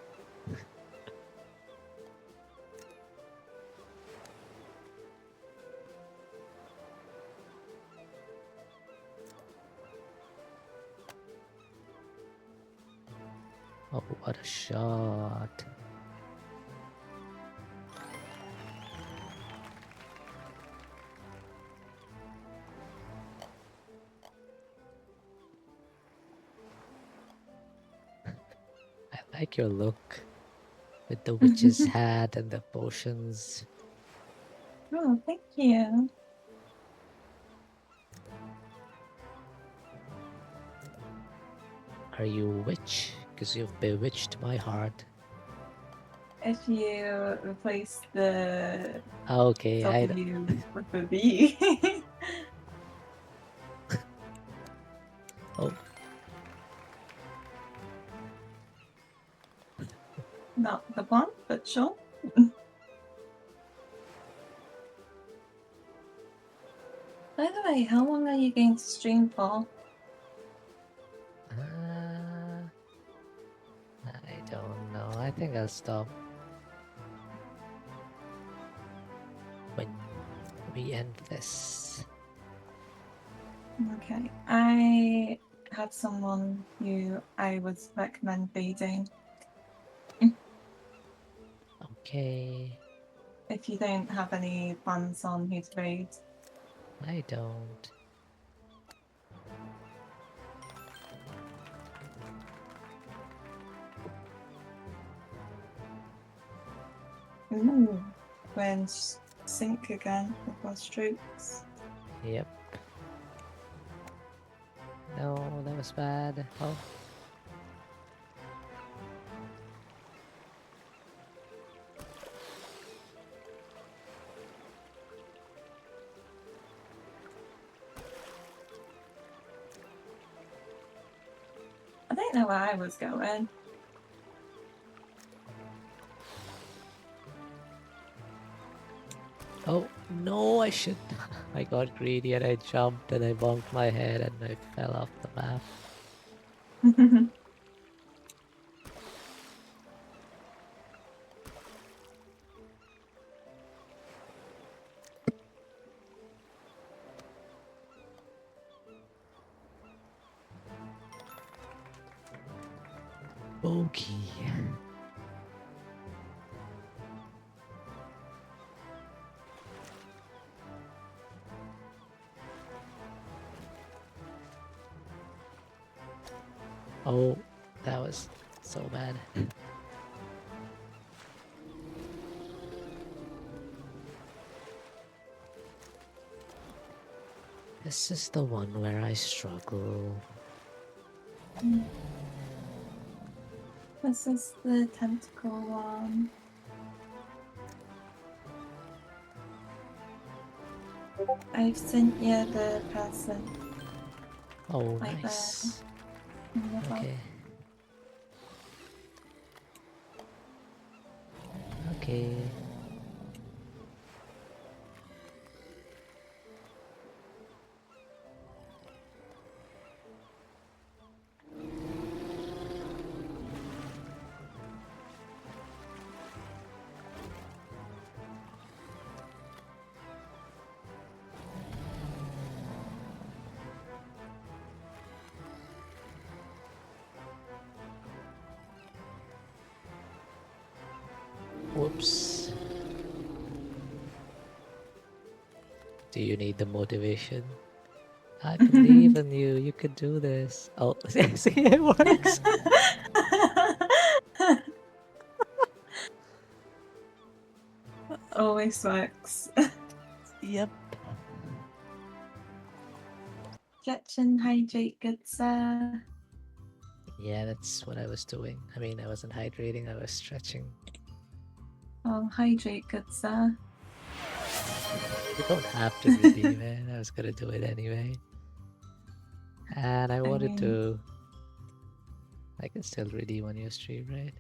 Oh, what a shot. I like your look with the witch's hat and the potions. Oh, thank you. Are you a witch? Because you've bewitched my heart. If you replace the Okay, I W with the V. oh, Not the one, but sure. By the way, how long are you going to stream for? I don't know. I think I'll stop when we end this. Okay, I have someone who I would recommend reading. Oh Okay. If you don't have any plans on who to raid. I don't. Ooh, we're in sync again with our strokes. Yep. No, that was bad. Oh. I don't know where I was going. Oh, no, I should. I got greedy and I jumped and I bumped my head and I fell off the map. Bogey. Oh, that was so bad. This is the one where I struggle. This is the tentacle one. I've sent you the person. Oh, Like nice. in the box. Okay. Okay. Whoops. Do you need the motivation? I believe in you. You can do this. Oh, see, it works. Always works. Yep. Stretch and hydrate, good sir. Yeah, that's what I was doing. I mean, I wasn't hydrating, I was stretching. Oh, hydrate, good sir. You don't have to redeem it. I was gonna do it anyway. And I wanted mean- to. I can still redeem on your stream, right?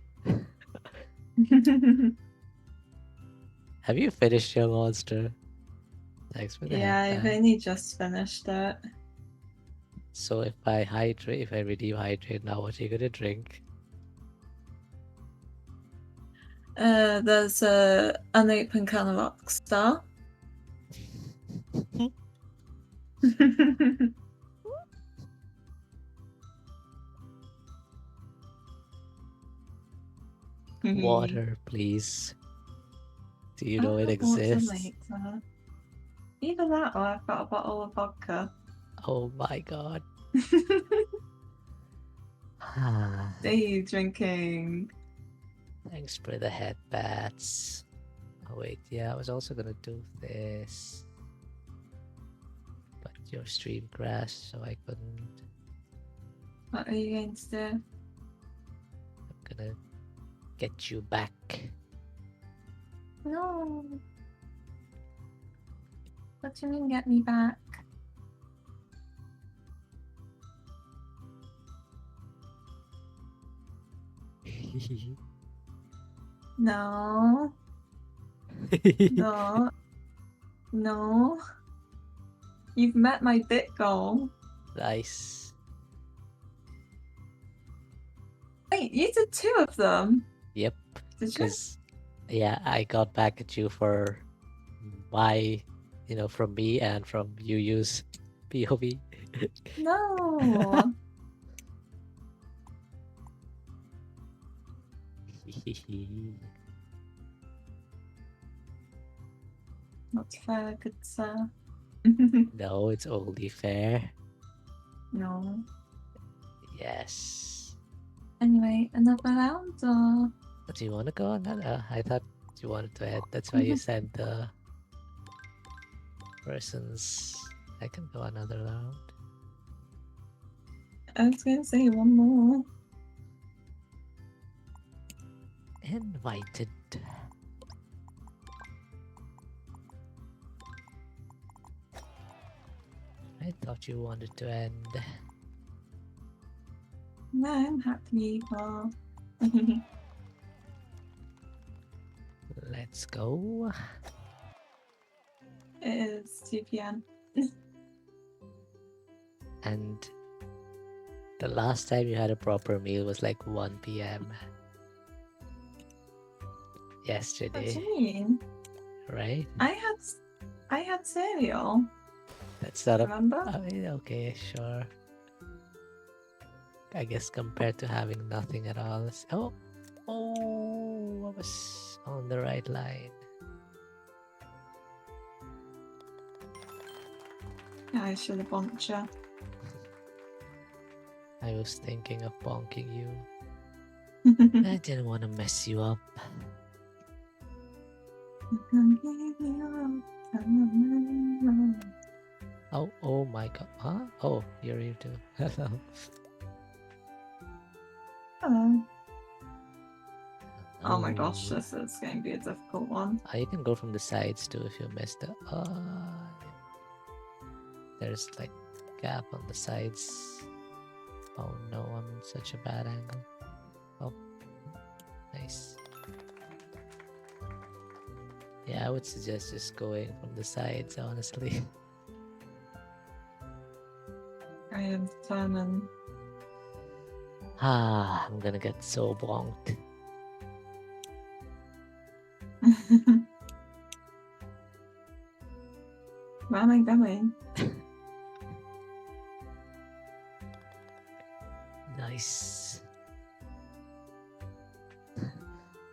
Have you finished your monster? Thanks for the yeah, I've headband. only just finished it. So if I hydrate, if I redeem hydrate, now what are you gonna drink? There's a unopened can of Rockstar. Water, please. Do you I know it have water exists? later. Either that or I've got a bottle of vodka. Oh my god. Day drinking. Thanks for the headbats. Oh wait, yeah, I was also gonna do this. But your stream crashed, so I couldn't. What are you going to do? I'm gonna get you back. No. What do you mean get me back? No. No. No. You've met my bit goal. Nice. Wait, you did 2 of them? Yep. Did you? Because, yeah, I got back at you for my, from me and from Yu's POV. No. Not fair, good sir. No, it's only fair. No. Yes. Anyway, another round or Do you want to go on that? I thought you wanted to head. That's why you said the persons. I can go another round. I was gonna say one more. Invited. I thought you wanted to end. No, I'm happy for Let's go. it is 2 p.m. And the last time you had a proper meal was like 1 p.m. What yesterday, do you mean? right? I had cereal, That's not a. remember? I mean, okay, sure. I guess compared to having nothing at all. Oh, I was on the right line. I should have bumped you. I was thinking of bonking you. I didn't want to mess you up. Oh my god. Huh? Oh, you're here too. Hello. Hello. Oh my No. gosh, this is going to be a difficult one. You can go from the sides too if you missed it. There's like gap on the sides. Oh no, I'm in such a bad angle. Oh, nice. Yeah, I would suggest just going from the sides, honestly. I am determined. I'm gonna get so bonked. Where am I going? Nice.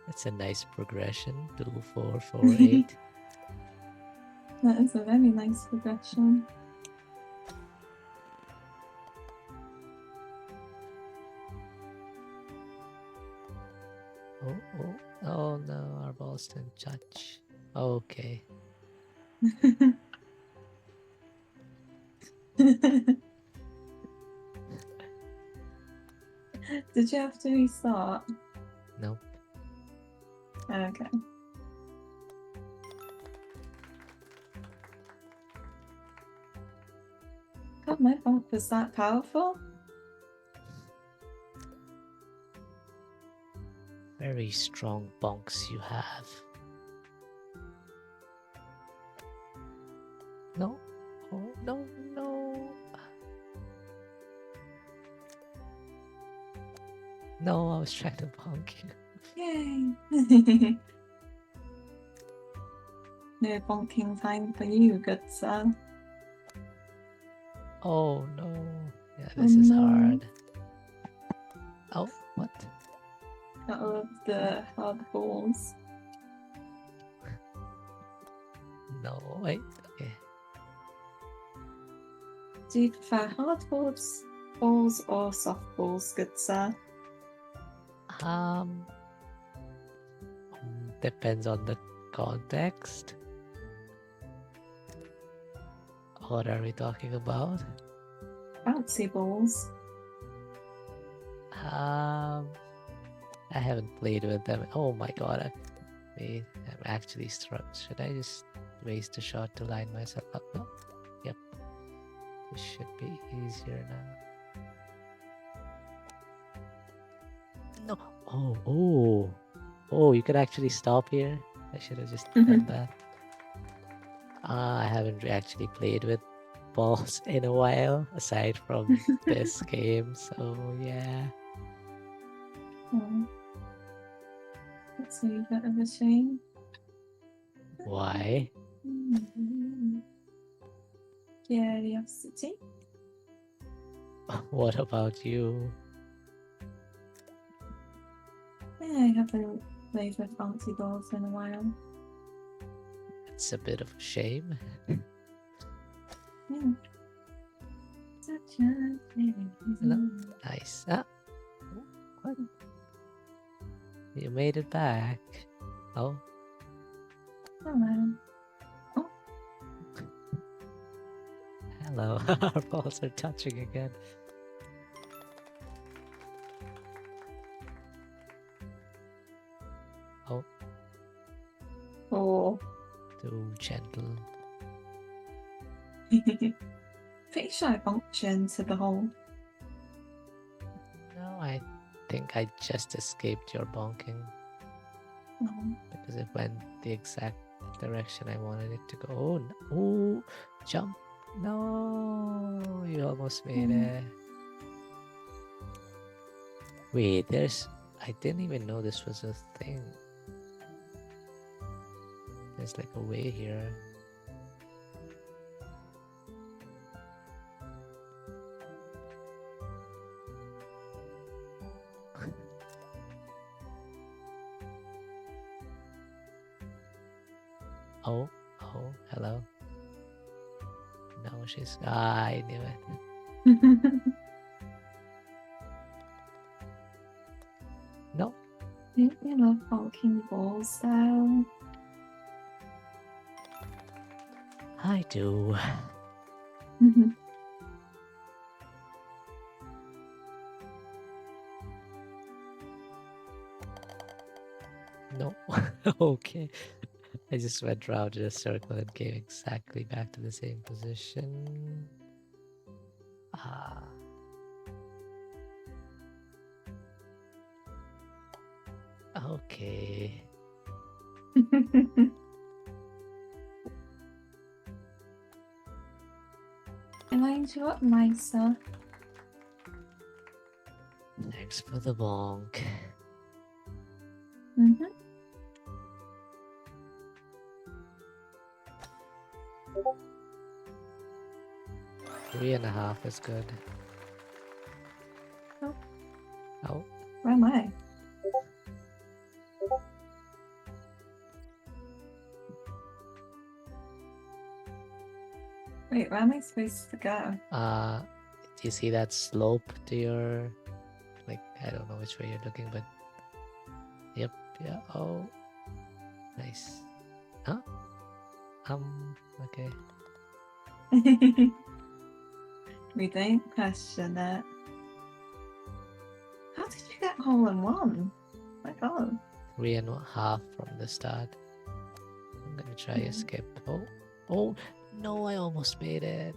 That's a nice progression. 2, 4, 4, 8. That is a very nice progression. Oh no, our balls didn't touch. Okay. Did you have to restart? Nope. Okay. God, my bump was that powerful? Very strong bonks you have. No. Oh, no, no. No, I was trying to bonk you. Yay! No bonking time for you, good sir. Oh no. Yeah, Oh, this is no. hard. Oh, what? All of the hard balls. No, wait. Okay. Do you prefer hard balls or soft balls, good sir? Depends on the context. What are we talking about? Bouncy balls. I haven't played with them. Oh my god, I'm actually struck. Should I just waste a shot to line myself up? No. Yep. This should be easier now. No. Oh, you could actually stop here. I should have just done that. I haven't actually played with balls in a while, aside from this game, so yeah. Oh. That's a bit of a shame. Why? Curiosity. What about you? I haven't played with bouncy balls in a while. It's a bit of a shame. Yeah. Such a Hello? Nice. Ah, what? You made it back. Oh, Hello. hello. Our balls are touching again. Oh, Oh. too gentle. Pretty sure I bumped you into the hole. No, I think I just escaped your bonking Oh. because it went the exact direction I wanted it to go. Oh, oh, jump. No, you almost made it. Wait, I didn't even know this was a thing. There's like a way here. Oh, hello. No, she's. I knew it. No, Don't you love bonking balls though? I do. No. Okay. I just went round in a circle and came exactly back to the same position. Ah. Okay. I lined you up nicer. Thanks for the bonk. Mm-hmm. 3.5 is good. Oh. Oh, Where am I? Wait, where am I supposed to go? do you see that slope to your, like, I don't know which way you're looking, but yep, yeah. Oh, nice. Huh? Okay. We don't question it. How did you get hole in one? My god. 3.5 from the start. I'm gonna try a skip. Oh, no, I almost made it.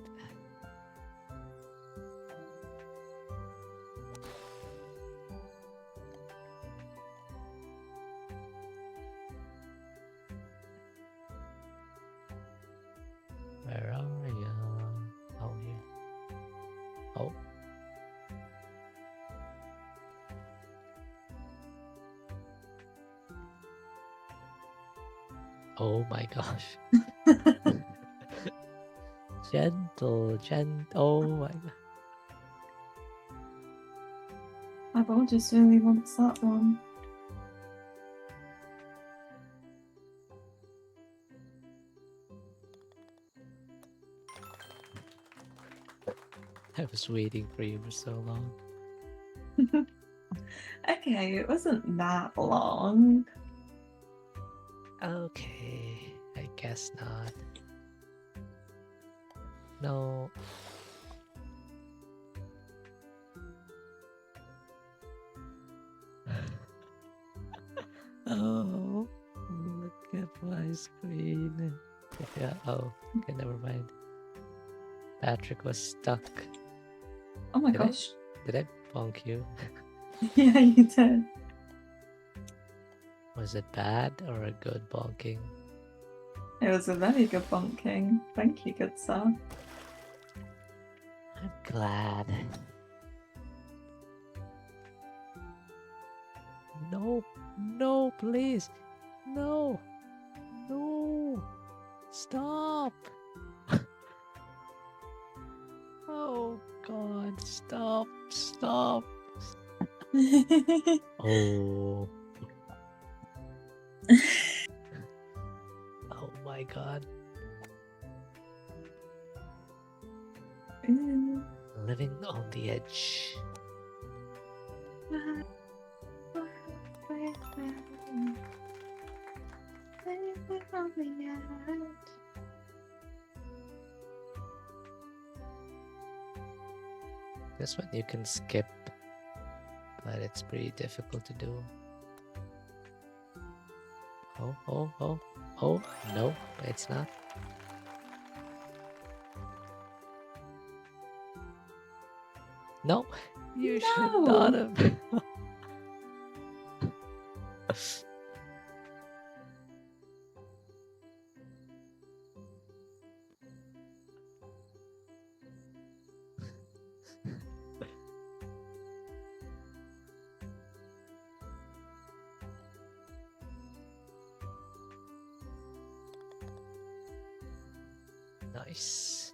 Where are you? Oh, here. Oh. Oh my gosh. Gentle. Oh my god. My ball just really wants that one. I was waiting for you for so long. Okay, it wasn't that long. Okay, I guess not. No. Oh, look at my screen. Yeah, oh, okay, never mind. Patrick was stuck. Oh my Did I? gosh. Did I bonk you? Yeah, you did. Was it bad or a good bonking? It was a very good bonking. Thank you, good sir. I'm glad. No, please. No. Stop. Oh god, stop. Oh. Oh my my god. Ooh. Living on the edge. This one you can skip, but it's pretty difficult to do. Oh, no, it's not. No, you should not No. have. Nice.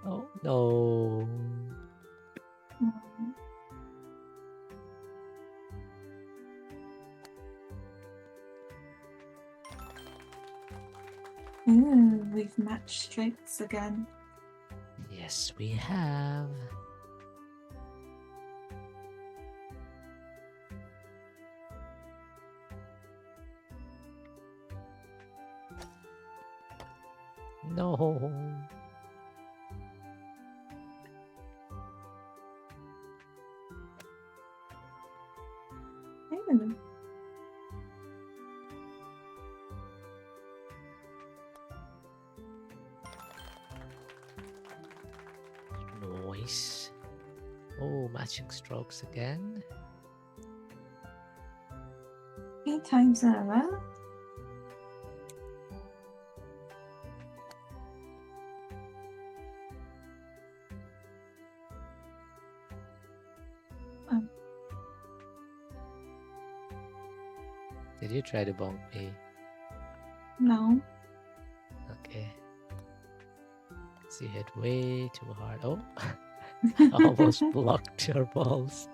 Oh, no. Ooh, we've matched strengths again. Yes, we have. No. Ooh. Nice. Oh, matching strokes again. 8 times in a row. Did you try to bonk me? No. Okay. You hit way too hard. Oh, almost blocked your balls.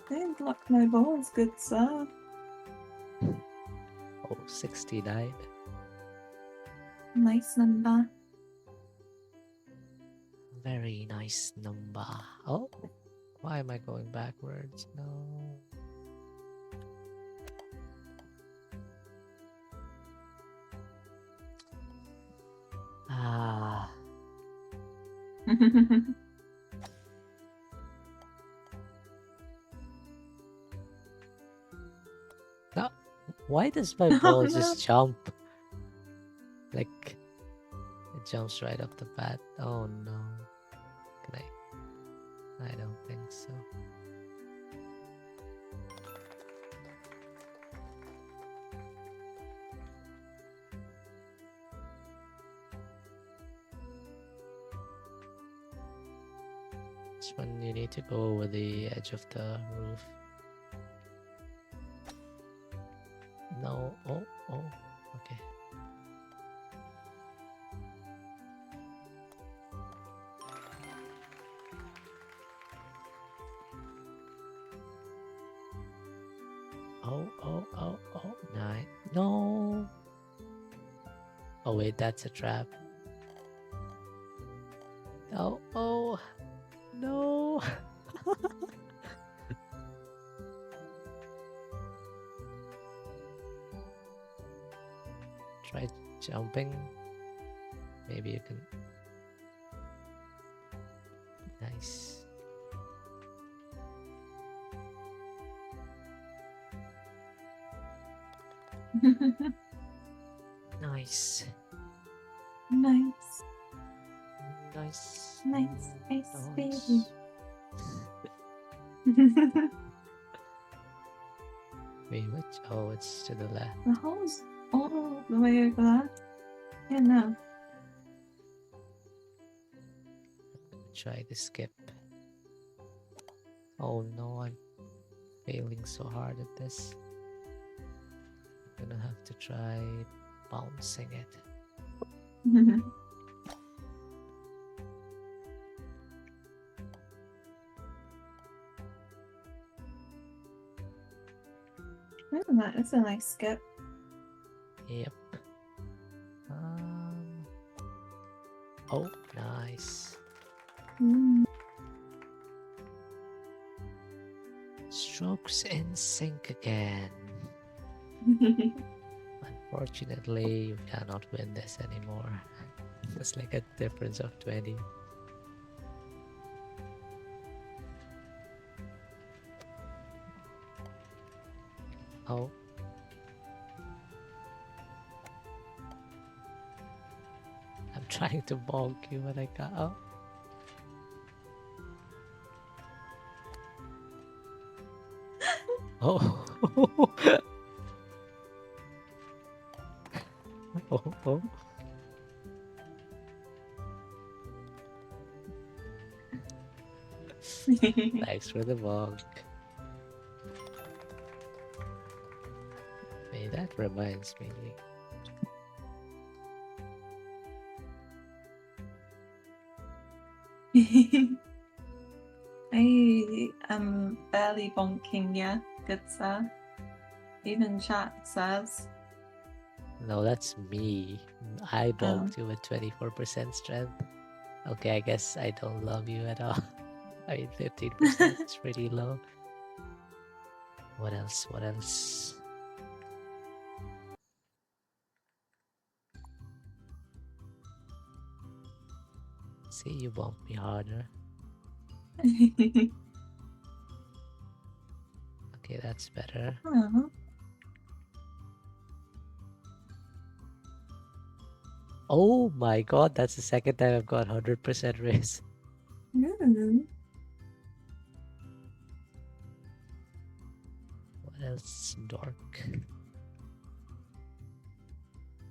Don't block my balls, good sir. Oh, 69. Nice number. Very nice number. Oh, why am I going backwards? No. Ah. No. Why does my ball just jump? Like, it jumps right off the bat. Oh no. Can I don't think so. This one you need to go over the edge of the roof. No. Oh, okay. Oh, nine. No. Oh wait, that's a trap. Oh, no. Try jumping. Maybe you can. Nice. Nice. Nice. Nice. Nice. Nice, baby. Wait, which? Oh, it's to the left. The hole's all the way over there. Yeah, no. Try to skip. Oh no, I'm failing so hard at this. I'm gonna have to try bouncing it. It's a nice skip. Yep. Oh, nice. Mm. Strokes in sync again. Unfortunately, you cannot win this anymore. It's like a difference of 20. Oh. I'm trying to bonk you, but I can't. Oh. Oh. Oh, oh. Thanks for the bonk. Hey, that reminds me. I am barely bonking you, good sir. Even chat says. No, that's me. I Oh. bonked you with 24% strength. Okay, I guess I don't love you at all. I mean, 15% is pretty low. What else? What else? See, you bonked me harder. Okay, that's better. Oh. Oh my god, that's the second time I've got 100% raise. Mm. What else? Dork.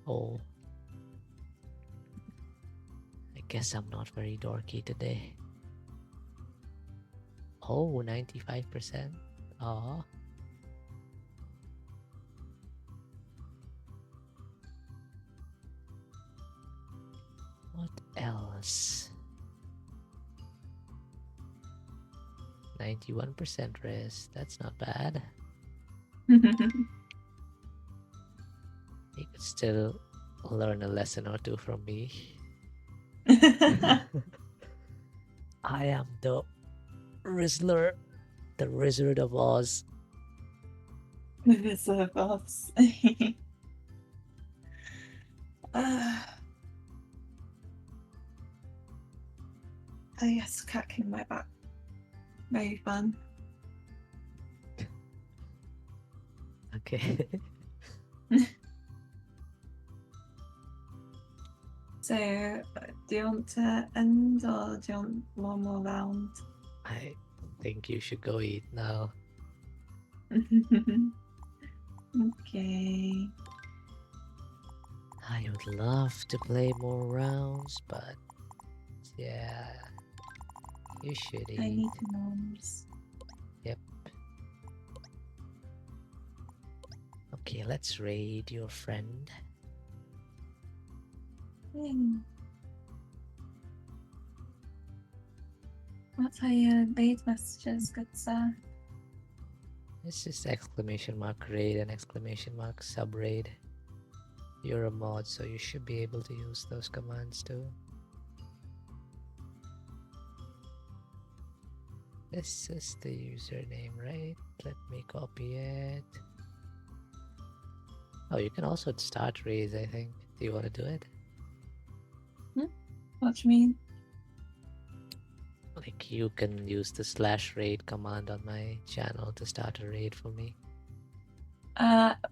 Oh. I guess I'm not very dorky today. Oh, 95%. Aw. What else? 91% res. That's not bad. You could still learn a lesson or two from me. I am the Rizzler, the Wizard of Oz. Wizard of Oz. Oh yes, cracking my back. Very fun. Okay. So, do you want to end or do you want one more round? I think you should go eat now. Okay. I would love to play more rounds, but yeah, you should I eat. need moms. Yep. Okay, let's raid your friend. What are your raid messages, good sir? It's just exclamation mark raid and exclamation mark sub raid. You're a mod, so you should be able to use those commands too. This is the username, right? Let me copy it. Oh, you can also start raids, I think. Do you want to do it? What do you mean? Like, you can use the /raid command on my channel to start a raid for me.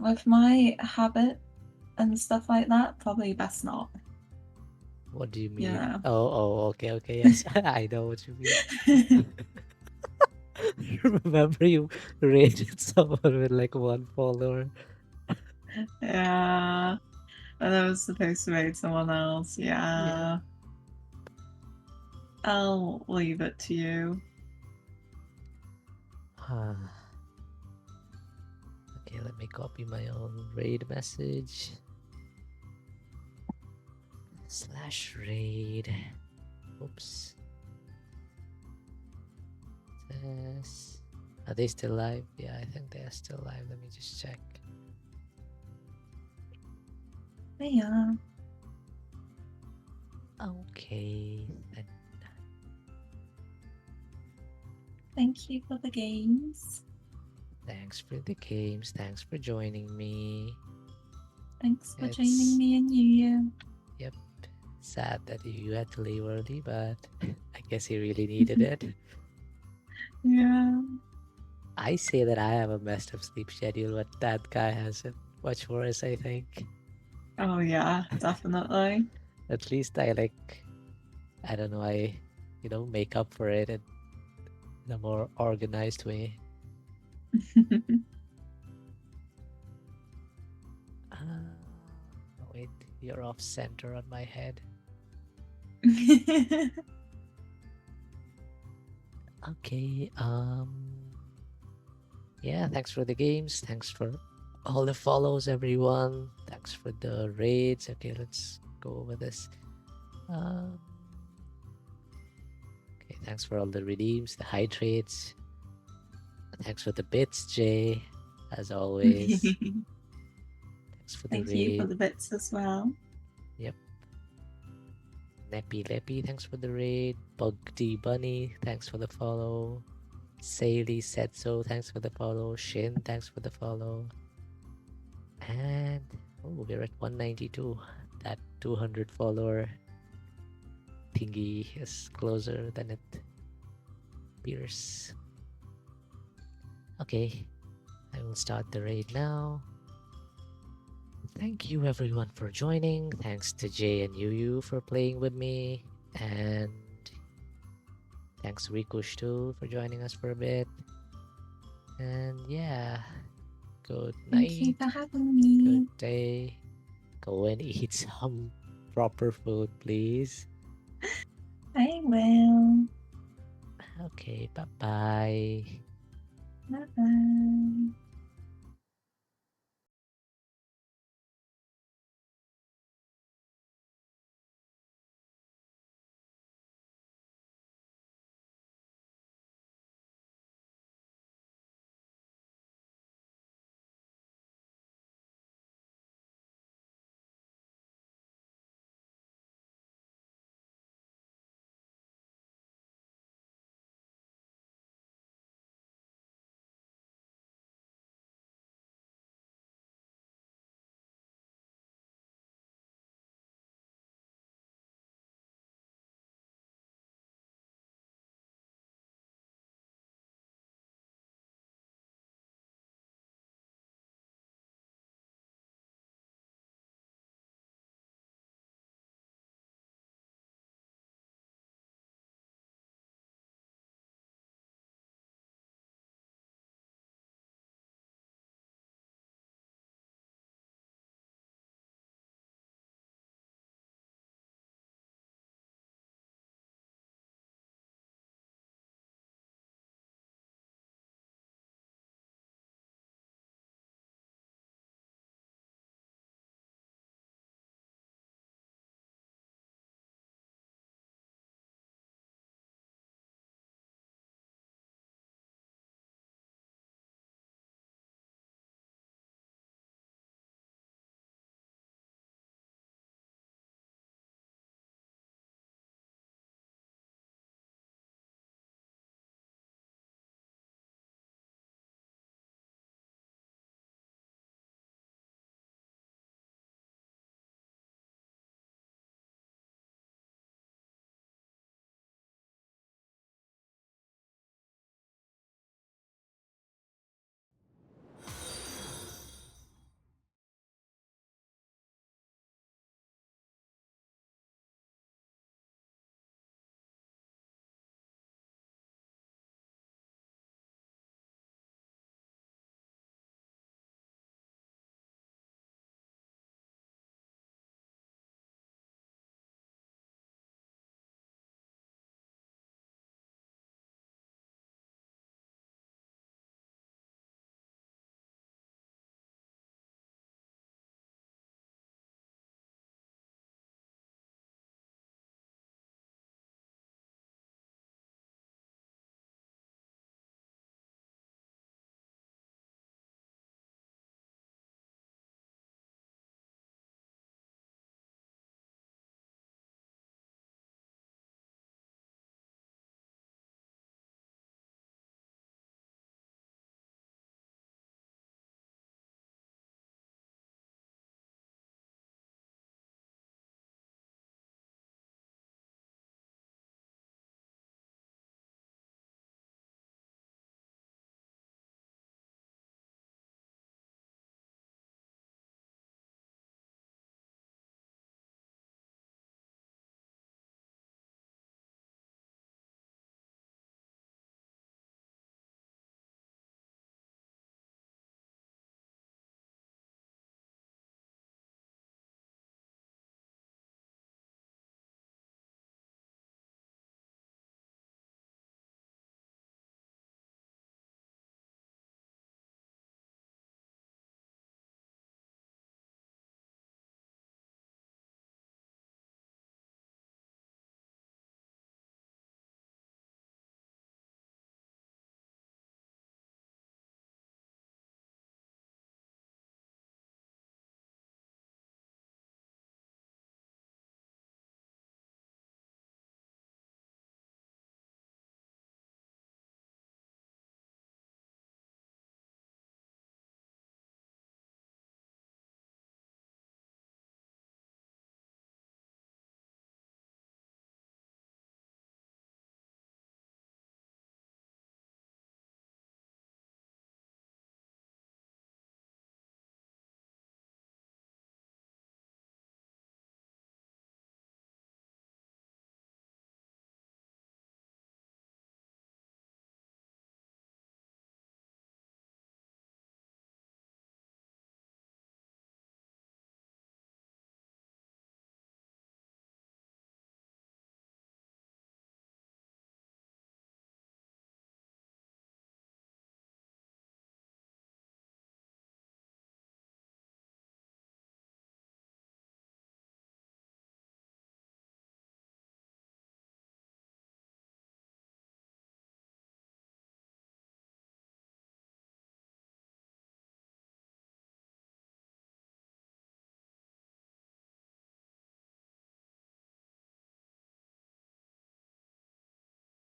With my habit and stuff like that, probably best not. What do you mean? Yeah. Oh, okay, yes. I know what you mean. Remember you raided someone with like 1 follower? Yeah. And I was supposed to raid someone else. Yeah. I'll leave it to you. Okay, let me copy my own raid message. /raid. Oops. Are they still live? Yeah, I think they are still live. Let me just check. They are. Okay. Thank you for the games. Thanks for the games. Thanks for joining me. Thanks for It's joining me and you. sad that you had to leave early, but I guess you really needed it. Yeah. I say that I have a messed up sleep schedule, but that guy has it much worse, I think. Oh yeah, definitely. At least I don't know, make up for it in a more organized way. Wait, you're off center on my head. Okay, yeah, thanks for the games. Thanks for all the follows, everyone. Thanks for the raids. Okay, let's go over this. Okay, thanks for all the redeems, the hydrates. Thanks for the bits, Jay, as always. Thanks for the Thank you for raid. the bits as well. Neppy Leppy, thanks for the raid. Bug D Bunny, thanks for the follow. Saley said so, thanks for the follow. Shin, thanks for the follow. And we're at 192. That 200 follower thingy is closer than it appears. Okay, I will start the raid now. Thank you everyone for joining. Thanks to Jay and Yu for playing with me. And thanks Rikush too for joining us for a bit. And yeah, good Thank you night, for having me. good day. Go and eat some proper food, please. I will. Okay, bye-bye. Bye bye.